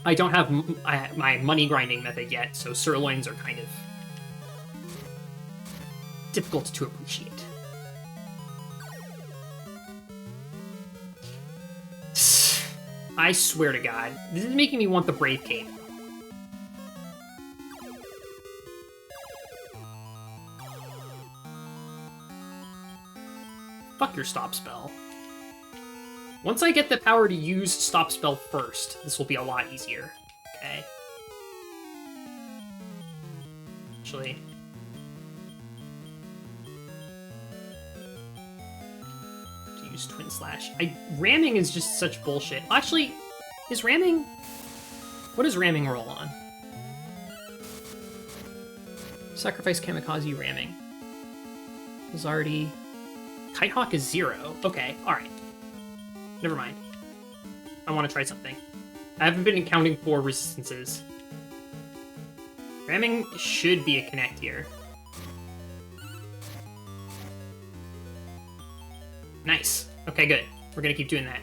I don't have my money grinding method yet, so sirloins are kind of difficult to appreciate. I swear to God, this is making me want the Brave Cape. Fuck your stop spell. Once I get the power to use stop spell first, this will be a lot easier. Okay. Actually. To use Twin Slash. Ramming is just such bullshit. Actually, is ramming... What does ramming roll on? Sacrifice Kamikaze ramming. Lizardi. Kitehawk is 0. Okay, alright. Never mind. I want to try something. I haven't been accounting for resistances. Ramming should be a connect here. Nice. Okay, good. We're gonna keep doing that.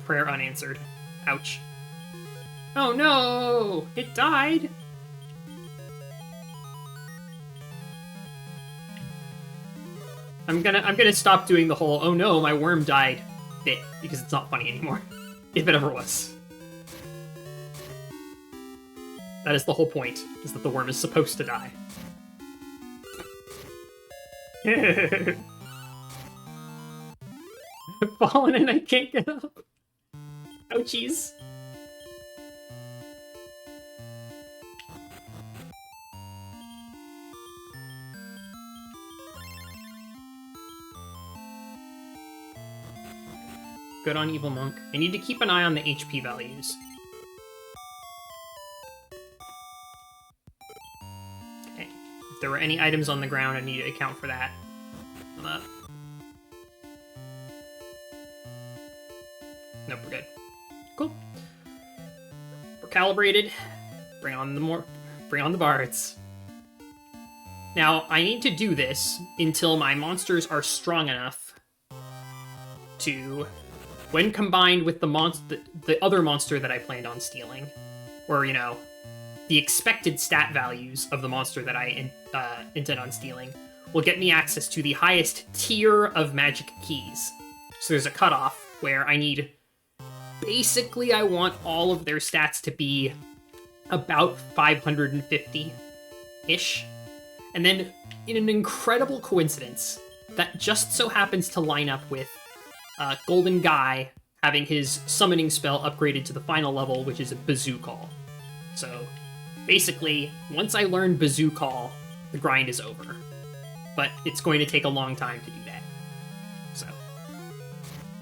Prayer unanswered. Ouch. Oh no! It died! I'm gonna stop doing the whole, oh no, my worm died bit, because it's not funny anymore. If it ever was. That is the whole point, is that the worm is supposed to die. I've fallen and I can't get up. Ouchies. Good on Evil Monk. I need to keep an eye on the HP values. Okay. If there were any items on the ground, I need to account for that. I'm up. Nope, we're good. Cool. We're calibrated. Bring on the bards. Now, I need to do this until my monsters are strong enough to... When combined with the other monster that I planned on stealing, or, you know, the expected stat values of the monster that I intend on stealing, will get me access to the highest tier of magic keys. So there's a cutoff where I need... Basically, I want all of their stats to be about 550-ish. And then, in an incredible coincidence, that just so happens to line up with Golden Guy having his summoning spell upgraded to the final level, which is a Bazoo Call. So, basically, once I learn Bazoo Call, the grind is over. But it's going to take a long time to do that. So,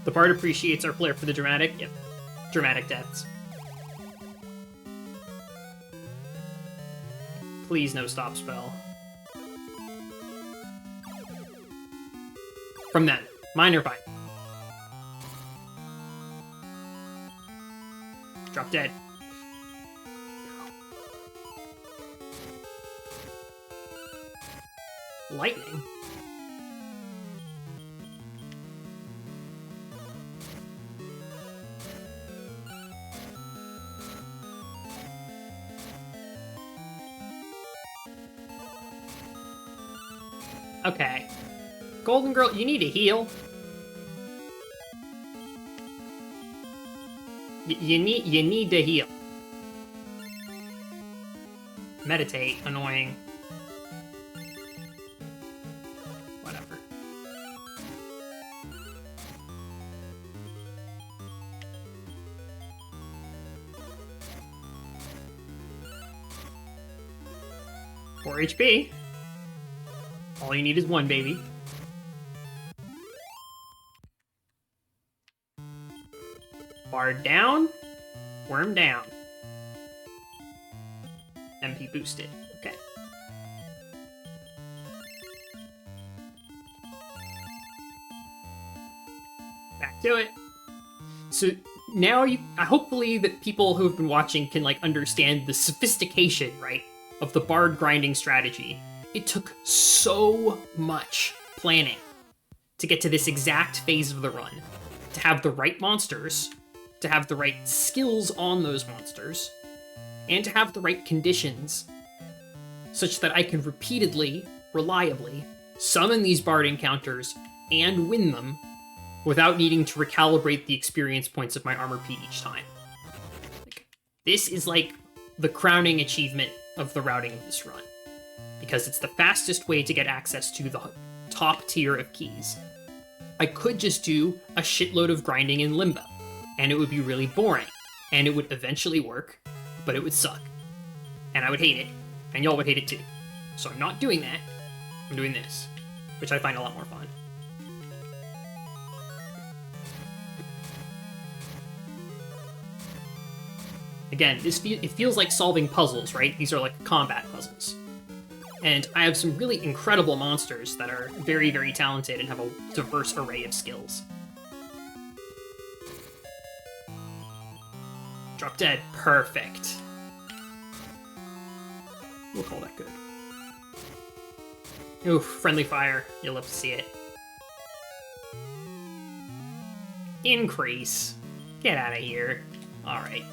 the bard appreciates our flair for the dramatic. Yep, dramatic deaths. Please no stop spell. From them. Minor fight. Drop dead. Lightning? Okay. Golden Girl, you need to heal. You need to heal. Meditate, annoying. Whatever. Four HP. All you need is one, baby. Bard down. Worm down. MP boosted. Okay. Back to it. So now hopefully that people who have been watching can like understand the sophistication, right, of the Bard grinding strategy. It took so much planning to get to this exact phase of the run. To have the right monsters, to have the right skills on those monsters, and to have the right conditions, such that I can repeatedly, reliably, summon these Bard encounters and win them without needing to recalibrate the experience points of my armor P each time. This is like the crowning achievement of the routing of this run, because it's the fastest way to get access to the top tier of keys. I could just do a shitload of grinding in Limbo, and it would be really boring, and it would eventually work, but it would suck. And I would hate it, and y'all would hate it too. So I'm not doing that. I'm doing this, which I find a lot more fun. Again, it feels like solving puzzles, right? These are like combat puzzles. And I have some really incredible monsters that are very, very talented and have a diverse array of skills. Drop dead. Perfect. We'll call that good. Oof, friendly fire. You'll love to see it. Increase. Get out of here. Alright.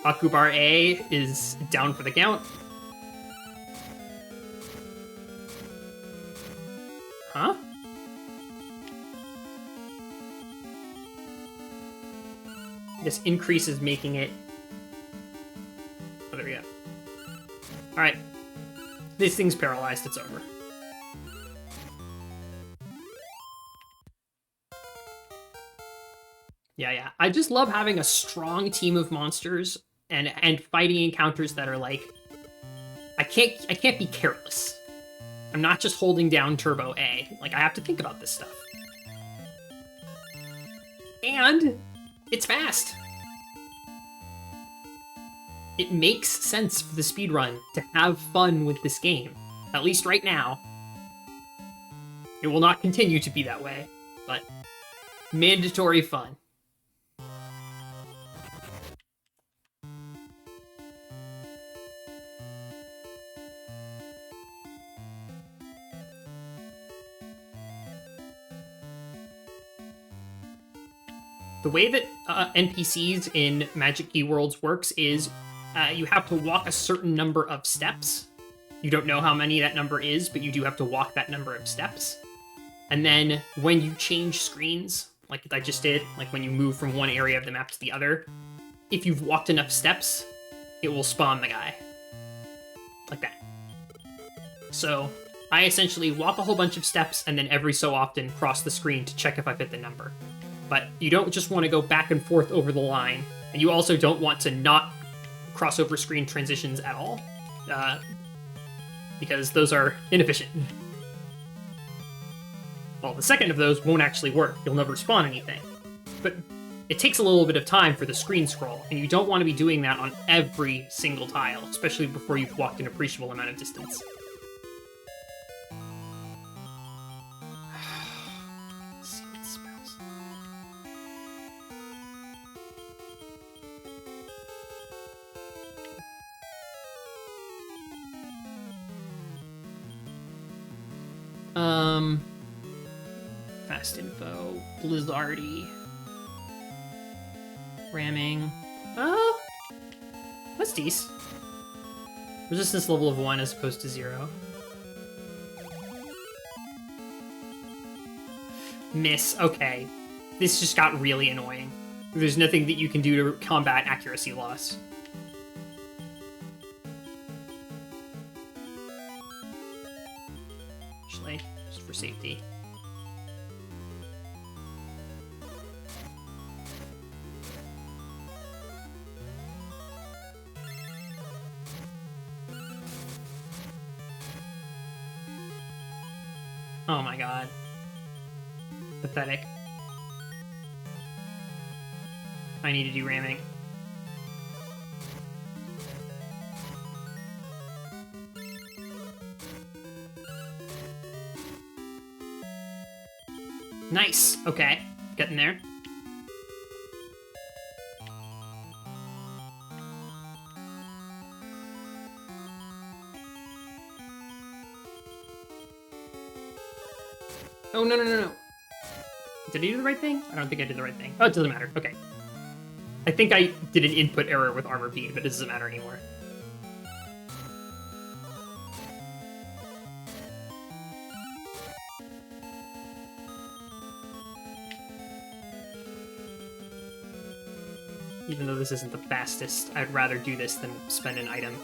Akubar A is down for the count. Huh? I guess increase is making it... Oh, there we go. Alright. This thing's paralyzed, it's over. Yeah. I just love having a strong team of monsters and fighting encounters that are like... I can't be careless. I'm not just holding down Turbo A. Like, I have to think about this stuff. And it's fast. It makes sense for the speedrun to have fun with this game. At least right now. It will not continue to be that way, but mandatory fun. The way that NPCs in Magic Key Worlds works is you have to walk a certain number of steps. You don't know how many that number is, but you do have to walk that number of steps. And then when you change screens, like I just did, like when you move from one area of the map to the other, if you've walked enough steps, it will spawn the guy. Like that. So I essentially walk a whole bunch of steps and then every so often cross the screen to check if I've hit the number. But you don't just want to go back and forth over the line, and you also don't want to not cross over screen transitions at all, because those are inefficient. Well, the second of those won't actually work. You'll never spawn anything. But it takes a little bit of time for the screen scroll, and you don't want to be doing that on every single tile, especially before you've walked an appreciable amount of distance. Fast info, Blizzardy, ramming. Oh, that's decent. Resistance level of 1 as opposed to 0. Miss. Okay. This just got really annoying. There's nothing that you can do to combat accuracy loss. Actually, just for safety. Oh my god. Pathetic. I need to do ramming. Nice. Okay. Getting there. Oh, no, no, no, no. Did I do the right thing? I don't think I did the right thing. Oh, it doesn't matter. Okay. I think I did an input error with armor bead, but it doesn't matter anymore. Even though this isn't the fastest, I'd rather do this than spend an item.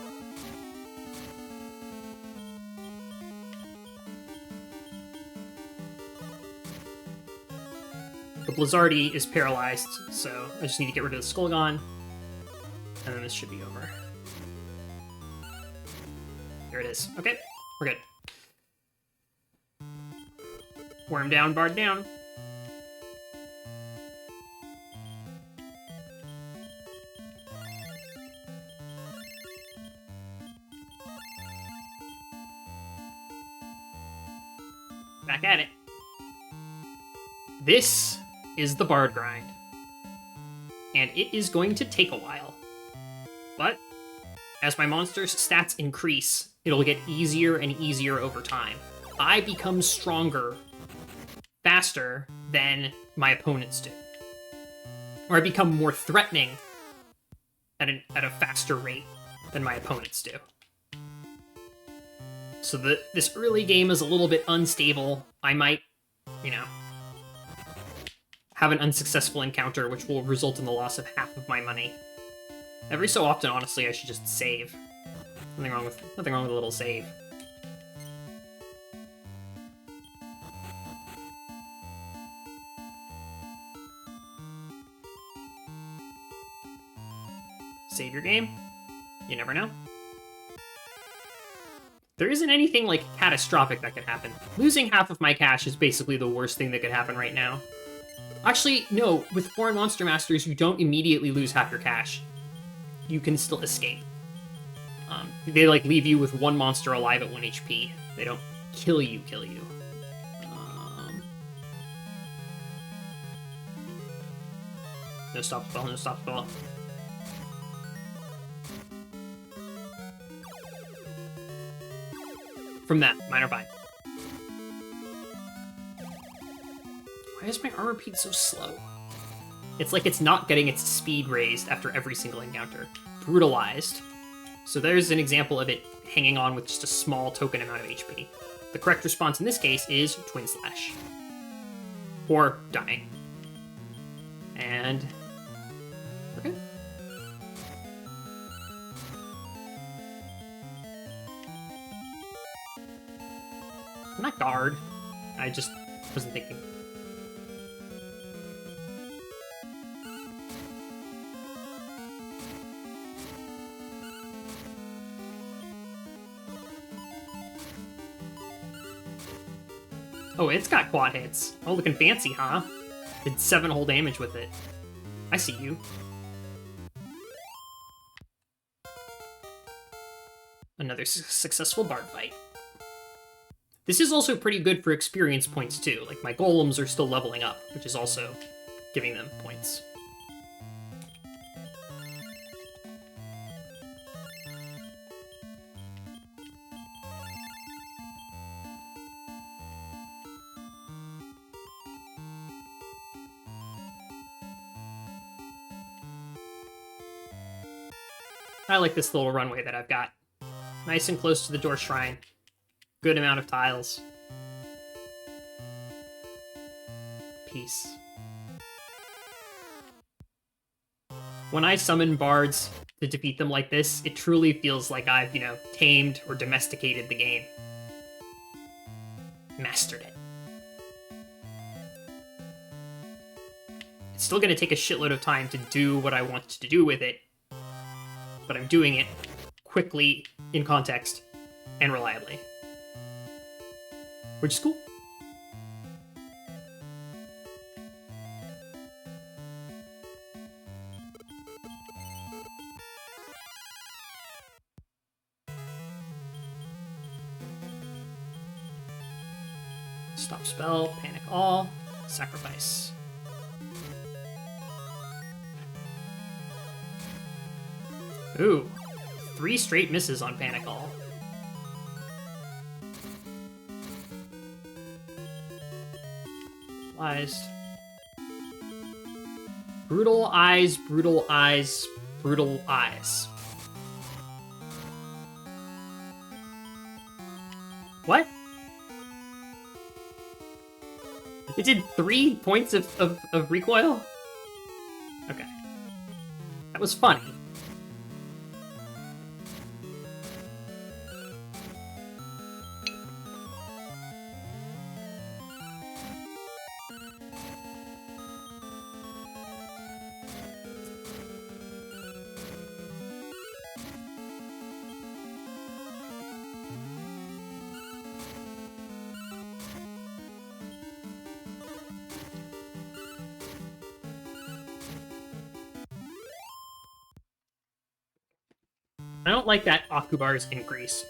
The Blizzardy is paralyzed, so I just need to get rid of the Skullgon, and then this should be over. There it is. Okay, we're good. Worm down, Bard down. Back at it. This is the Bard grind. And it is going to take a while. But as my monster's stats increase, it'll get easier and easier over time. I become stronger faster than my opponents do. Or I become more threatening at a faster rate than my opponents do. So this early game is a little bit unstable. I might, you know, have an unsuccessful encounter, which will result in the loss of half of my money. Every so often, honestly, I should just save. Nothing wrong with a little save. Save your game? You never know. There isn't anything, like, catastrophic that could happen. Losing half of my cash is basically the worst thing that could happen right now. Actually, no, with Foreign Monster Masters, you don't immediately lose half your cash. You can still escape. They, like, leave you with one monster alive at 1 HP. They don't kill you. No stop spell, no stop spell. From that, minor bind. Why is my armor bead so slow? It's like it's not getting its speed raised after every single encounter. Brutalized. So there's an example of it hanging on with just a small token amount of HP. The correct response in this case is Twin Slash. Or dying. And we're good. I'm not guard. I just wasn't thinking. Oh, it's got quad hits. Oh, looking fancy, huh? Did 7 whole damage with it. I see you. Another successful Bard fight. This is also pretty good for experience points, too. Like, my golems are still leveling up, which is also giving them points. I like this little runway that I've got. Nice and close to the door shrine. Good amount of tiles. Peace. When I summon bards to defeat them like this, it truly feels like I've, tamed or domesticated the game. Mastered it. It's still going to take a shitload of time to do what I want to do with it, but I'm doing it quickly, in context, and reliably. Which is cool. Stop spell, panic all, sacrifice. Ooh, 3 straight misses on panic all. Lies. Brutal eyes, brutal eyes, brutal eyes. What? It did 3 points of recoil? Okay. That was funny. I don't like that Akubar's increase.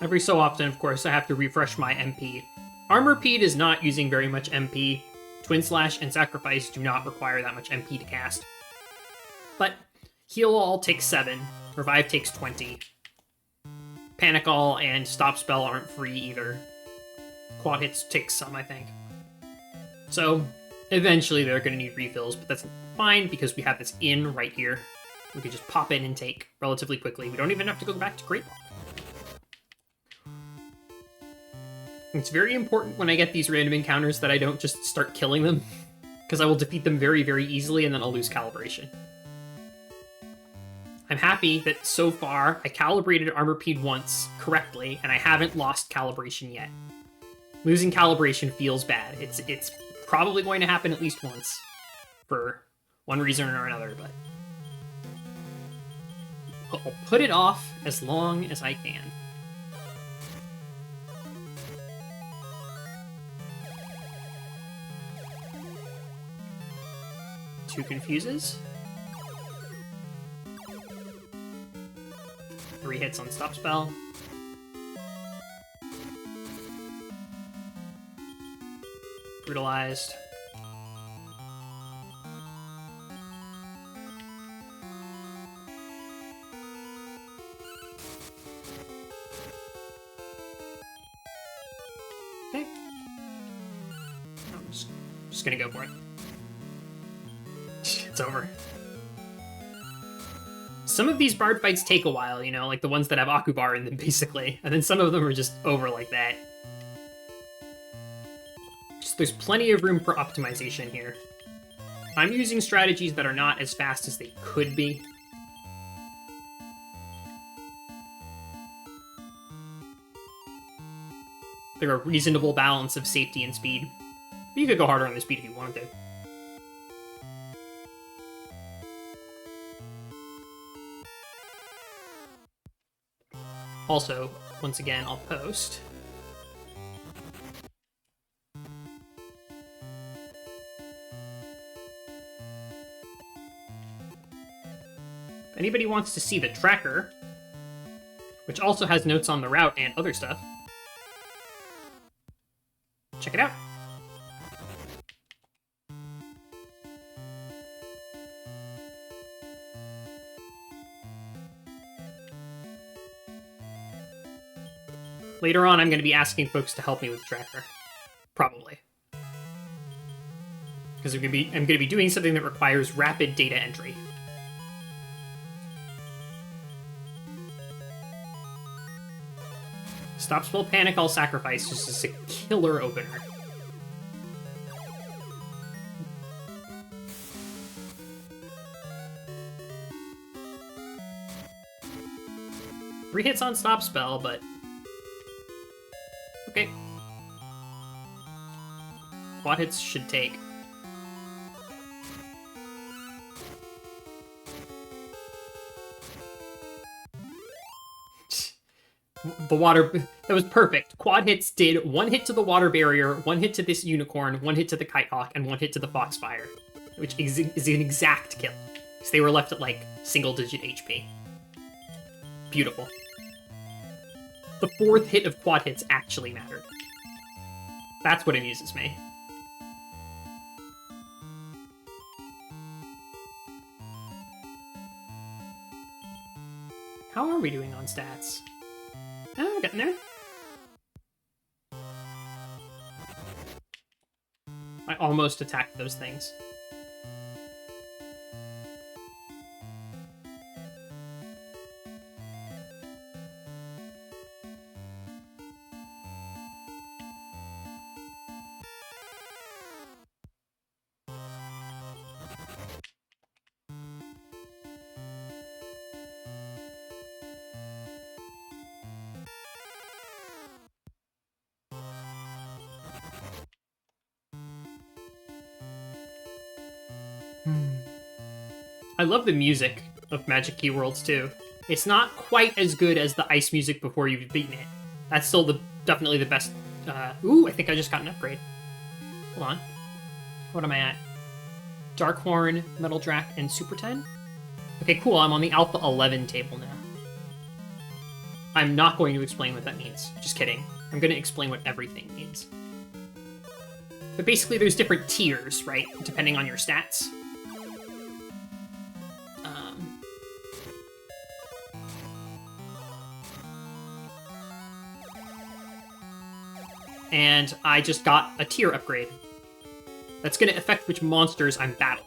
Every so often, of course, I have to refresh my MP. Armorpede is not using very much MP. Twin Slash and Sacrifice do not require that much MP to cast. But Heal All takes 7, Revive takes 20. Panic All and Stop Spell aren't free either. Quad Hits takes some, I think. So, eventually they're going to need refills, but that's fine because we have this inn right here. We can just pop in and take relatively quickly. We don't even have to go back to Great Ball. It's very important when I get these random encounters that I don't just start killing them, because I will defeat them very, very easily and then I'll lose calibration. I'm happy that so far I calibrated Armorpede once correctly and I haven't lost calibration yet. Losing calibration feels bad. It's probably going to happen at least once for one reason or another, but I'll put it off as long as I can. Two confuses. 3 hits on Stop Spell. Brutalized. Okay. I'm just gonna go for it. It's over. Some of these bard fights take a while, like the ones that have Akubar in them, basically. And then some of them are just over like that. There's plenty of room for optimization here. I'm using strategies that are not as fast as they could be. They're a reasonable balance of safety and speed. But you could go harder on the speed if you wanted to. Also, once again, I'll post. If anybody wants to see the tracker, which also has notes on the route and other stuff, check it out. Later on, I'm going to be asking folks to help me with tracker. Probably. Because I'm going to be doing something that requires rapid data entry. Stop Spell Panic All Sacrifice just is a killer opener. Three hits on Stop Spell, but... okay. Quad hits should take. The water... that was perfect. Quad hits did 1 hit to the water barrier, 1 hit to this unicorn, 1 hit to the kite hawk, and 1 hit to the foxfire. Which is an exact kill. Because they were left at, like, single-digit HP. Beautiful. The 4th hit of quad hits actually mattered. That's what amuses me. How are we doing on stats? Oh, we're getting there. I almost attacked those things. I love the music of Magic Key Worlds, too. It's not quite as good as the ice music before you've beaten it. That's still definitely the best. Ooh, I think I just got an upgrade. Hold on. What am I at? Darkhorn, Metal Drac, and Super 10? Okay, cool. I'm on the Alpha 11 table now. I'm not going to explain what that means. Just kidding. I'm going to explain what everything means. But basically, there's different tiers, right? Depending on your stats. And I just got a tier upgrade. That's going to affect which monsters I'm battling.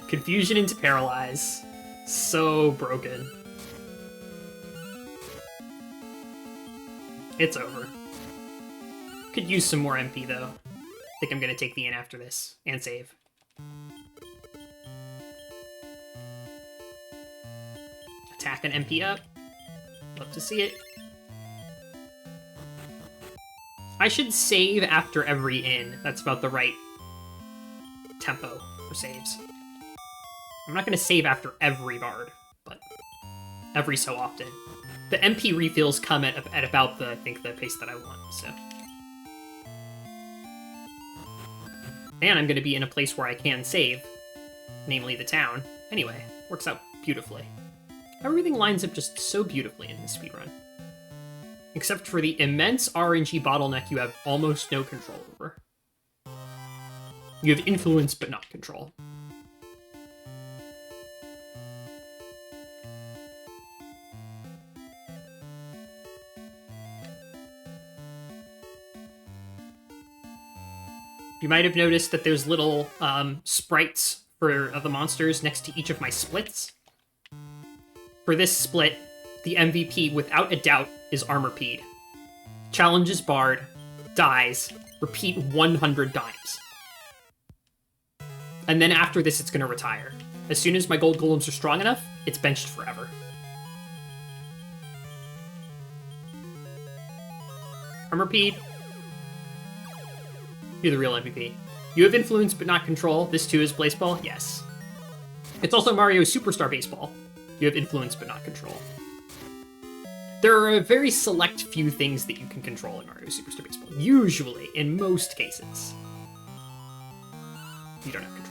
Confusion into Paralyze. So broken. It's over. Could use some more MP, though. I think I'm going to take the in after this, and save. Attack an MP up. Love to see it. I should save after every in. That's about the right tempo for saves. I'm not going to save after every bard, but every so often. The MP refills come at about the, I think, the pace that I want, so... And I'm going to be in a place where I can save, namely the town. Anyway, works out beautifully. Everything lines up just so beautifully in this speedrun. Except for the immense RNG bottleneck you have almost no control over. You have influence, but not control. You might have noticed that there's little sprites for the monsters next to each of my splits. For this split, the MVP, without a doubt, is Armorpeed. Challenges Bard, dies, repeat 100 times. And then after this, it's going to retire. As soon as my gold golems are strong enough, it's benched forever. Armorpeed. You're the real MVP. You have influence but not control. This too is Baseball? Yes. It's also Mario Superstar Baseball. You have influence but not control. There are a very select few things that you can control in Mario Superstar Baseball. Usually, in most cases, you don't have control.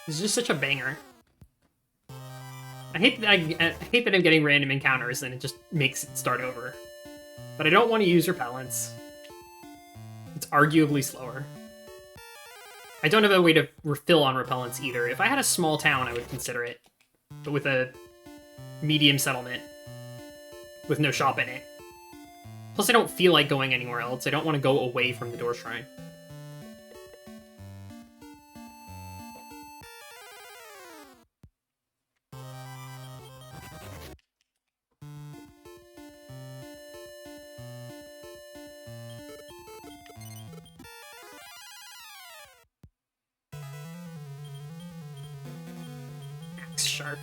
This is just such a banger. I hate that I'm getting random encounters and it just makes it start over. But I don't want to use repellents. It's arguably slower. I don't have a way to refill on repellents either. If I had a small town, I would consider it. But with a medium settlement, with no shop in it. Plus, I don't feel like going anywhere else. I don't want to go away from the Door Shrine. Shark.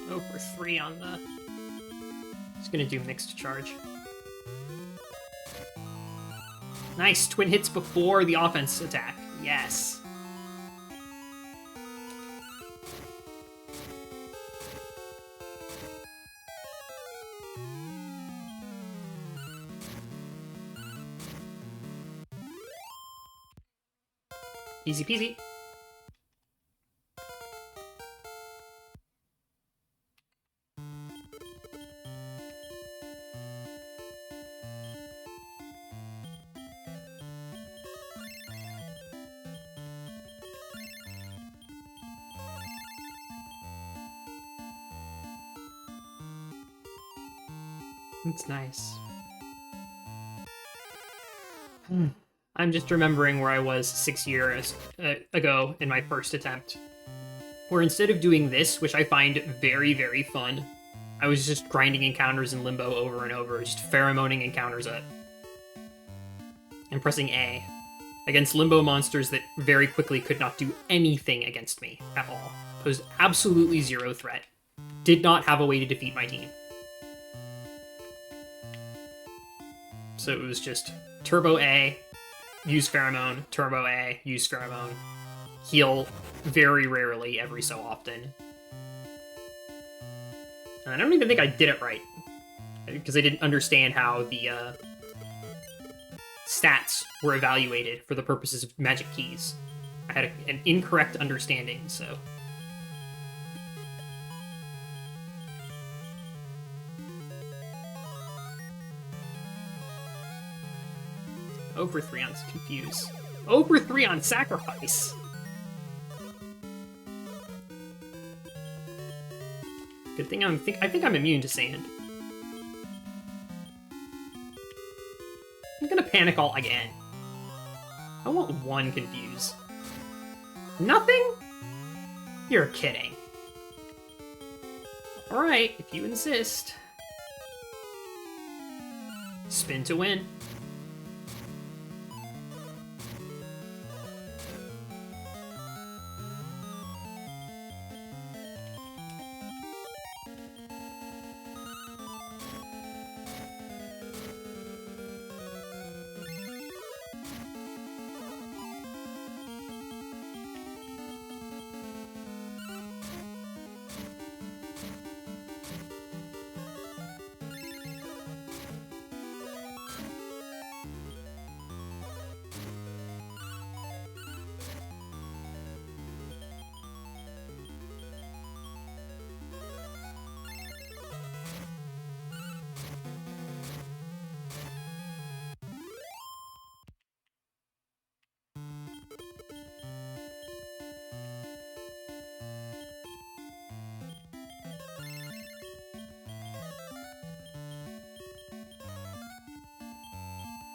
Oh, for 3 on the... Just gonna do mixed charge. Nice, twin hits before the offense attack. Yes. Easy peasy. It's nice. I'm just remembering where I was 6 years ago in my first attempt, where instead of doing this, which I find very, very fun, I was just grinding encounters in Limbo over and over, just pheromoning encounters up. And pressing A against Limbo monsters that very quickly could not do anything against me at all. Posed absolutely zero threat. Did not have a way to defeat my team. So it was just Turbo A, use Pheromone, Turbo A, use Pheromone, heal very rarely every so often. And I don't even think I did it right, because I didn't understand how the stats were evaluated for the purposes of magic keys. I had an incorrect understanding, so... Over 3 on Confuse. Over 3 on Sacrifice! Good thing I think I'm immune to sand. I'm gonna panic all again. I want 1 Confuse. Nothing? You're kidding. Alright, if you insist. Spin to win.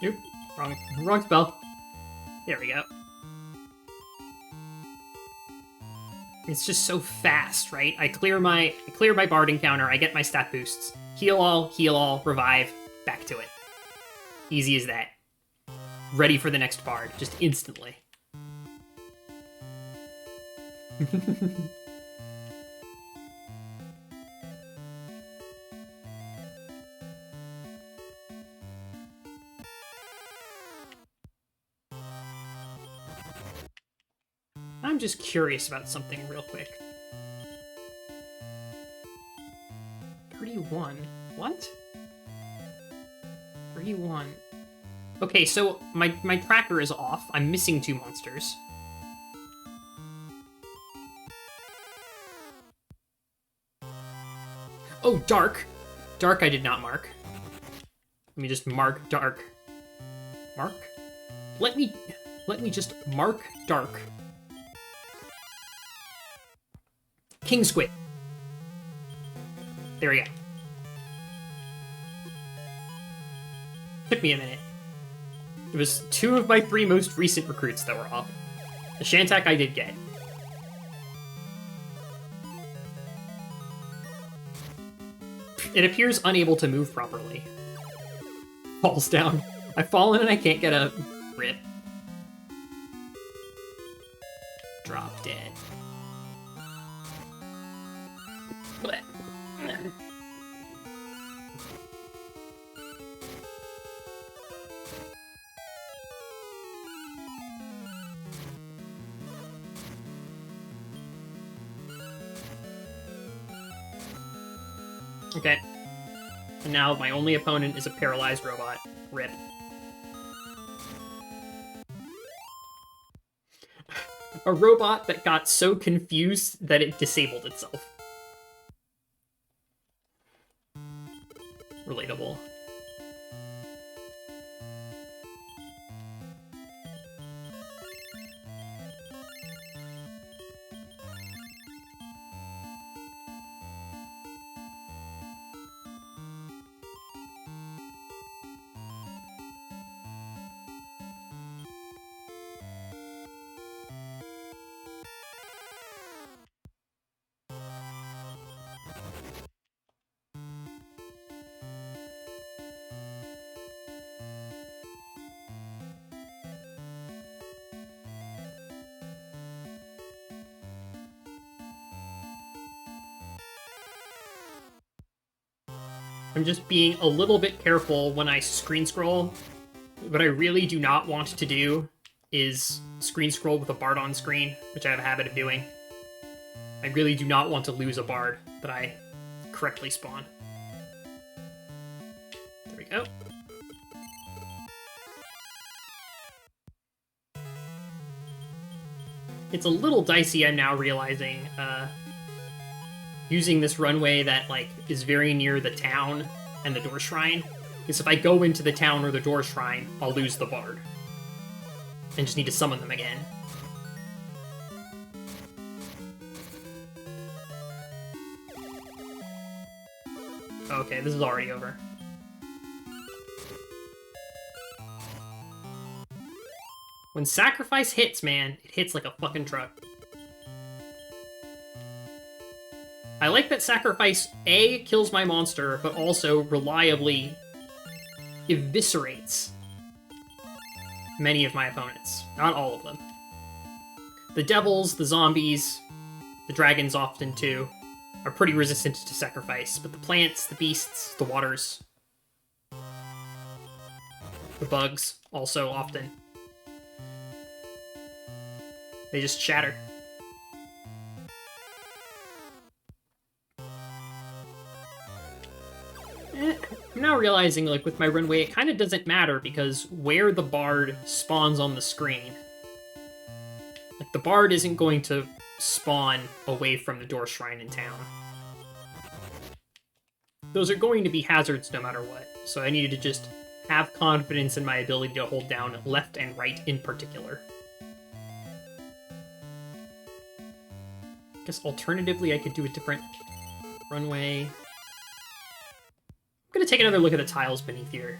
Nope, wrong spell. There we go. It's just so fast, right? I clear my Bard encounter, I get my stat boosts. Heal all, revive, back to it. Easy as that. Ready for the next Bard, just instantly. I'm just curious about something real quick. 31. What? 31. Okay, so my tracker is off. I'm missing 2 monsters. Oh, Darck. Darck I did not mark. Let me just mark Darck. Mark? Let me just mark Darck. King Squid. There we go. Took me a minute. It was 2 of my 3 most recent recruits that were off. The Shantak I did get. It appears unable to move properly. Falls down. I've fallen and I can't get a rip. Drop dead. Blech. Okay. And now my only opponent is a paralyzed robot. Rip. A robot that got so confused that it disabled itself. Relatable. I'm just being a little bit careful when I screen scroll. What I really do not want to do is screen scroll with a bard on screen, which I have a habit of doing. I really do not want to lose a bard that I correctly spawn. There we go. It's a little dicey, I'm now realizing, using this runway that, like, is very near the town and the door shrine. Because if I go into the town or the door shrine, I'll lose the bard. And just need to summon them again. Okay, this is already over. When sacrifice hits, man, it hits like a fucking truck. I like that sacrifice A, kills my monster, but also reliably eviscerates many of my opponents. Not all of them. The devils, the zombies, the dragons often too, are pretty resistant to sacrifice, but the plants, the beasts, the waters, the bugs also often. They just shatter. I'm now realizing, like, with my runway, it kind of doesn't matter, because where the bard spawns on the screen, like, the bard isn't going to spawn away from the door shrine in town. Those are going to be hazards no matter what, so I needed to just have confidence in my ability to hold down left and right in particular. I guess alternatively I could do a different runway. I'm gonna take another look at the tiles beneath here.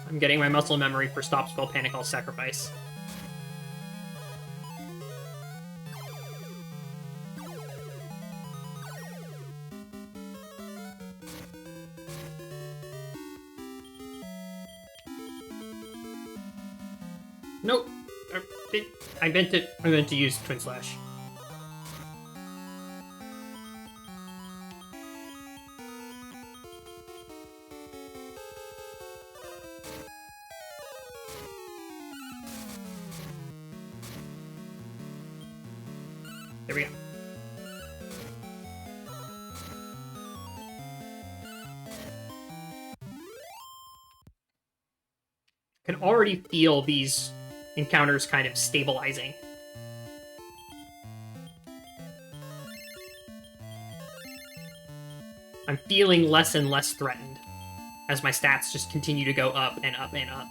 I'm getting my muscle memory for stop spell panic all sacrifice. Nope. I meant to use Twin Slash. There we go. Can already feel these encounters kind of stabilizing. I'm feeling less and less threatened as my stats just continue to go up and up and up.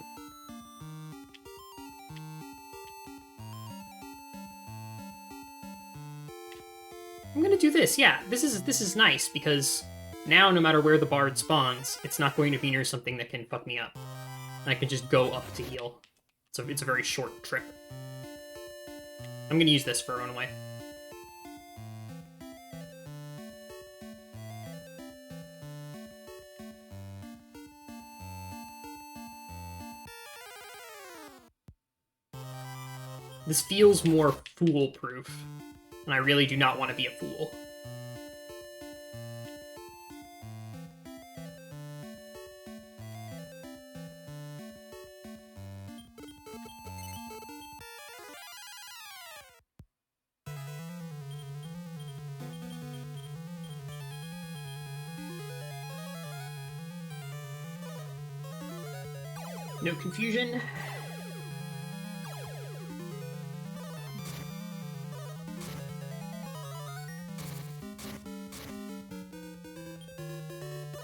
I'm gonna do this, yeah. This is nice, because now no matter where the bard spawns, it's not going to be near something that can fuck me up. And I can just go up to heal. So it's a very short trip. I'm gonna use this for a runaway. This feels more foolproof, and I really do not want to be a fool. No confusion.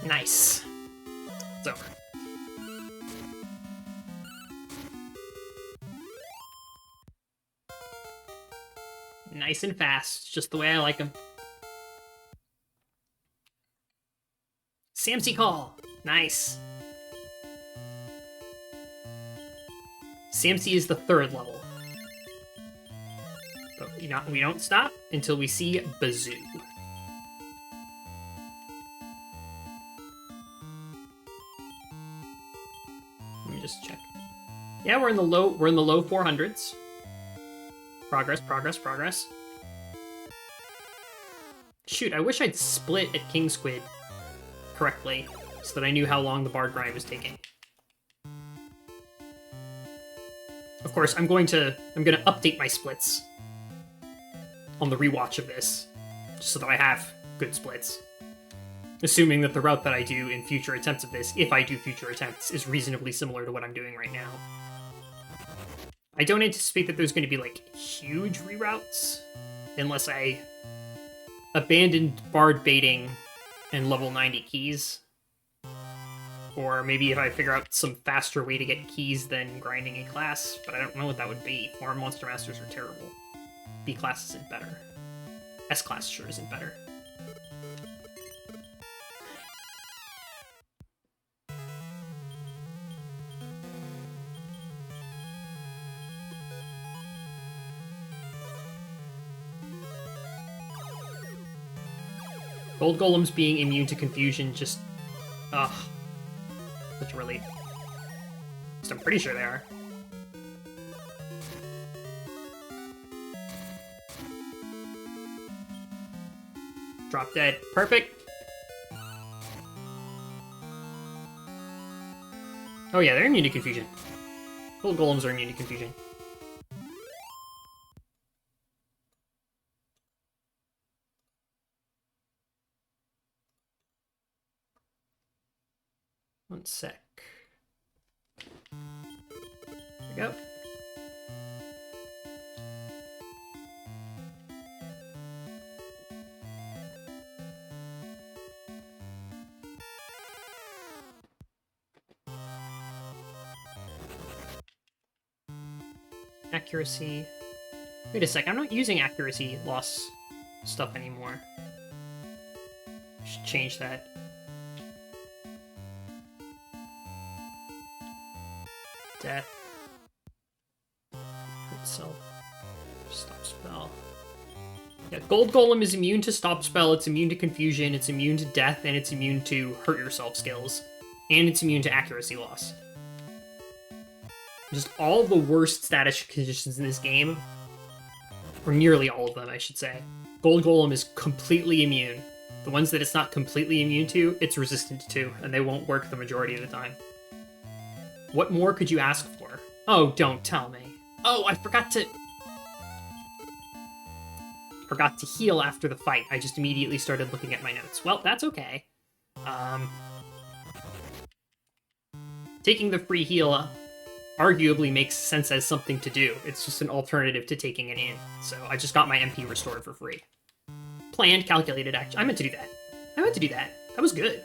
Nice. It's over. Nice and fast, just the way I like them. Samsy call. Nice. Samsy is the 3rd level. But we don't stop until we see Bazoo. Let me just check. Yeah, we're in the low 400s. Progress, progress, progress. Shoot, I wish I'd split at King Squid correctly so that I knew how long the bard grind was taking. Of course, I'm gonna update my splits on the rewatch of this, just so that I have good splits. Assuming that the route that I do in future attempts of this, if I do future attempts, is reasonably similar to what I'm doing right now. I don't anticipate that there's going to be, like, huge reroutes, unless I abandon bard baiting and level 90 keys. Or maybe if I figure out some faster way to get keys than grinding a class, but I don't know what that would be. Foreign Monster Masters are terrible. B class isn't better. S class sure isn't better. GoldGolems being immune to confusion just... ugh. Such a relief. So I'm pretty sure they are. Drop dead. Perfect. Oh yeah, they're immune to confusion. GoldGolems are immune to confusion. One sec. There we go. Accuracy. Wait a sec, I'm not using accuracy loss stuff anymore. Should change that. Death. Itself. Stop spell. Yeah, GoldGolem is immune to stop spell, it's immune to confusion, it's immune to death, and it's immune to hurt yourself skills. And it's immune to accuracy loss. Just all the worst status conditions in this game, or nearly all of them, I should say. GoldGolem is completely immune. The ones that it's not completely immune to, it's resistant to, and they won't work the majority of the time. What more could you ask for? Oh, don't tell me. Oh, I forgot to... forgot to heal after the fight. I just immediately started looking at my notes. Well, that's okay. Taking the free heal arguably makes sense as something to do. It's just an alternative to taking an in. So I just got my MP restored for free. Planned, calculated action. I meant to do that. That was good.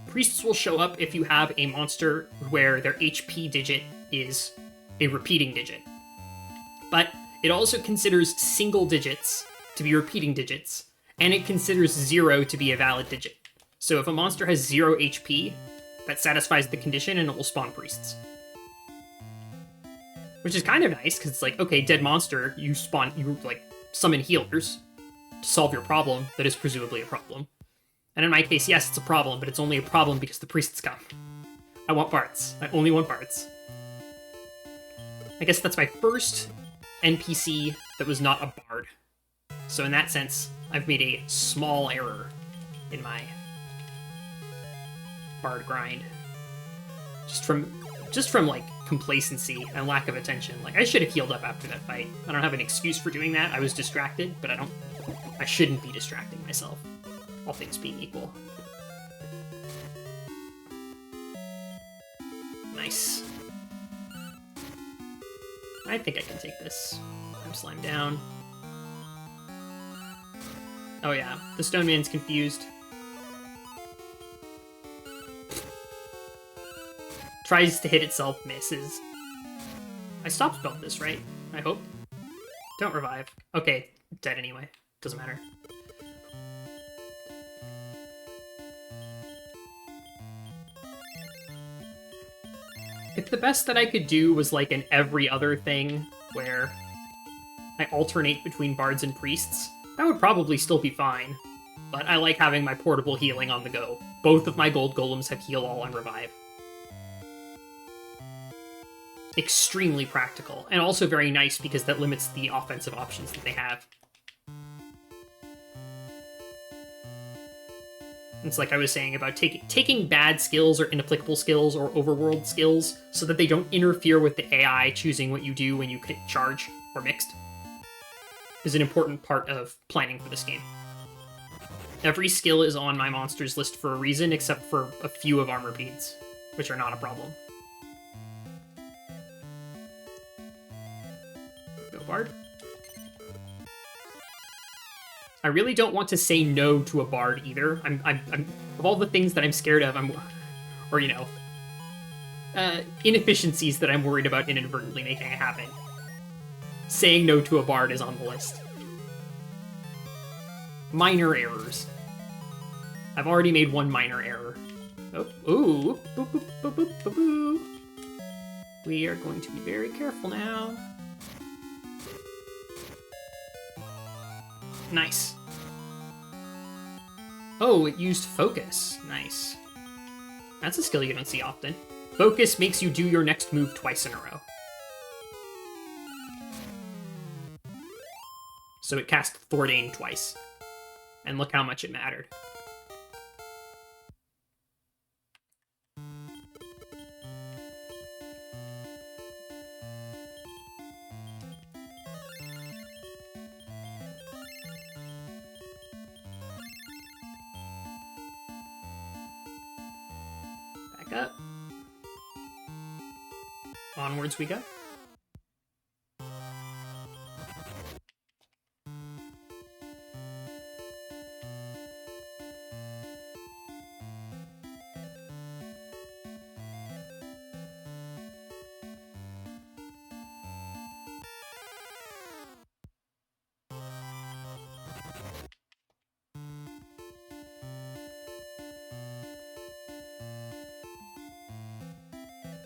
Priests will show up if you have a monster where their HP digit is a repeating digit. But it also considers single digits to be repeating digits, and it considers 0 to be a valid digit. So if a monster has 0 HP, that satisfies the condition and it will spawn priests. Which is kind of nice, because it's like, okay, dead monster, you summon healers to solve your problem that is presumably a problem. And in my case, yes, it's a problem, but it's only a problem because the priests come. I want bards. I only want bards. I guess that's my first NPC that was not a bard. So in that sense, I've made a small error in my bard grind. Just from like complacency and lack of attention. Like, I should have healed up after that fight. I don't have an excuse for doing that. I was distracted, but I shouldn't be distracting myself, all things being equal. Nice. I think I can take this. I'm slime down. Oh yeah, the Stone Man's confused. Tries to hit itself, misses. I stop spelled this, right? I hope. Don't revive. Okay, dead anyway. Doesn't matter. If the best that I could do was like an every other thing, where I alternate between bards and priests, that would probably still be fine. But I like having my portable healing on the go. Both of my gold golems have heal all and revive. Extremely practical, and also very nice because that limits the offensive options that they have. It's like I was saying about taking bad skills or inapplicable skills or overworld skills so that they don't interfere with the AI choosing what you do when you hit charge or mixed is an important part of planning for this game. Every skill is on my monsters list for a reason, except for a few of armor beads, which are not a problem. Go bard. I really don't want to say no to a bard either. I'm of all the things that I'm scared of, inefficiencies that I'm worried about inadvertently making it happen. Saying no to a bard is on the list. Minor errors. I've already made one minor error. Oh, ooh, boop, boop, boop, boop, boop, boop. We are going to be very careful now. Nice. Oh, it used focus. Nice. That's a skill you don't see often. Focus makes you do your next move twice in a row. So it cast Thordane twice. And look how much it mattered. Back up. Onwards we go.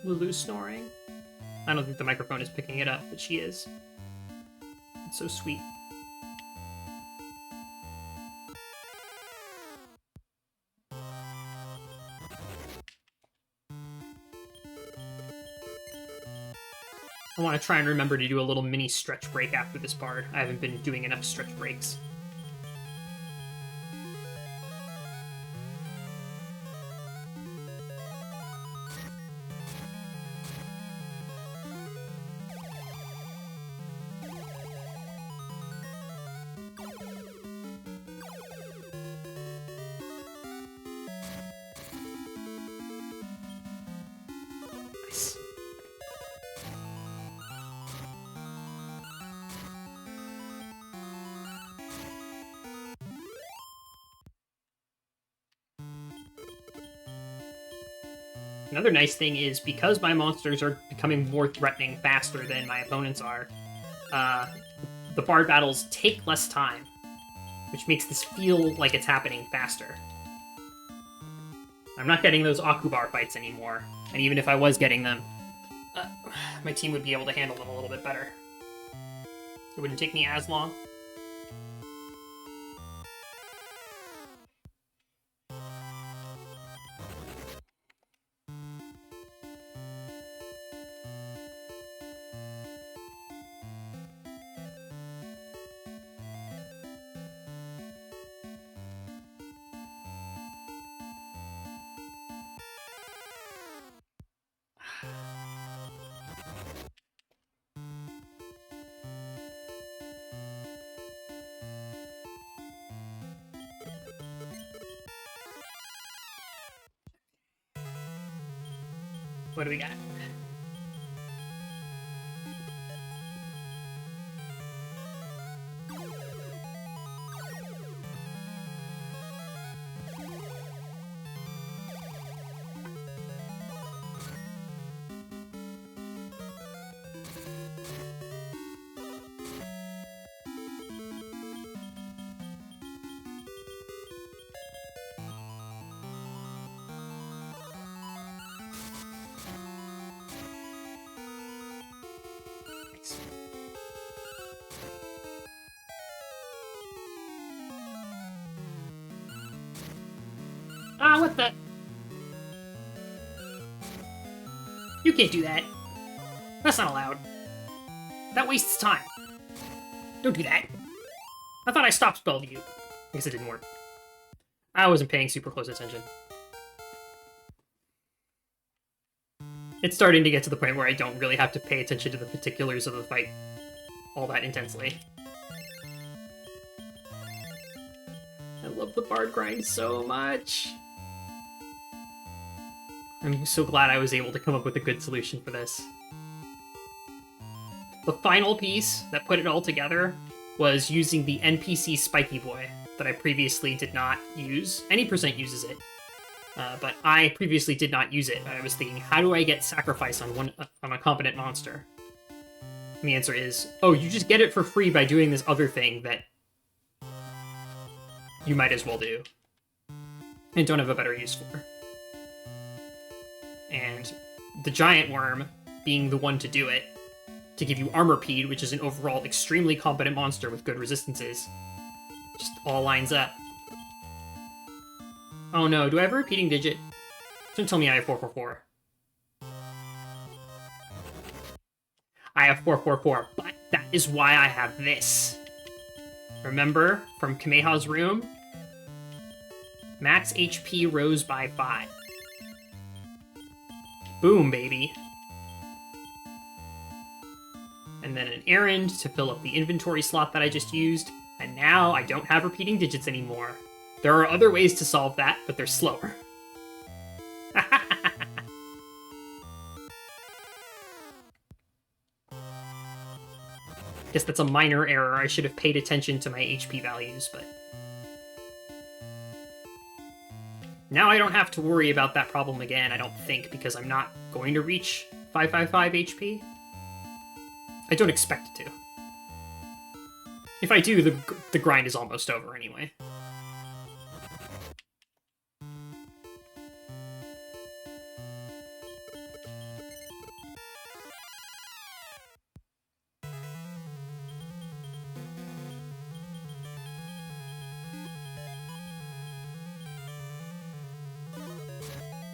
Lulu's snoring. I don't think the microphone is picking it up, but she is. It's so sweet. I want to try and remember to do a little mini stretch break after this part. I haven't been doing enough stretch breaks. Another nice thing is, because my monsters are becoming more threatening faster than my opponents are, the bard battles take less time, which makes this feel like it's happening faster. I'm not getting those Akubar fights anymore, and even if I was getting them, my team would be able to handle them a little bit better. It wouldn't take me as long. What do we got? Ah, what the? You can't do that. That's not allowed. That wastes time. Don't do that. I thought I stopped spelled you. I guess it didn't work. I wasn't paying super close attention. It's starting to get to the point where I don't really have to pay attention to the particulars of the fight all that intensely. I love the bard grind so much. I'm so glad I was able to come up with a good solution for this. The final piece that put it all together was using the NPC Spiky Boy that I previously did not use. Any percent uses it, but I previously did not use it. I was thinking, how do I get sacrifice on a competent monster? And the answer is, oh, you just get it for free by doing this other thing that you might as well do and don't have a better use for. And the giant worm being the one to do it, to give you Armorpede, which is an overall extremely competent monster with good resistances, just all lines up. Oh no, do I have a repeating digit? Don't tell me I have 444. I have 444, but that is why I have this. Remember, from Kameha's room? Max HP rose by 5. Boom, baby. And then an errand to fill up the inventory slot that I just used, and now I don't have repeating digits anymore. There are other ways to solve that, but they're slower. Guess that's a minor error. I should have paid attention to my HP values, but... now I don't have to worry about that problem again, I don't think, because I'm not going to reach 555 HP. I don't expect it to. If I do, the grind is almost over anyway.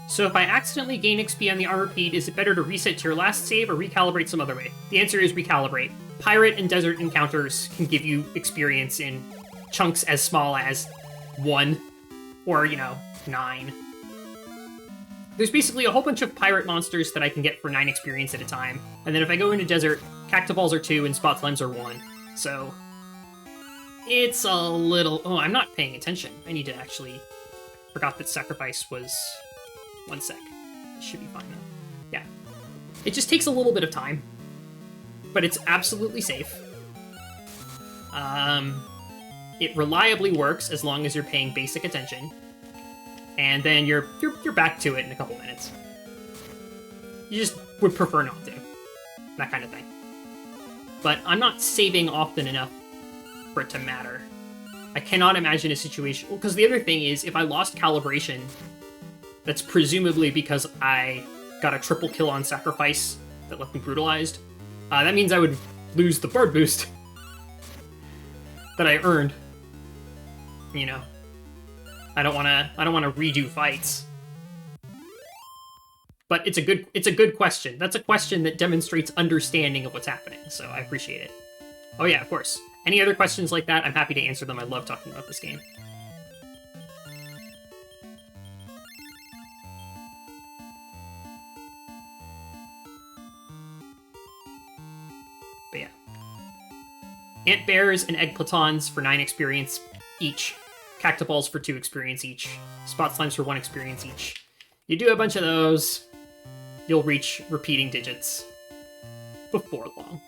So if I accidentally gain XP on the Armorpede, is it better to reset to your last save or recalibrate some other way? The answer is recalibrate. Pirate and desert encounters can give you experience in chunks as small as 1 or, 9. There's basically a whole bunch of pirate monsters that I can get for 9 experience at a time. And then if I go into desert, Cactiballs are 2 and Spot Slimes are 1. So it's a little... oh, I'm not paying attention. I need to actually... forgot that sacrifice was... 1 sec. It should be fine now. Yeah. It just takes a little bit of time. But it's absolutely safe. It reliably works as long as you're paying basic attention. And then you're back to it in a couple minutes. you just would prefer not to. That kind of thing. But I'm not saving often enough for it to matter. I cannot imagine a situation... Because the other thing is, if I lost calibration, that's presumably because I got a triple kill on sacrifice that left me brutalized. That means I would lose the bird boost that I earned. You know, I don't want to redo fights. But it's a good question. That's a question that demonstrates understanding of what's happening, so I appreciate it. Oh yeah, of course. Any other questions like that, I'm happy to answer them. I love talking about this game. But yeah. Ant bears and egg platons for 9 experience each. Cactoballs for 2 experience each. Spot slimes for 1 experience each. You do a bunch of those, you'll reach repeating digits before long.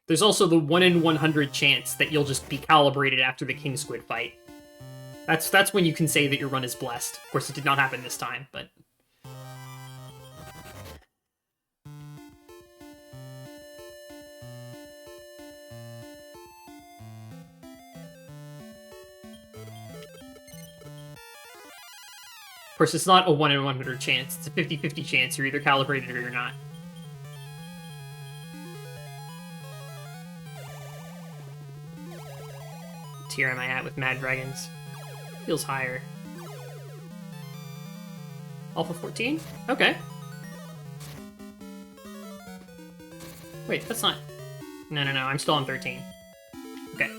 There's also the 1 in 100 chance that you'll just be calibrated after the King Squid fight. That's when you can say that your run is blessed. Of course, it did not happen this time, but... Of course, it's not a 1 in 100 chance. It's a 50-50 chance. You're either calibrated or you're not. What tier am I at with Mad Dragons? Feels higher. Alpha 14? Okay. Wait, that's not... No, I'm still on 13. Okay.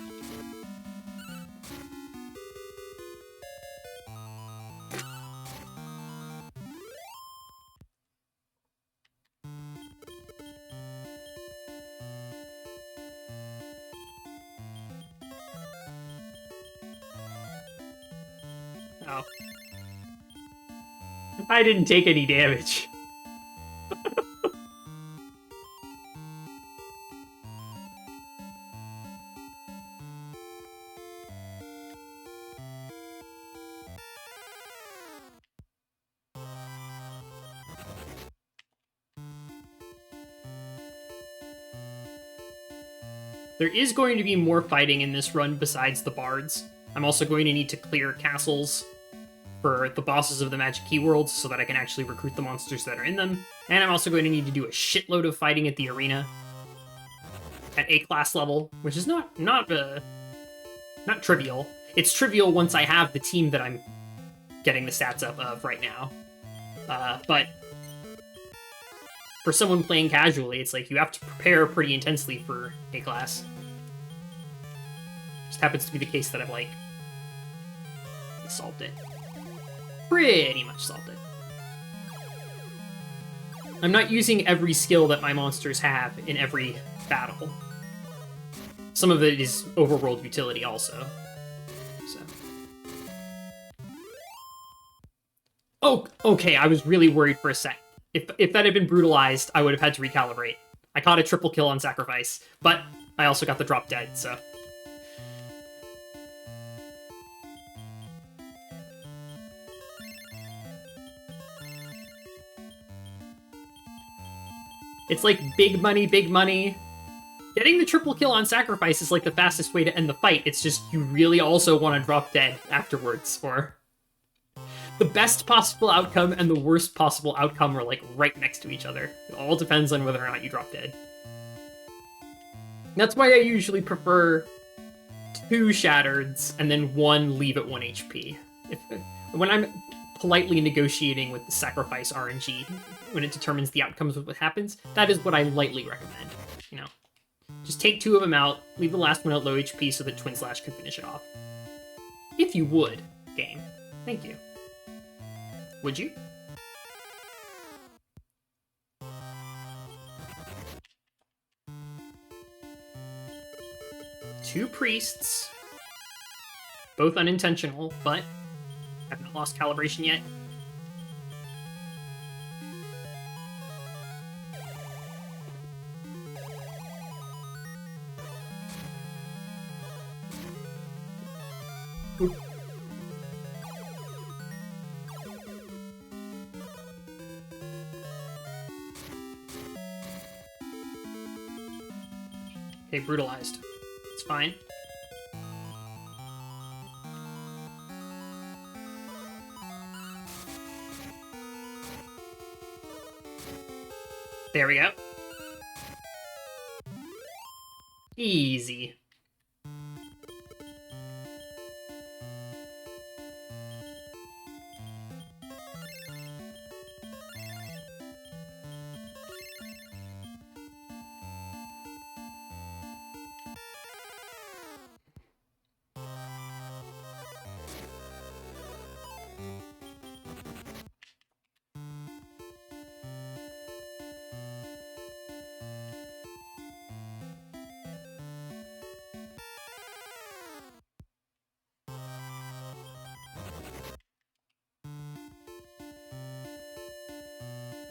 Oh. I didn't take any damage. There is going to be more fighting in this run besides the bards. I'm also going to need to clear castles for the bosses of the Magic Key Worlds so that I can actually recruit the monsters that are in them. And I'm also going to need to do a shitload of fighting at the arena at A-class level, which is not trivial. It's trivial once I have the team that I'm getting the stats up of right now. But for someone playing casually, it's like you have to prepare pretty intensely for A-class. Just happens to be the case that I've, like, solved it. Pretty much solved it. I'm not using every skill that my monsters have in every battle. Some of it is overworld utility also. So. Oh, okay, I was really worried for a sec. If that had been brutalized, I would have had to recalibrate. I caught a triple kill on sacrifice, but I also got the drop dead, so... It's like big money, big money. Getting the triple kill on sacrifice is like the fastest way to end the fight. It's just you really also want to drop dead afterwards, or... The best possible outcome and the worst possible outcome are like right next to each other. It all depends on whether or not you drop dead. That's why I usually prefer 2 Shattereds and then 1 leave at 1 HP. When I'm politely negotiating with the sacrifice RNG, when it determines the outcomes of what happens, that is what I lightly recommend, you know. Just take 2 of them out, leave the last one at low HP so that Twin Slash can finish it off. If you would, game. Thank you. Would you? Two priests. Both unintentional, but haven't lost calibration yet. Oop. Okay, brutalized. It's fine. There we go. Easy.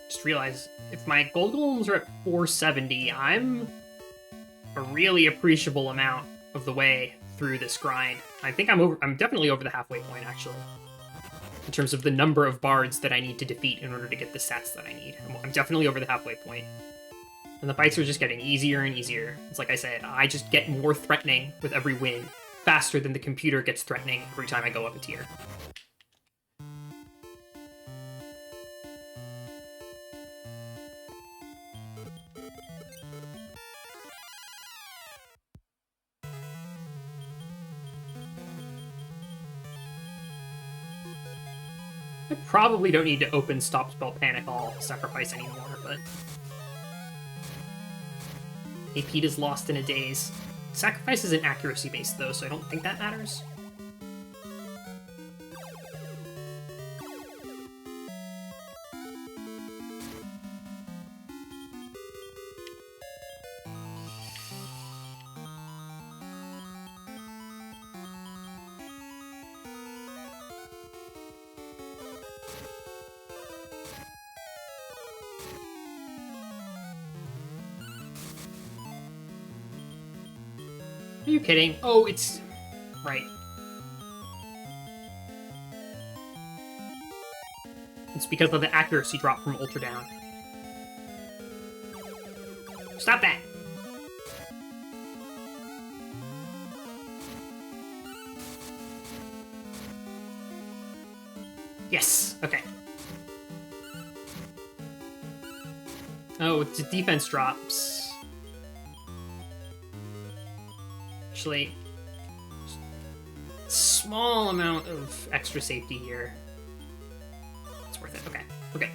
Just realize if my gold golems are at 470, I'm a really appreciable amount of the way through this grind. I think I'm definitely over the halfway point, actually, in terms of the number of bards that I need to defeat in order to get the stats that I need. I'm definitely over the halfway point. And the fights are just getting easier and easier. It's like I said, I just get more threatening with every win, faster than the computer gets threatening every time I go up a tier. I probably don't need to open Stop Spell Panic All Sacrifice anymore, but AP is lost in a daze. Sacrifice isn't accuracy based though, so I don't think that matters. Are you kidding? Oh, it's... right. It's because of the accuracy drop from Ultra Down. Stop that! Yes! Okay. Oh, it's defense drops. Actually, small amount of extra safety here. It's worth it. Okay, we're good.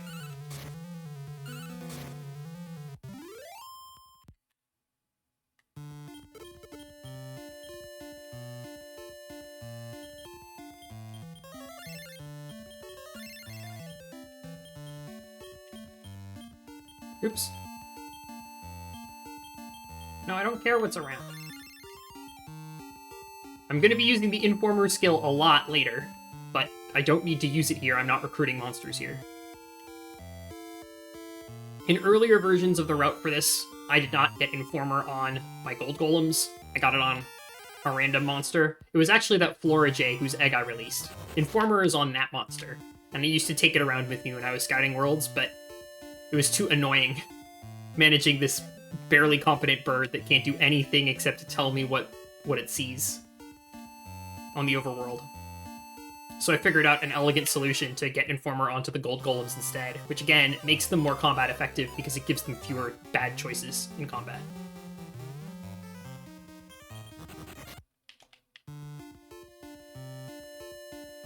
Oops. No, I don't care what's around. I'm going to be using the Informer skill a lot later, but I don't need to use it here. I'm not recruiting monsters here. In earlier versions of the route for this, I did not get Informer on my gold golems. I got it on a random monster. It was actually that Flora J whose egg I released. Informer is on that monster, and I used to take it around with me when I was scouting worlds, but it was too annoying managing this barely competent bird that can't do anything except to tell me what it sees on the overworld. So I figured out an elegant solution to get Informer onto the gold golems instead, which again makes them more combat effective because it gives them fewer bad choices in combat.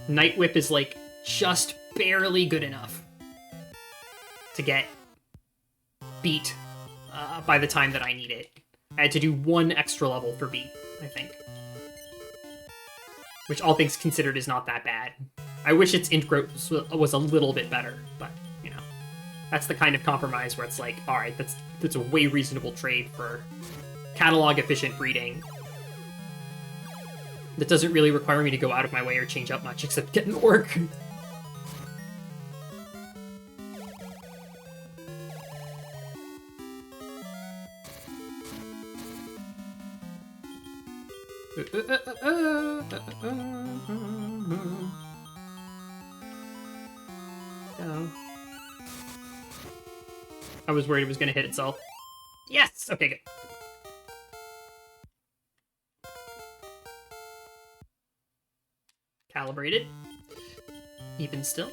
Night Whip is like just barely good enough to get beat by the time that I need it. I had to do one extra level for beat, I think. Which, all things considered, is not that bad. I wish its int growth was a little bit better, but, you know. That's the kind of compromise where it's like, alright, that's a way reasonable trade for catalog-efficient breeding. That doesn't really require me to go out of my way or change up much, except get an orc. Oh. I was worried it was going to hit itself. Yes! Okay, good. calibrated. Even still.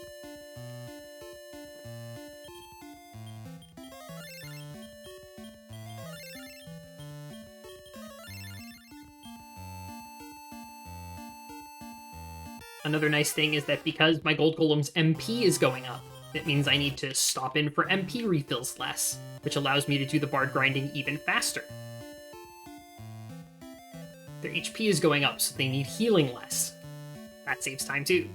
Another nice thing is that because my GoldGolem's MP is going up, it means I need to stop in for MP refills less, which allows me to do the bard grinding even faster. Their HP is going up, so they need healing less. That saves time too.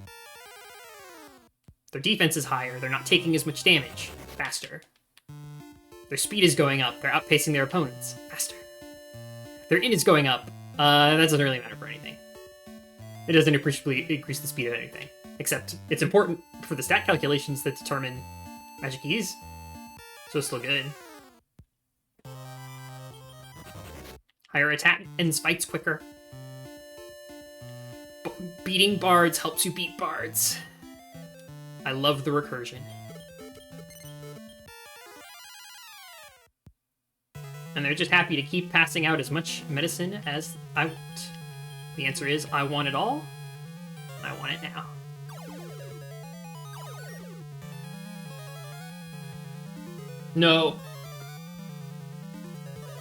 Their defense is higher, they're not taking as much damage. Faster. Their speed is going up, they're outpacing their opponents. Faster. Their int is going up. That doesn't really matter for anything. It doesn't appreciably increase the speed of anything. Except, it's important for the stat calculations that determine magic keys. So it's still good. Higher attack ends fights quicker. Beating bards helps you beat bards. I love the recursion. And they're just happy to keep passing out as much medicine as I want. The answer is, I want it all. I want it now. No.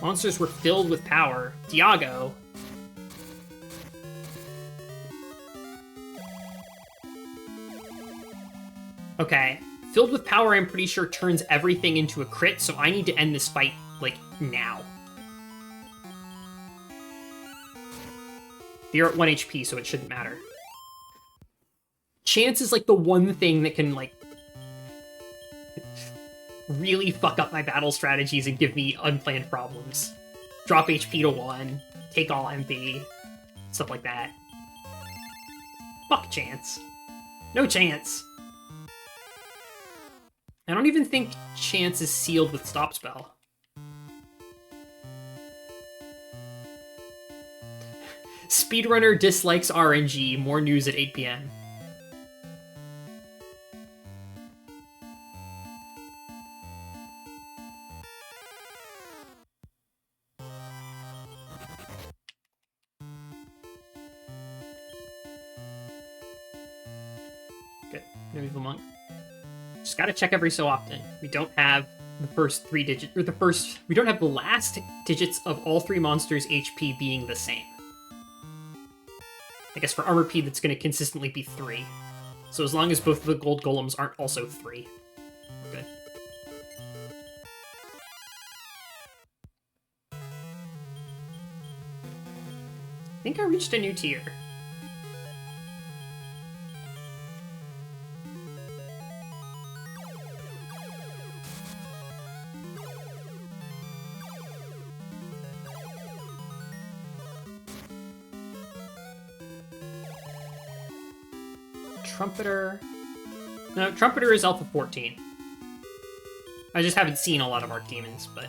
Monsters were filled with power. Diago. Okay. Filled with power, I'm pretty sure, turns everything into a crit, so I need to end this fight, like, now. They're at 1 HP, so it shouldn't matter. Chance is, like, the one thing that can, like, really fuck up my battle strategies and give me unplanned problems. Drop HP to 1, take all MP, stuff like that. Fuck Chance. No Chance. I don't even think Chance is sealed with Stop Spell. Speedrunner dislikes RNG. More news at 8 p.m. Good. No evil monk. Just gotta check every so often. We don't have the first 3 digits, or we don't have the last digits of all 3 monsters' HP being the same. I guess for Armor P, that's going to consistently be 3. So as long as both of the GoldGolems aren't also 3, we're good. I think I reached a new tier. Trumpeter. No, Trumpeter is Alpha 14. I just haven't seen a lot of Archdemons, but...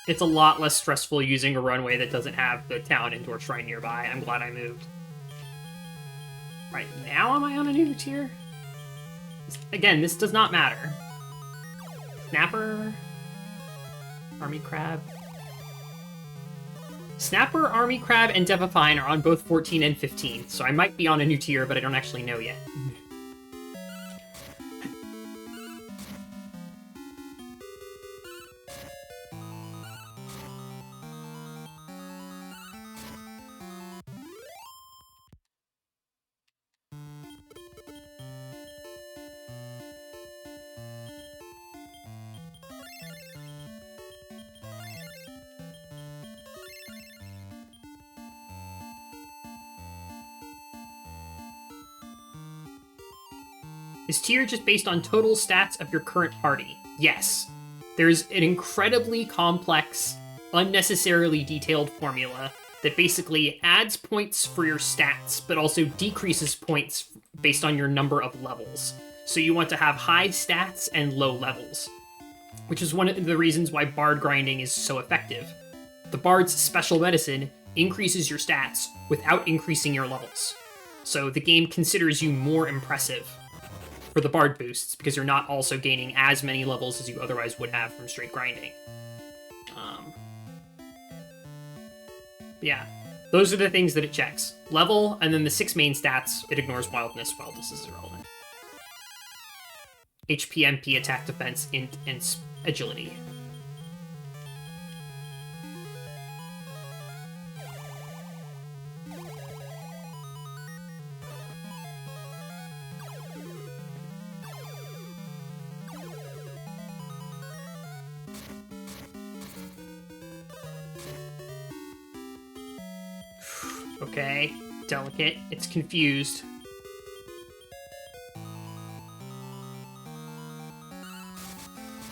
It's a lot less stressful using a runway that doesn't have the town indoor shrine nearby. I'm glad I moved. Right, now am I on a new tier? Again, this does not matter. Snapper? Army Crab? Snapper, Army Crab, and Devapine are on both 14 and 15, so I might be on a new tier, but I don't actually know yet. Is tier just based on total stats of your current party? Yes. There's an incredibly complex, unnecessarily detailed formula that basically adds points for your stats, but also decreases points based on your number of levels. So you want to have high stats and low levels, which is one of the reasons why Bard grinding is so effective. The Bard's special medicine increases your stats without increasing your levels. So the game considers you more impressive for the Bard boosts, because you're not also gaining as many levels as you otherwise would have from straight grinding. Yeah, those are the things that it checks. Level, and then the 6 main stats, it ignores wildness. Wildness is irrelevant. HP, MP, attack, defense, int, and agility. Okay, delicate. It's confused.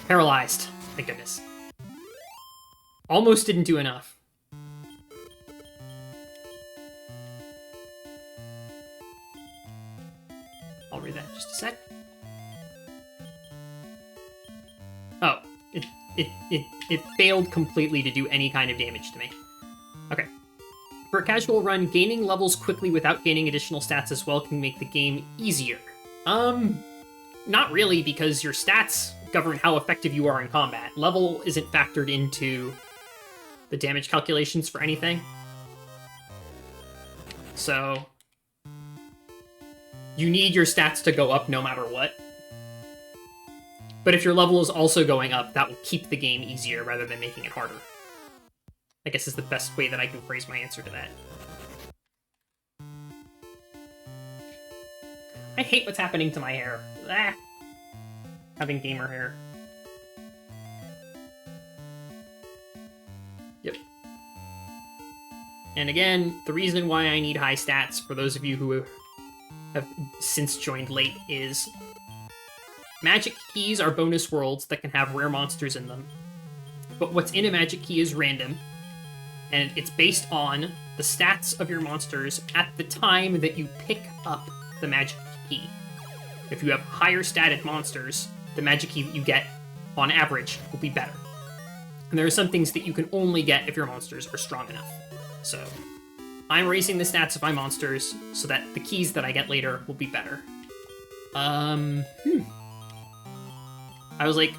Paralyzed. Thank goodness. Almost didn't do enough. I'll read that in just a sec. Oh, it failed completely to do any kind of damage to me. Okay. For a casual run, gaining levels quickly without gaining additional stats as well can make the game easier. Not really, because your stats govern how effective you are in combat. Level isn't factored into the damage calculations for anything. So you need your stats to go up no matter what. But if your level is also going up, that will keep the game easier rather than making it harder. I guess is the best way that I can phrase my answer to that. I hate what's happening to my hair. Ah. Having gamer hair. Yep. And again, the reason why I need high stats, for those of you who have since joined late, is magic keys are bonus worlds that can have rare monsters in them. But what's in a magic key is random, and it's based on the stats of your monsters at the time that you pick up the magic key. If you have higher statted monsters, the magic key that you get, on average, will be better. And there are some things that you can only get if your monsters are strong enough. So, I'm raising the stats of my monsters so that the keys that I get later will be better. I was like,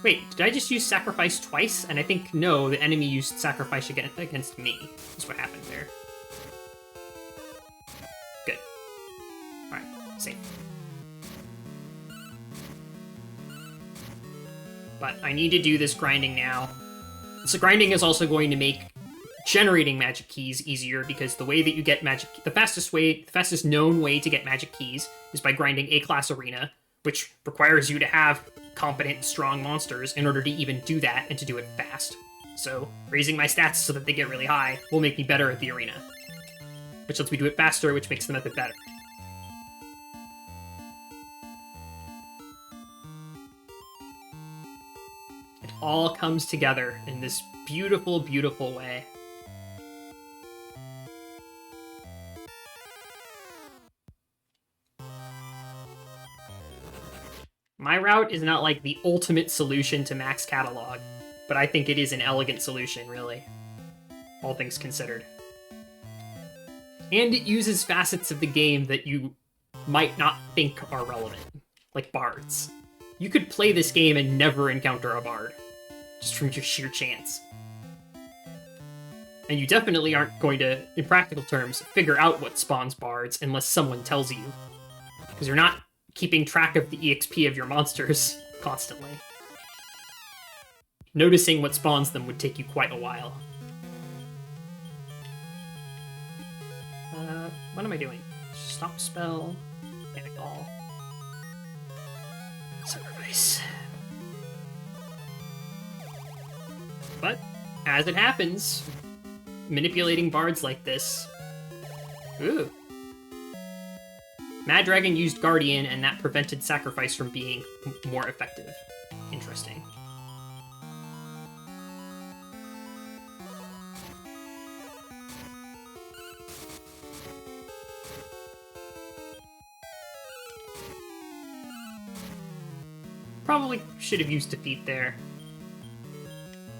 wait, did I just use sacrifice twice? And I think, no, the enemy used sacrifice against me. That's what happened there. Good. Alright, safe. But I need to do this grinding now. So grinding is also going to make generating magic keys easier, because the way that you get the fastest known way to get magic keys is by grinding A-class arena, which requires you to have competent, strong monsters in order to even do that and to do it fast. So raising my stats so that they get really high will make me better at the arena, which lets me do it faster, which makes the method better. It all comes together in this beautiful, beautiful way. My route is not like the ultimate solution to Max Catalog, but I think it is an elegant solution, really. All things considered. And it uses facets of the game that you might not think are relevant, like bards. You could play this game and never encounter a bard, just from your sheer chance. And you definitely aren't going to, in practical terms, figure out what spawns bards unless someone tells you. Because you're not keeping track of the EXP of your monsters constantly. Noticing what spawns them would take you quite a while. What am I doing? Stop spell, panic ball, sacrifice. But, as it happens, manipulating bards like this... Ooh. Mad Dragon used Guardian, and that prevented sacrifice from being more effective. Interesting. Probably should have used Defeat there.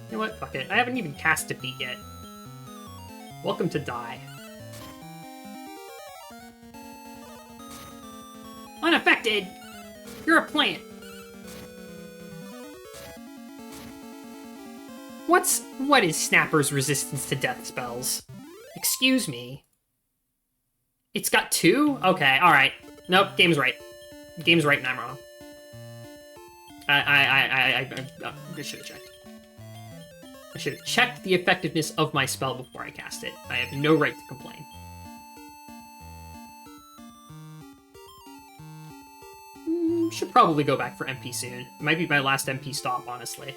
You know what? Fuck it. I haven't even cast Defeat yet. Welcome to Die. Unaffected! You're a plant! What is Snapper's resistance to death spells? Excuse me. It's got 2? Okay, alright. Nope, game's right. Game's right and I'm wrong. I should have checked. I should have checked the effectiveness of my spell before I cast it. I have no right to complain. Should probably go back for MP soon. It might be my last MP stop, honestly.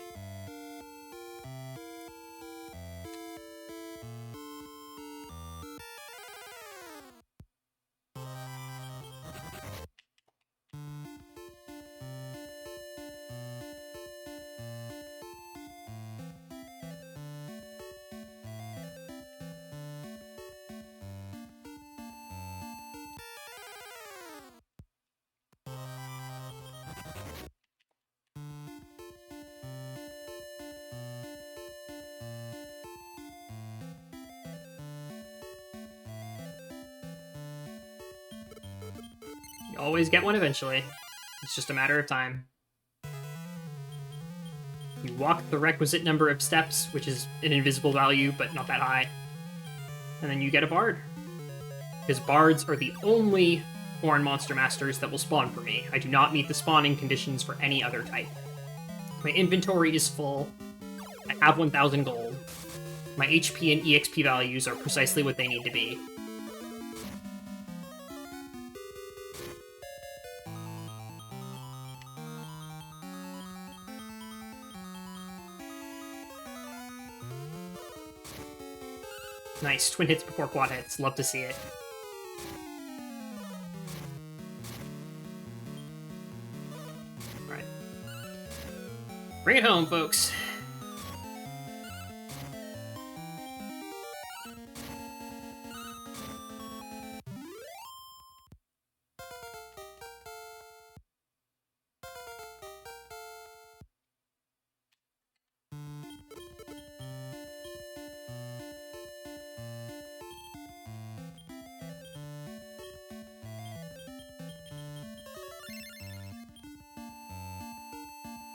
You always get one eventually. It's just a matter of time. You walk the requisite number of steps, which is an invisible value, but not that high. And then you get a bard. Because bards are the only foreign monster masters that will spawn for me. I do not meet the spawning conditions for any other type. My inventory is full. I have 1,000 gold. My HP and EXP values are precisely what they need to be. Nice, twin hits before quad hits. Love to see it. Alright. Bring it home, folks.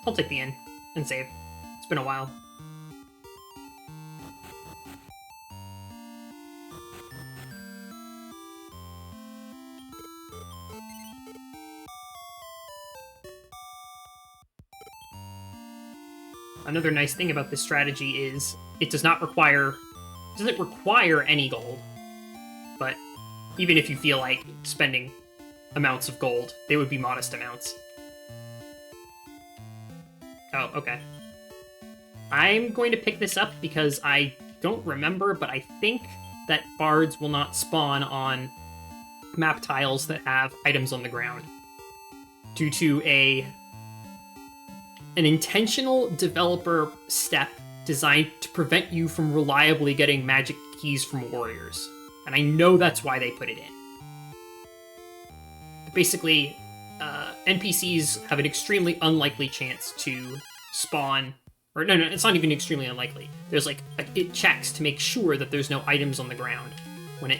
I'll take the inn and save. It's been a while. Another nice thing about this strategy is it doesn't require any gold. But even if you feel like spending amounts of gold, they would be modest amounts. Oh, okay. I'm going to pick this up because I don't remember, but I think that bards will not spawn on map tiles that have items on the ground due to an intentional developer step designed to prevent you from reliably getting magic keys from warriors. And I know that's why they put it in. Basically, NPCs have an extremely unlikely chance to spawn Or no, it's not even extremely unlikely. There's like, it checks to make sure that there's no items on the ground when it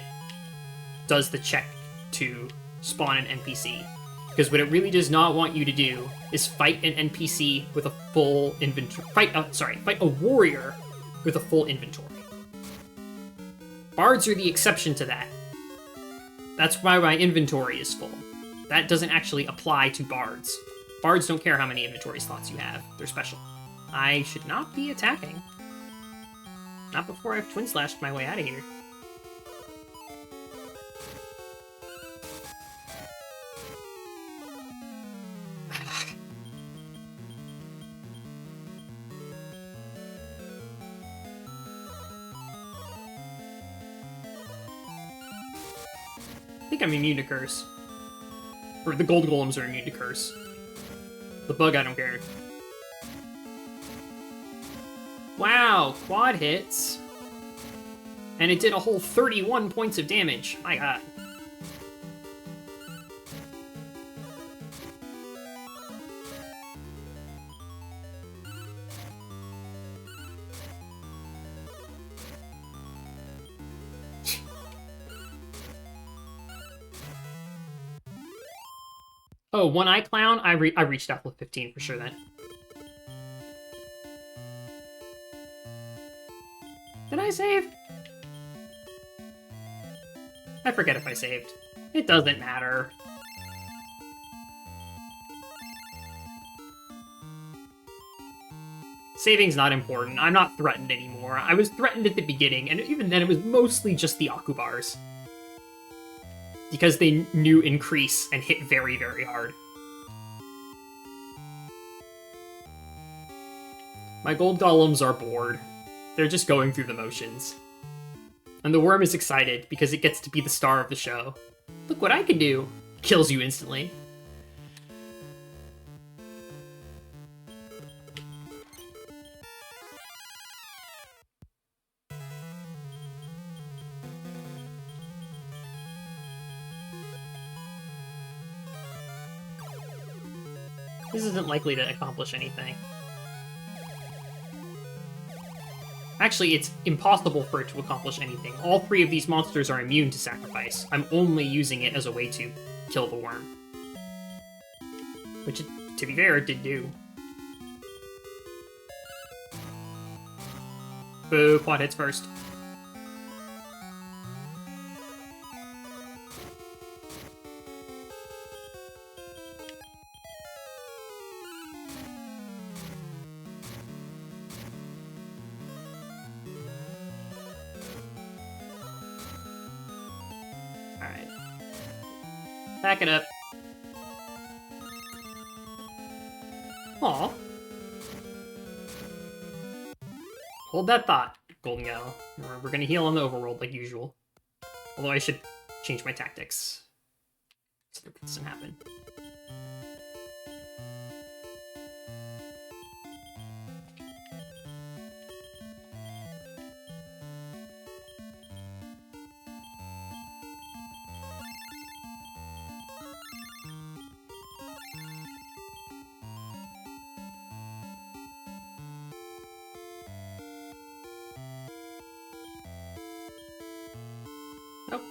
does the check to spawn an NPC. Because what it really does not want you to do is fight an NPC with a full inventory. Fight a warrior with a full inventory. Bards are the exception to that. That's why my inventory is full. That doesn't actually apply to bards. Bards don't care how many inventory slots you have. They're special. I should not be attacking. Not before I've twin slashed my way out of here. I think I'm immune to curse. Or the gold golems are immune to curse. The bug, I don't care. Wow, quad hits. And it did a whole 31 points of damage. My god. Oh, one-eye clown? I reached level 15 for sure then. Did I save? I forget if I saved. It doesn't matter. Saving's not important. I'm not threatened anymore. I was threatened at the beginning, and even then it was mostly just the Akubars. Because they knew increase and hit very, very hard. My gold golems are bored. They're just going through the motions. And the worm is excited because it gets to be the star of the show. Look what I can do! Kills you instantly. This isn't likely to accomplish anything. Actually, it's impossible for it to accomplish anything. All three of these monsters are immune to sacrifice. I'm only using it as a way to kill the worm. Which, to be fair, it did do. Boo, quad hits first. Back it up. Aw. Hold that thought, Golden Gal. We're gonna heal on the overworld like usual. Although I should change my tactics so that doesn't happen. Nope.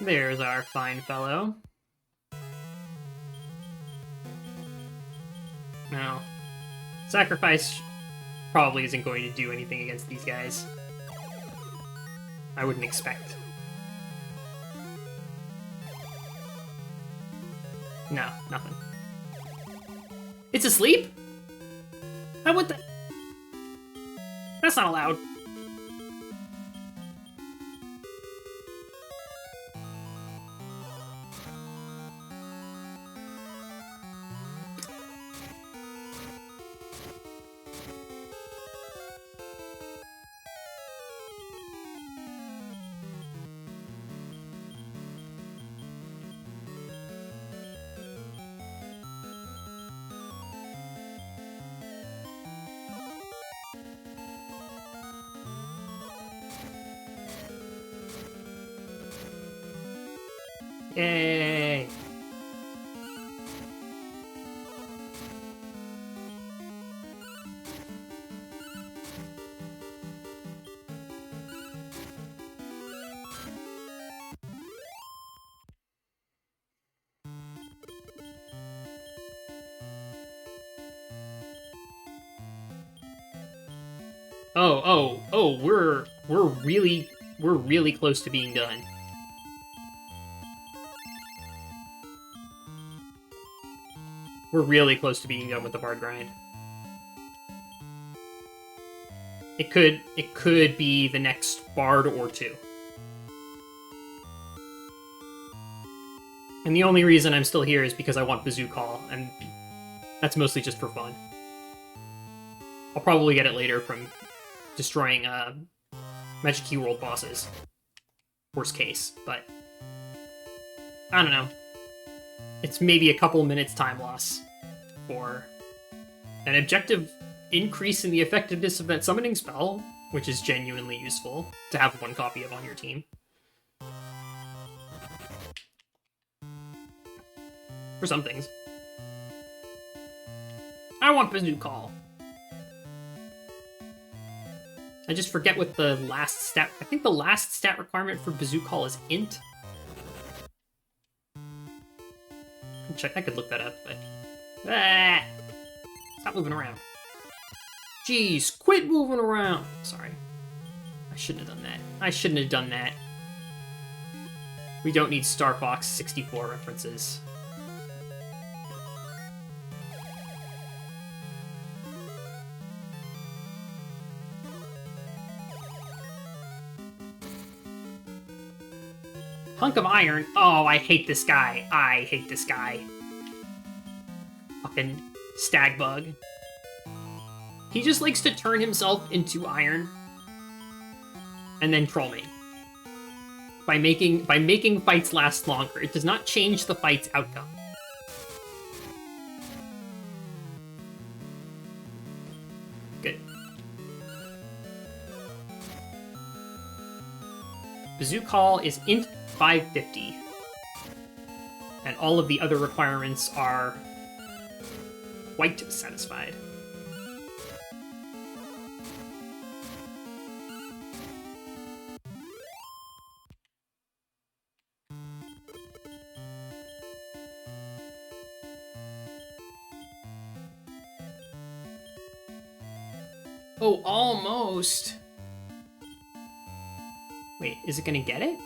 There's our fine fellow. No. Sacrifice probably isn't going to do anything against these guys. I wouldn't expect. No, nothing. It's asleep? How would that? That's not allowed. Yay! Oh, we're really close to being done. We're really close to being done with the bard grind. It could be the next bard or two. And the only reason I'm still here is because I want Bazoo Call, and that's mostly just for fun. I'll probably get it later from destroying Magic Key World bosses. Worst case, but I don't know. It's maybe a couple minutes time loss for an objective increase in the effectiveness of that summoning spell, which is genuinely useful to have one copy of on your team. For some things. I want Bazoo Call. I just forget what the last stat... I think the last stat requirement for Bazoo Call is int. I could look that up, but... Ah! Stop moving around. Jeez, quit moving around! Sorry. I shouldn't have done that. I shouldn't have done that. We don't need Star Fox 64 references. Hunk of iron. Oh, I hate this guy. I hate this guy. Fucking stag bug. He just likes to turn himself into iron and then troll me by making fights last longer. It does not change the fight's outcome. Good. Bazoo Call is int 550. And all of the other requirements are quite satisfied. Oh, almost. Wait, is it gonna get it?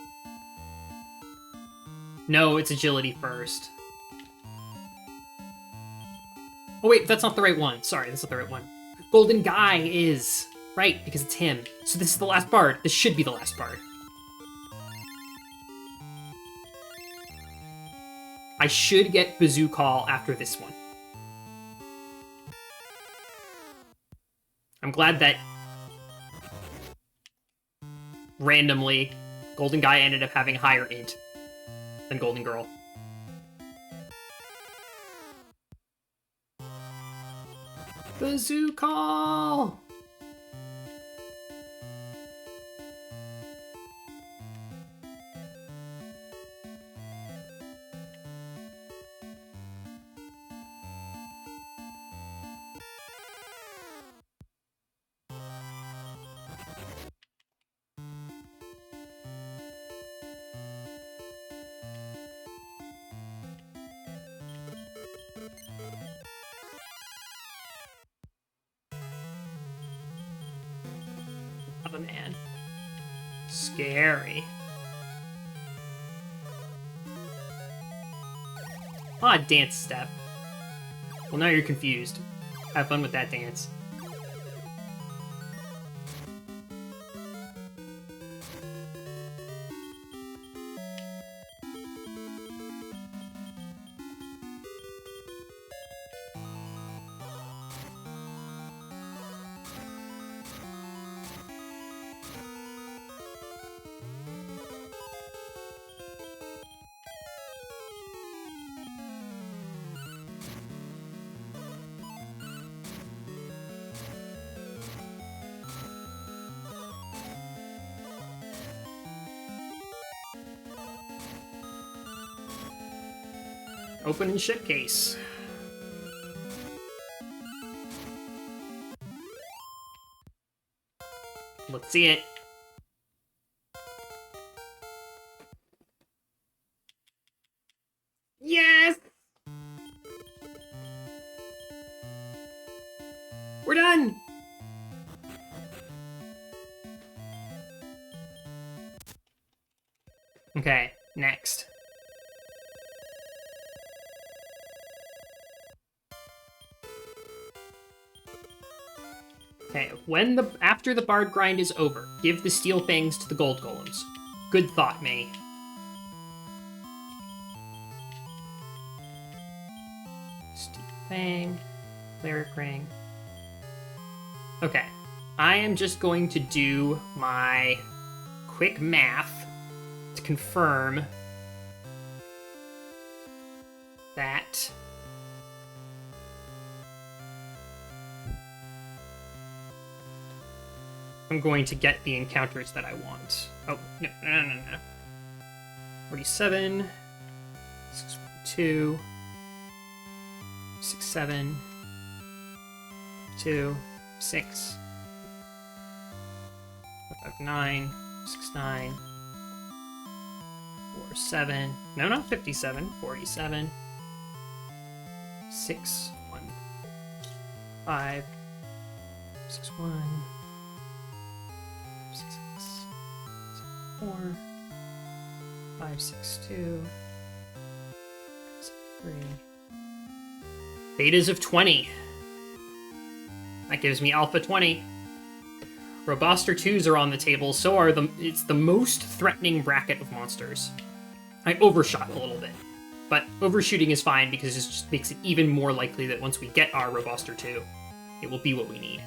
No, it's agility first. Oh wait, that's not the right one. Sorry, that's not the right one. Golden Guy is. Right, because it's him. So this is the last bard. This should be the last bard. I should get Bazoo Call after this one. I'm glad that randomly Golden Guy ended up having higher int than Golden Girl. Bazoo Call! Of a man. Scary. Ah, dance step. Well, now you're confused. Have fun with that dance. Open and ship case. Let's see it. Yes! We're done! Okay, next. Okay, after the bard grind is over, give the steel fangs to the gold golems. Good thought, May. Steel fang, cleric ring. Okay, I am just going to do my quick math to confirm that I'm going to get the encounters that I want. Oh, no. 47, 6, 7, 2, 6, 5, 9, 6, 9, 4, 7. No, not 57, 47, 6, 1, 5, 6, 1, 6, 4, 5, 6, 2, 6, 3. Betas of 20. That gives me Alpha 20. Robuster 2s are on the table, so are it's the most threatening bracket of monsters. I overshot a little bit, but overshooting is fine because it just makes it even more likely that once we get our Robuster 2, it will be what we need.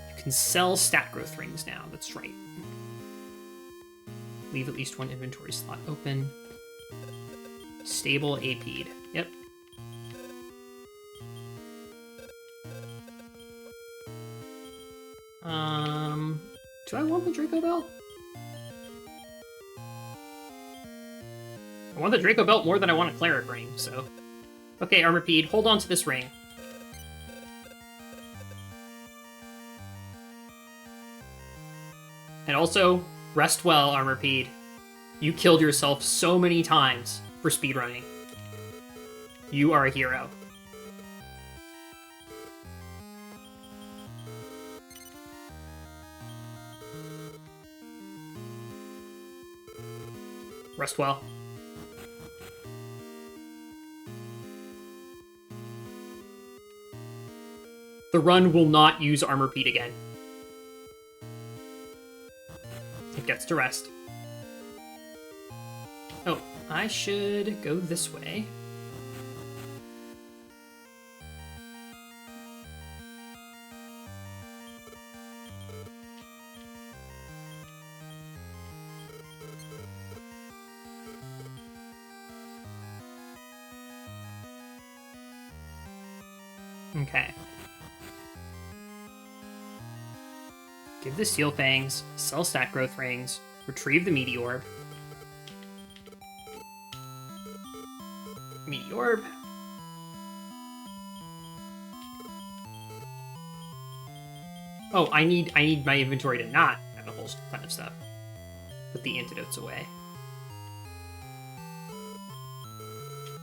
You can sell stat growth rings now, that's right. Leave at least one inventory slot open. Stable AP'd. Yep. Do I want the Draco Belt? I want the Draco Belt more than I want a Cleric Ring, so... Okay, Armorpede, hold on to this ring. And also, rest well, Armorpede. You killed yourself so many times for speedrunning. You are a hero. Rest well. The run will not use Armorpede again. It gets to rest. Oh, I should go this way. Okay. Give the Steel Fangs, sell stat growth rings, retrieve the Meteor. Meteor. Oh, I need my inventory to not have a whole ton of stuff. Put the antidotes away.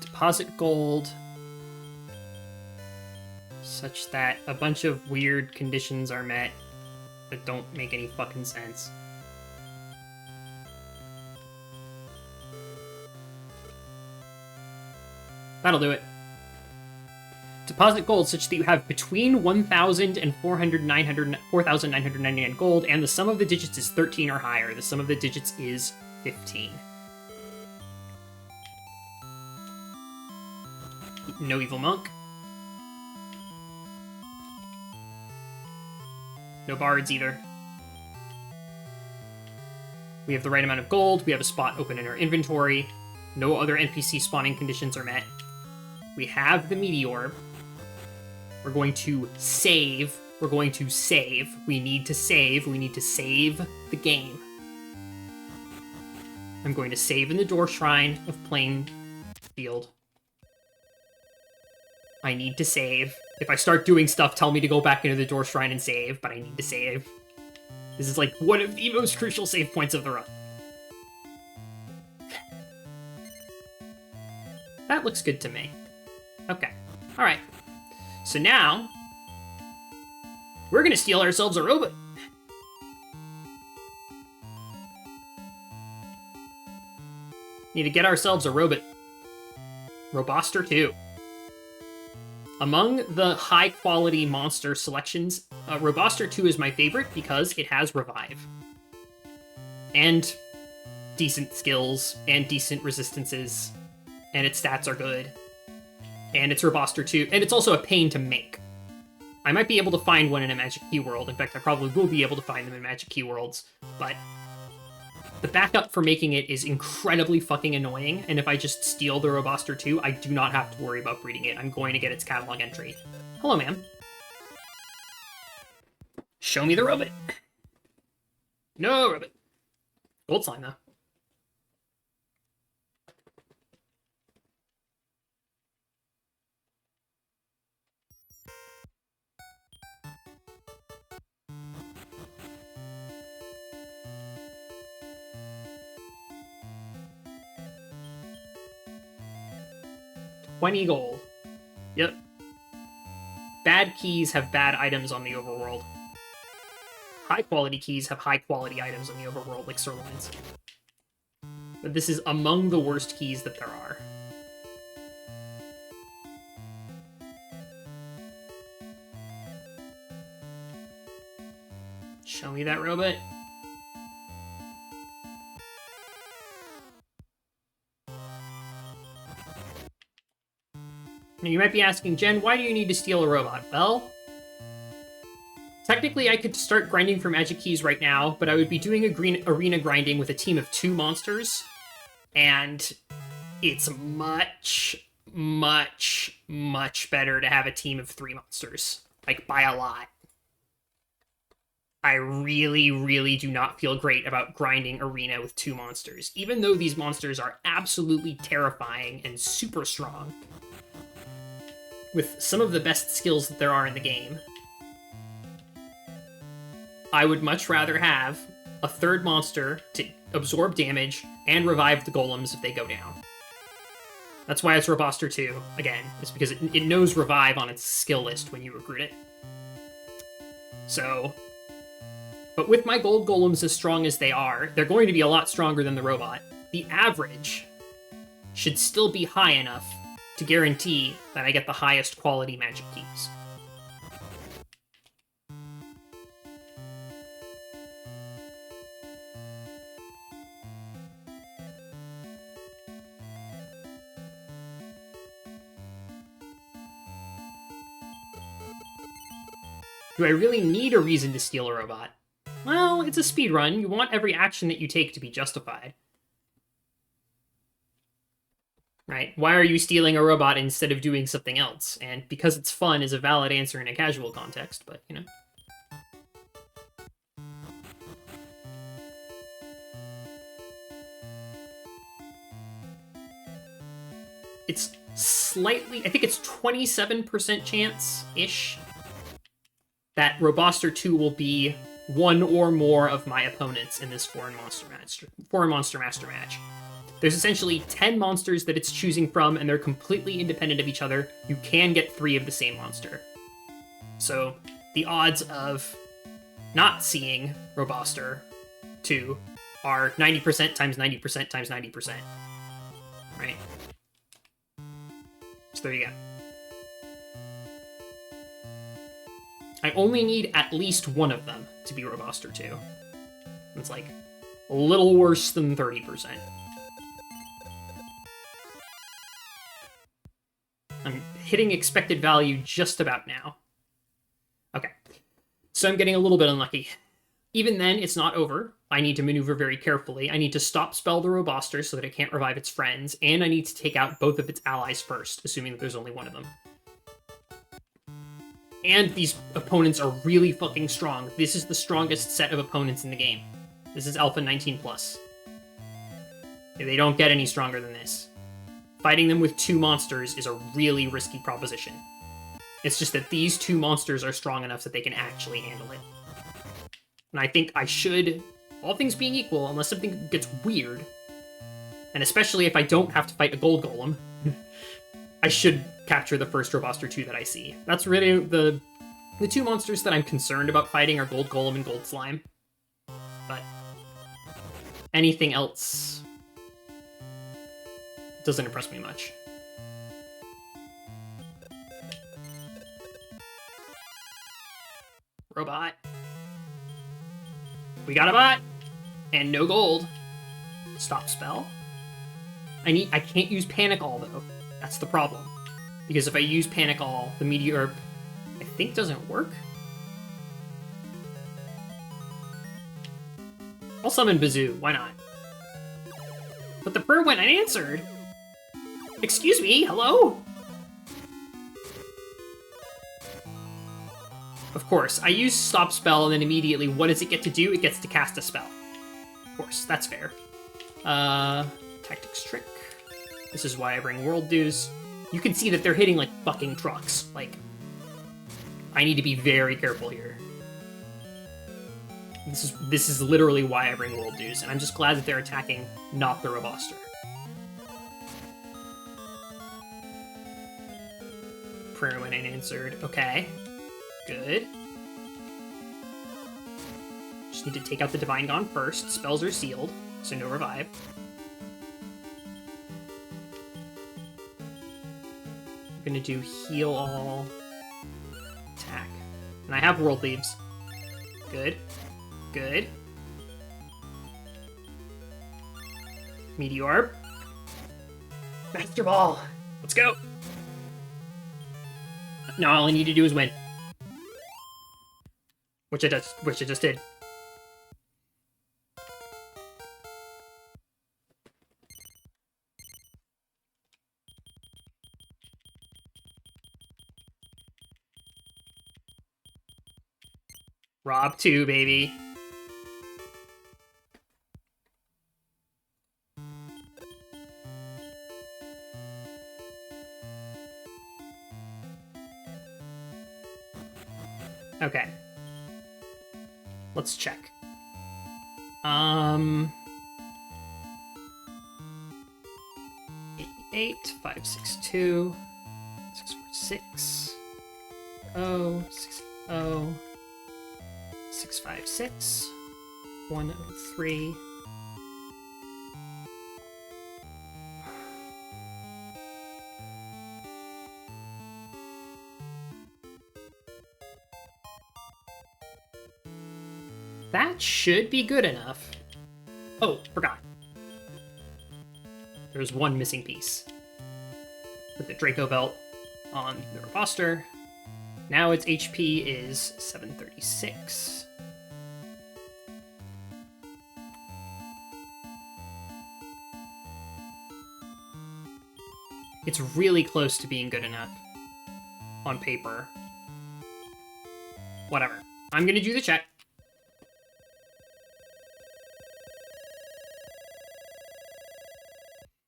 Deposit gold. Such that a bunch of weird conditions are met that don't make any fucking sense. That'll do it. Deposit gold such that you have between 1,000 and 4,999 gold, and the sum of the digits is 13 or higher. The sum of the digits is 15. No evil monk. No bards either. We have the right amount of gold. We have a spot open in our inventory. No other NPC spawning conditions are met. We have the Meteor. We're going to save. We're going to save. We need to save. We need to save the game. I'm going to save in the Door Shrine of Plain Field. I need to save. If I start doing stuff, tell me to go back into the door shrine and save, but I need to save. This is like one of the most crucial save points of the run. That looks good to me. Okay. Alright. So now, we're gonna steal ourselves a robot. Need to get ourselves a robot. Roboster 2. Among the high-quality monster selections, Roboster 2 is my favorite because it has Revive. And decent skills, and decent resistances, and its stats are good. And it's Roboster 2, and it's also a pain to make. I might be able to find one in a Magic Key World. In fact, I probably will be able to find them in Magic Key Worlds, but the backup for making it is incredibly fucking annoying, and if I just steal the Roboster 2, I do not have to worry about breeding it. I'm going to get its catalog entry. Hello, ma'am. Show me the robot. No robot. Gold slime, though. $20 gold. Yep. Bad keys have bad items on the overworld. High-quality keys have high-quality items on the overworld, like sirloins. But this is among the worst keys that there are. Show me that robot. Now you might be asking, Jen, why do you need to steal a robot? Well, technically I could start grinding for magic keys right now, but I would be doing arena grinding with a team of 2 monsters, and it's much, much, much better to have a team of 3 monsters. Like, by a lot. I really, really do not feel great about grinding arena with 2 monsters, even though these monsters are absolutely terrifying and super strong, with some of the best skills that there are in the game. I would much rather have a 3rd monster to absorb damage and revive the golems if they go down. That's why it's Roboster 2, again, is because it knows revive on its skill list when you recruit it. So, but with my gold golems as strong as they are, they're going to be a lot stronger than the robot. The average should still be high enough to guarantee that I get the highest quality magic keys. Do I really need a reason to steal a robot? Well, it's a speedrun. You want every action that you take to be justified. Right? Why are you stealing a robot instead of doing something else? And because it's fun is a valid answer in a casual context, but, you know. It's slightly, I think it's 27% chance-ish that Roboster 2 will be one or more of my opponents in this foreign monster master match. There's essentially 10 monsters that it's choosing from, and they're completely independent of each other. You can get 3 of the same monster. So the odds of not seeing Roboster 2 are 90% times 90% times 90%. Right? So there you go. I only need at least one of them to be Roboster 2. It's like a little worse than 30%. I'm hitting expected value just about now. Okay. So I'm getting a little bit unlucky. Even then, it's not over. I need to maneuver very carefully. I need to stop spell the Roboster so that it can't revive its friends, and I need to take out both of its allies first, assuming that there's only one of them. And these opponents are really fucking strong. This is the strongest set of opponents in the game. This is Alpha 19+. They don't get any stronger than this. Fighting them with 2 monsters is a really risky proposition. It's just that these 2 monsters are strong enough that they can actually handle it. And I think I should, all things being equal, unless something gets weird, and especially if I don't have to fight a GoldGolem, I should capture the first Robuster 2 that I see. That's really the 2 monsters that I'm concerned about fighting are GoldGolem and Gold Slime. But anything else doesn't impress me much. Robot. We got a bot! And no gold. Stop spell. I can't use Panic All, though. That's the problem. Because if I use Panic All, the Meteor, I think, doesn't work. I'll summon Bazoo. Why not? But the prayer went unanswered. Excuse me, hello? Of course, I use Stop Spell, and then immediately, what does it get to do? It gets to cast a spell. Of course, that's fair. Tactics Trick. This is why I bring World Dues. You can see that they're hitting like fucking trucks. Like, I need to be very careful here. This is literally why I bring World Dues, and I'm just glad that they're attacking not the Robuster. Prayer went unanswered. Okay. Good. Just need to take out the Divine Gaunt first. Spells are sealed, so no revive. I'm gonna do heal all, attack. And I have World Leaves. Good. Good. Meteor. Master Ball. Let's go. Now all I need to do is win. Which I just did. Rob 2, baby. Okay. Let's check. 88, 562, 646, 0, 656, 103. That should be good enough. Oh, forgot. There's one missing piece. Put the Draco Belt on the Robuster. Now its HP is 736. It's really close to being good enough on paper. Whatever. I'm gonna do the check.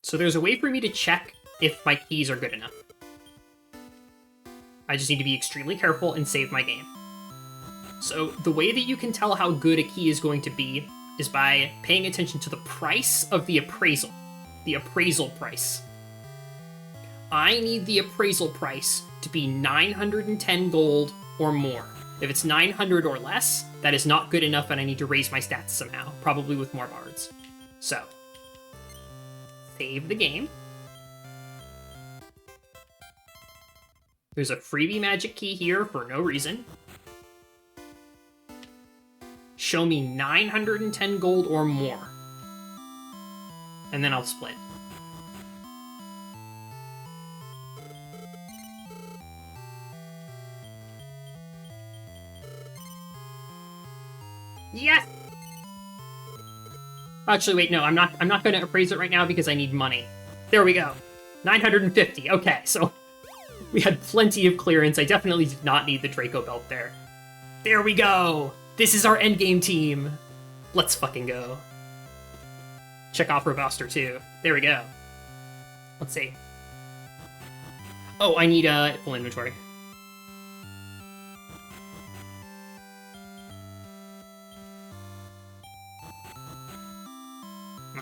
So there's a way for me to check if my keys are good enough. I just need to be extremely careful and save my game. So the way that you can tell how good a key is going to be is by paying attention to the price of the appraisal. The appraisal price. I need the appraisal price to be 910 gold or more. If it's 900 or less, that is not good enough and I need to raise my stats somehow, probably with more bards. So, save the game. There's a freebie magic key here for no reason. Show me 910 gold or more. And then I'll split. Yes! Actually, wait, no, I'm not going to appraise it right now because I need money. There we go. 950. Okay, so we had plenty of clearance. I definitely did not need the Draco Belt there. There we go! This is our endgame team. Let's fucking go. Check off Robuster too. There we go. Let's see. Oh, I need full inventory.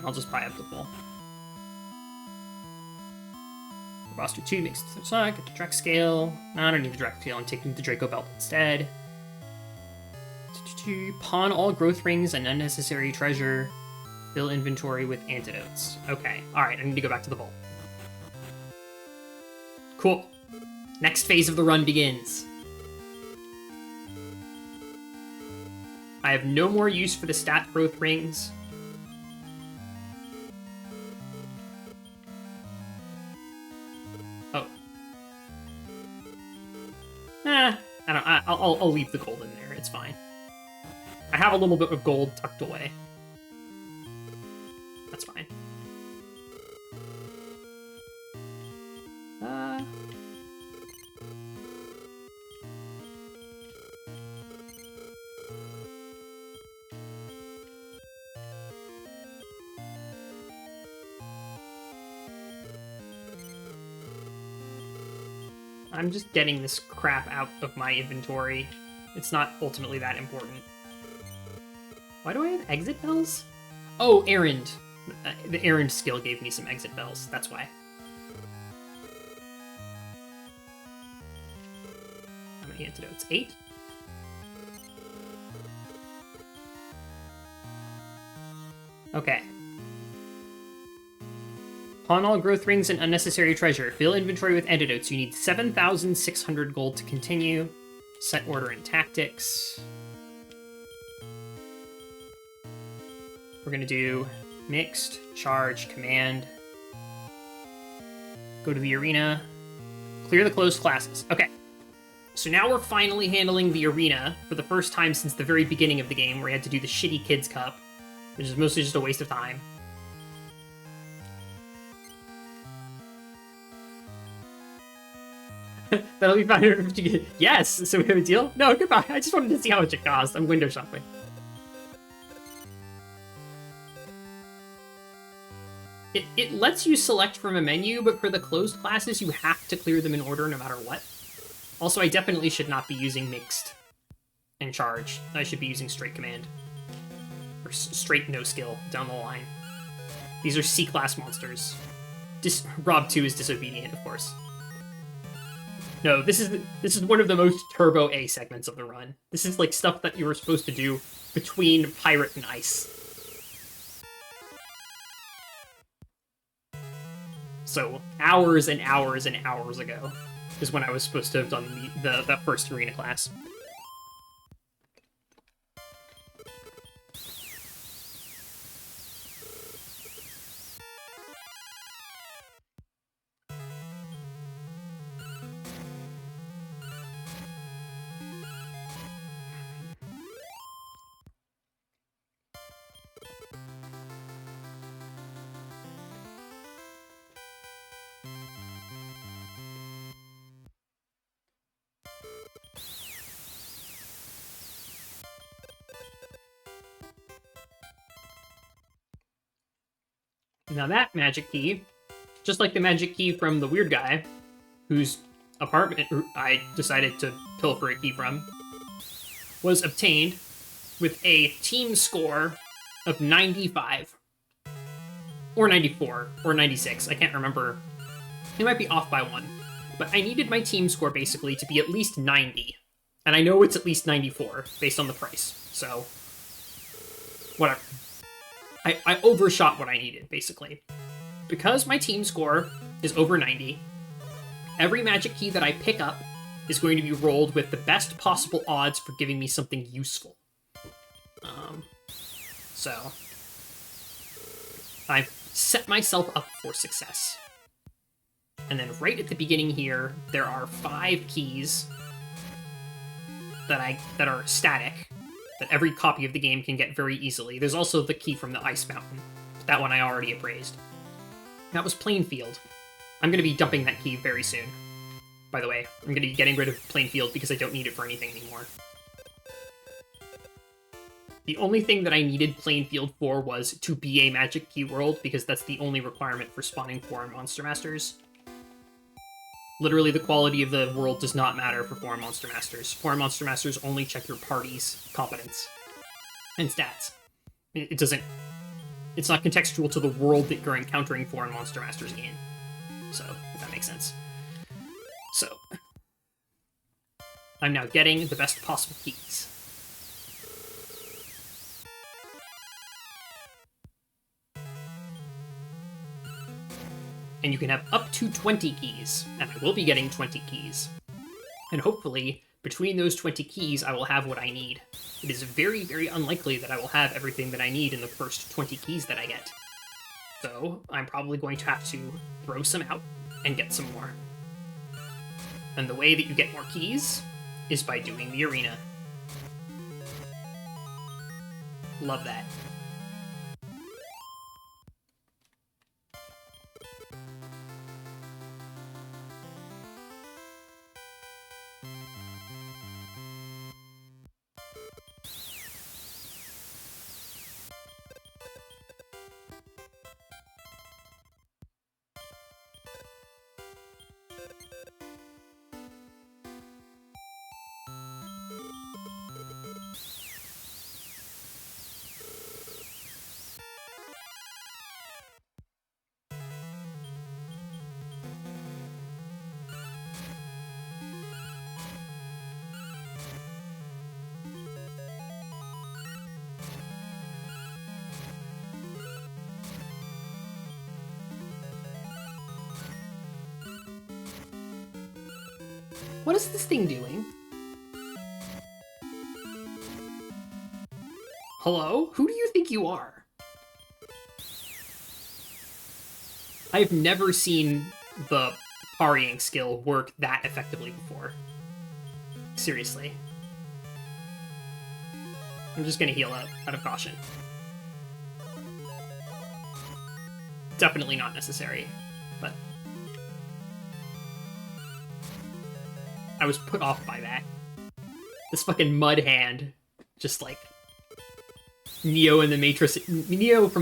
I'll just buy up the full. Roster 2 makes it so I get the Darck scale. No, I don't need the Darck scale. I'm taking the Draco belt instead. Pawn all growth rings and unnecessary treasure. Fill inventory with antidotes. Okay, alright, I need to go back to the vault. Cool. Next phase of the run begins. I have no more use for the stat growth rings. Oh. I'll leave the gold in there, it's fine. I have a little bit of gold tucked away. That's fine. I'm just getting this crap out of my inventory. It's not ultimately that important. Why do I have exit bells? Oh, errand. The errand skill gave me some exit bells. That's why. How many antidotes? 8? Okay. Pawn all growth rings and unnecessary treasure. Fill inventory with antidotes. You need 7,600 gold to continue. Set order and tactics. We're gonna do mixed, charge, command. Go to the arena. Clear the closed classes. Okay. So now we're finally handling the arena for the first time since the very beginning of the game, where we had to do the shitty Kids Cup, which is mostly just a waste of time. That'll be 550. Yes! So we have a deal? No, goodbye. I just wanted to see how much it cost. I'm window shopping. It lets you select from a menu, but for the closed classes, you have to clear them in order no matter what. Also, I definitely should not be using mixed and charge. I should be using straight command. Or straight no skill down the line. These are C-class monsters. Rob 2 is disobedient, of course. No, this is one of the most turbo A segments of the run. This is like stuff that you were supposed to do between Pirate and Ice. So hours and hours and hours ago is when I was supposed to have done that first arena class. Now that magic key, just like the magic key from the weird guy, whose apartment I decided to pilfer a key from, was obtained with a team score of 95. Or 94, or 96, I can't remember. It might be off by 1. But I needed my team score, basically, to be at least 90. And I know it's at least 94, based on the price, so whatever. I overshot what I needed, basically. Because my team score is over 90, every magic key that I pick up is going to be rolled with the best possible odds for giving me something useful. So I've set myself up for success. And then right at the beginning here, there are 5 keys that are static, that every copy of the game can get very easily. There's also the key from the Ice Mountain. That one I already appraised. That was Plainfield. I'm going to be dumping that key very soon. By the way, I'm going to be getting rid of Plainfield because I don't need it for anything anymore. The only thing that I needed Playing Field for was to be a Magic Key World, because that's the only requirement for spawning foreign Monster Masters. Literally, the quality of the world does not matter for foreign Monster Masters. Foreign Monster Masters only check your party's competence and stats. It doesn't... It's not contextual to the world that you're encountering foreign Monster Masters in. So, if that makes sense. So, I'm now getting the best possible keys. And you can have up to 20 keys, and I will be getting 20 keys. And hopefully, between those 20 keys, I will have what I need. It is very, very unlikely that I will have everything that I need in the first 20 keys that I get. So, I'm probably going to have to throw some out and get some more. And the way that you get more keys is by doing the arena. Love that. What is this thing doing? Hello? Who do you think you are? I've never seen the parrying skill work that effectively before. Seriously. I'm just gonna heal up out of caution. Definitely not necessary, but... I was put off by that. This fucking mud hand, just like Neo from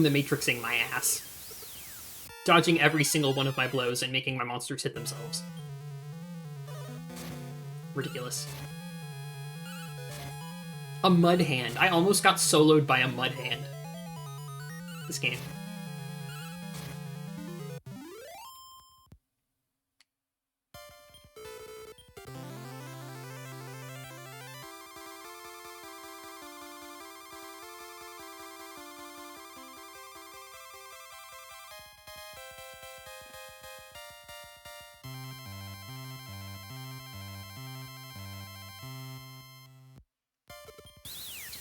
the Matrixing my ass, dodging every single one of my blows and making my monsters hit themselves. Ridiculous. A mud hand. I almost got soloed by a mud hand. This game.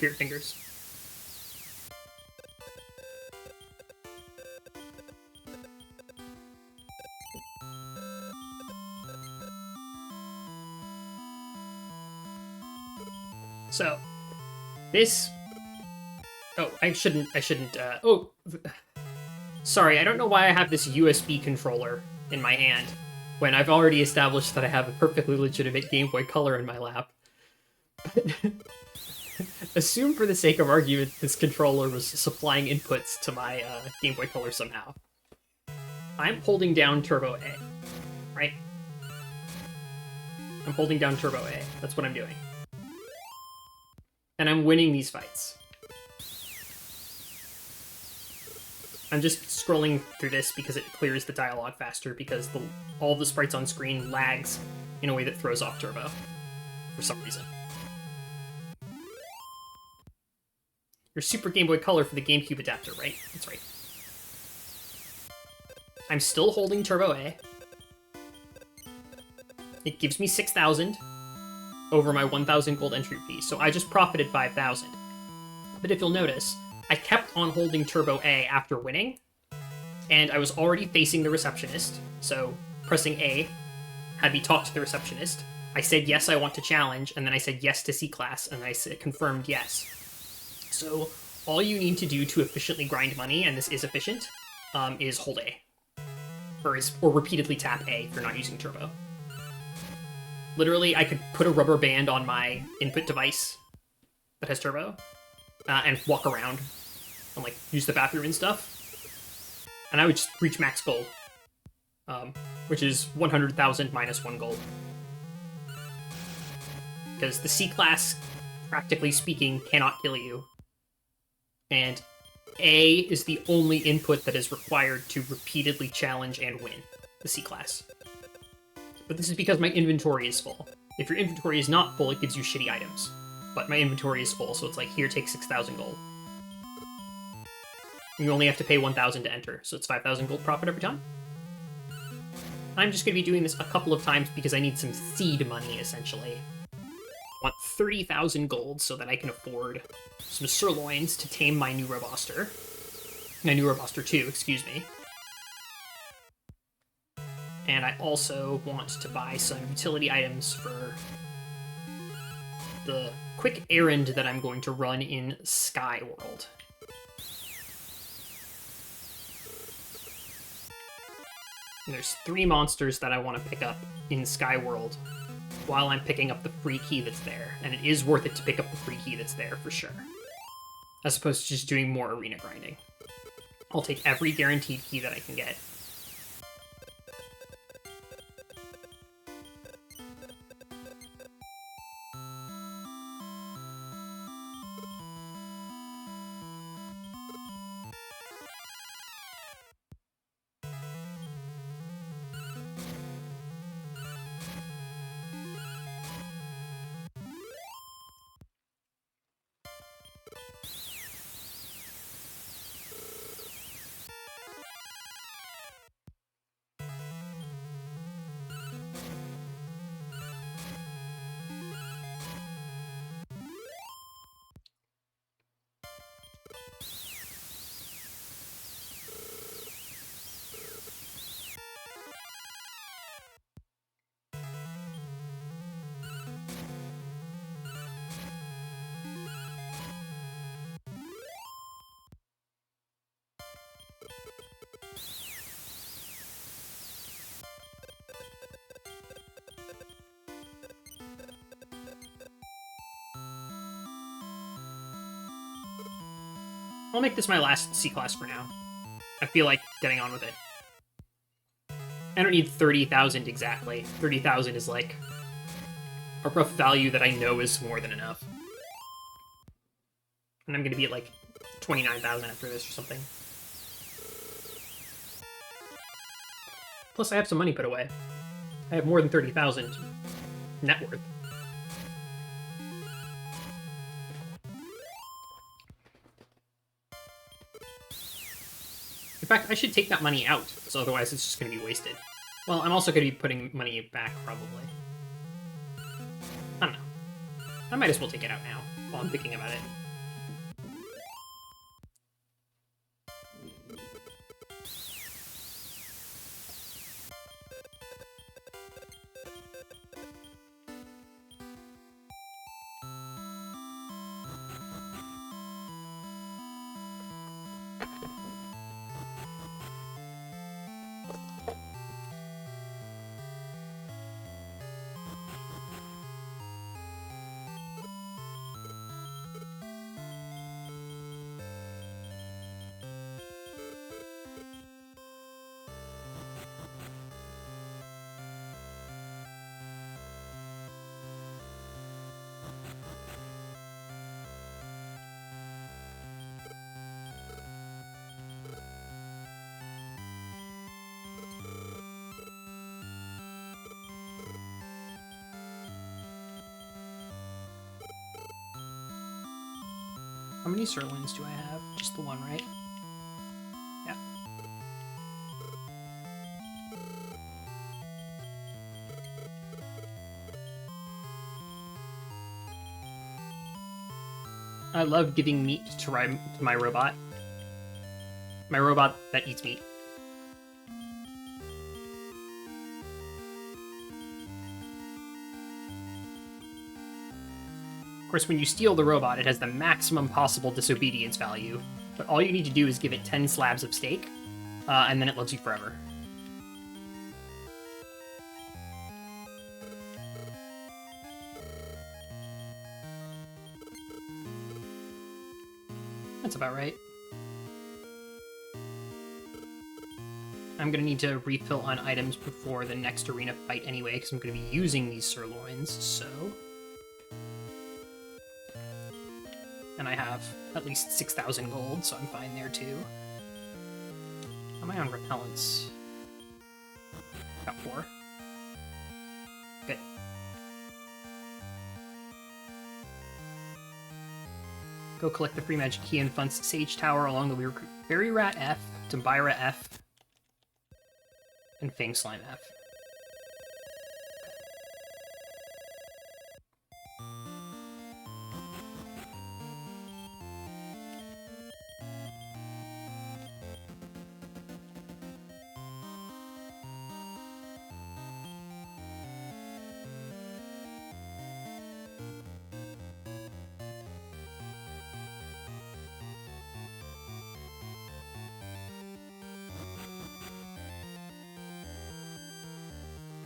Spirit Fingers. So, this... Oh, I shouldn't, oh, sorry, I don't know why I have this USB controller in my hand, when I've already established that I have a perfectly legitimate Game Boy Color in my lap. Assume for the sake of argument this controller was supplying inputs to my Game Boy Color somehow. I'm holding down Turbo A, right? I'm holding down Turbo A. That's what I'm doing. And I'm winning these fights. I'm just scrolling through this because it clears the dialogue faster, because all the sprites on screen lags in a way that throws off Turbo for some reason. Your Super Game Boy Color for the GameCube adapter, right? That's right. I'm still holding Turbo A. It gives me 6,000 over my 1,000 gold entry fee, so I just profited 5,000. But if you'll notice, I kept on holding Turbo A after winning, and I was already facing the receptionist, so pressing A had me talk to the receptionist. I said yes, I want to challenge, and then I said yes to C-Class, and I confirmed yes. So all you need to do to efficiently grind money, and this is efficient, is hold A. Or repeatedly tap A if you're not using Turbo. Literally, I could put a rubber band on my input device that has Turbo. and walk around and like use the bathroom and stuff. And I would just reach max gold, which is 100,000 minus 1 gold. Because the C class, practically speaking, cannot kill you. And A is the only input that is required to repeatedly challenge and win the C class. But this is because my inventory is full. If your inventory is not full, it gives you shitty items. But my inventory is full, so it's like, here, take 6,000 gold. You only have to pay 1,000 to enter, so it's 5,000 gold profit every time. I'm just going to be doing this a couple of times because I need some seed money, essentially. I want 30,000 gold so that I can afford some sirloins to tame my new Roboster. My new Roboster 2, excuse me. And I also want to buy some utility items for the quick errand that I'm going to run in Sky World. And there's 3 monsters that I want to pick up in Sky World while I'm picking up the free key that's there. And it is worth it to pick up the free key that's there, for sure. As opposed to just doing more arena grinding. I'll take every guaranteed key that I can get. I'll make this my last C class for now. I feel like getting on with it. I don't need 30,000 exactly. 30,000 is like a rough value that I know is more than enough. And I'm gonna be at like 29,000 after this or something. Plus I have some money put away. I have more than 30,000 net worth. In fact, I should take that money out, so otherwise it's just going to be wasted. Well, I'm also going to be putting money back, probably. I don't know. I might as well take it out now, while I'm thinking about it. How many sirloins do I have? Just the one, right? Yeah. I love giving meat to my robot. My robot that eats meat. Of course, when you steal the robot, it has the maximum possible disobedience value, but all you need to do is give it 10 slabs of steak, and then it loves you forever. That's about right. I'm gonna need to refill on items before the next arena fight anyway, because I'm gonna be using these sirloins, so... And I have at least 6,000 gold, so I'm fine there too. How am I on repellents? Got 4. Good. Go collect the free magic key and Fun's Sage Tower along the way. Recruit Fairy Rat F, Tambira F, and Fang Slime F.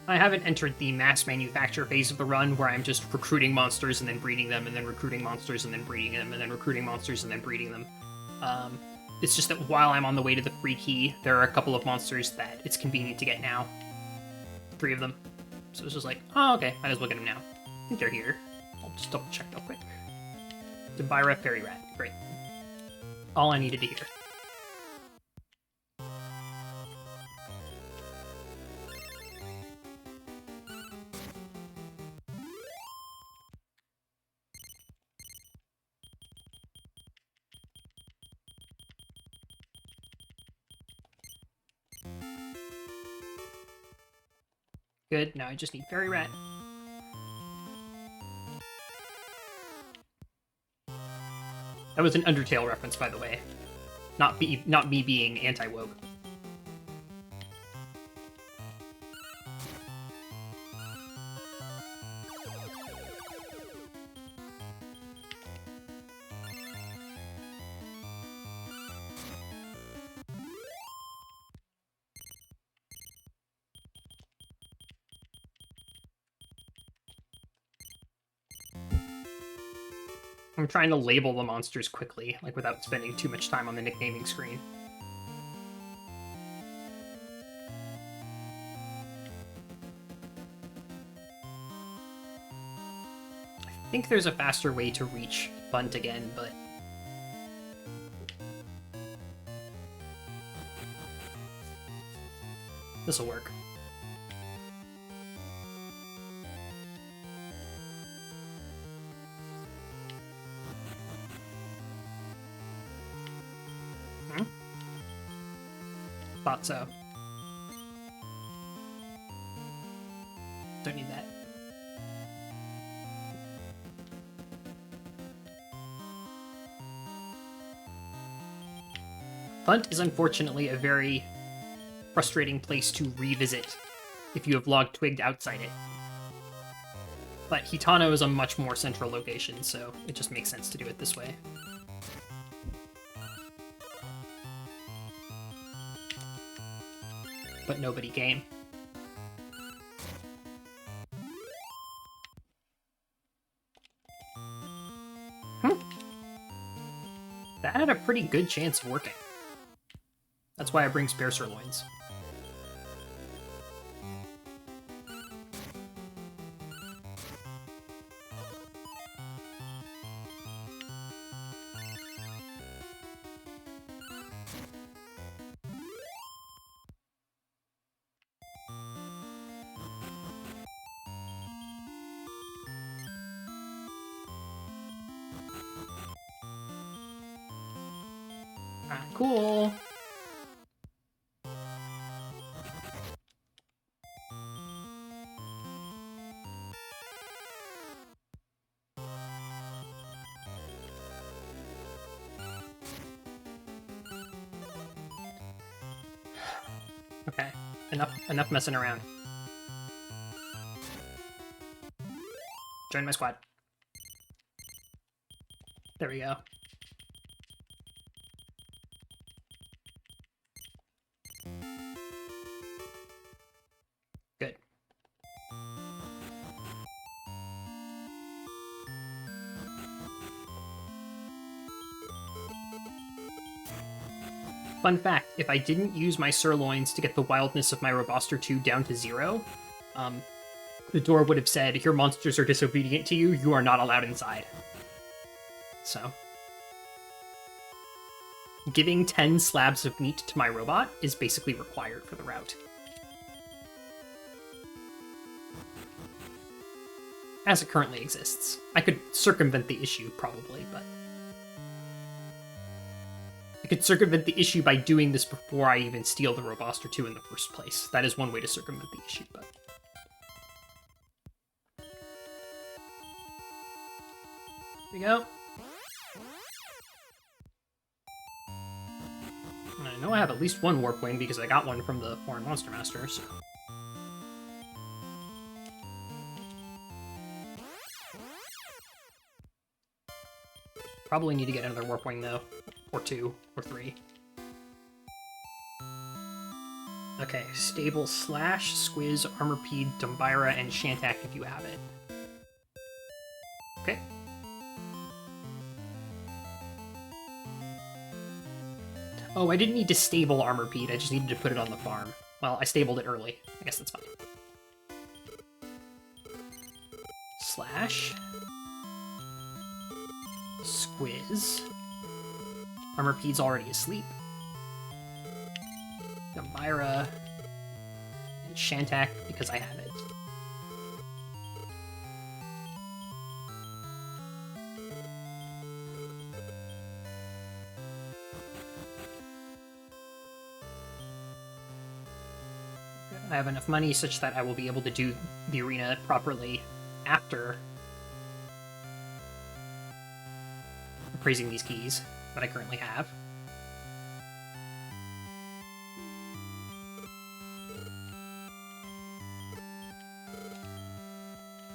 I haven't entered the mass manufacture phase of the run, where I'm just recruiting monsters and then breeding them, and then recruiting monsters and then breeding them, and then recruiting monsters and then breeding them. It's just that while I'm on the way to the free key, there are a couple of monsters that it's convenient to get now. 3 of them. So it's just like, oh, okay, might as well get them now. I think they're here. I'll just double check real quick. Tambira Fairy Rat. Great. All I needed to hear. Good, now I just need Fairy Rat. That was an Undertale reference, by the way. Not me being anti-woke. I'm trying to label the monsters quickly, like without spending too much time on the nicknaming screen. I think there's a faster way to reach Bunt again, but... this'll work. Thought so. Don't need that. Bunt is unfortunately a very frustrating place to revisit if you have log twigged outside it. But Hitano is a much more central location, so it just makes sense to do it this way. But nobody came. That had a pretty good chance of working. That's why I bring spare sirloins. Cool. Okay, enough messing around. Join my squad. There we go. Good. Fun fact, if I didn't use my sirloins to get the wildness of my Robuster 2 down to 0, the door would have said, your monsters are disobedient to you, you are not allowed inside. So, giving 10 slabs of meat to my robot is basically required for the route. As it currently exists. I could circumvent the issue, probably, but... I could circumvent the issue by doing this before I even steal the Robuster 2 in the first place. That is one way to circumvent the issue, but... Here we go. And I know I have at least one Warp Wing because I got one from the Foreign Monster Master, so... Probably need to get another Warp Wing, though. Or 2, or 3. Okay, Stable Slash, Squiz, Armorpede, Dumbira, and Shantak if you have it. Okay. Oh, I didn't need to stable Armorpede, I just needed to put it on the farm. Well, I stabled it early. I guess that's fine. Slash. Squiz. Armorpede's already asleep. Dumbira. And Shantak, because I have it. I have enough money such that I will be able to do the arena properly after appraising these keys that I currently have.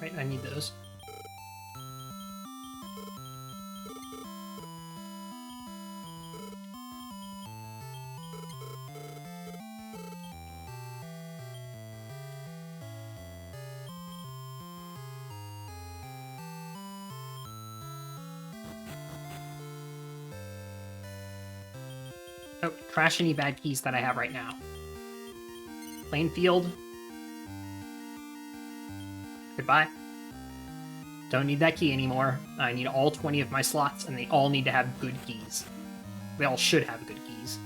Right, I need those. Oh, trash any bad keys that I have right now. Plain field. Goodbye. Don't need that key anymore. I need all 20 of my slots, and they all need to have good keys. They all should have good keys.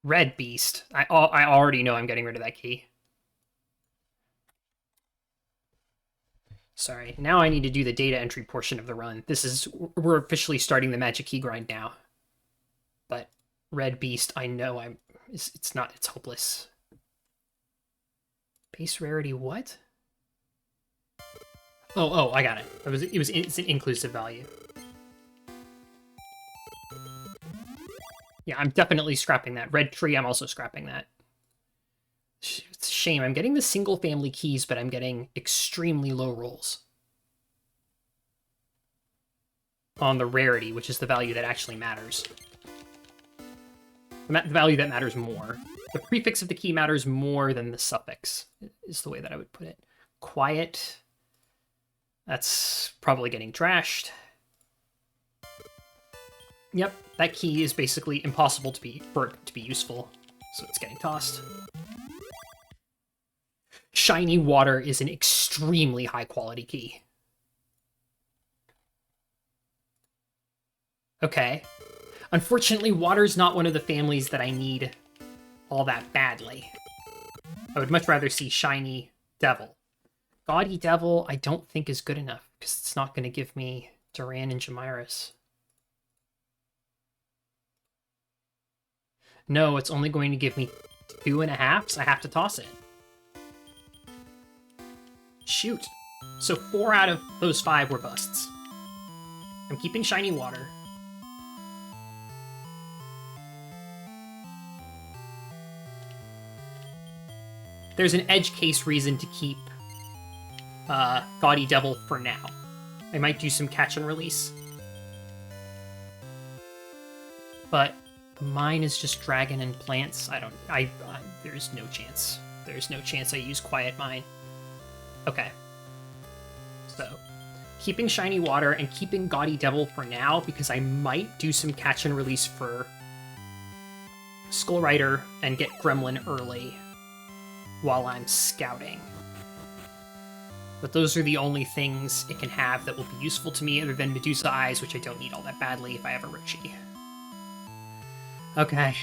Red Beast. I already know I'm getting rid of that key. Sorry, now I need to do the data entry portion of the run. We're officially starting the magic key grind now. But Red Beast, I know it's hopeless. Base rarity, what? Oh, I got it. It's an inclusive value. Yeah, I'm definitely scrapping that. Red Tree, I'm also scrapping that. It's a shame. I'm getting the single family keys, but I'm getting extremely low rolls on the rarity, which is the value that actually matters. The value that matters more. The prefix of the key matters more than the suffix, is the way that I would put it. Quiet. That's probably getting trashed. Yep, that key is basically impossible for it to be useful, so it's getting tossed. Shiny Water is an extremely high-quality key. Okay. Unfortunately, Water's not one of the families that I need all that badly. I would much rather see Shiny Devil. Gaudy Devil, I don't think is good enough, because it's not going to give me Duran and Jamiris. No, it's only going to give me 2.5, so I have to toss it. Shoot. So 4 out of those 5 were busts. I'm keeping Shiny Water. There's an edge case reason to keep Gaudy Devil for now. I might do some catch and release. But mine is just Dragon and Plants. There's no chance. There's no chance I use Quiet Mine. Okay. So, keeping Shiny Water and keeping Gaudy Devil for now, because I might do some catch and release for Skull Rider and get Gremlin early while I'm scouting. But those are the only things it can have that will be useful to me, other than Medusa Eyes, which I don't need all that badly if I have a Roshi. Okay.